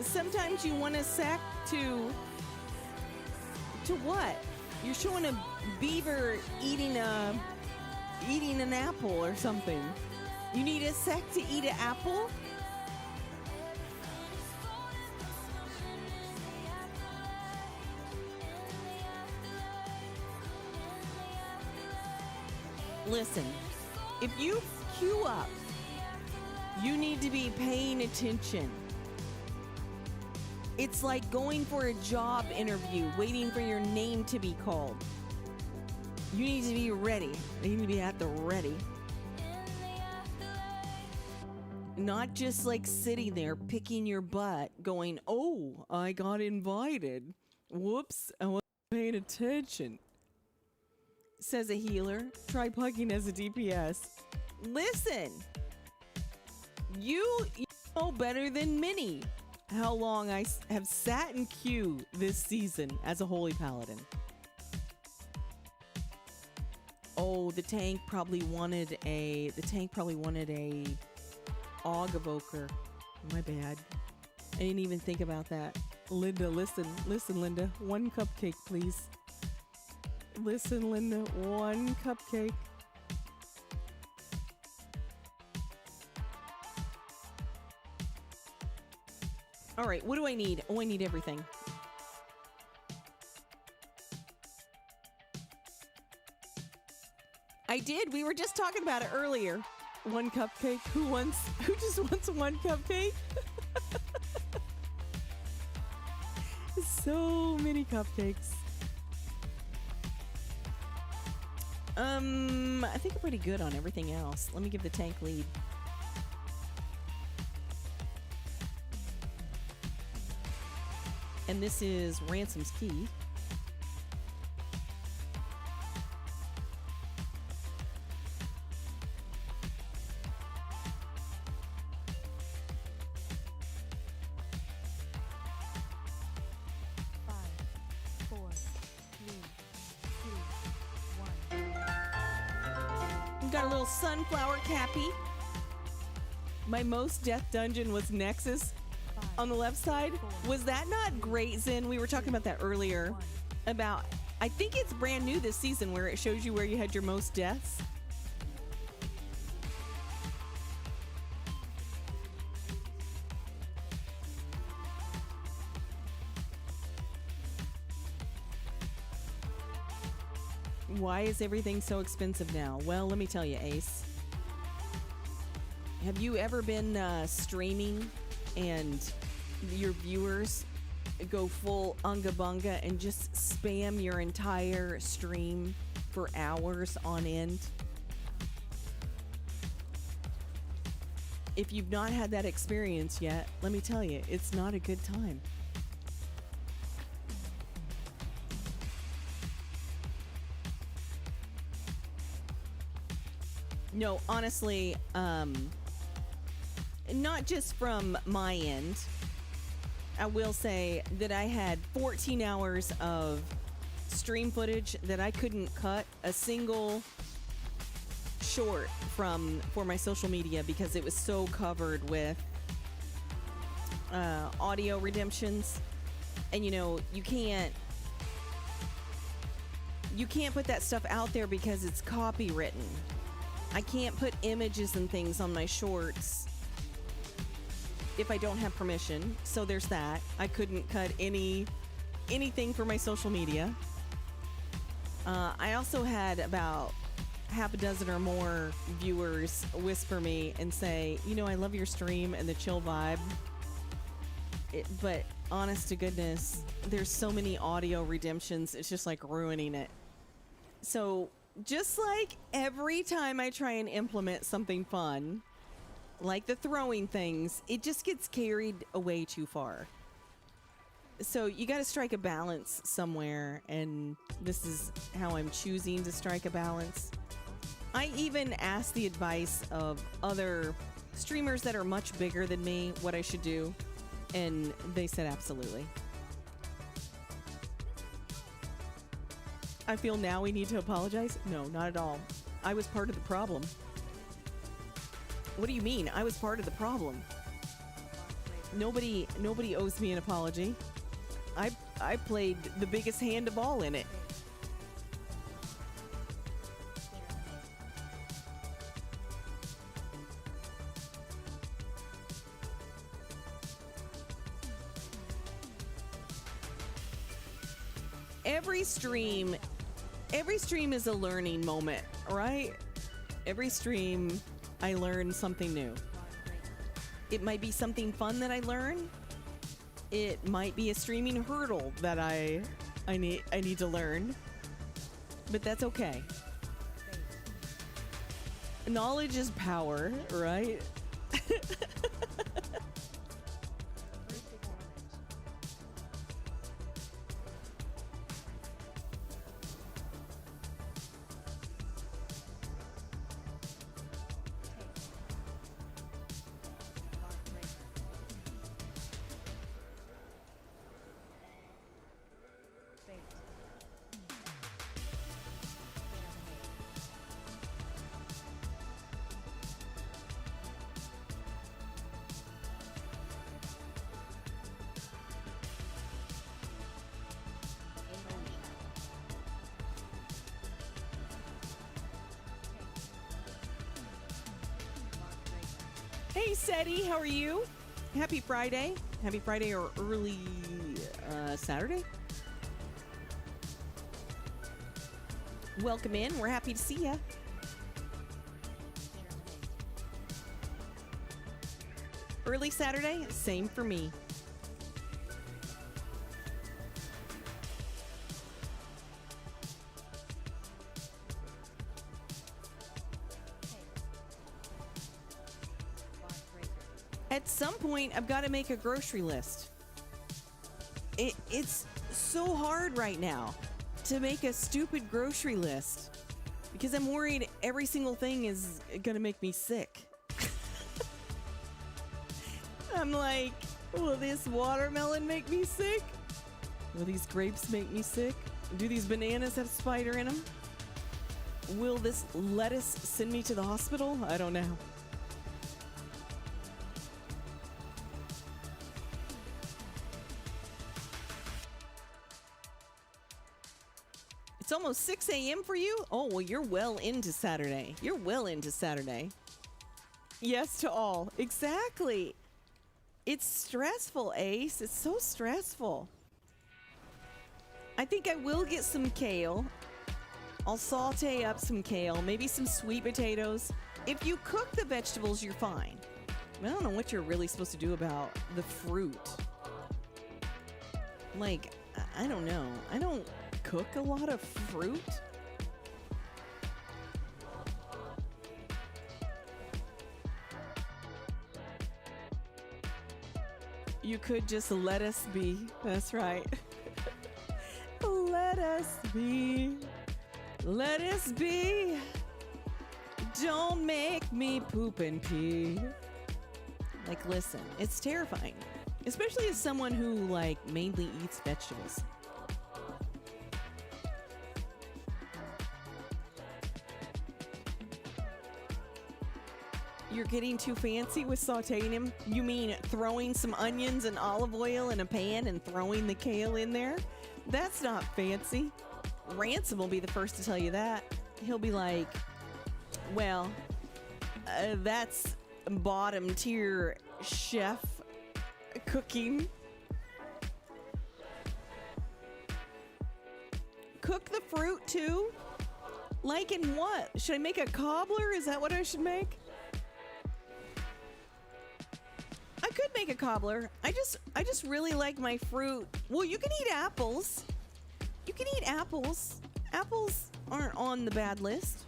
Sometimes you want to sack to to what? You're showing a beaver eating an apple or something. You need a sec to eat an apple? Listen, if you queue up, you need to be paying attention. It's like going for a job interview, waiting for your name to be called. You need to be ready. You need to be at the ready. Not just like sitting there picking your butt going, oh, I got invited. Whoops, I wasn't paying attention. Says a healer. Try pucking as a DPS. Listen, you know better than many how long I have sat in queue this season as a holy paladin. Oh, the tank probably wanted a Aug evoker. My bad. I didn't even think about that. Linda, listen, Linda. 1 cupcake, please. Listen, Linda. 1 cupcake. All right, what do I need? Oh, I need everything. I did. We were just talking about it earlier. 1 cupcake. Who just wants 1 cupcake? So many cupcakes. I think I'm pretty good on everything else. Let me give the tank lead. And this is Ransom's Key. Got a little sunflower cappy. My most death dungeon was Nexus on the left side. Was that not great, Zen? We were talking about that earlier. About, I think it's brand new this season where it shows you where you had your most deaths. Why is everything so expensive now? Well, let me tell you, Ace. Have you ever been streaming and your viewers go full unga bunga and just spam your entire stream for hours on end? If you've not had that experience yet, let me tell you, it's not a good time. No, honestly, not just from my end. I will say that I had 14 hours of stream footage that I couldn't cut a single short for my social media because it was so covered with audio redemptions. And you know, you can't put that stuff out there because it's copywritten. I can't put images and things on my shorts if I don't have permission. So there's that. I couldn't cut anything for my social media. I also had about half a dozen or more viewers whisper me and say, you know, I love your stream and the chill vibe. But honest to goodness, there's so many audio redemptions. It's just like ruining it. So just like every time I try and implement something fun, like the throwing things, it just gets carried away too far. So you got to strike a balance somewhere, and this is how I'm choosing to strike a balance. I even asked the advice of other streamers that are much bigger than me what I should do, and they said absolutely. I feel now we need to apologize? No, not at all. I was part of the problem. What do you mean? I was part of the problem. Nobody owes me an apology. I played the biggest hand of all in it. Every stream is a learning moment, right? Every stream I learn something new. It might be something fun that I learn. It might be a streaming hurdle that I need to learn. But that's okay. Knowledge is power, right? Hey, Seti, how are you? Happy Friday. Happy Friday or early Saturday. Welcome in. We're happy to see ya. Early Saturday, same for me. At some point, I've got to make a grocery list. It's so hard right now to make a stupid grocery list because I'm worried every single thing is going to make me sick. I'm like, will this watermelon make me sick? Will these grapes make me sick? Do these bananas have spider in them? Will this lettuce send me to the hospital? I don't know. It's almost 6 a.m. for you? Oh, well, you're well into Saturday. You're well into Saturday. Yes to all. Exactly. It's stressful, Ace. It's so stressful. I think I will get some kale. I'll saute up some kale, maybe some sweet potatoes. If you cook the vegetables, you're fine. I don't know what you're really supposed to do about the fruit. Like, I don't know. I don't cook a lot of fruit. You could just let us be. That's right. Let us be. Let us be. Don't make me poop and pee. Like, listen, it's terrifying. Especially as someone who, like, mainly eats vegetables. You're getting too fancy with sauteing him? You mean throwing some onions and olive oil in a pan and throwing the kale in there? That's not fancy. Ransom will be the first to tell you that. He'll be like, well, that's bottom tier chef cooking. Cook the fruit too? Like in what? Should I make a cobbler? Is that what I should make? I could make a cobbler. I just really like my fruit. Well, you can eat apples. You can eat apples. Apples aren't on the bad list.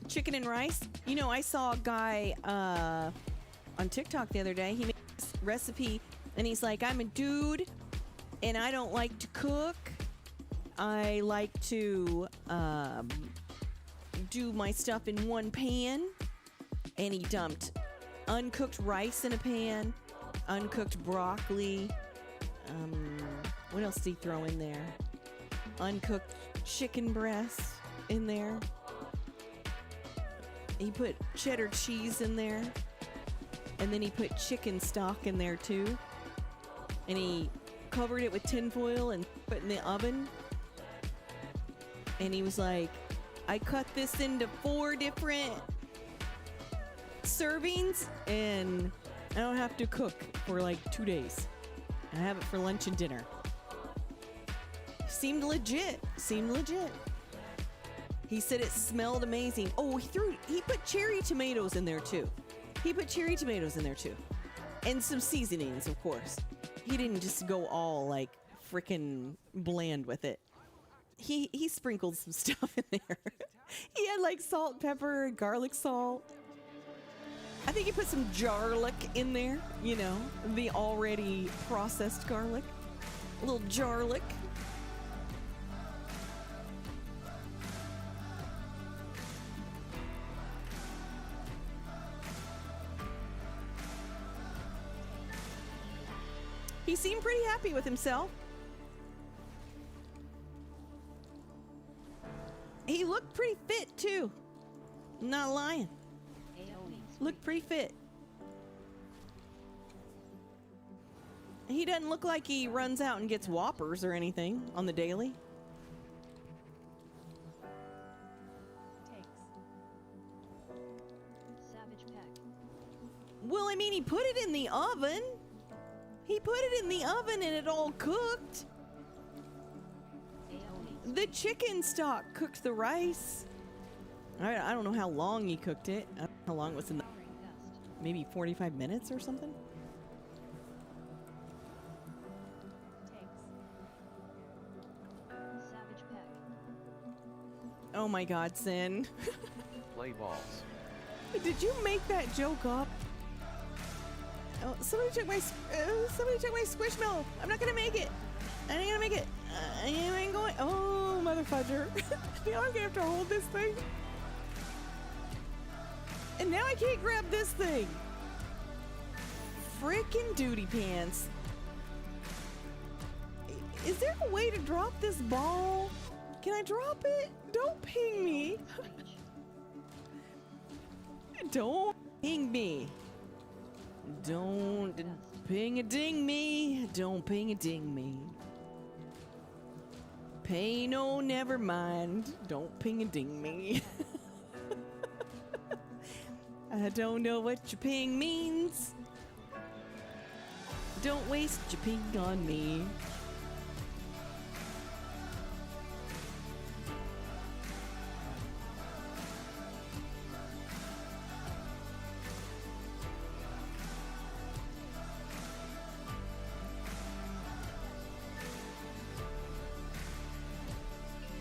Chicken and rice. You know, I saw a guy on TikTok the other day. He made this recipe and he's like, I'm a dude and I don't like to cook. I like to do my stuff in one pan. And he dumped uncooked rice in a pan, uncooked broccoli. What else did he throw in there? Uncooked chicken breast in there. He put cheddar cheese in there. And then he put chicken stock in there too. And he covered it with tinfoil and put it in the oven. And he was like, I cut this into 4 different servings and I don't have to cook for like 2 days. I have it for lunch and dinner. Seemed legit. He said it smelled amazing. Oh, he put cherry tomatoes in there too. And some seasonings, of course. He didn't just go all like freaking bland with it. He sprinkled some stuff in there. He had like salt, pepper, garlic salt. I think he put some garlic in there, you know, the already processed garlic. A little garlic. He seemed pretty happy with himself. He looked pretty fit too. I'm not lying. Looked pretty fit. He doesn't look like he runs out and gets whoppers or anything on the daily. Savage Peck. Well, I mean, he put it in the oven. And it all cooked. The chicken stock cooked the rice. I don't know how long he cooked it. I don't know how long it was in the... Maybe 45 minutes or something? Savage Peck. Oh my God, Sin. Play balls. Did you make that joke up? Oh, somebody took my squishmallow. I'm not gonna make it. I ain't gonna make it. I ain't going. Oh, mother fudger. Now I'm gonna have to hold this thing. And now I can't grab this thing. Frickin' duty pants. Is there a way to drop this ball? Can I drop it? Don't ping me. Don't ping me. Don't ping a ding me. Don't ping a ding me. Pay no, never mind. Don't ping a ding me. I don't know what your ping means. Don't waste your ping on me.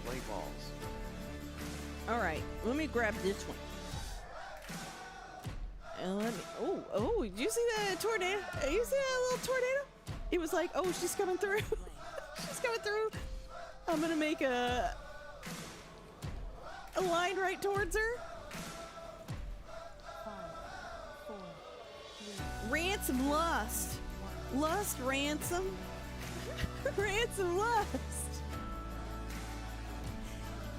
Play balls. All right, let me grab this one. And let me. Oh! Did you see that tornado? You see that little tornado? It was like, oh, she's coming through. She's coming through. I'm gonna make a line right towards her. 5, 4, 3, Ransom lust. Lust ransom. Ransom lust.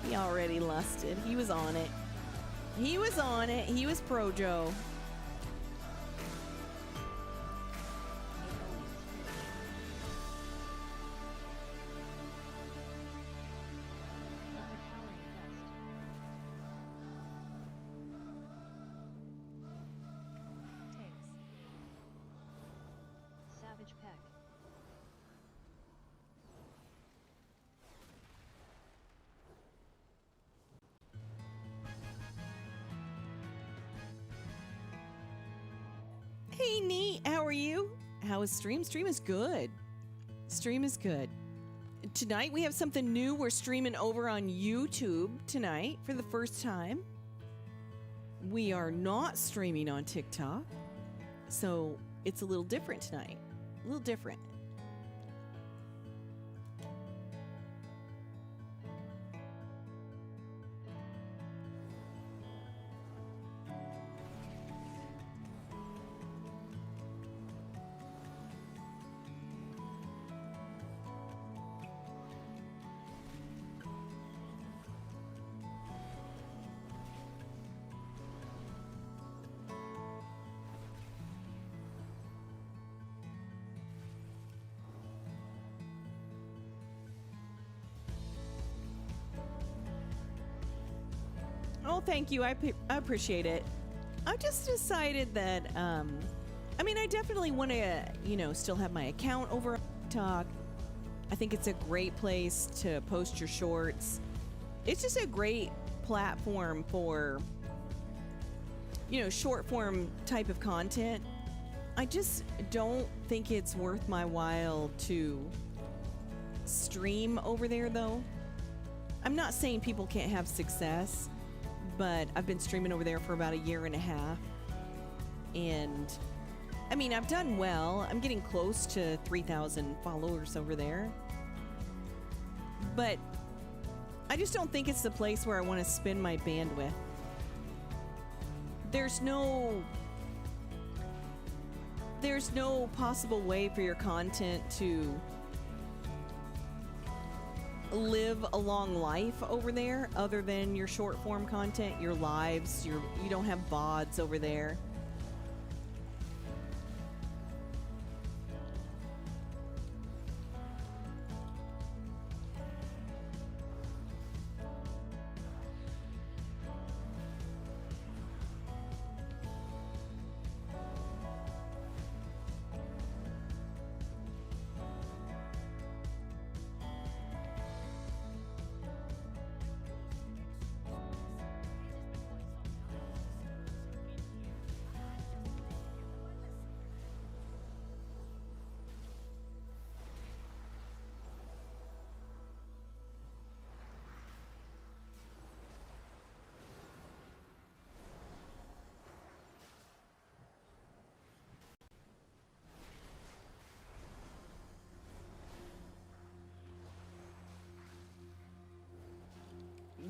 He already lusted. He was on it. He was on it. He was pro Joe. Savage Peck. Hey, Neat. How are you? How is stream? Stream is good. Stream is good. Tonight we have something new. We're streaming over on YouTube tonight for the first time. We are not streaming on TikTok. So it's a little different tonight. A little different. Oh, thank you. I appreciate it. I just decided that, I mean, I definitely want to, you know, still have my account over on TikTok. I think it's a great place to post your shorts. It's just a great platform for, you know, short form type of content. I just don't think it's worth my while to stream over there, though. I'm not saying people can't have success, but I've been streaming over there for about 1.5 years. And I mean, I've done well. I'm getting close to 3,000 followers over there. But I just don't think it's the place where I want to spend my bandwidth. There's no possible way for your content to live a long life over there other than your short form content, your lives. You don't have VODs over there.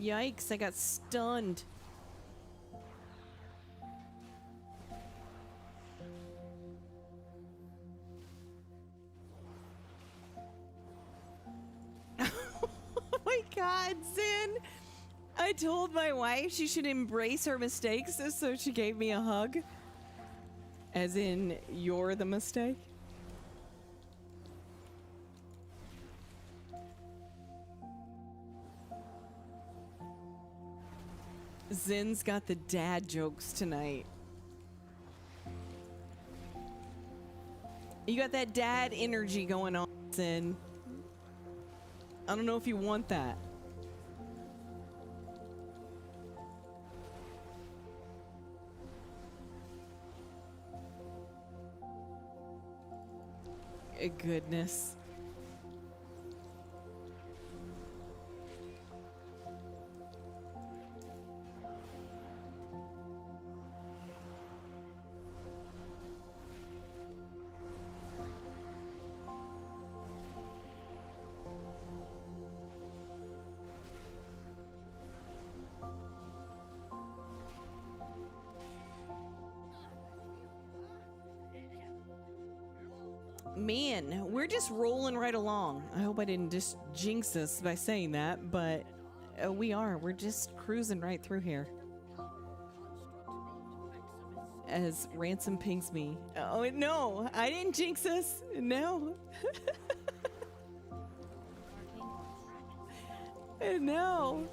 Yikes, I got stunned. Oh my God, Zin! I told my wife she should embrace her mistakes, so she gave me a hug. As in, you're the mistake? Zin's got the dad jokes tonight. You got that dad energy going on, Zin. I don't know if you want that. Goodness. Man, we're just rolling right along. I hope I didn't just jinx us by saying that, but we are. We're just cruising right through here. As Ransom pings me. Oh, no, I didn't jinx us. No. No.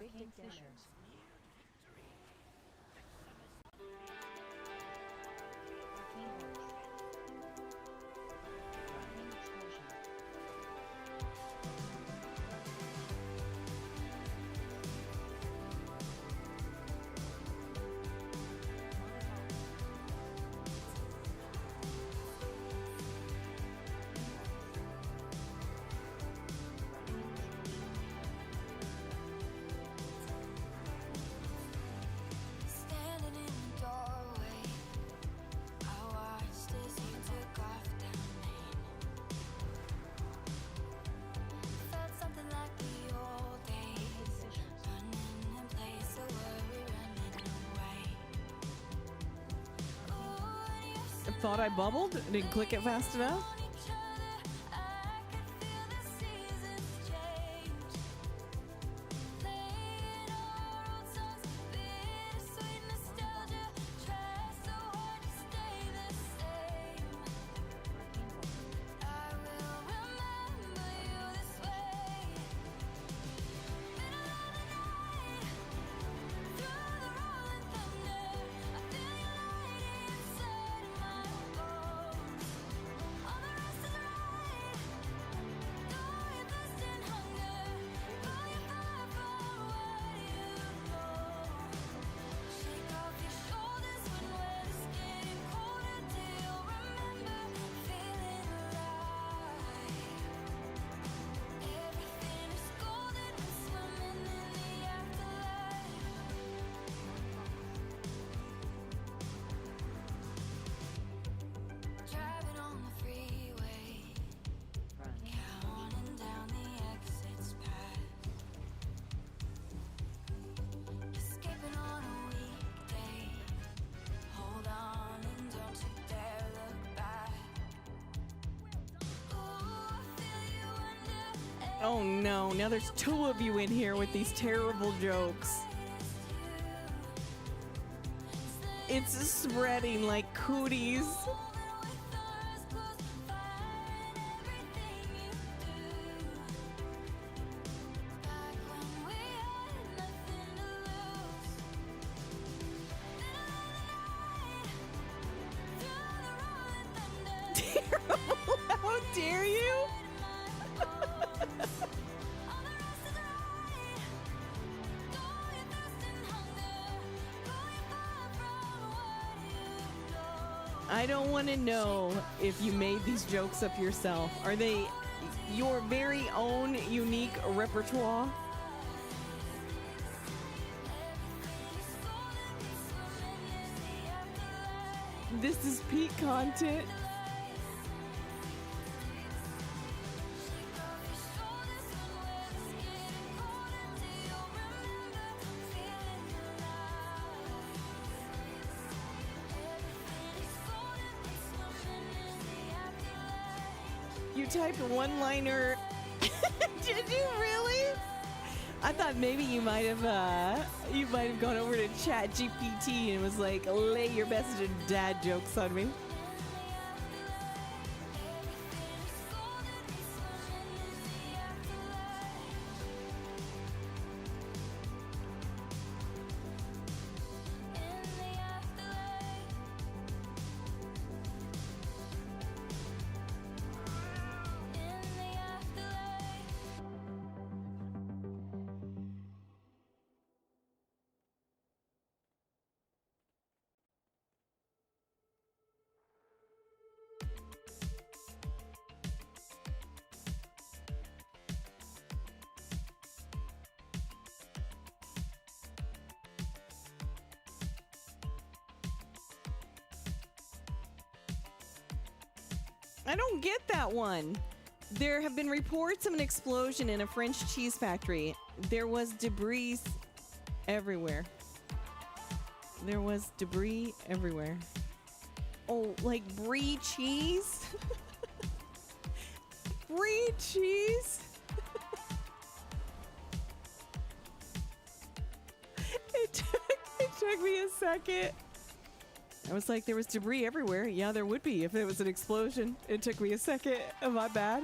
Arcane Fissures. Arcane Horse. Arcane Explosion. Arcane Thought I bubbled? Didn't click it fast enough? Oh no, now there's two of you in here with these terrible jokes. It's spreading like cooties. Terrible, how dare you? I don't want to know if you made these jokes up yourself. Are they your very own unique repertoire? This is peak content. You typed one-liner. Did you really? I thought maybe you might have gone over to Chat GPT and was like, lay your best dad jokes on me. I don't get that one. There have been reports of an explosion in a French cheese factory. There was debris everywhere. There was debris everywhere. Oh, like brie cheese? Brie cheese? It took me a second. I was like, there was debris everywhere. Yeah, there would be if it was an explosion. It took me a second. Am I bad?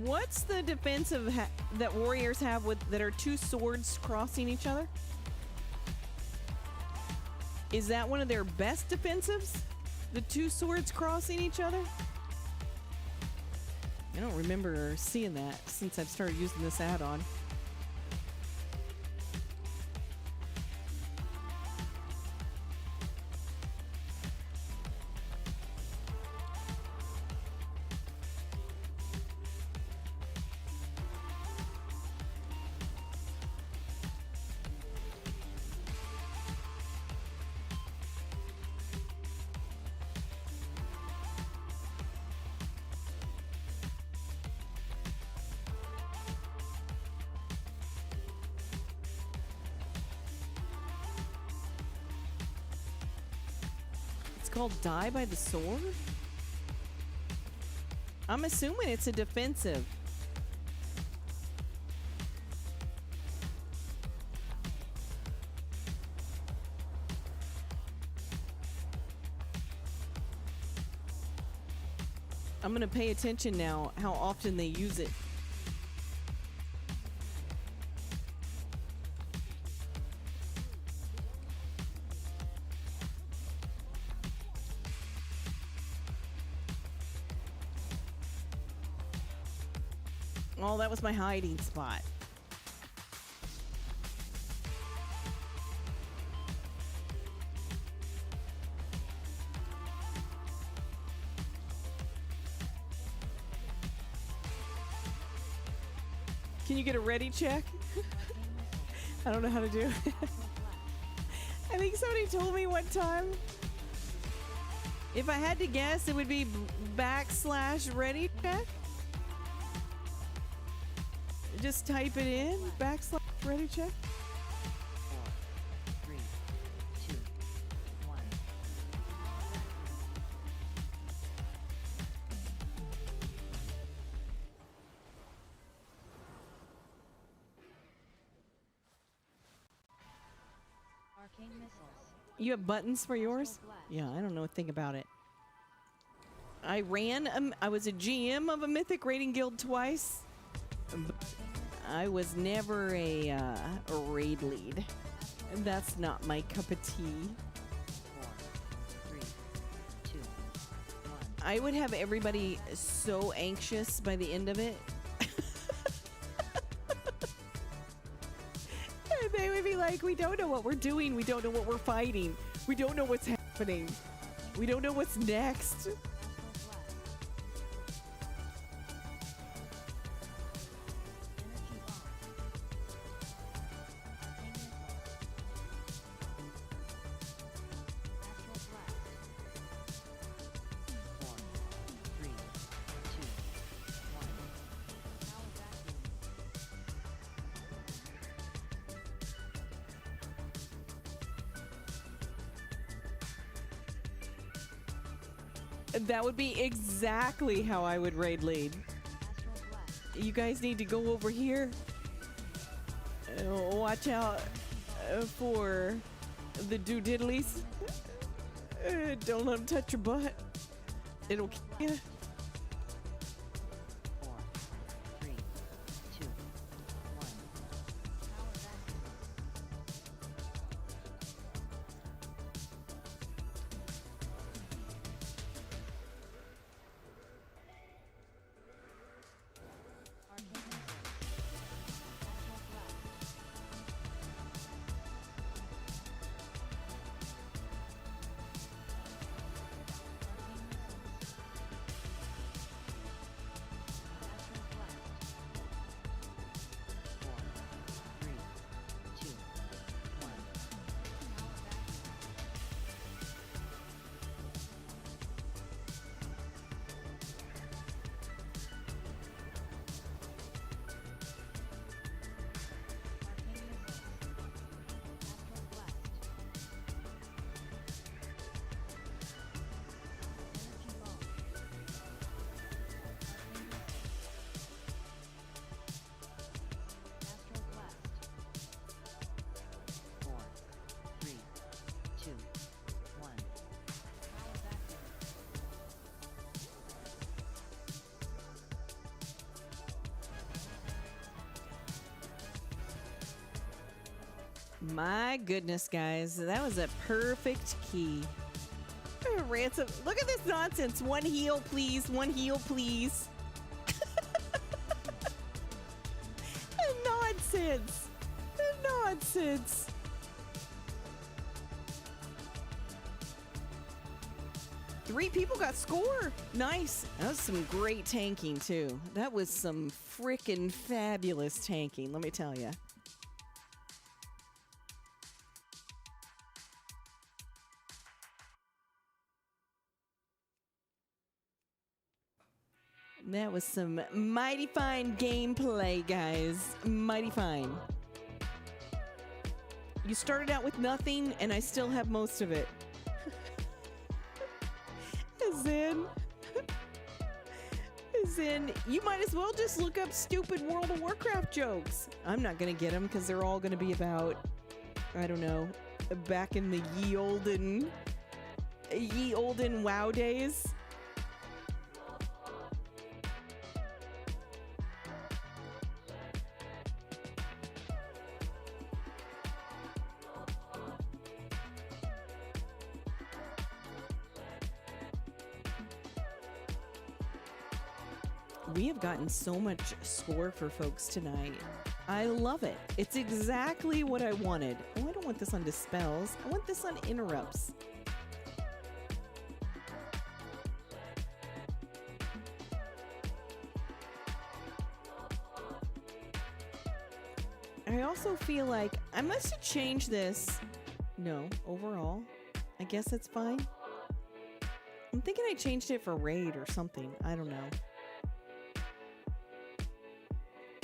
What's the defensive that warriors have with that are two swords crossing each other? Is that one of their best defensives? The two swords crossing each other? I don't remember seeing that since I've started using this add-on. called Die by the Sword? I'm assuming it's a defensive. I'm gonna pay attention now how often they use it. Oh, that was my hiding spot. Can you get a ready check? I don't know how to do it. I think somebody told me one time. If I had to guess, it would be /ready check. Just type it in, /ready check. 4, 3, 2, 1. Arcane missiles. You have buttons for yours? Yeah, I don't know a thing about it. I was a GM of a Mythic raiding guild twice. But I was never a raid lead. And that's not my cup of tea. 4, 3, 2, 1. I would have everybody so anxious by the end of it. And they would be like, we don't know what we're doing. We don't know what we're fighting. We don't know what's happening. We don't know what's next. That would be exactly how I would raid lead. You guys need to go over here. Watch out for the doodidleys. Don't let them touch your butt. It'll kill you. 4, 3, 2, 1. My goodness, guys, that was a perfect key. Ransom, look at this nonsense. One heal, please. One heal, please. Nonsense. Nonsense. Three people got score. Nice. That was some great tanking, too. That was some freaking fabulous tanking, let me tell you. That was some mighty fine gameplay, guys. Mighty fine. You started out with nothing, and I still have most of it. Zen. Zen, you might as well just look up stupid World of Warcraft jokes. I'm not gonna get them because they're all gonna be about, I don't know, back in the ye olden WoW days. We have gotten so much score for folks tonight. I love it. It's exactly what I wanted. Oh, I don't want this on dispels. I want this on interrupts. I also feel like I must have changed this. No, overall. I guess that's fine. I'm thinking I changed it for raid or something. I don't know.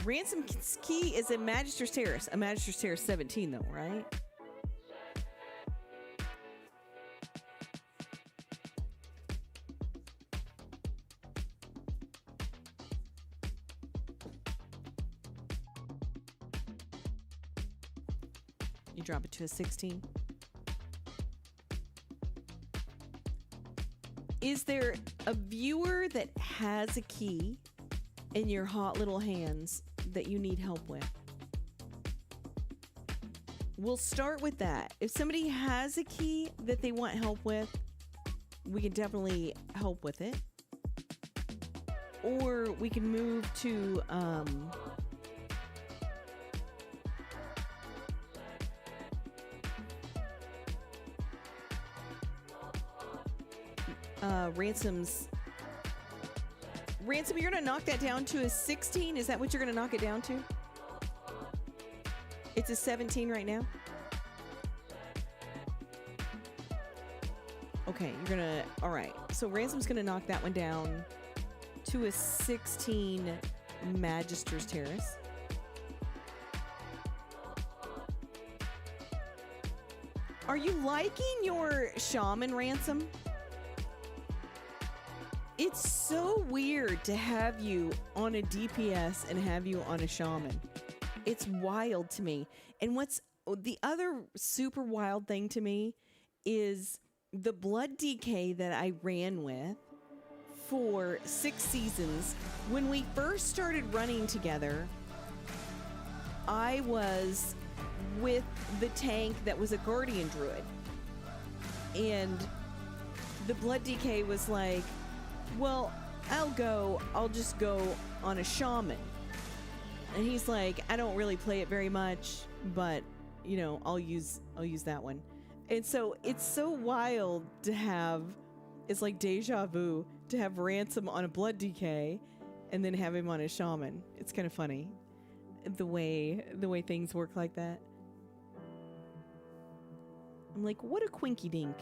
Ransom's key is a Magister's Terrace. A Magister's Terrace 17 though, right? You drop it to a 16. Is there a viewer that has a key in your hot little hands that you need help with? We'll start with that. If somebody has a key that they want help with, we can definitely help with it. Or we can move to Ransom, you're gonna knock that down to a 16? Is that what you're gonna knock it down to? It's a 17 right now? Okay, you're gonna... Alright, so Ransom's gonna knock that one down to a 16 Magister's Terrace. Are you liking your Shaman, Ransom? It's so weird to have you on a DPS and have you on a Shaman. It's wild to me. And what's the other super wild thing to me is the blood DK that I ran with for 6 seasons. When we first started running together, I was with the tank that was a Guardian Druid. And the blood DK was like, well, I'll just go on a Shaman. And he's like, I don't really play it very much, but you know, I'll use that one. And so it's so wild to have, it's like deja vu to have Ransom on a blood DK and then have him on a Shaman. It's kind of funny the way things work like that. I'm like, what a quinky dink.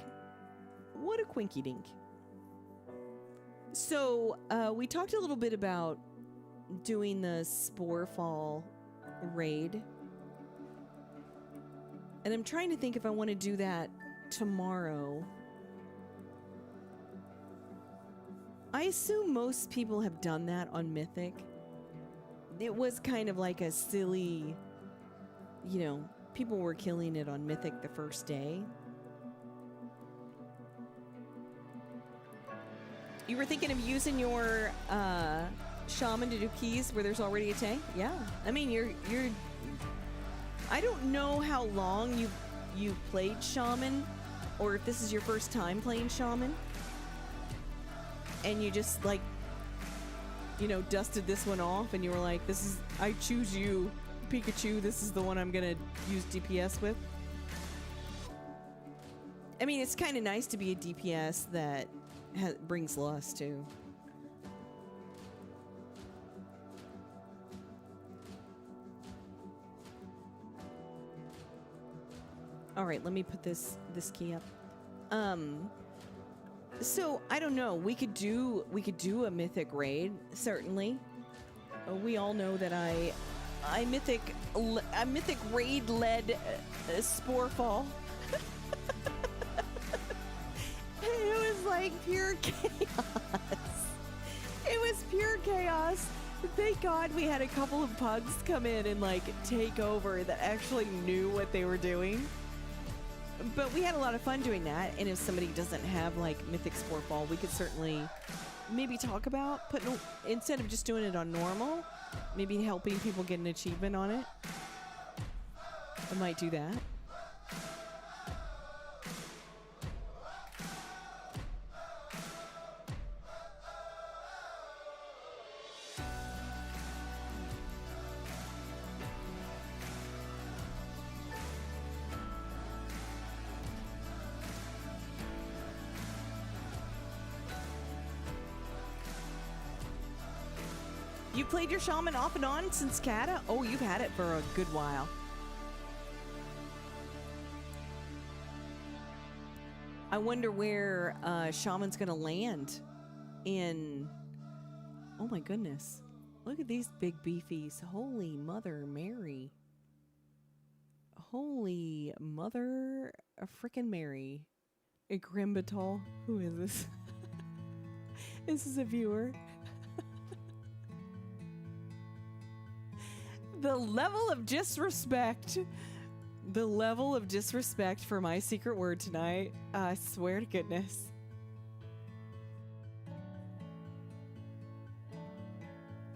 What a quinky dink. So we talked a little bit about doing the Sporefall raid. And I'm trying to think if I want to do that tomorrow. I assume most people have done that on Mythic. It was kind of like a silly, you know, people were killing it on Mythic the first day. You were thinking of using your Shaman to do keys where there's already a tank? Yeah. I mean, you're I don't know how long you played Shaman, or if this is your first time playing Shaman. And you just, like, you know, dusted this one off and you were like, I choose you, Pikachu, this is the one I'm gonna use DPS with. I mean, it's kind of nice to be a DPS that brings lust too. All right, let me put this key up. So I don't know. We could do a Mythic raid, certainly. We all know that I Mythic raid led Sporefall. It was like like pure chaos. It was pure chaos. Thank God we had a couple of pugs come in and like take over that actually knew what they were doing. But we had a lot of fun doing that. And if somebody doesn't have like Mythic Sport Ball, we could certainly maybe talk about putting, instead of just doing it on normal, maybe helping people get an achievement on it. I might do that. You played your shaman off and on since Kata? Oh, you've had it for a good while. I wonder where shaman's gonna land in... Oh my goodness. Look at these big beefies. Holy Mother Mary. Holy Mother frickin' Mary. A Grimbatal. Who is this? This is a viewer. The level of disrespect. The level of disrespect for my secret word tonight. I swear to goodness.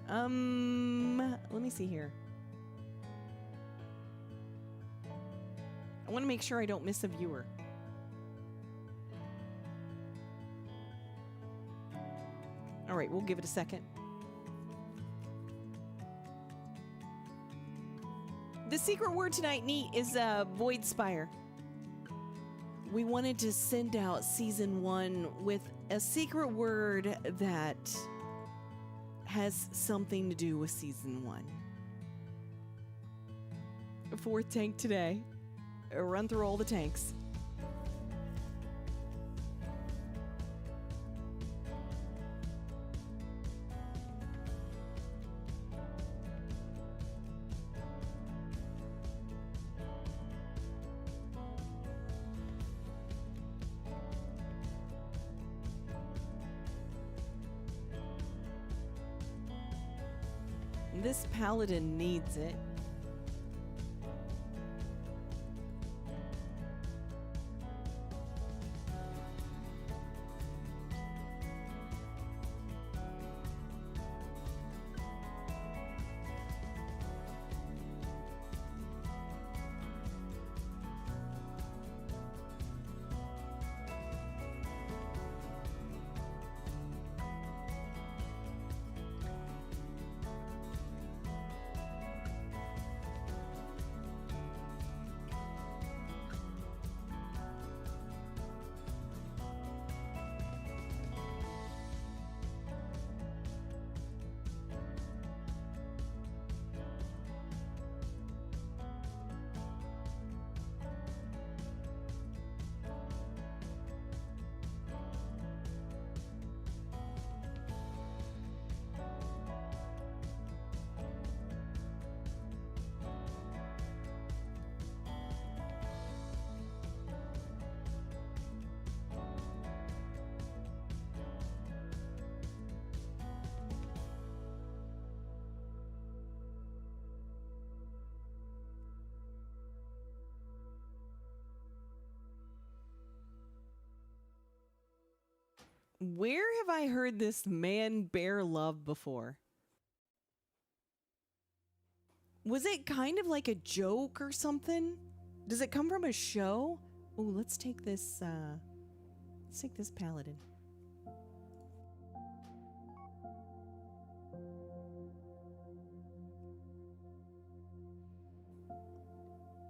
Let me see here. I want to make sure I don't miss a viewer. All right, we'll give it a second. The secret word tonight, neat, is Void Spire. We wanted to send out season 1 with a secret word that has something to do with season 1. 4th tank today. Run through all the tanks. This paladin needs it. Where have I heard this man-bear love before? Was it kind of like a joke or something? Does it come from a show? Oh, let's take this paladin.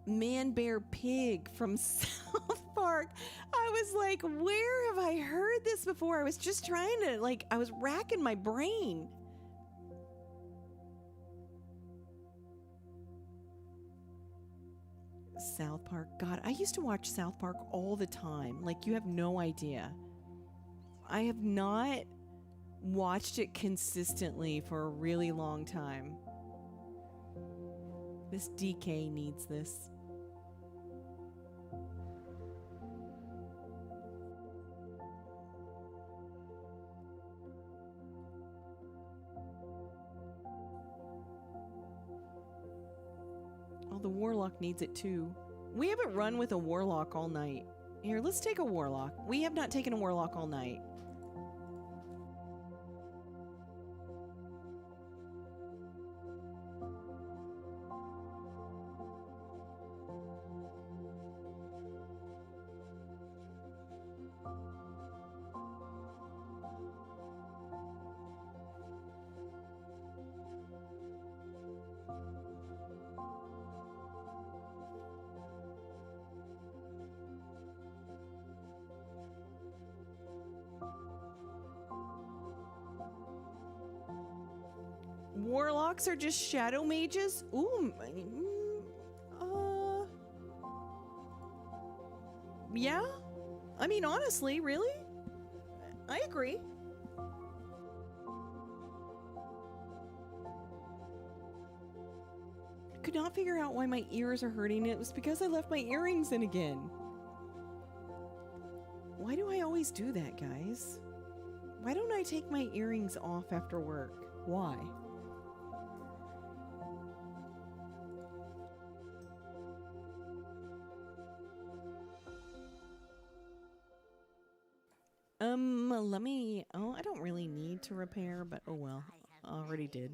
Man-bear pig from South Park. I was like, where have I heard this before? I was just trying to, like, I was racking my brain. South Park. God, I used to watch South Park all the time. Like, you have no idea. I have not watched it consistently for a really long time. This DK needs this. Oh, the warlock needs it too. We haven't run with a warlock all night. Here, let's take a warlock. We have not taken a warlock all night. Warlocks are just shadow mages? Ooh. Yeah? I mean, honestly, really? I agree. I could not figure out why my ears are hurting. It was because I left my earrings in again. Why do I always do that, guys? Why don't I take my earrings off after work? Why? Let me... Oh, I don't really need to repair, but oh well. I already did.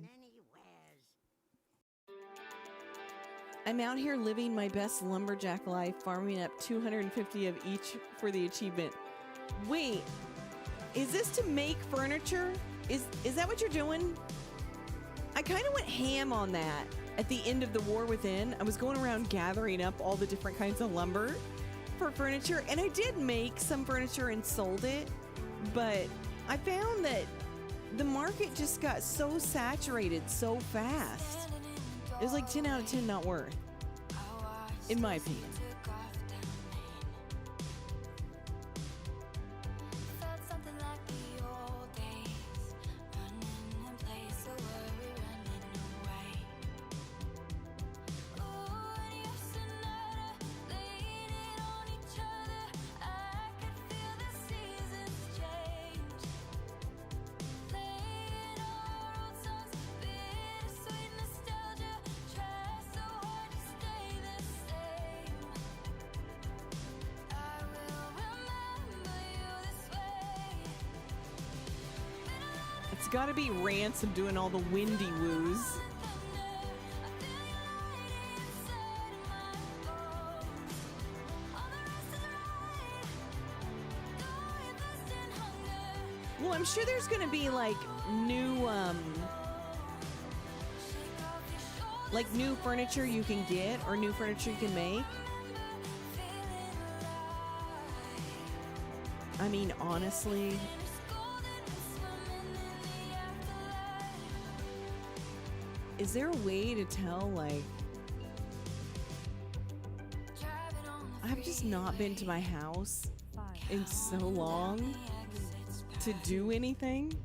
I'm out here living my best lumberjack life, farming up 250 of each for the achievement. Wait, is this to make furniture? Is that what you're doing? I kind of went ham on that at the end of the War Within. I was going around gathering up all the different kinds of lumber for furniture, and I did make some furniture and sold it, but I found that the market just got so saturated so fast. It was like 10 out of 10 not worth, in my opinion. It's gotta be Ransom doing all the windy woos. Well, I'm sure there's gonna be like new furniture you can get or new furniture you can make. I mean, honestly, is there a way to tell, like, I've just not been to my house in so long to do anything?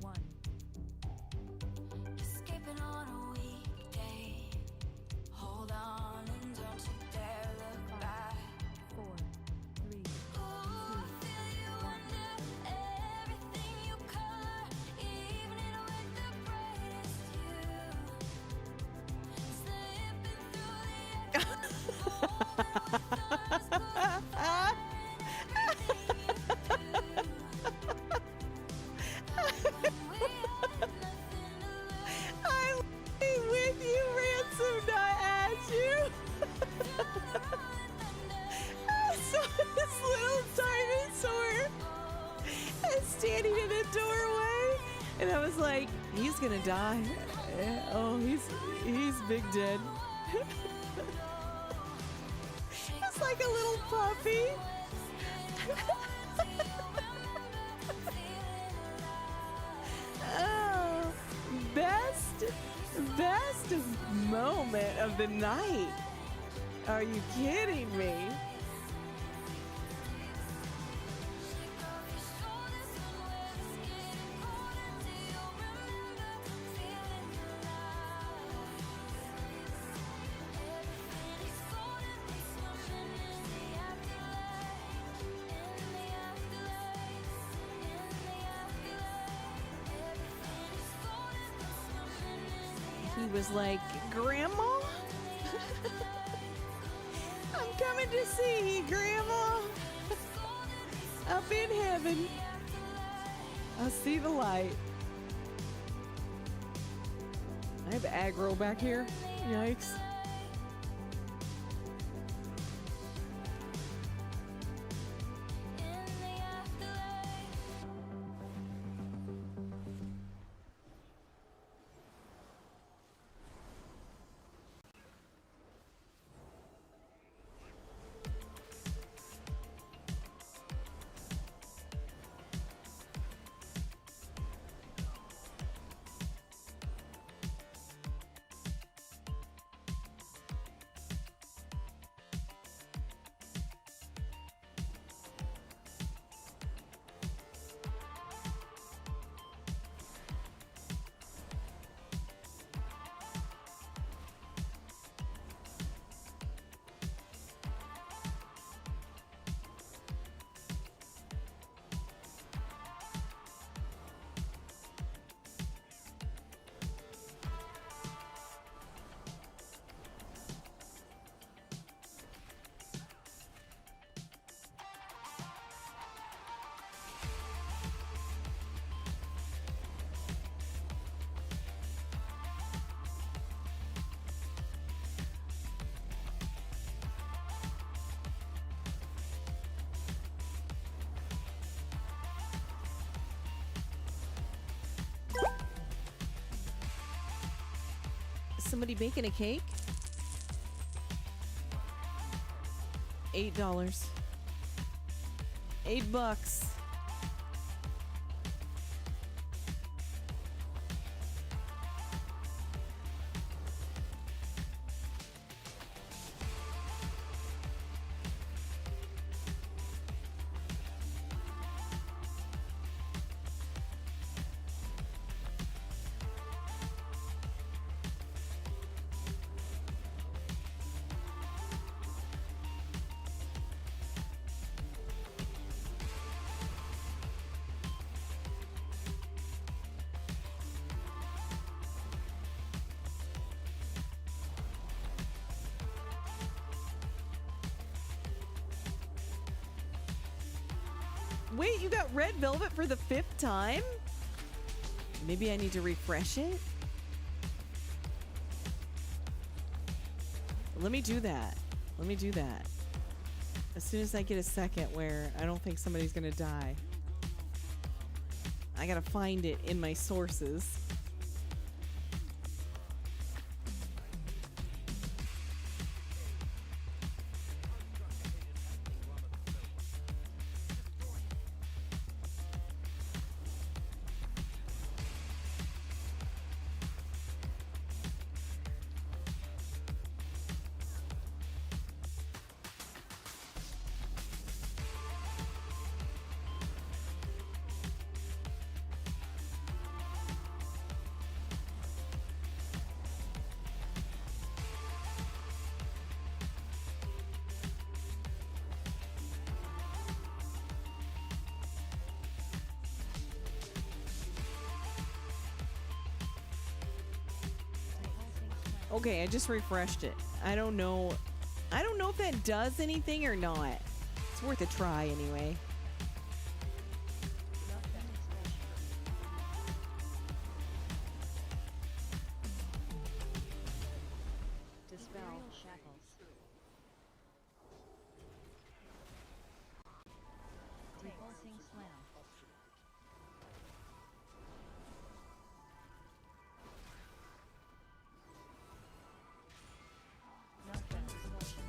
Gonna die. Oh, he's big dead. It's like a little puppy. Oh, best moment of the night. Are you kidding me? He was like, Grandma? I'm coming to see you, Grandma. Up in heaven. I see the light. I have aggro back here. Yikes. Somebody baking a cake? $8. $8. Wait, you got red velvet for the 5th time? Maybe I need to refresh it? Let me do that. Let me do that. As soon as I get a second where I don't think somebody's gonna die. I gotta find it in my sources. Okay, I just refreshed it. I don't know if that does anything or not. It's worth a try anyway. Dispel shackles. Repulsing slam. Knockdown expulsion.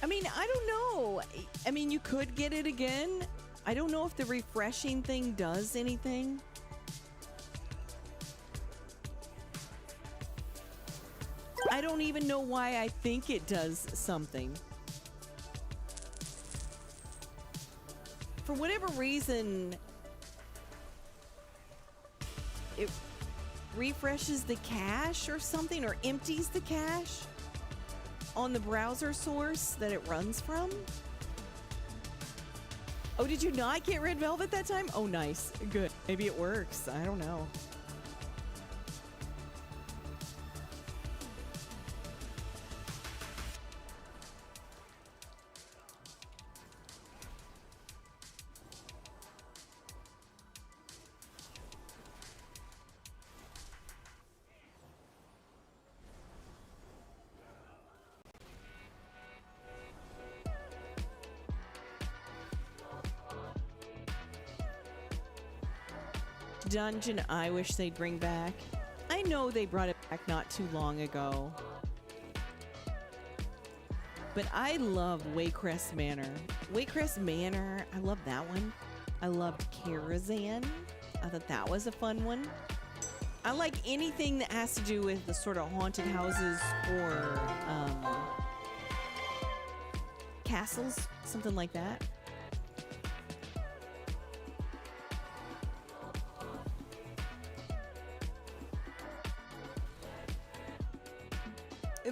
I mean, I don't know. I mean, you could get it again. I don't know if the refreshing thing does anything. I don't even know why I think it does something. For whatever reason, it refreshes the cache or something, or empties the cache on the browser source that it runs from. Oh, did you not get Red Velvet that time? Oh, nice. Good. Maybe it works. I don't know. Dungeon I wish they'd bring back. I know they brought it back not too long ago. But I love Waycrest Manor. Waycrest Manor, I love that one. I loved Karazhan. I thought that was a fun one. I like anything that has to do with the sort of haunted houses or castles, something like that.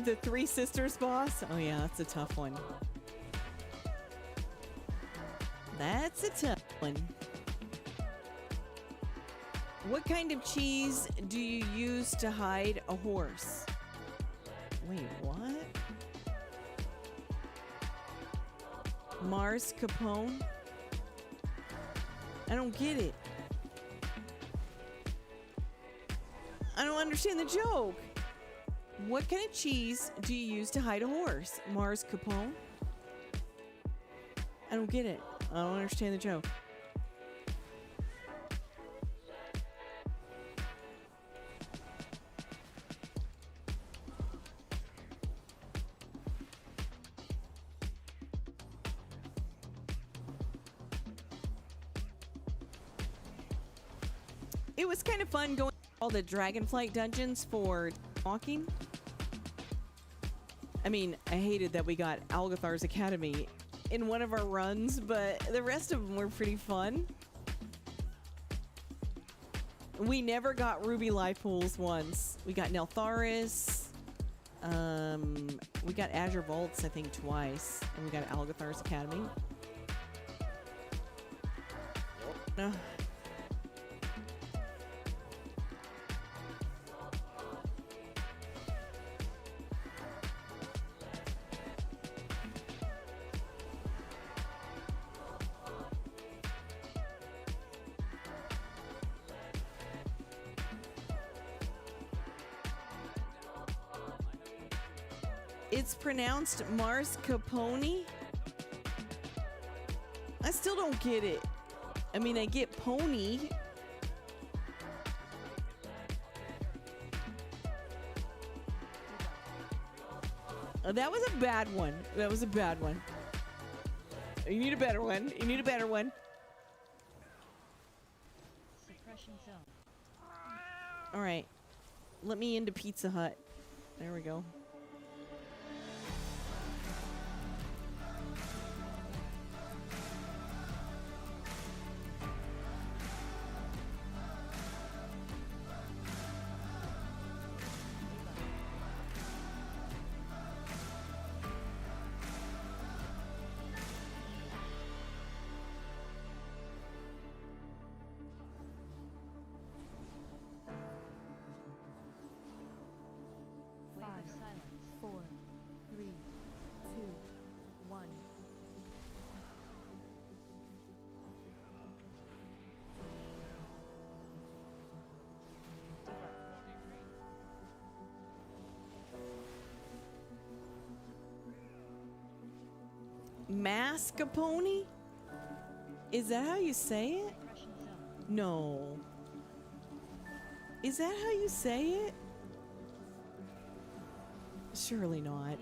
The Three Sisters boss? Oh yeah, that's a tough one. That's a tough one. What kind of cheese do you use to hide a horse? Wait, what? Mars Capone? I don't get it. I don't understand the joke. What kind of cheese do you use to hide a horse? Mars Capone? I don't get it. I don't understand the joke. It was kind of fun going all the Dragonflight dungeons for walking. I mean, I hated that we got Algathar's Academy in one of our runs, but the rest of them were pretty fun. We never got Ruby Life Pools once. We got Neltharis. We got Azure Vaults, I think, twice. And we got Algathar's Academy. No. It's pronounced Mars Capone. I still don't get it. I mean, I get pony. Oh, that was a bad one. That was a bad one. You need a better one. You need a better one. Suppression zone. All right. Let me into Pizza Hut. There we go. Mascarpone? Is that how you say it? No. Is that how you say it? Surely not.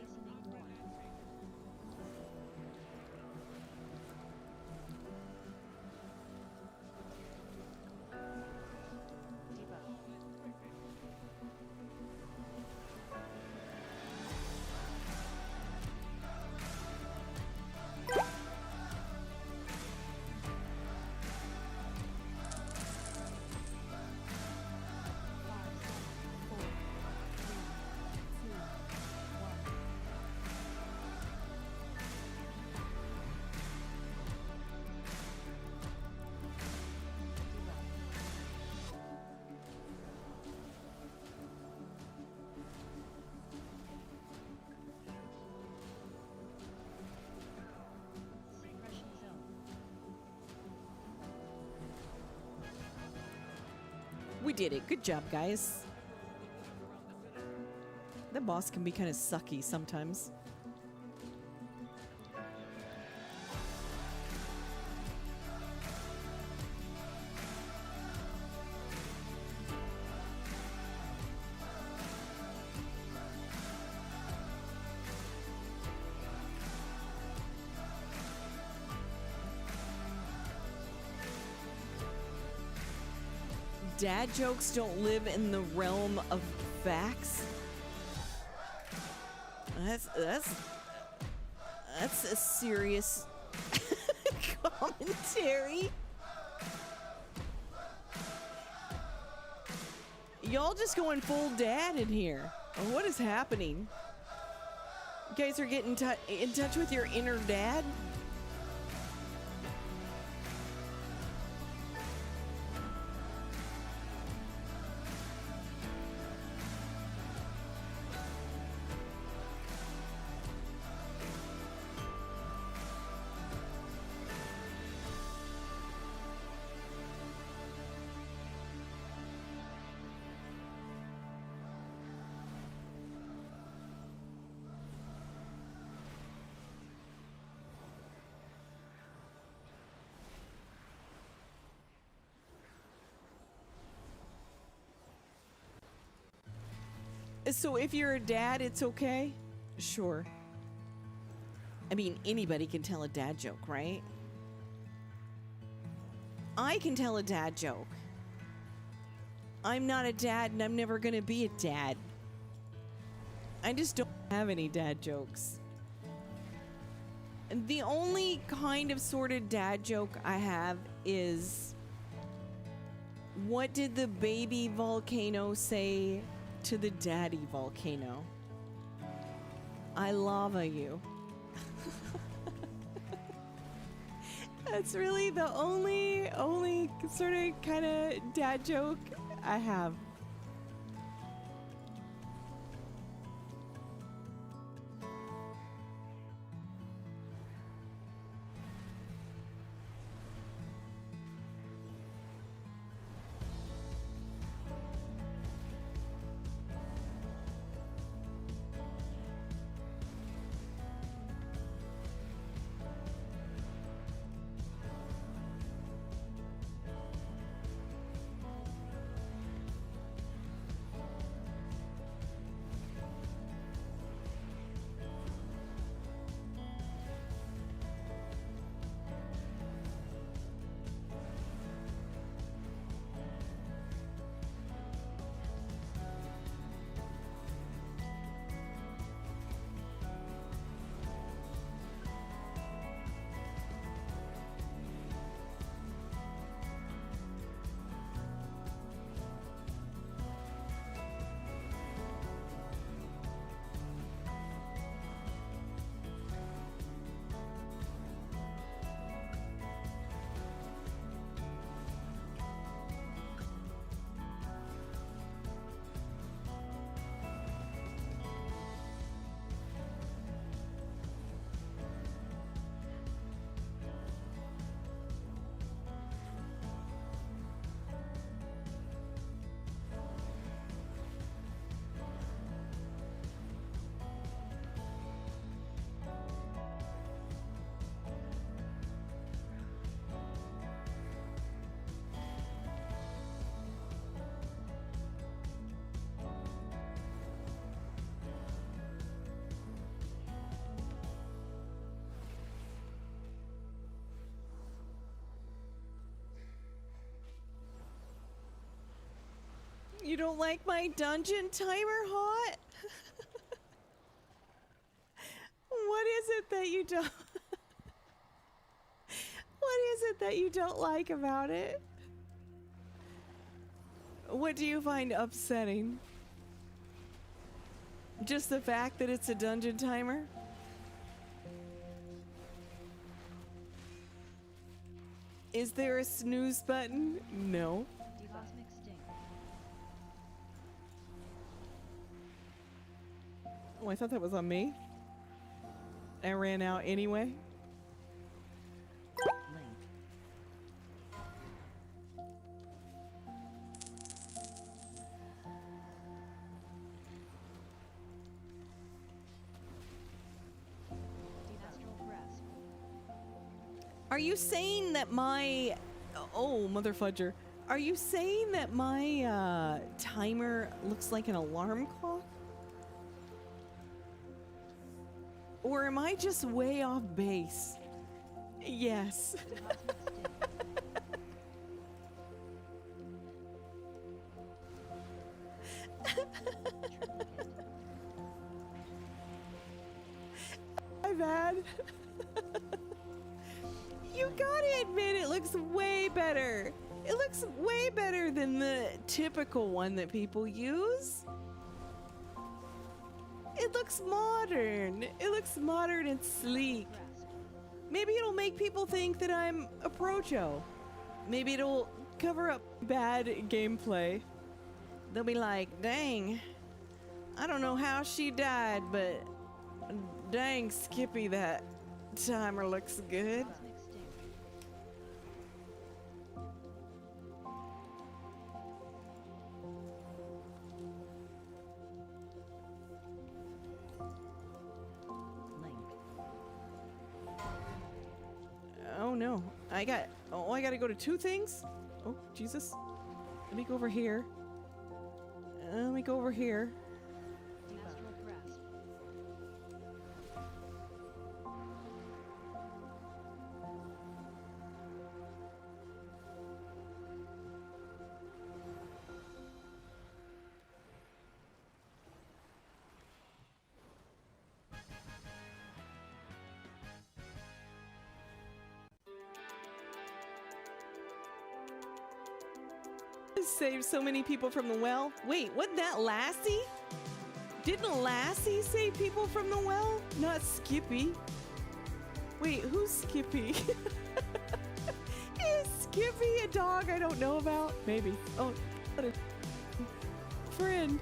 We did it. Good job, guys. The boss can be kind of sucky sometimes. Dad jokes don't live in the realm of facts. That's a serious commentary. Y'all just going full dad in here. What is happening? You guys are getting in touch with your inner dad? So if you're a dad, it's okay? Sure. I mean, anybody can tell a dad joke, right? I can tell a dad joke. I'm not a dad and I'm never gonna be a dad. I just don't have any dad jokes. And the only kind of sort of dad joke I have is, what did the baby volcano say to the daddy volcano? I lava you. That's really the only sort of kind of dad joke I have. You don't like my dungeon timer hot? What is it that you don't What is it that you don't like about it? What do you find upsetting? Just the fact that it's a dungeon timer? Is there a snooze button? No. Cosmic Sting. Oh, I thought that was on me. I ran out anyway. Link. Are you saying that my... Oh, mother fudger. Are you saying that my timer looks like an alarm clock? Or am I just way off base? Yes. My bad. You gotta admit it looks way better. It looks way better than the typical one that people use. It looks modern. It looks modern and sleek. Maybe it'll make people think that I'm a projo. Maybe it'll cover up bad gameplay. They'll be like, dang, I don't know how she died, but dang, Skippy, that timer looks good. Oh no, I gotta go to two things? Oh, Jesus. Let me go over here. Let me go over here. Saved so many people from the well. Wait, wasn't that Lassie? Didn't Lassie save people from the well? Not Skippy. Wait, who's Skippy? Is Skippy a dog I don't know about? Maybe. Oh, what a friend.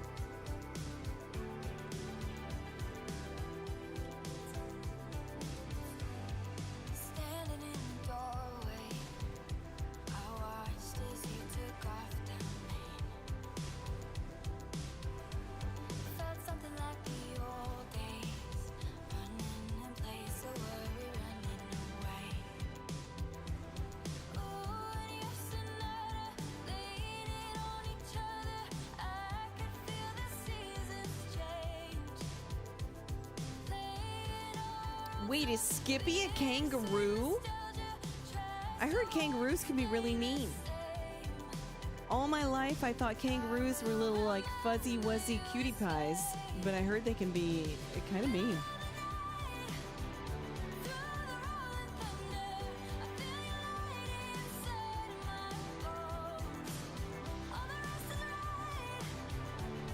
Wait, is Skippy a kangaroo? I heard kangaroos can be really mean. All my life I thought kangaroos were little like fuzzy wuzzy cutie pies, but I heard they can be kind of mean.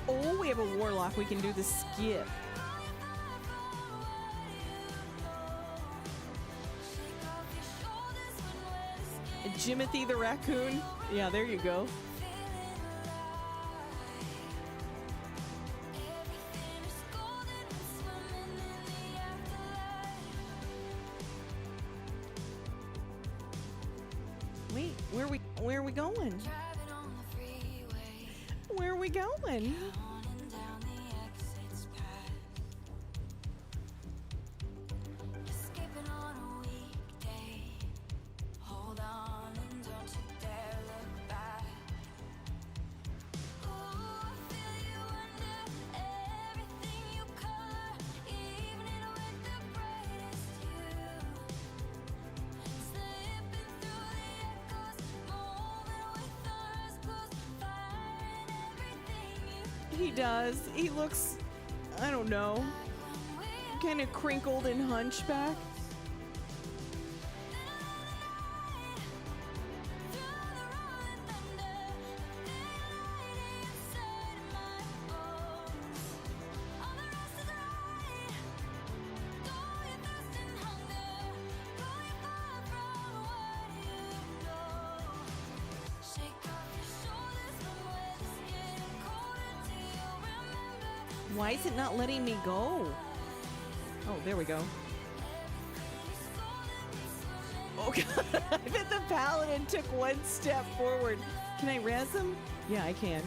Oh, we have a warlock, we can do the skip. Jimothy the raccoon. Yeah, there you go. Wait, where are we going? Where are we going? He does. He looks, I don't know, kind of crinkled and hunchback. Why is it not letting me go? Oh, there we go. Oh god, I bet the paladin took one step forward. Can I res him? Yeah, I can.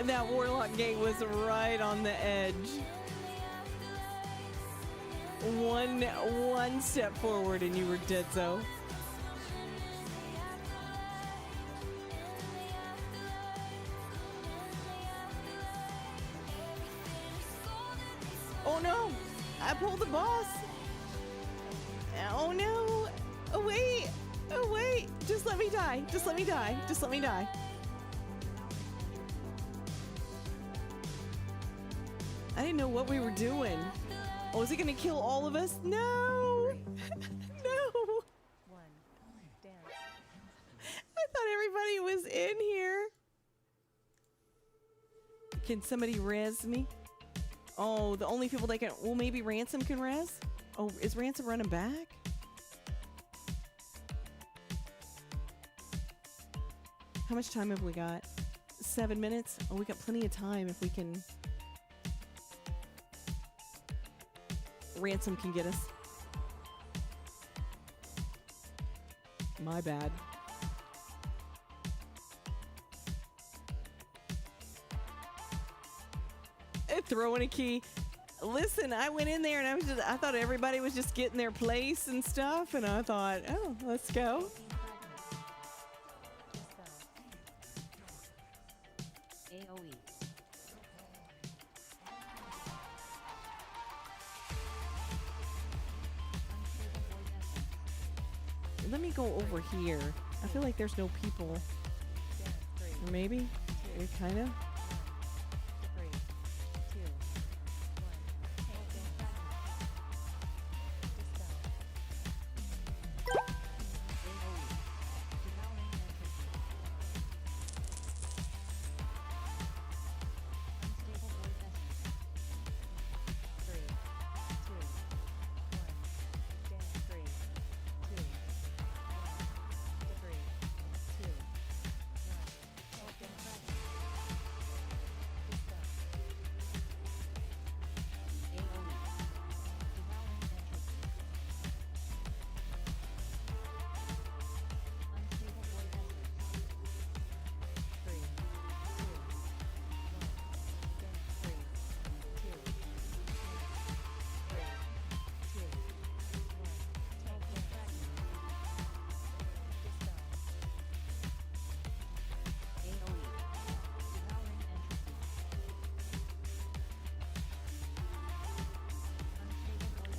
That warlock gate was right on the edge. One step forward and you were dead, so. Oh no! I pulled the boss! Oh no! Oh wait! Oh wait! Just let me die! Just let me die! Just let me die! I didn't know what we were doing. Oh, is it gonna kill all of us? No! No! I thought everybody was in here. Can somebody res me? Oh, the only people that can... Well, maybe Ransom can res? Oh, is Ransom running back? How much time have we got? 7 minutes? Oh, we got plenty of time if we can... Ransom can get us. My bad. Throwing a key. Listen, I went in there and I thought everybody was just getting their place and stuff, and I thought, oh, let's go. AOE. Let me go over here. I feel like there's no people. Or maybe? Kind of.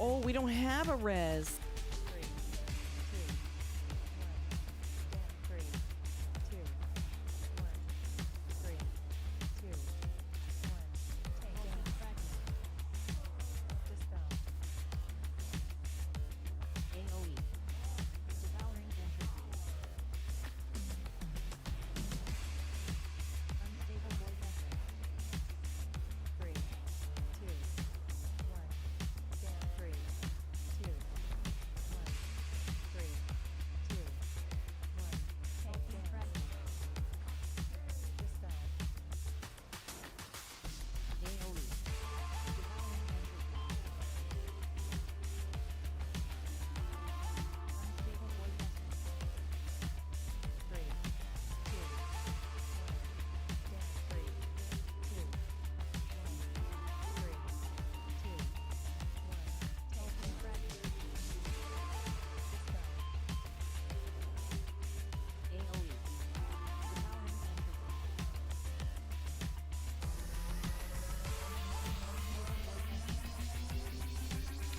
Oh, we don't have a res.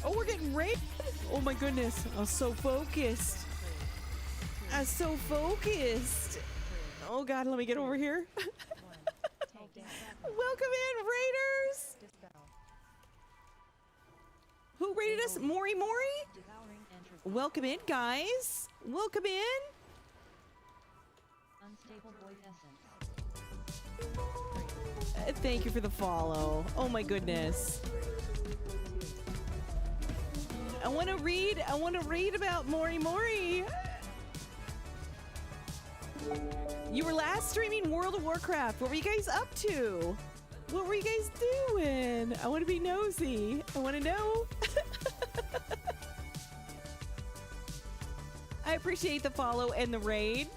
Oh, we're getting raped. Oh my goodness. I was so focused. I was so focused. Oh God, let me get over here. Welcome in, Raiders. Who raided us? Mori Mori? Welcome in, guys. Welcome in. Unstable void essence. Thank you for the follow. Oh my goodness. I want to read about Mori Mori. You were last streaming World of Warcraft. What were you guys up to? What were you guys doing? I want to be nosy. I want to know. I appreciate the follow and the raid.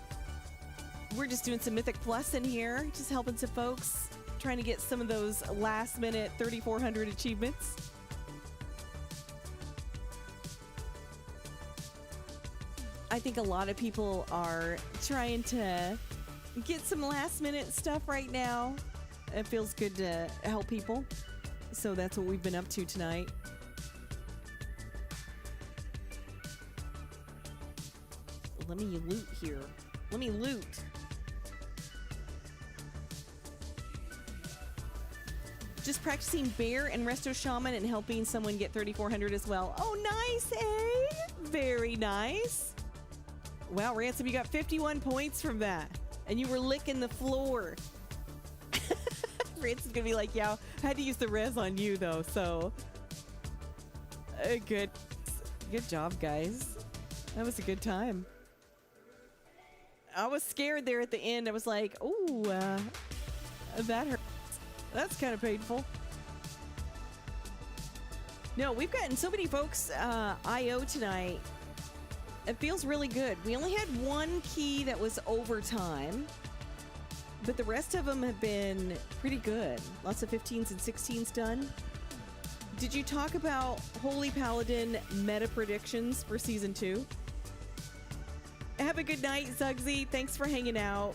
We're just doing some Mythic Plus in here, just helping some folks trying to get some of those last minute 3,400 achievements. I think a lot of people are trying to get some last minute stuff right now. It feels good to help people. So that's what we've been up to tonight. Let me loot here. Let me loot. Just practicing Bear and Resto Shaman and helping someone get 3,400 as well. Oh, nice, eh? Very nice. Wow, Ransom, you got 51 points from that. And you were licking the floor. Ransom's gonna be like, yeah, I had to use the res on you, though, so. Good job, guys. That was a good time. I was scared there at the end. I was like, ooh, that hurts. That's kind of painful. No, we've gotten so many folks IO tonight. It feels really good. We only had one key that was overtime, but the rest of them have been pretty good. Lots of 15s and 16s done. Did you talk about Holy Paladin meta predictions for Season 2? Have a good night, Zugsy. Thanks for hanging out.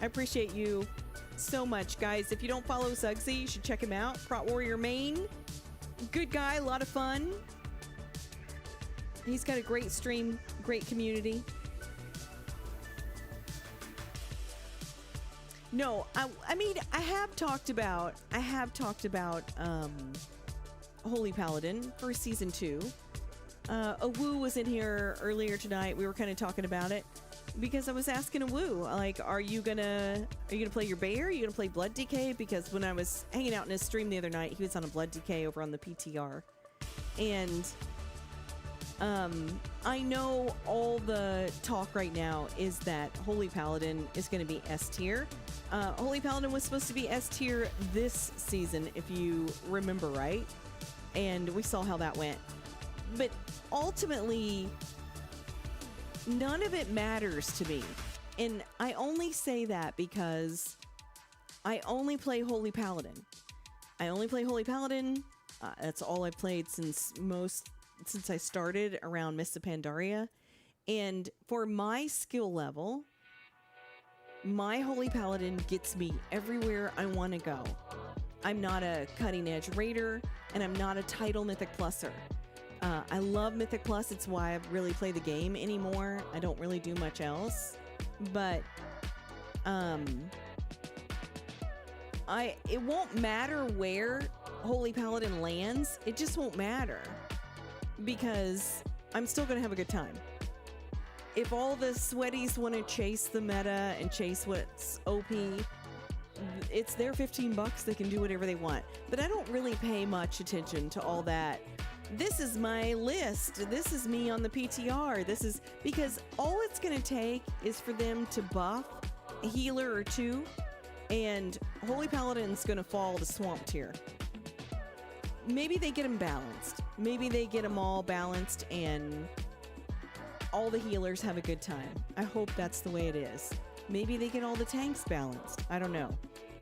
I appreciate you so much, guys. If you don't follow Zugsy, you should check him out. Prot Warrior Main. Good guy, a lot of fun. He's got a great stream, great community. No, I mean, I have talked about Holy Paladin for Season 2. Awu was in here earlier tonight. We were kind of talking about it because I was asking Awu, like, are you gonna play your Bear? Are you gonna play Blood DK? Because when I was hanging out in his stream the other night, he was on a Blood DK over on the PTR. And I know all the talk right now is that Holy Paladin is going to be S tier. Holy Paladin was supposed to be S tier this season, if you remember right. And we saw how that went. But ultimately, none of it matters to me. And I only say that because I only play Holy Paladin. That's all I've played since I started around Mists of Pandaria. And for my skill level, my Holy Paladin gets me everywhere I want to go. I'm not a cutting edge raider, and I'm not a title Mythic Pluser. I love Mythic Plus. It's why I really play the game anymore. I don't really do much else. But it won't matter where Holy Paladin lands. It just won't matter, because I'm still going to have a good time. If all the sweaties want to chase the meta and chase what's OP, it's their $15. They can do whatever they want. But I don't really pay much attention to all that. This is my list. This is me on the PTR. This is because all it's going to take is for them to buff a healer or two, and Holy Paladin's going to fall to Swamp tier. Maybe they get them balanced. Maybe they get them all balanced and all the healers have a good time. I hope that's the way it is. Maybe they get all the tanks balanced. I don't know.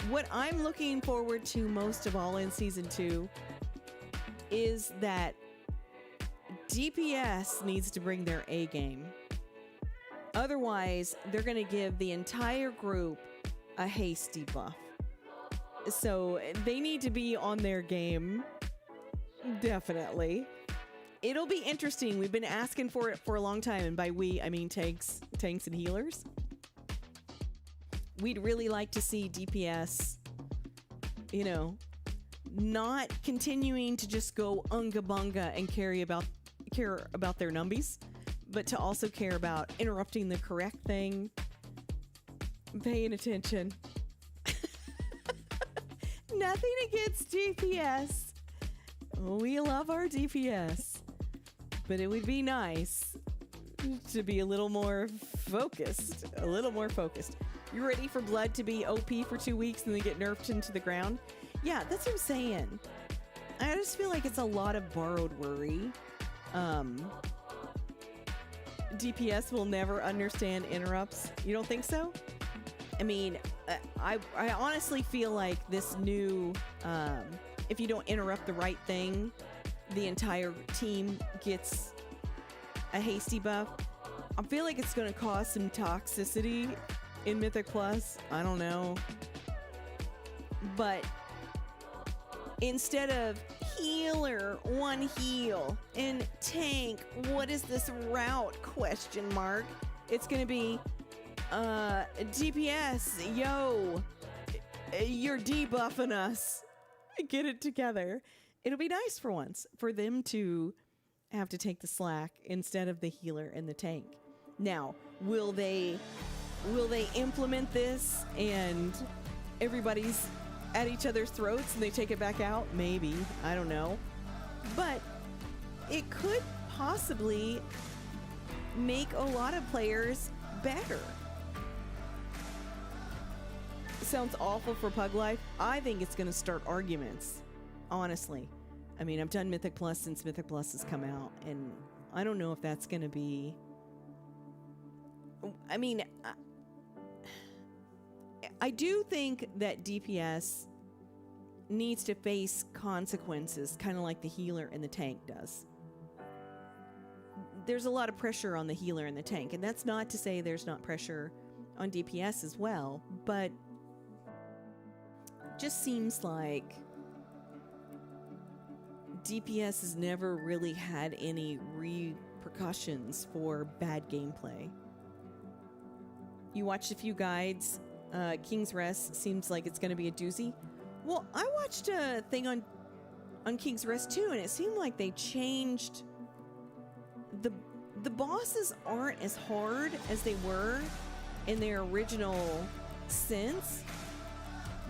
What I'm looking forward to most of all in Season 2 is that DPS needs to bring their A game. Otherwise, they're going to give the entire group a hasty buff. So they need to be on their game. Definitely. It'll be interesting. We've been asking for it for a long time, and by we, I mean tanks and healers. We'd really like to see DPS, not continuing to just go unga bunga and care about their numbies, but to also care about interrupting the correct thing, paying attention. Nothing against DPS. We love our DPS, but it would be nice to be a little more focused. You ready for Blood to be OP for 2 weeks and then get nerfed into the ground? Yeah, that's what I'm saying. I just feel like it's a lot of borrowed worry. DPS will never understand interrupts. You don't think so? I mean, I honestly feel like this new, if you don't interrupt the right thing, the entire team gets a hasty buff. I feel like it's going to cause some toxicity in Mythic Plus. I don't know. But instead of healer, one heal, and tank, what is this route, question mark? It's going to be DPS, yo, you're debuffing us. Get it together. It'll be nice for once for them to have to take the slack instead of the healer and the tank. Now, will they implement this and everybody's at each other's throats and they take it back out? Maybe. I don't know. But it could possibly make a lot of players better. Sounds awful for Pug Life. I think it's going to start arguments, honestly. I mean, I've done Mythic Plus since Mythic Plus has come out, and I don't know if that's going to be... I mean, I do think that DPS needs to face consequences, kind of like the healer and the tank does. There's a lot of pressure on the healer and the tank, and that's not to say there's not pressure on DPS as well, but just seems like DPS has never really had any repercussions for bad gameplay. You watched a few guides. King's Rest seems like it's going to be a doozy. Well, I watched a thing on King's Rest too, and it seemed like they changed the bosses aren't as hard as they were in their original sense,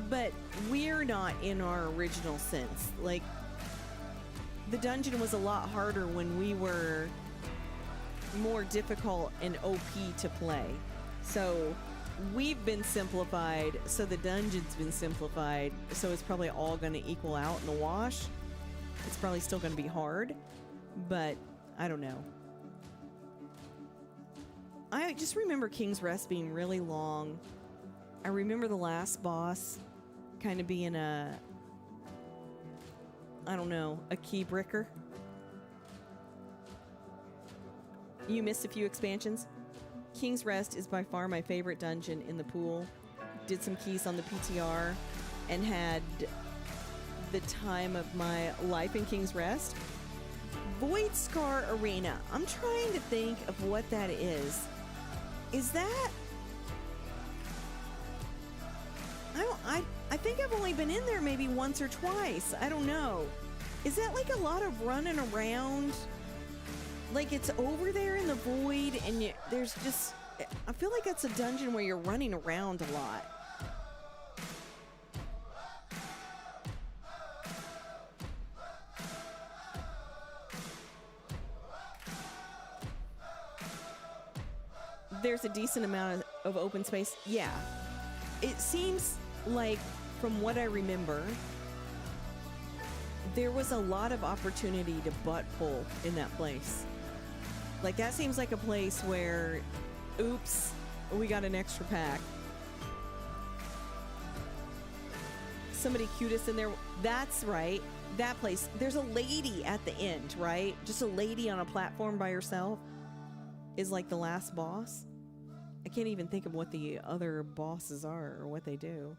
but we're not in our original sense. Like, the dungeon was a lot harder when we were more difficult and OP to play. So we've been simplified, so the dungeon's been simplified, so it's probably all going to equal out in the wash. It's probably still going to be hard, but I don't know. I just remember King's Rest being really long. I remember the last boss kind of being a key breaker. You missed a few expansions. King's Rest is by far my favorite dungeon in the pool. Did some keys on the PTR and had the time of my life in King's Rest. Void Scar Arena. I'm trying to think of what that is. Is that... I think I've only been in there maybe once or twice. I don't know. Is that like a lot of running around? Like it's over there in the void and there's just... I feel like it's a dungeon where you're running around a lot. There's a decent amount of open space. Yeah. It seems like, from what I remember, there was a lot of opportunity to butt pull in that place. Like, that seems like a place where, oops, we got an extra pack. Somebody cued us in there. That's right. That place. There's a lady at the end, right? Just a lady on a platform by herself is like the last boss. I can't even think of what the other bosses are or what they do.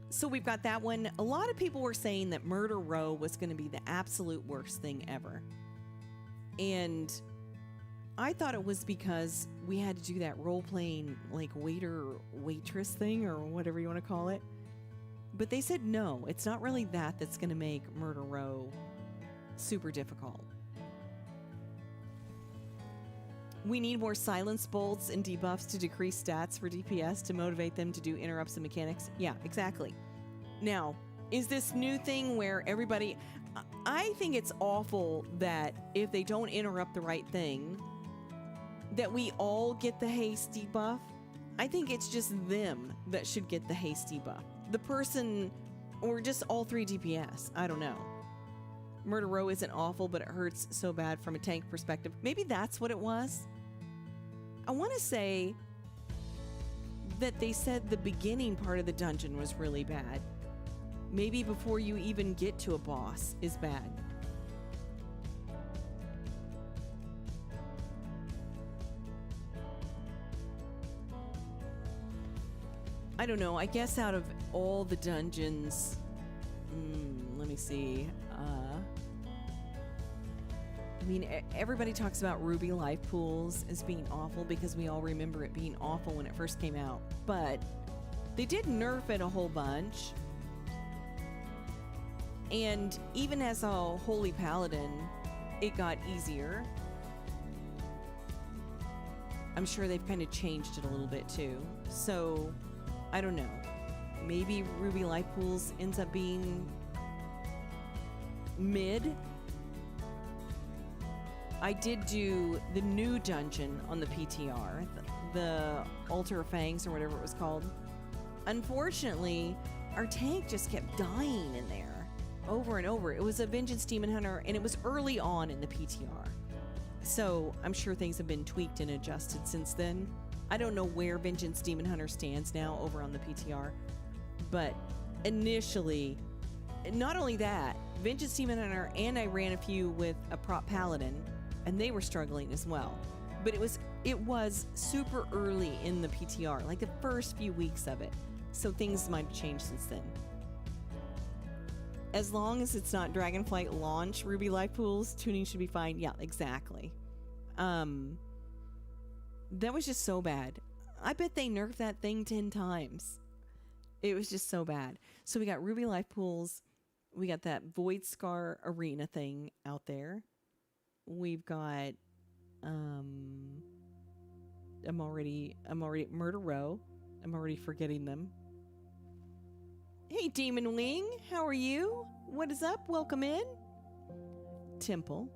So we've got that one. A lot of people were saying that Murder Row was going to be the absolute worst thing ever. And I thought it was because we had to do that role-playing, like, waiter-waitress thing, or whatever you want to call it. But they said no, it's not really that's going to make Murder Row super difficult. We need more silence bolts and debuffs to decrease stats for DPS to motivate them to do interrupts and mechanics. Yeah, exactly. Now, is this new thing where everybody... I think it's awful that if they don't interrupt the right thing, that we all get the hasty buff. I think it's just them that should get the hasty buff. The person, or just all three DPS. I don't know. Murder Row isn't awful, but it hurts so bad from a tank perspective. Maybe that's what it was. I want to say that they said the beginning part of the dungeon was really bad. Maybe before you even get to a boss is bad. I don't know. I guess out of all the dungeons, let me see. I mean, everybody talks about Ruby Life Pools as being awful because we all remember it being awful when it first came out. But they did nerf it a whole bunch. And even as a Holy Paladin, it got easier. I'm sure they've kind of changed it a little bit too. So, I don't know. Maybe Ruby Life Pools ends up being mid. I did do the new dungeon on the PTR, the Altar of Fangs or whatever it was called. Unfortunately, our tank just kept dying in there over and over. It was a Vengeance Demon Hunter, and it was early on in the PTR. So I'm sure things have been tweaked and adjusted since then. I don't know where Vengeance Demon Hunter stands now over on the PTR, but initially, not only that, Vengeance Demon Hunter, and I ran a few with a prop paladin, and they were struggling as well. But it was super early in the PTR, like the first few weeks of it. So things might have changed since then. As long as it's not Dragonflight launch Ruby Life Pools, tuning should be fine. Yeah, exactly. That was just so bad. I bet they nerfed that thing 10 times. It was just so bad. So we got Ruby Life Pools. We got that Void Scar Arena thing out there. We've got I'm already Murder Row. I'm already forgetting them. Hey Demon Wing, how are you? What is up? Welcome in. Temple.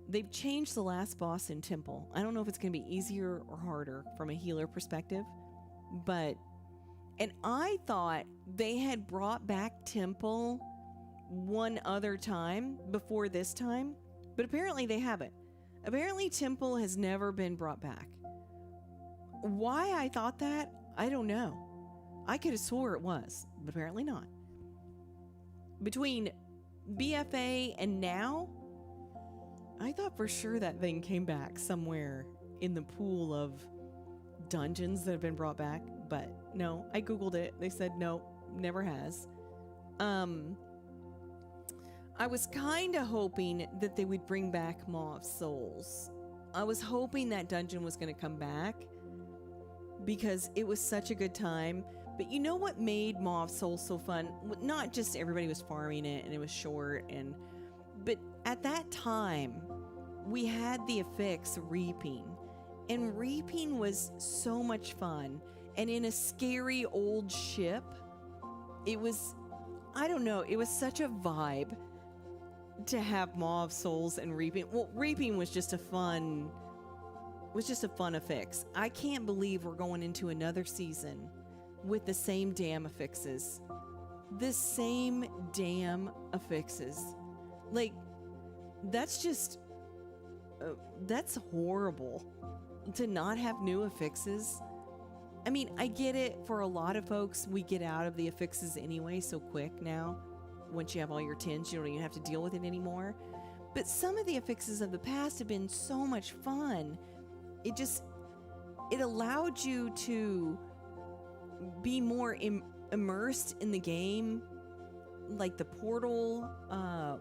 They've changed the last boss in Temple. I don't know if it's going to be easier or harder from a healer perspective, and I thought they had brought back Temple one other time before this time, but apparently they haven't. Apparently Temple has never been brought back. Why I thought that, I don't know. I could have swore it was, but apparently not. Between BFA and now, I thought for sure that thing came back somewhere in the pool of dungeons that have been brought back, but no, I googled it. They said no, never has. I was kind of hoping that they would bring back Maw of Souls. I was hoping that dungeon was going to come back because it was such a good time. But you know what made Maw of Souls so fun? Not just everybody was farming it and it was short, but at that time, we had the affix Reaping. And Reaping was so much fun. And in a scary old ship, it was, I don't know, it was such a vibe to have Maw of Souls and Reaping. Well, Reaping was just a fun affix. I can't believe we're going into another season with the same damn affixes. The same damn affixes. Like, that's just, that's horrible to not have new affixes. I mean, I get it for a lot of folks. We get out of the affixes anyway so quick now. Once you have all your tins, you don't even have to deal with it anymore. But some of the affixes of the past have been so much fun. It allowed you to be more immersed in the game. Like the portal,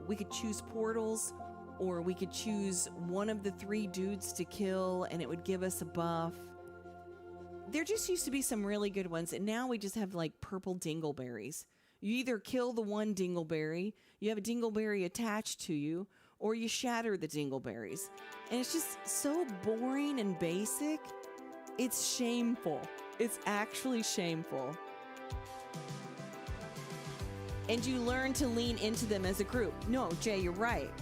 we could choose portals, or we could choose one of the 3 dudes to kill and it would give us a buff. There just used to be some really good ones, and now we just have like purple dingleberries. You either kill the one dingleberry, you have a dingleberry attached to you, or you shatter the dingleberries. And it's just so boring and basic. It's shameful. It's actually shameful. And you learn to lean into them as a group. No, Jay, you're right.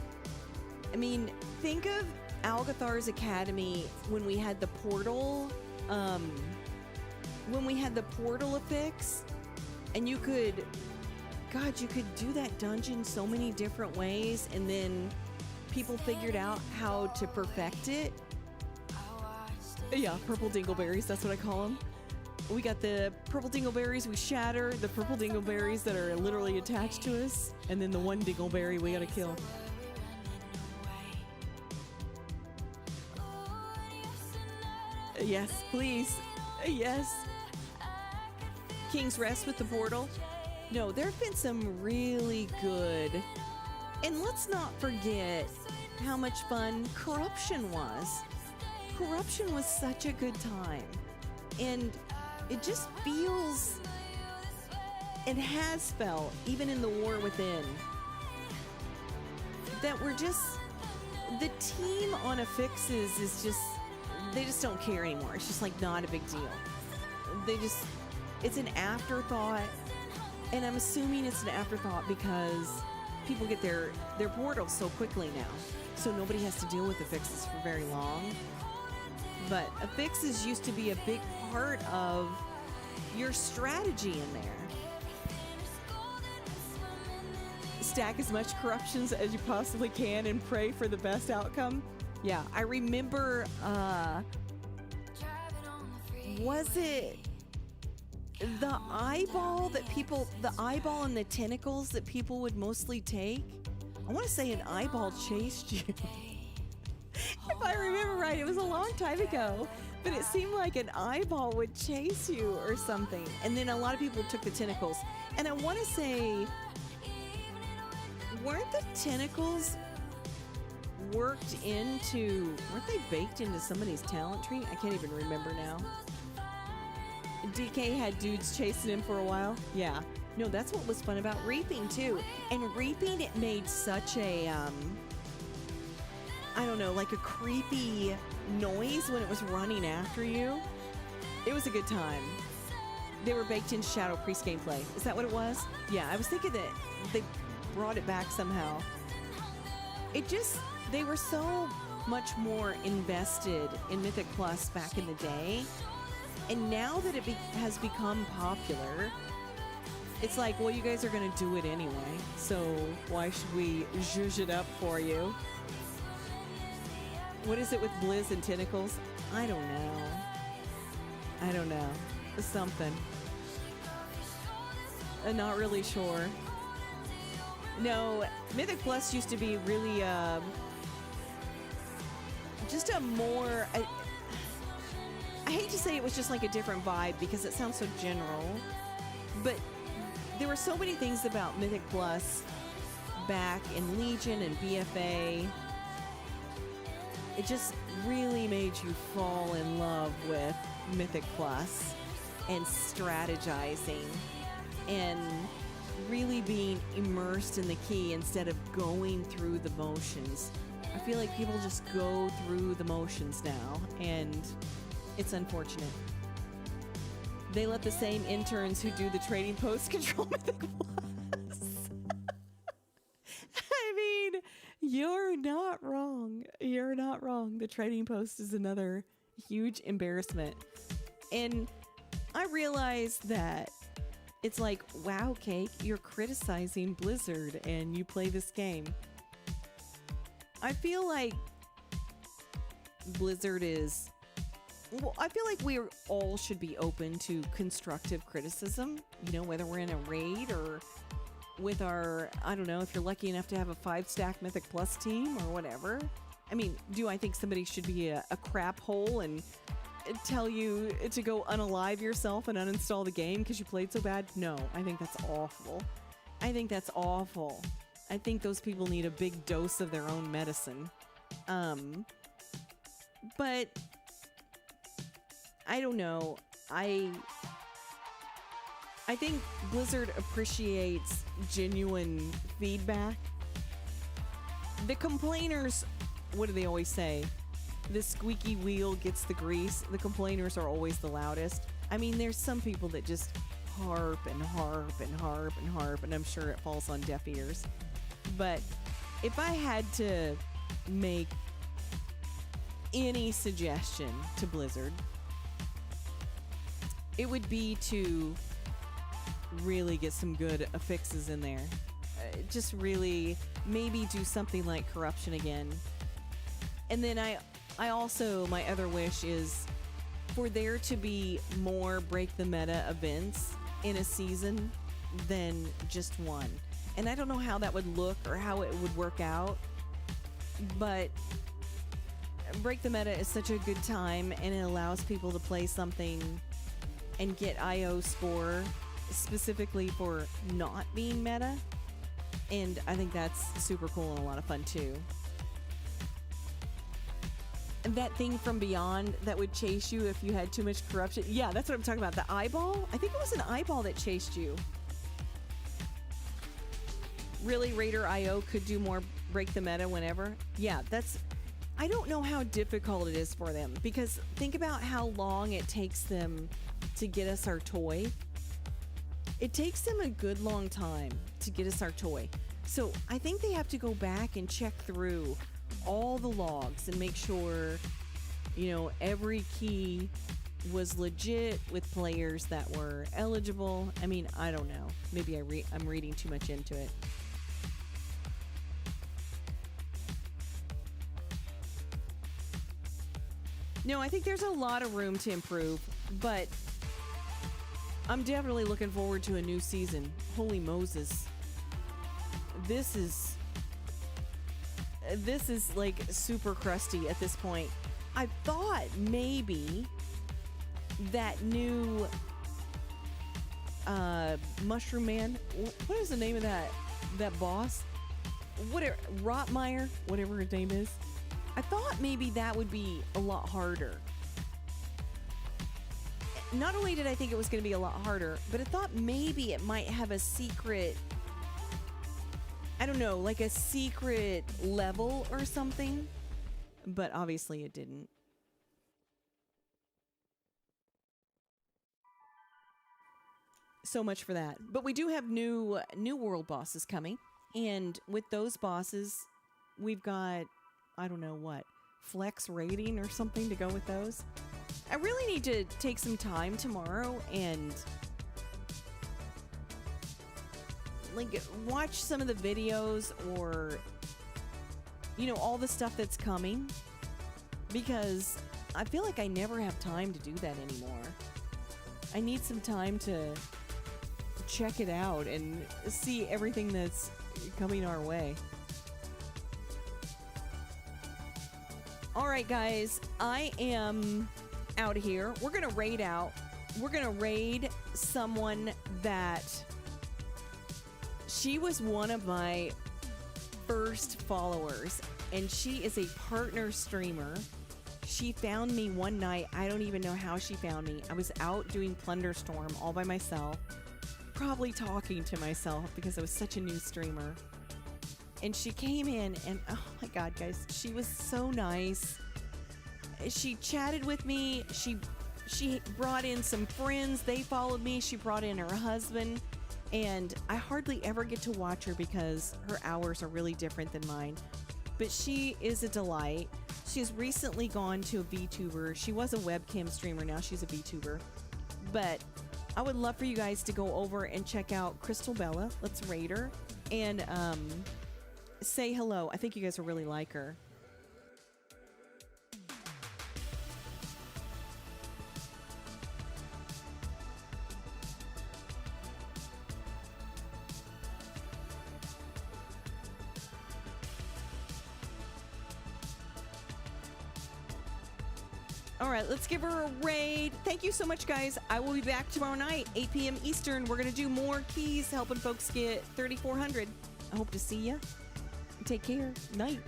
I mean, think of Algathar's Academy when we had the portal, affix, and you could God, you could do that dungeon so many different ways, and then people figured out how to perfect it. Yeah, purple dingleberries, that's what I call them. We got the purple dingleberries we shatter, the purple dingleberries that are literally attached to us, and then the one dingleberry we gotta kill. Yes, please. Yes. King's Rest with the portal. No, there have been some really good. And let's not forget how much fun Corruption was. Corruption was such a good time. And it just feels, it has felt, even in the War Within, that we're just, the team on Affixes is just, they just don't care anymore. It's just like not a big deal. They just, it's an afterthought. And I'm assuming it's an afterthought because people get their portals so quickly now. So nobody has to deal with Affixes for very long. But Affixes used to be a big part of your strategy in there. Stack as much corruptions as you possibly can and pray for the best outcome. Yeah, I remember, was it the eyeball that people, the eyeball and the tentacles that people would mostly take? I want to say an eyeball chased you. If I remember right, it was a long time ago, but it seemed like an eyeball would chase you or something. And then a lot of people took the tentacles. And I want to say, weren't the tentacles weren't they baked into somebody's talent tree? I can't even remember now. DK had dudes chasing him for a while. Yeah. No, that's what was fun about Reaping too. And Reaping, it made such a, I don't know, like a creepy noise when it was running after you. It was a good time. They were baked in Shadow Priest gameplay. Is that what it was? Yeah, I was thinking that they brought it back somehow. It just, they were so much more invested in Mythic Plus back in the day. And now that it has become popular, it's like, well, you guys are going to do it anyway. So why should we zhuzh it up for you? What is it with Blizz and tentacles? I don't know. Something. I'm not really sure. No, Mythic Plus used to be really, just a more, I hate to say it was just like a different vibe because it sounds so general, but there were so many things about Mythic Plus back in Legion and BFA. It just really made you fall in love with Mythic Plus and strategizing and really being immersed in the key instead of going through the motions. I feel like people just go through the motions now, and it's unfortunate. They let the same interns who do the trading post control Mythic Plus. I mean, you're not wrong. You're not wrong. The trading post is another huge embarrassment. And I realized that it's like, wow, Cake, you're criticizing Blizzard and you play this game. I feel like Blizzard is... Well, I feel like we all should be open to constructive criticism, you know, whether we're in a raid or with our, I don't know, if you're lucky enough to have a 5-stack Mythic Plus team or whatever. I mean, do I think somebody should be a crap hole and tell you to go unalive yourself and uninstall the game because you played so bad? No, I think that's awful. I think that's awful. I think those people need a big dose of their own medicine. But I don't know. I think Blizzard appreciates genuine feedback. The complainers, what do they always say? The squeaky wheel gets the grease. The complainers are always the loudest. I mean, there's some people that just harp and harp and harp and harp, and I'm sure it falls on deaf ears. But if I had to make any suggestion to Blizzard, it would be to really get some good affixes in there. Just really maybe do something like corruption again. And then I also, my other wish is for there to be more break the meta events in a season than just one. And I don't know how that would look or how it would work out, but break the meta is such a good time, and it allows people to play something and get IO score specifically for not being meta. And I think that's super cool and a lot of fun too. And that thing from beyond that would chase you if you had too much corruption. Yeah, that's what I'm talking about. The eyeball? I think it was an eyeball that chased you. Really, Raider IO could do more break the meta whenever? Yeah, that's... I don't know how difficult it is for them, because think about how long it takes them to get us our toy. It takes them a good long time to get us our toy. So I think they have to go back and check through all the logs and make sure, you know, every key was legit with players that were eligible. I mean, I don't know. Maybe I'm reading too much into it. No, I think there's a lot of room to improve, but I'm definitely looking forward to a new season. Holy Moses. This is like super crusty at this point. I thought maybe that new Mushroom Man, what is the name of that boss? Whatever, Rotmeyer, whatever his name is. I thought maybe that would be a lot harder. Not only did I think it was going to be a lot harder, but I thought maybe it might have a secret, I don't know, like a secret level or something. But obviously it didn't. So much for that. But we do have new world bosses coming. And with those bosses, we've got, I don't know what, flex rating or something to go with those. I really need to take some time tomorrow and like watch some of the videos, or you know, all the stuff that's coming, because I feel like I never have time to do that anymore. I need some time to check it out and see everything that's coming our way. All right, guys, I am out of here. We're going to raid out. We're going to raid someone that she was one of my first followers, and she is a partner streamer. She found me one night. I don't even know how she found me. I was out doing Plunderstorm all by myself, probably talking to myself because I was such a new streamer. And she came in, and oh my God, guys, she was so nice. She chatted with me. She brought in some friends. They followed me. She brought in her husband. And I hardly ever get to watch her because her hours are really different than mine. But she is a delight. She's recently gone to a VTuber. She was a webcam streamer. Now she's a VTuber. But I would love for you guys to go over and check out Crystal Bella. Let's raid her. And say hello. I think you guys will really like her. All right, let's give her a raid. Thank you so much, guys. I will be back tomorrow night, 8 p.m. Eastern. We're going to do more keys, helping folks get 3,400. I hope to see you. Take care. Night.